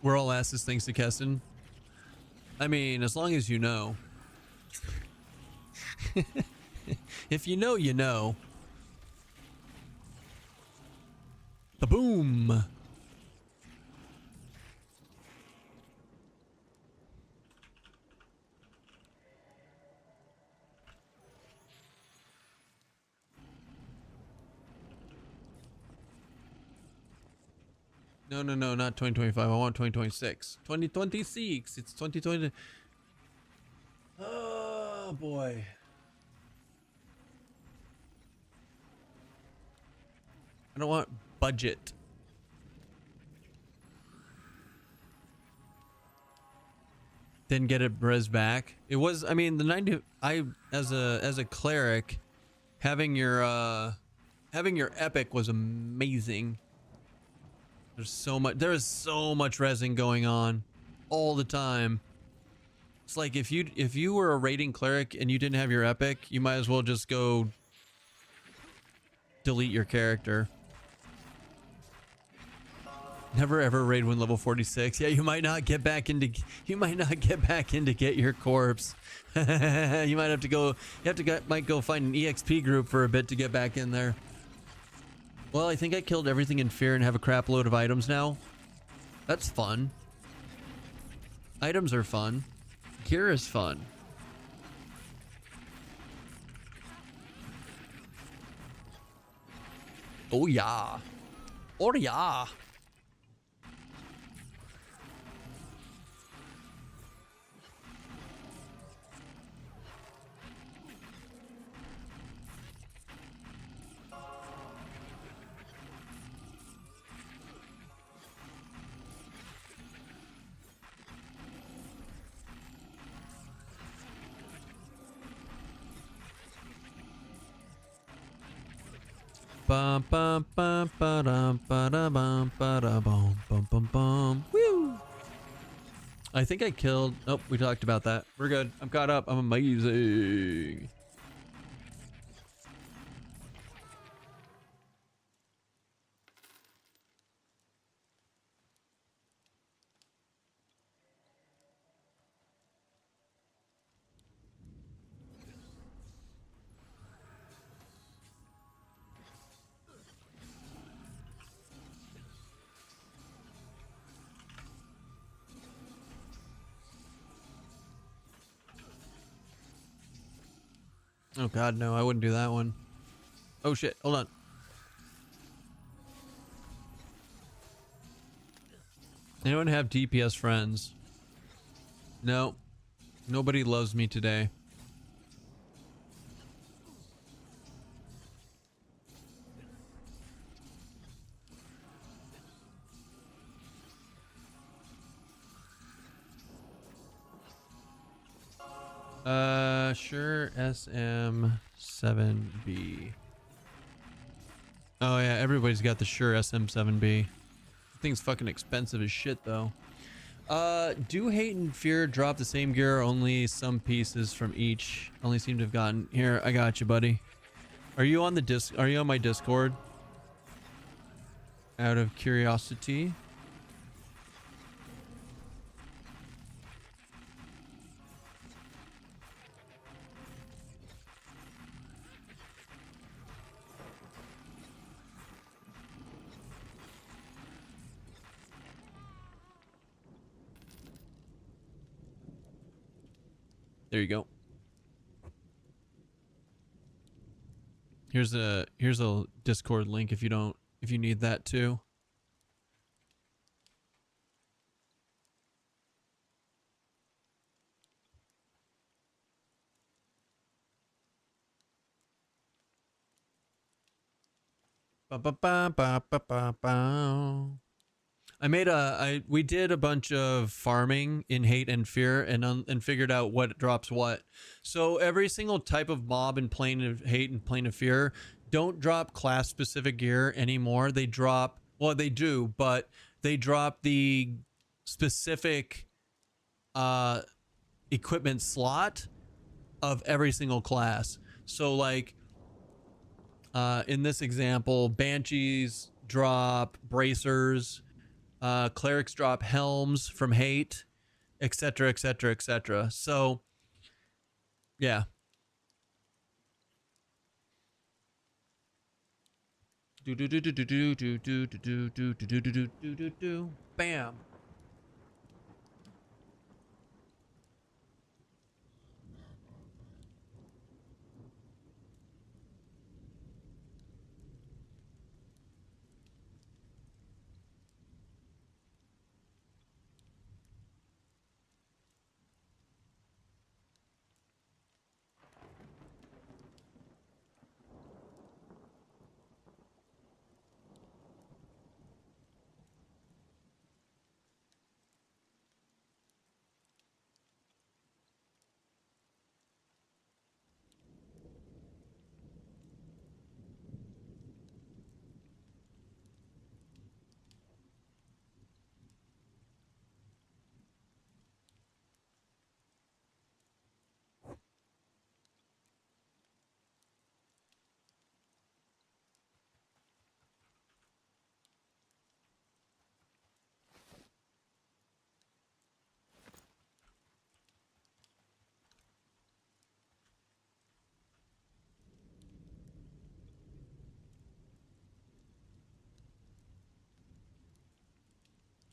We're all asses thanks to Keston. I mean, as long as you know. If you know, you know. The boom. No, not 2025. I want 2026. 2026. It's 2020. Oh, boy. I don't want budget. Didn't get it res back. It was, I mean, the 90, as a cleric, having your epic was amazing. There is so much resin going on all the time. It's like if you were a raiding cleric and you didn't have your epic, you might as well just go delete your character. Never ever raid when level 46. Yeah, you might not get back into get your corpse. You might have to go might go find an EXP group for a bit to get back in there. Well, I think I killed everything in fear and have a crap load of items now. That's fun. Items are fun. Gear is fun. Oh yeah. Oh yeah. bum bum bum ba-dum ba-da-bum ba-da-bum bum bum bum. Woo! I think I killed. Oh, we talked about that. We're good. I'm caught up. I'm amazing. Oh god, no, I wouldn't do that one. Oh shit, hold on. Anyone have DPS friends? No. Nobody loves me today. Sure, SM7B. Oh yeah, everybody's got the Sure SM7B. The thing's fucking expensive as shit though. Do Hate and Fear drop the same gear, or only some pieces from each? Only seem to have gotten here. I got you, buddy. Are you on the Are you on my Discord? Out of curiosity. There you go. Here's a Discord link if you need that too. Ba ba ba ba ba ba ba. We did a bunch of farming in Hate and Fear and figured out what drops what. So every single type of mob in Plane of Hate and Plane of Fear don't drop class specific gear anymore. They drop, well, they do, but they drop the specific equipment slot of every single class. So like in this example, Banshees drop bracers, clerics drop helms from Hate, etc, etc, etc. So yeah. Do do do do do do do do do do do do do do do do. Bam.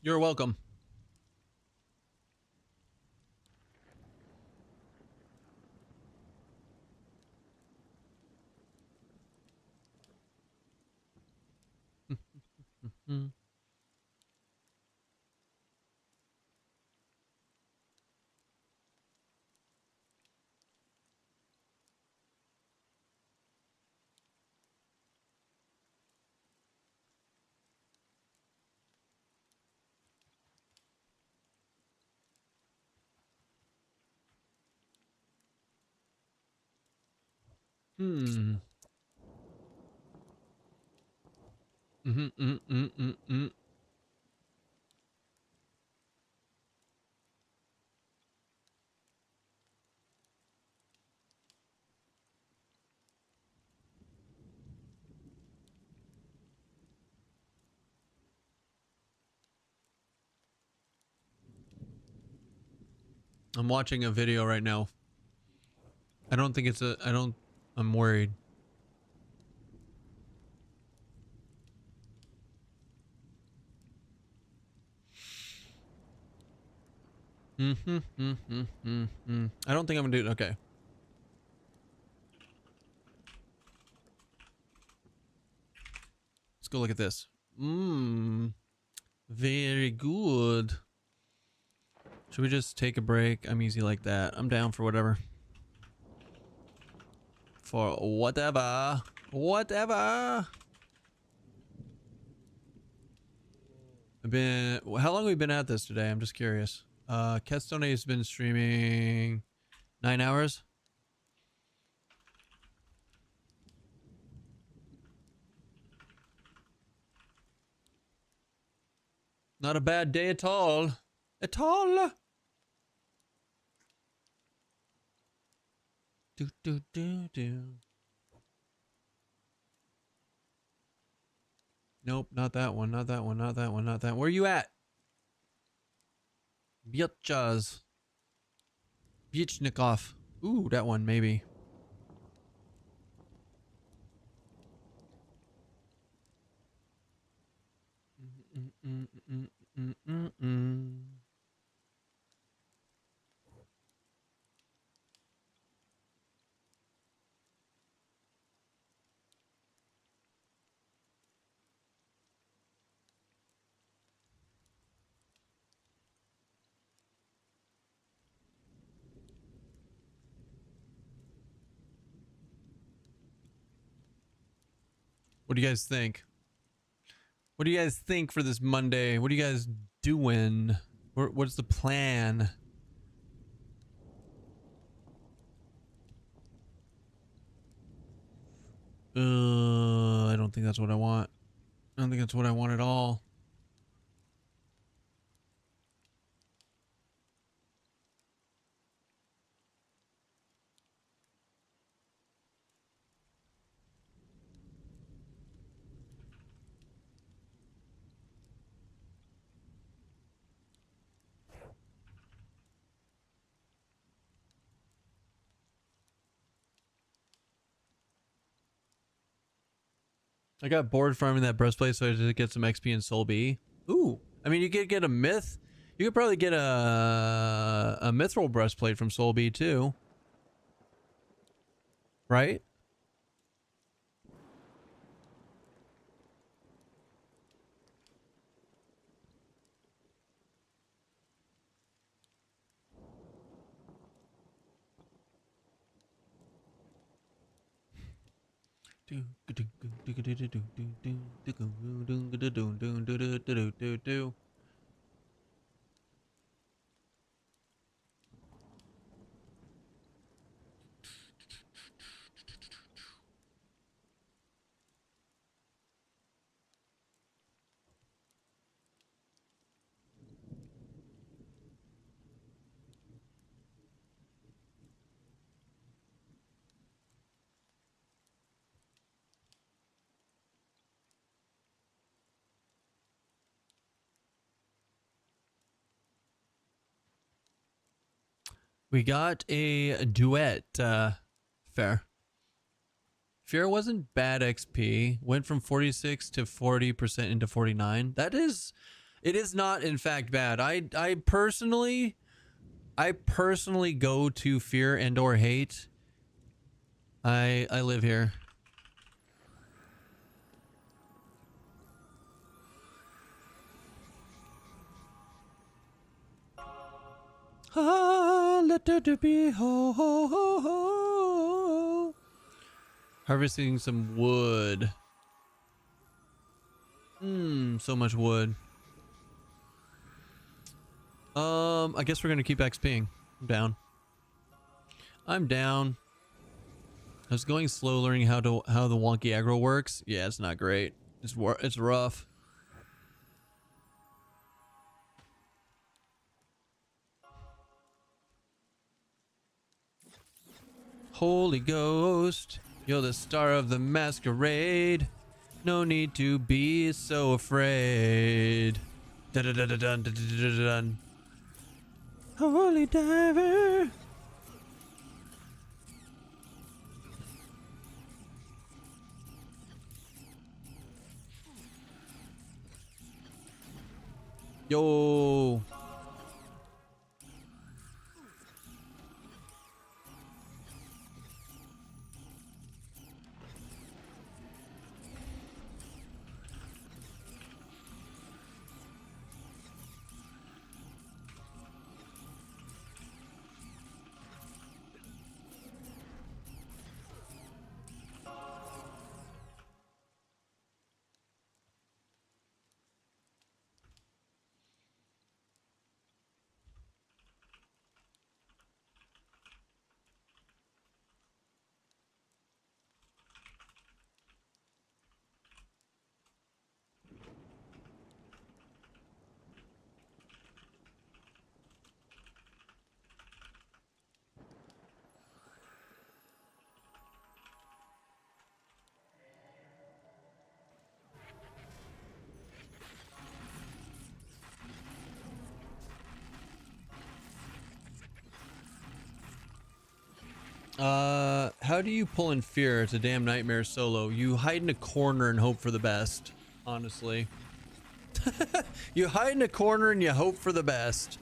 You're welcome. Hmm. I'm watching a video right now. I don't think it's a. I don't. I'm worried. I don't think I'm gonna do it. Okay. Let's go look at this. Very good. Should we just take a break? I'm easy like that. I'm down for whatever. For whatever. Whatever. How long have we been at this today? I'm just curious. KestonTV has been streaming 9 hours. Not a bad day at all. At all. Do. Nope, not that one, not that one, not that one, not that one. Where you at? Biotchas. Bichnikov. Ooh, that one, maybe. What do you guys think? What do you guys think for this Monday? What are you guys doing? What's the plan? I don't think that's what I want. I don't think that's what I want at all. I got bored farming that breastplate, so I just get some XP in Soul B. Ooh, I mean, you could get a myth. You could probably get a mithril breastplate from Soul B too, right? We got a duet. Fair. Fear wasn't bad XP. Went from 46 to 40% into 49. It is not in fact bad. I personally go to fear and or hate. I live here. Ah, let there be ho ho ho ho. Harvesting some wood. So much wood. I guess we're gonna keep XPing. I'm down. I'm down. I was going slow learning how the wonky aggro works. Yeah, it's not great. It's rough. Holy Ghost, you're the star of the masquerade. No need to be so afraid. Dun dun dun dun dun dun dun dun. Holy diver. Yo. How do you pull in fear? It's a damn nightmare solo. You hide in a corner and hope for the best, honestly. You hide in a corner and you hope for the best.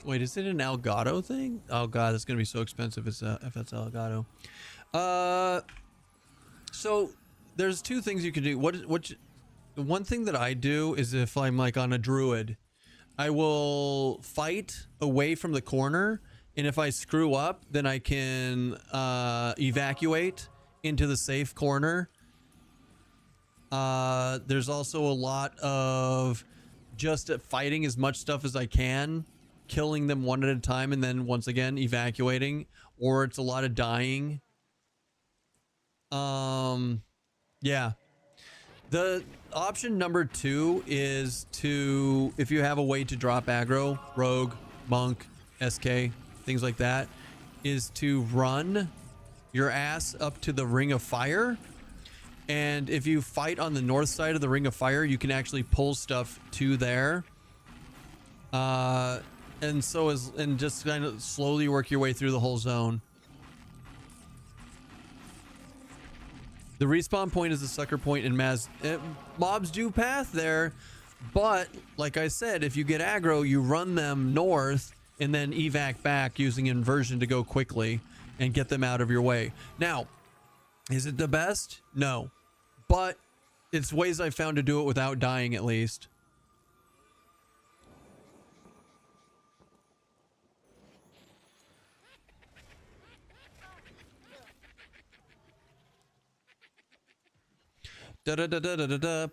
Wait, is it an Elgato thing? Oh god, that's gonna be so expensive if it's Elgato. So there's two things you can do. One thing that I do is if I'm like on a druid, I will fight away from the corner, and if I screw up, then I can evacuate into the safe corner. There's also a lot of just fighting as much stuff as I can, killing them one at a time, and then once again evacuating, or it's a lot of dying. Yeah. The option number 2 is to, if you have a way to drop aggro, rogue, monk, SK, things like that, is to run your ass up to the ring of fire. And if you fight on the north side of the ring of fire, you can actually pull stuff to there. And just kind of slowly work your way through the whole zone. The respawn point is the sucker point in mobs do path there, but like I said, if you get aggro, you run them north and then evac back using inversion to go quickly and get them out of your way. Now, is it the best? No, but it's ways I found to do it without dying, at least. Da da da da da da da.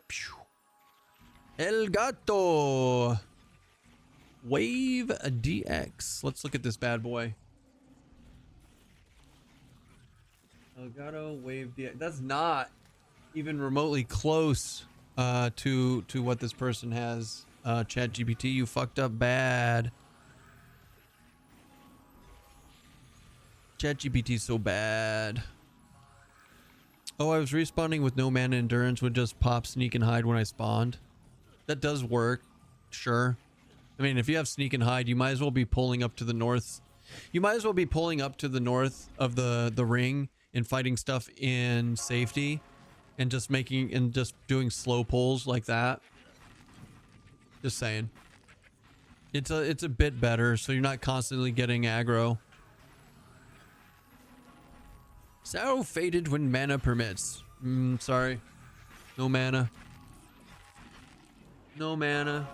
El Gato. Wave DX. Let's look at this bad boy. Elgato Wave DX. That's not even remotely close to what this person has. ChatGPT, you fucked up bad. ChatGPT's so bad. Oh, I was respawning with no mana endurance, would just pop sneak and hide when I spawned. That does work, sure. I mean, if you have sneak and hide, you might as well be pulling up to the north. You might as well be pulling up to the north of the ring and fighting stuff in safety, and just doing slow pulls like that. Just saying. It's a bit better, so you're not constantly getting aggro. So fated when mana permits. Sorry. No mana. No mana.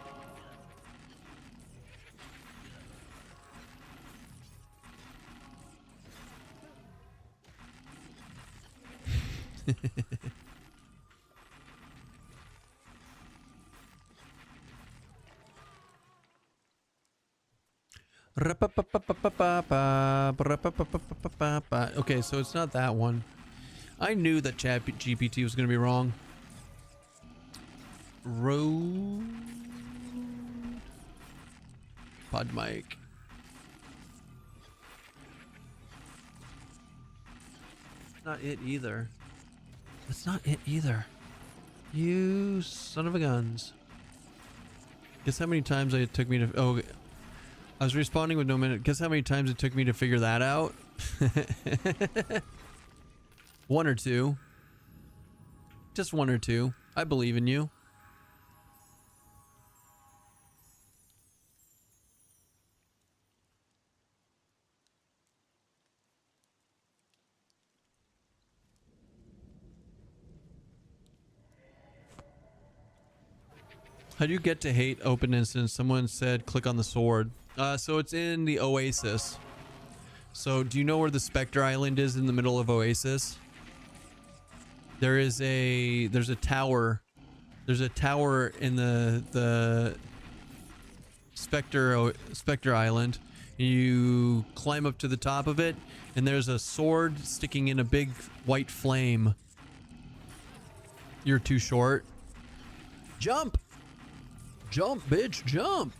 Okay, so it's not that one. I knew that Chat GPT was going to be wrong. Road pod mic. Not it either. That's not it either. You son of a guns. Guess how many times it took me to... Oh, I was responding with no minute. Guess how many times it took me to figure that out? One or two. Just one or two. I believe in you. How do you get to hate open instance? Someone said click on the sword. So it's in the Oasis. So do you know where the Spectre Island is in the middle of Oasis? There's a tower. There's a tower in the Spectre Island. You climb up to the top of it, and there's a sword sticking in a big white flame. You're too short. Jump! Jump, bitch, jump!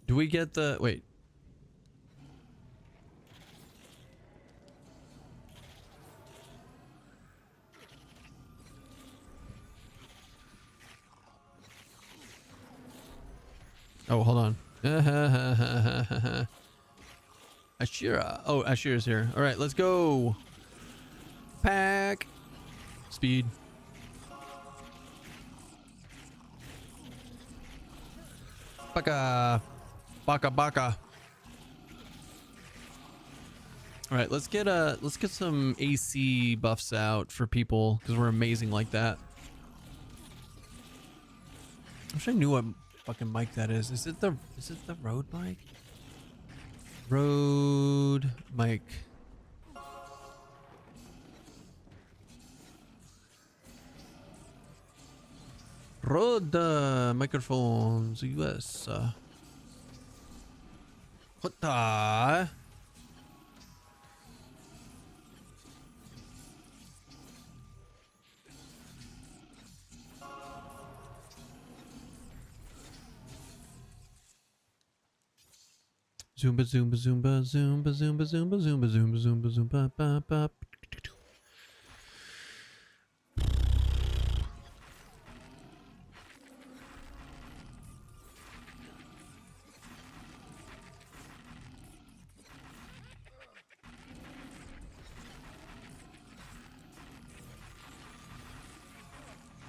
Do we get the... Wait. Oh, hold on. Ashira. Oh, Ashira's here. All right, let's go. Pack. Speed. Baka. Baka baka. All right, let's get some AC buffs out for people because we're amazing like that. I wish I knew what fucking mic that is. Is it the Rode mic? Rode mic. Rode microphones US. What the? Zumba zumba zumba zumba zumba zumba zumba zumba zumba zumba ba ba.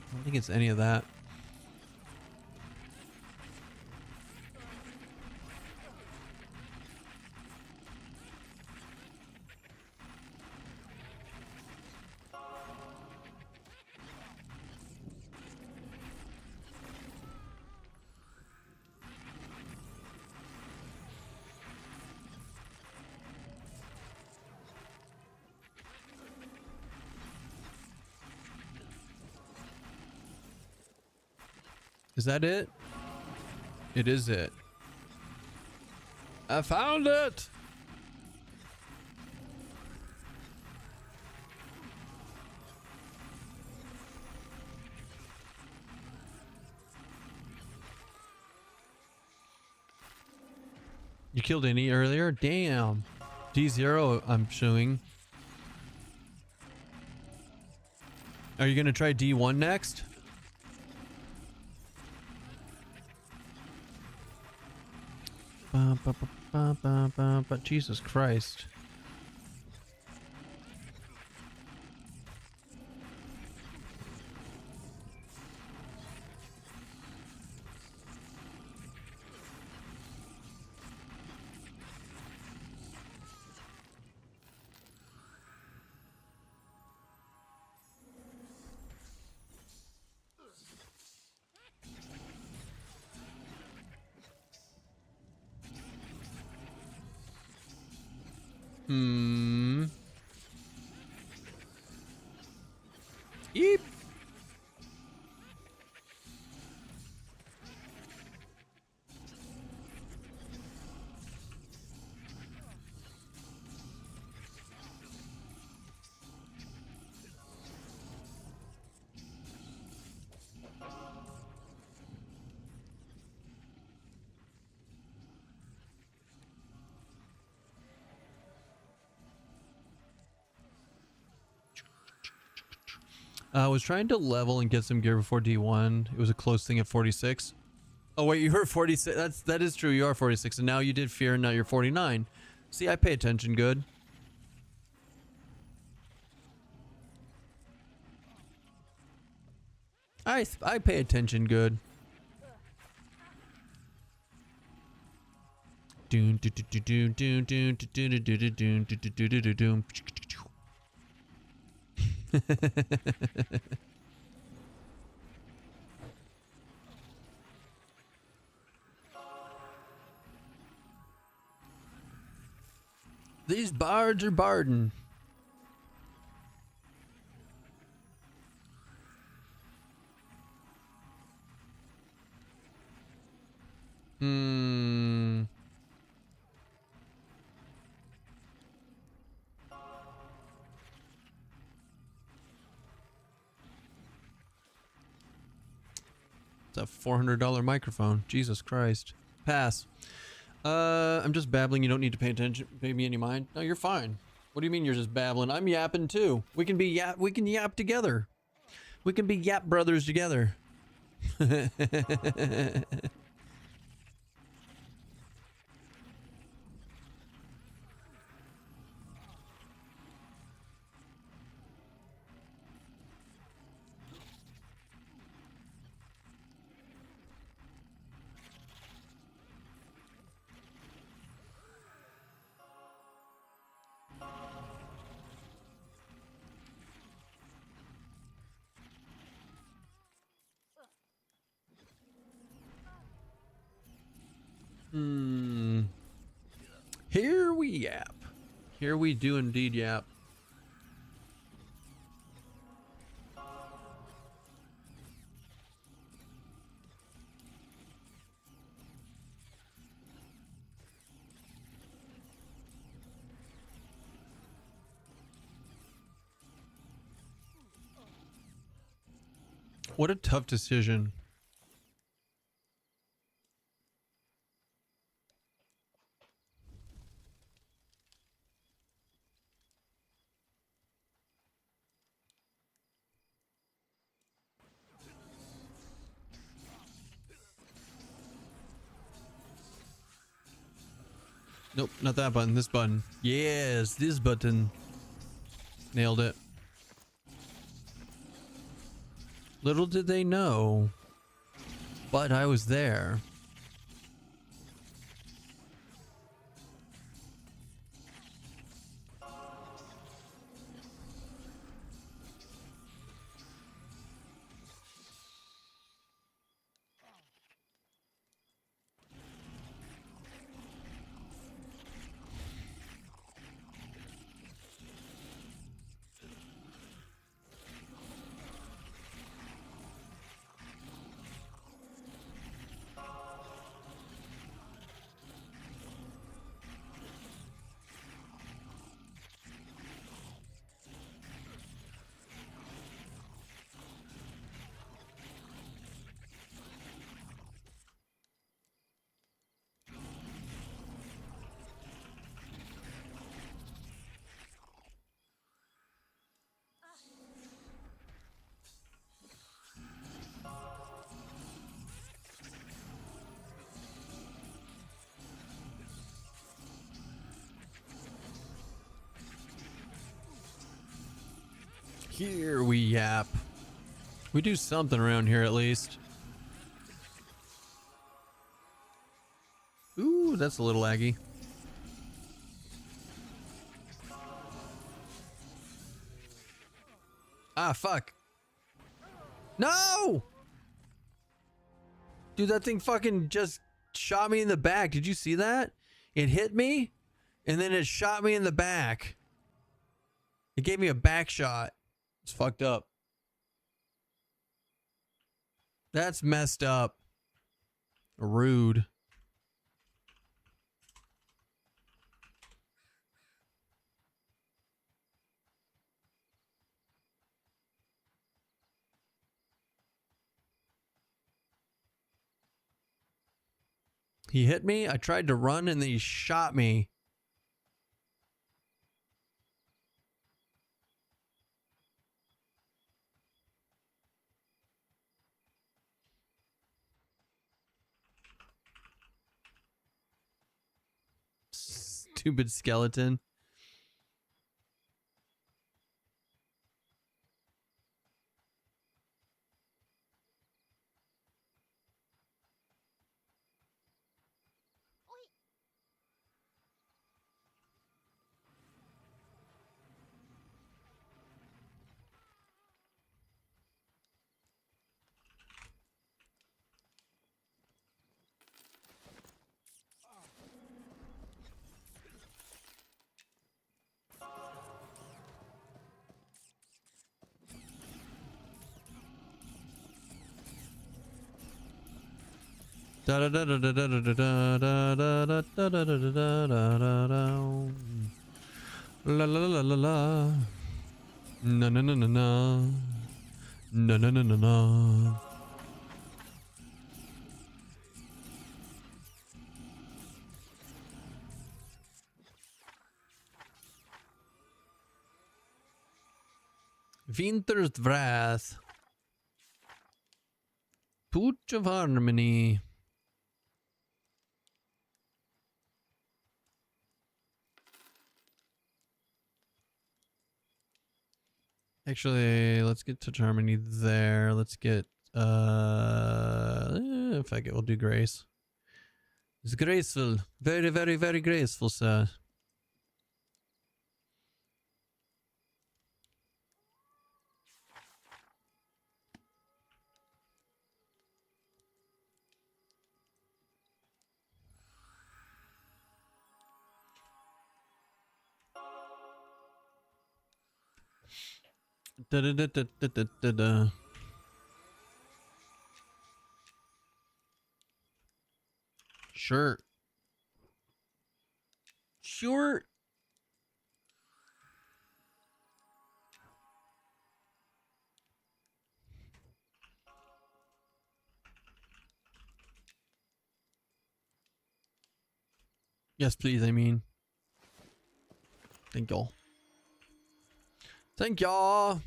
I don't think it's any of that. Is that it? It is it. I found it! You killed any earlier? Damn. D0 I'm showing. Are you gonna try D1 next? But Jesus Christ. Yeep. I was trying to level and get some gear before D1. It was a close thing at 46. Oh wait, you were 46. That is true. You are 46, and now you did fear, and now you're 49. See, I pay attention good. I pay attention good. Doom doom doom doom doom doom doom doom doom doom doom. These bards are barding. It's a $400 microphone. Jesus Christ. Pass. I'm just babbling. You don't need to pay attention. Pay me any mind. No, you're fine. What do you mean you're just babbling? I'm yapping too. We can yap together. We can be yap brothers together. Here we yap. Here we do indeed yap. What a tough decision. Nope, not that button. This button. Yes, this button. Nailed it. Little did they know, but I was there. Here we yap. We do something around here at least. Ooh, that's a little laggy. Ah, fuck. No! Dude, that thing fucking just shot me in the back. Did you see that? It hit me And then it shot me in the back. It gave me a back shot. It's fucked up. That's messed up. Rude. He hit me. I tried to run and then he shot me. Stupid skeleton. Da da da da da da da da da da da da da da da da. La la la la la. Na na na na na. Na na na na na. Winter's Wrath. Pooch of Harmony. Actually, let's get Touch Harmony there. Let's get fuck it, we'll do Grace. It's graceful. Very, very, very graceful, sir. Da da da da da da da da. Sure. Sure. Yes, please, I mean. Thank y'all. Thank y'all.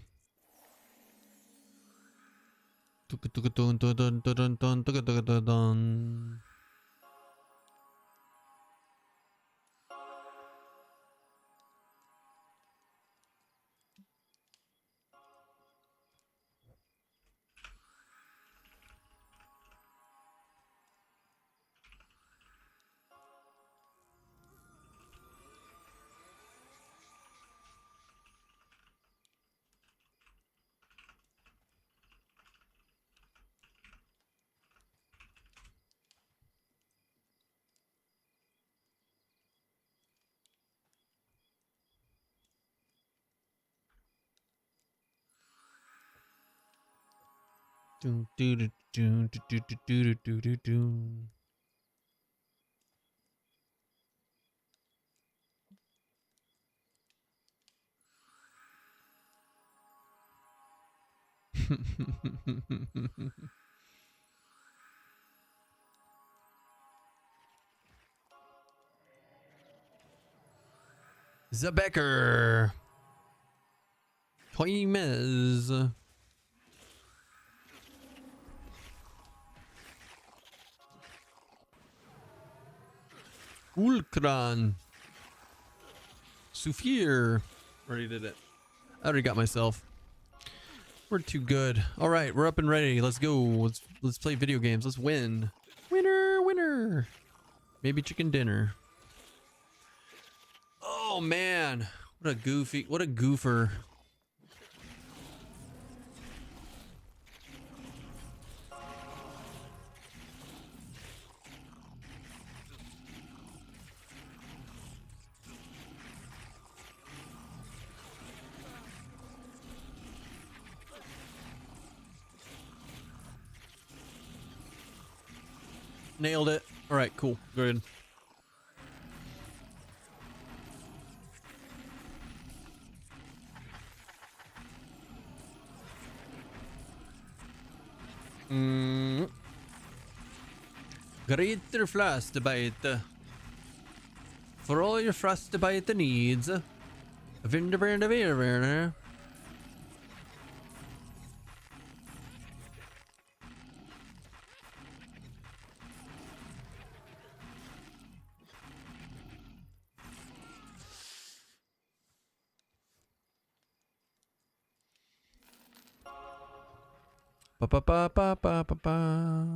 Do do do do do do do do do do. Zebecker. Toimez. Ulkran. Sufir. Already did it. I already got myself. We're too good. All right, we're up and ready. Let's go. Let's play video games. Let's win. Winner, winner. Maybe chicken dinner. Oh man, what a goofer. Nailed it. All right, cool. Good. Greater frostbite. For all your frostbite needs. Vinderberner. Ba ba ba ba ba ba ba.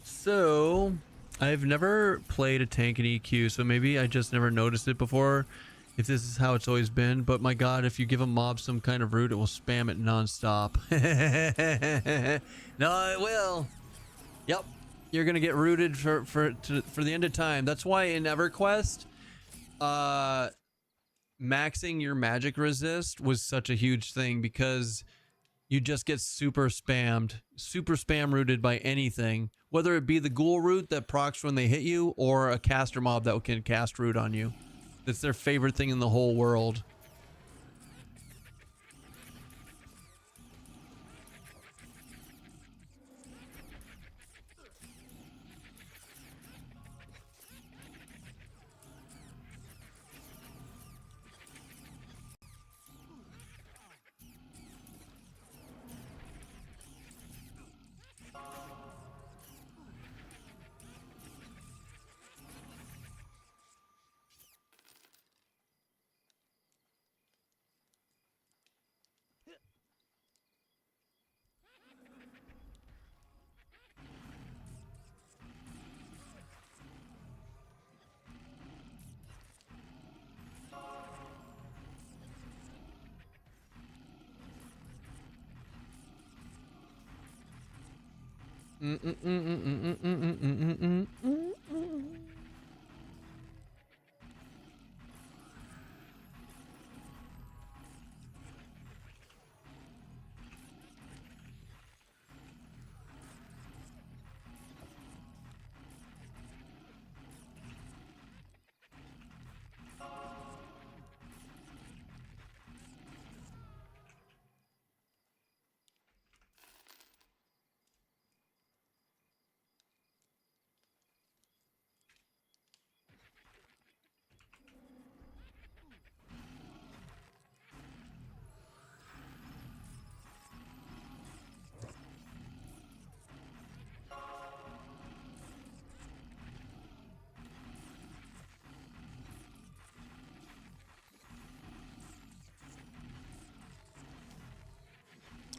So, I've never played a tank in EQ, so maybe I just never noticed it before, if this is how it's always been. But my god, if you give a mob some kind of root, it will spam it non-stop. No, it will. Yep, you're gonna get rooted for the end of time. That's why in EverQuest, maxing your magic resist was such a huge thing, because you just get super spam rooted by anything, whether it be the ghoul root that procs when they hit you, or a caster mob that can cast root on you. That's their favorite thing in the whole world.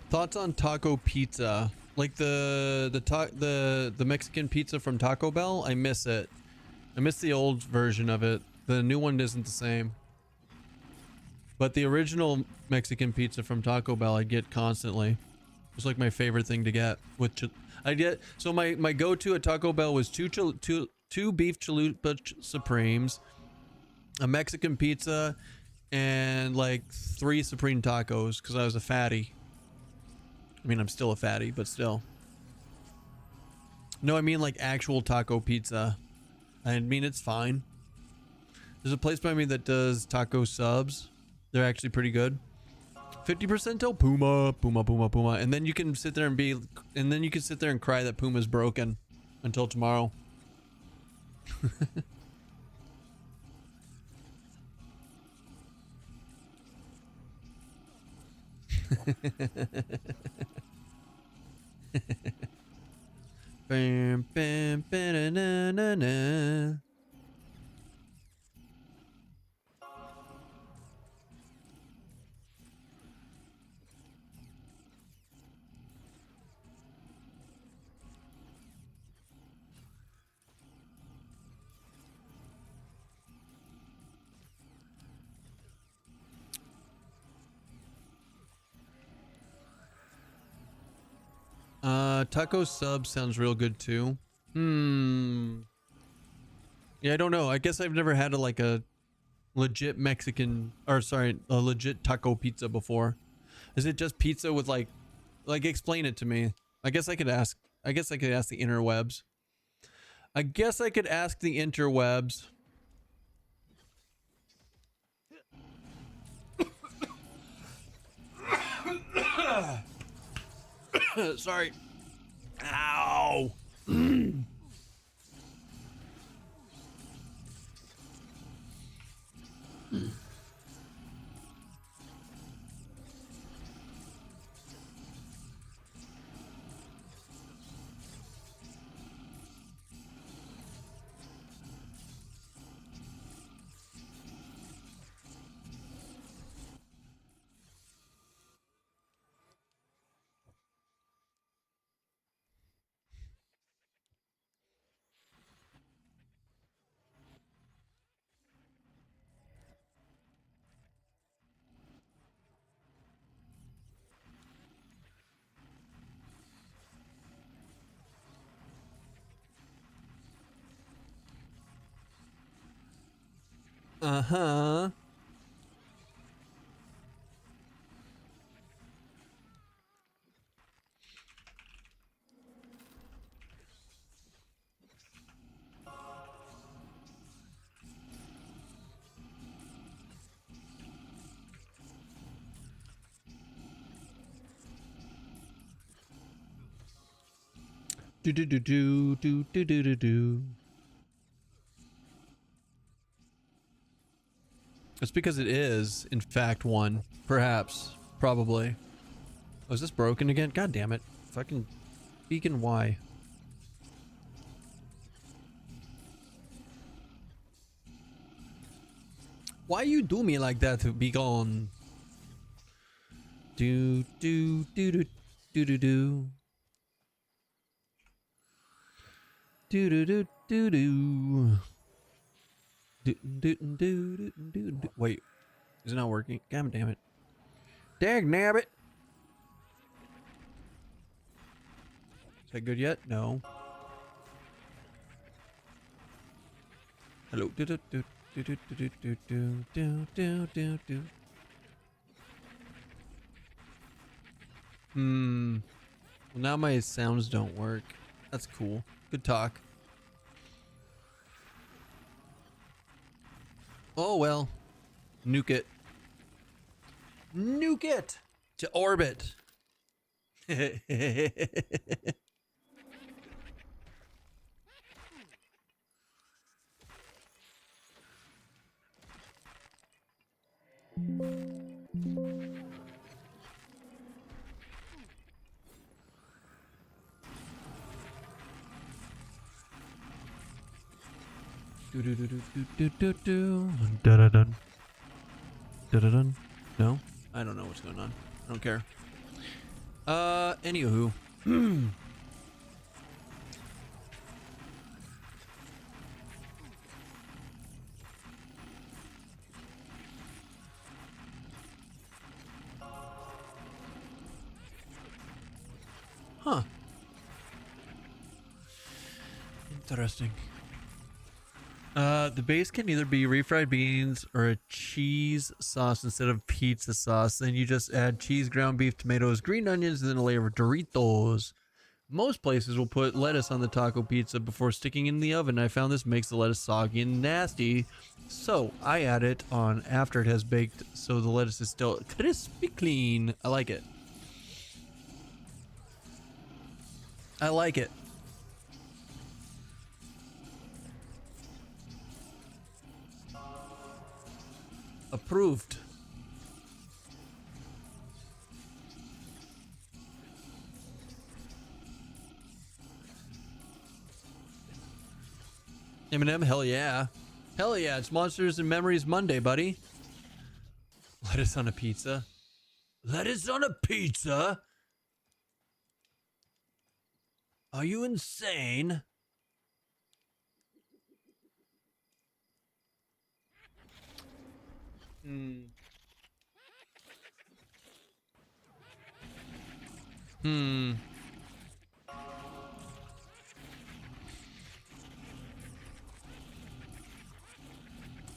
Thoughts on taco pizza? Like the Mexican pizza from Taco Bell? I miss it. I miss the old version of it. The new one isn't the same. But the original Mexican pizza from Taco Bell I get constantly. It's like my favorite thing to get. So my go-to at Taco Bell was two beef chalupa supremes, a Mexican pizza, and like 3 supreme tacos, because I was a fatty. I mean, I'm still a fatty, but still. No, I mean like actual taco pizza. I mean, it's fine. There's a place by me that does taco subs. They're actually pretty good. 50% till Puma, Puma, Puma, Puma, and then you can sit there and cry that Puma's broken until tomorrow. Bam, bam, ba-da-na-na-na. Taco sub sounds real good too. Yeah, I don't know. I guess I've never had a legit Mexican, or sorry, a legit taco pizza before. Is it just pizza with like explain it to me? I guess I could ask the interwebs. I guess I could ask the interwebs. Sorry. Ow. Uh-huh. Do do do do do do do do do. It's because it is, in fact, one. Perhaps. Probably. Oh, is this broken again? God damn it. Fucking beacon, why? Why you do me like that, beacon? Do do do do do do do. Do do do do do. Wait, is it not working? God damn it. Dag nabbit. Is that good yet? No. Hello. Well, now my sounds don't work. That's cool. Good talk. Oh well. Nuke it. Nuke it to orbit. Do do do do do do do. Da da dun. Da da dun. No, I don't know what's going on. I don't care. Anywho. Huh. Interesting. The base can either be refried beans or a cheese sauce instead of pizza sauce. Then you just add cheese, ground beef, tomatoes, green onions, and then a layer of Doritos. Most places will put lettuce on the taco pizza before sticking in the oven. I found this makes the lettuce soggy and nasty, so I add it on after it has baked so the lettuce is still crispy clean. I like it. I like it. Approved. Eminem, hell yeah. Hell yeah, it's Monsters and Memories Monday, buddy. Lettuce on a pizza. Lettuce on a pizza? Are you insane?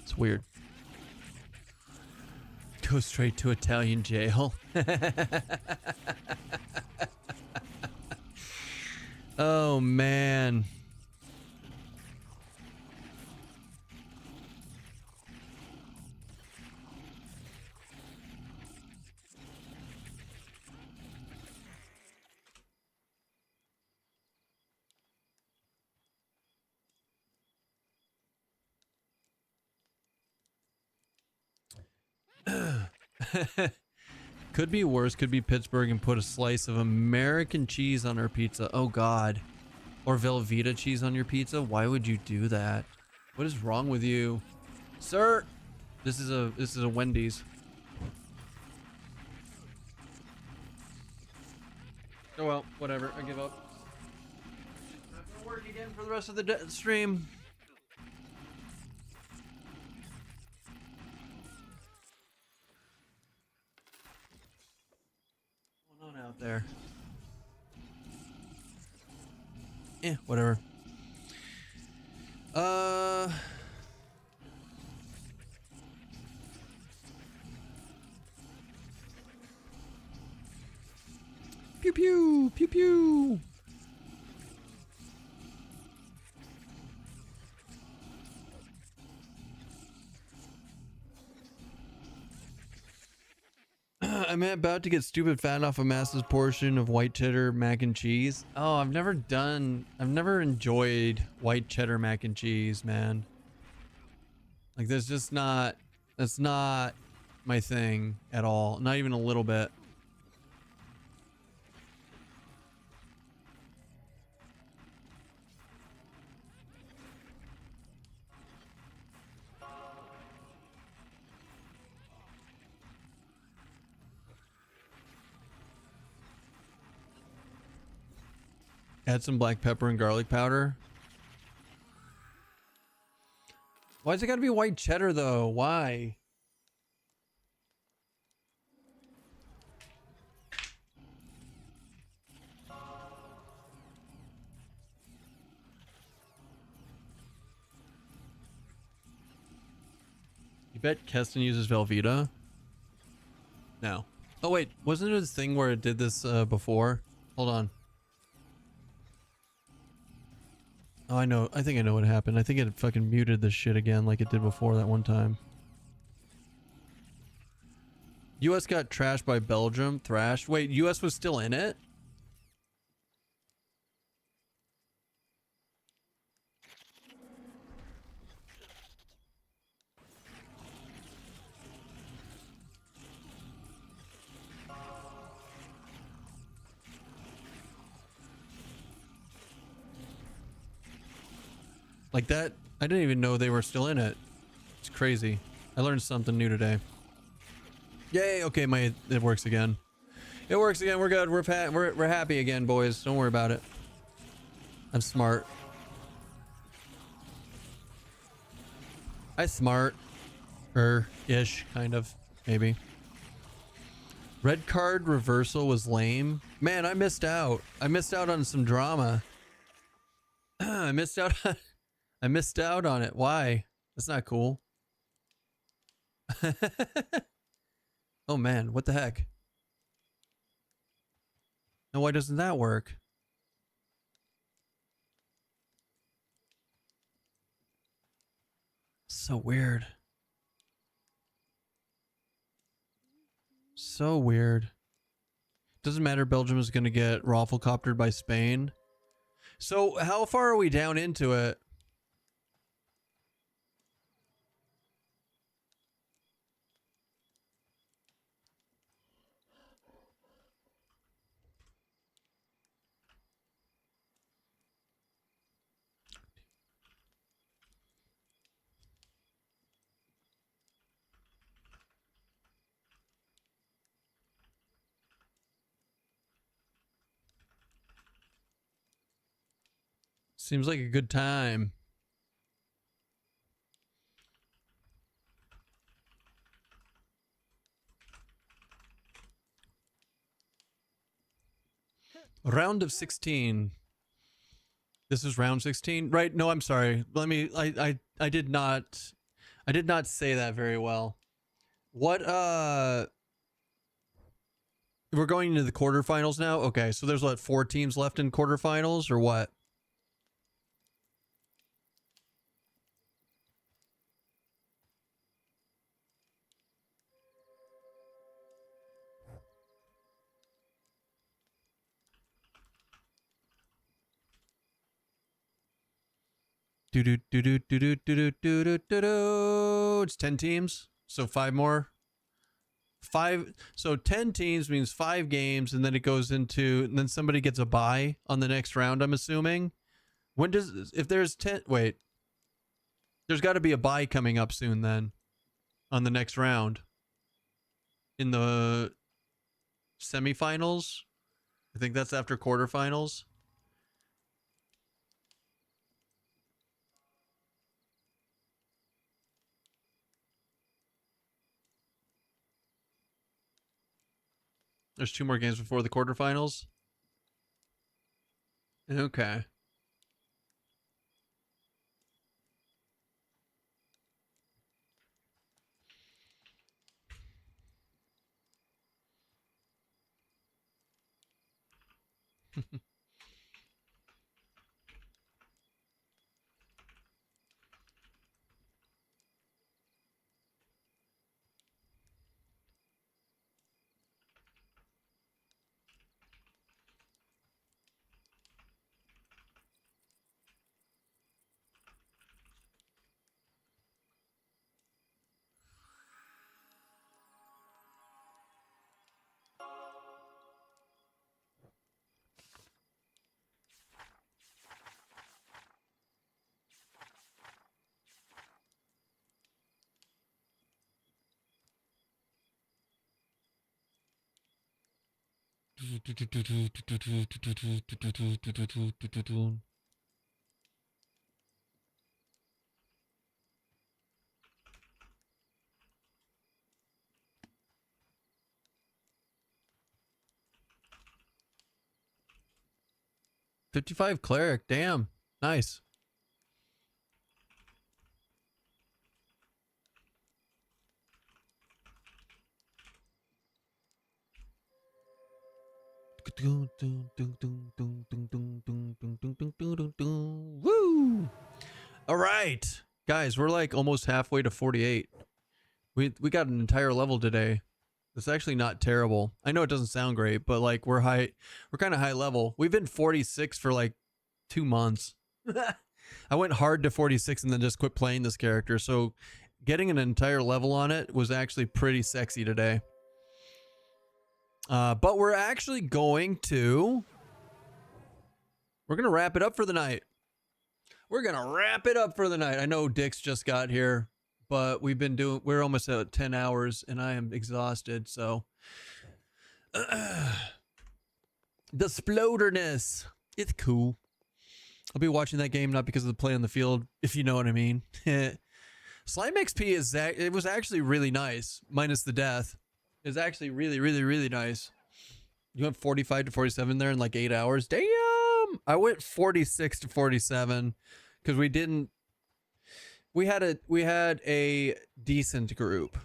It's weird. Go straight to Italian jail. Oh, man. Could be worse. Could be Pittsburgh and put a slice of American cheese on our pizza. Oh God. Or Velveeta cheese on your pizza. Why would you do that? What is wrong with you, sir? This is a Wendy's. Oh well, whatever. I give up. Not gonna work again for the rest of the stream. What's going on out there? Whatever. Pew pew pew pew. I'm about to get stupid fat off a massive portion of white cheddar mac and cheese. Oh, I've never enjoyed white cheddar mac and cheese, man. Like, that's not my thing at all. Not even a little bit. Add some black pepper and garlic powder. Why's it gotta be white cheddar though? Why? You bet Keston uses Velveeta? No. Oh wait, wasn't there this thing where it did this before? Hold on. Oh, I know. I think I know what happened. I think it fucking muted this shit again like it did before that one time. US got trashed by Belgium. Thrashed. Wait, US was still in it? Like that? I didn't even know they were still in it. It's crazy. I learned something new today. Yay! Okay, it works again. It works again. We're good. We're happy again, boys. Don't worry about it. I'm smart. I'm smart. Ish, kind of, maybe. Red card reversal was lame. Man, I missed out. I missed out on some drama. I missed out on it. Why? That's not cool. Oh man, what the heck? Now why doesn't that work? So weird. So weird. Doesn't matter. Belgium is going to get rafflecoptered by Spain. So how far are we down into it? Seems like a good time. Round of 16. This is round 16, right? No, I'm sorry. Let me. I did not say that very well. What? We're going into the quarterfinals now. Okay, so there's what, 4 teams left in quarterfinals, or what? It's 10 teams, so 5 more. 5, so 10 teams means 5 games, and then it goes into, and then somebody gets a bye on the next round, I'm assuming. When does, if there's 10, wait, there's got to be a bye coming up soon then on the next round in the semifinals. I think that's after quarterfinals. There's 2 more games before the quarterfinals. Okay. $55 cleric, damn, nice. Woo! All right, guys, we're like almost halfway to 48. We got an entire level today. It's actually not terrible. I know it doesn't sound great, but like we're kind of high level. We've been 46 for like 2 months. I went hard to 46 and then just quit playing this character. So getting an entire level on it was actually pretty sexy today. But we're actually going to wrap it up for the night. We're going to wrap it up for the night. I know Dix just got here, but we're almost at 10 hours and I am exhausted. So the sploderness, it's cool. I'll be watching that game, not because of the play on the field, if you know what I mean. Slime XP it was actually really nice, minus the death. It's actually really, really, really nice. You went 45 to 47 there in like 8 hours. Damn! I went 46 to 47 because we had a decent group.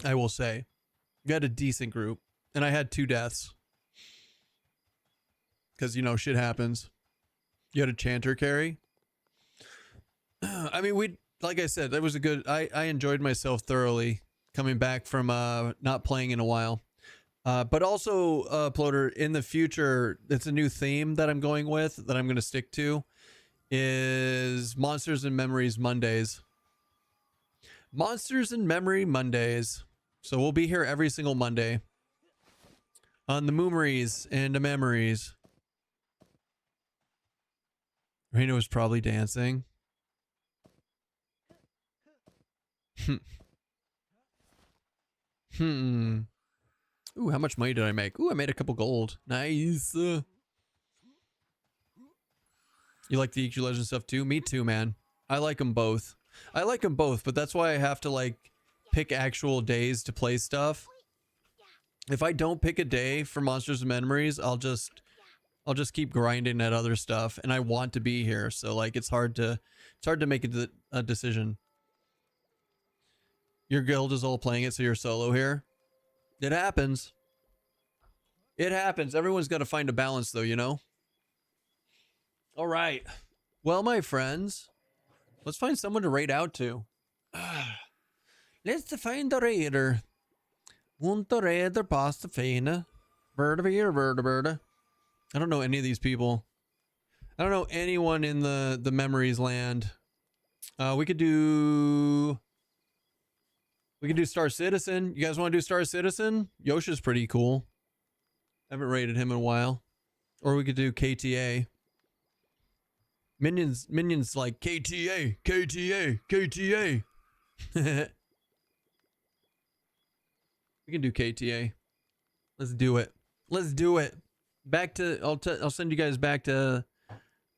I will say. We had a decent group. And I had 2 deaths. Because, you know, shit happens. You had a chanter carry. I mean, like I said, that was a good. I enjoyed myself thoroughly coming back from not playing in a while. But also, Plotter, in the future, it's a new theme that I'm going with that I'm going to stick to is Monsters and Memories Mondays. Monsters and Memory Mondays. So we'll be here every single Monday on the memories and the memories. Reno was probably dancing. Ooh, how much money did I make? Ooh, I made a couple gold. Nice. You like the EQ Legend stuff too? Me too, man. I like them both. I like them both, but that's why I have to like pick actual days to play stuff. If I don't pick a day for Monsters and Memories, I'll just keep grinding at other stuff, and I want to be here, so like it's hard to make a decision. Your guild is all playing it, so you're solo here. It happens. It happens. Everyone's got to find a balance, though, you know? All right. Well, my friends, let's find someone to raid out to. Let's find a raider. Want a raider pasta fina. Birda here, birda. I don't know any of these people. I don't know anyone in the memories land. We could do Star Citizen. You guys want to do Star Citizen? Yosha's pretty cool. I haven't rated him in a while. Or we could do KTA. Minions like KTA. We can do KTA. Let's do it. Let's do it. Back to I'll send you guys back to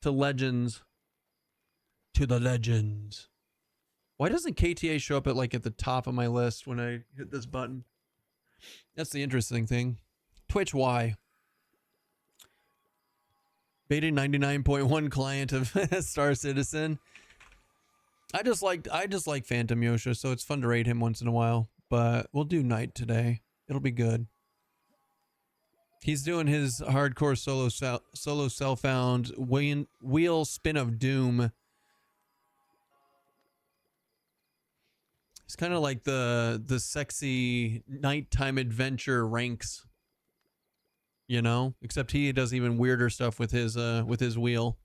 Legends. To the Legends. Why doesn't KTA show up at the top of my list when I hit this button? That's the interesting thing. Twitch, why? Beta 99.1 client of Star Citizen. I just like Phantom Yosha, so it's fun to raid him once in a while. But we'll do Knight today. It'll be good. He's doing his hardcore solo self-found wheel spin of doom. It's kind of like the sexy nighttime adventure ranks, you know, except he does even weirder stuff with his wheel.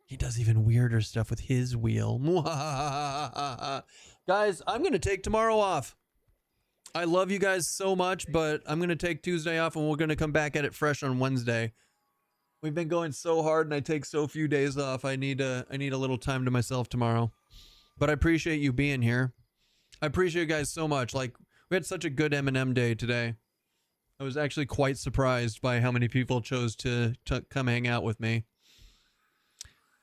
He does even weirder stuff with his wheel. Guys, I'm going to take tomorrow off. I love you guys so much, but I'm going to take Tuesday off and we're going to come back at it fresh on Wednesday. We've been going so hard and I take so few days off. I need a little time to myself tomorrow. But I appreciate you being here. I appreciate you guys so much. Like, we had such a good M&M day today. I was actually quite surprised by how many people chose to come hang out with me.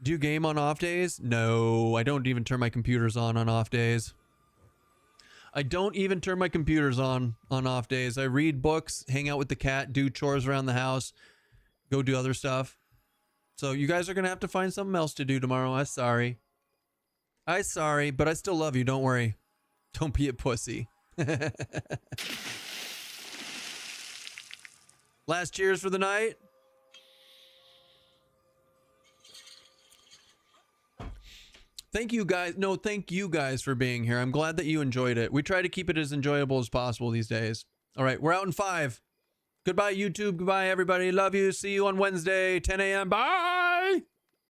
Do you game on off days? No, I don't even turn my computers on off days. I don't even turn my computers on off days. I read books, hang out with the cat, do chores around the house, go do other stuff. So you guys are going to have to find something else to do tomorrow. I'm sorry. But I still love you. Don't worry. Don't be a pussy. Last cheers for the night. Thank you guys. No, thank you guys for being here. I'm glad that you enjoyed it. We try to keep it as enjoyable as possible these days. All right, we're out in 5. Goodbye, YouTube. Goodbye, everybody. Love you. See you on Wednesday, 10 a.m. Bye.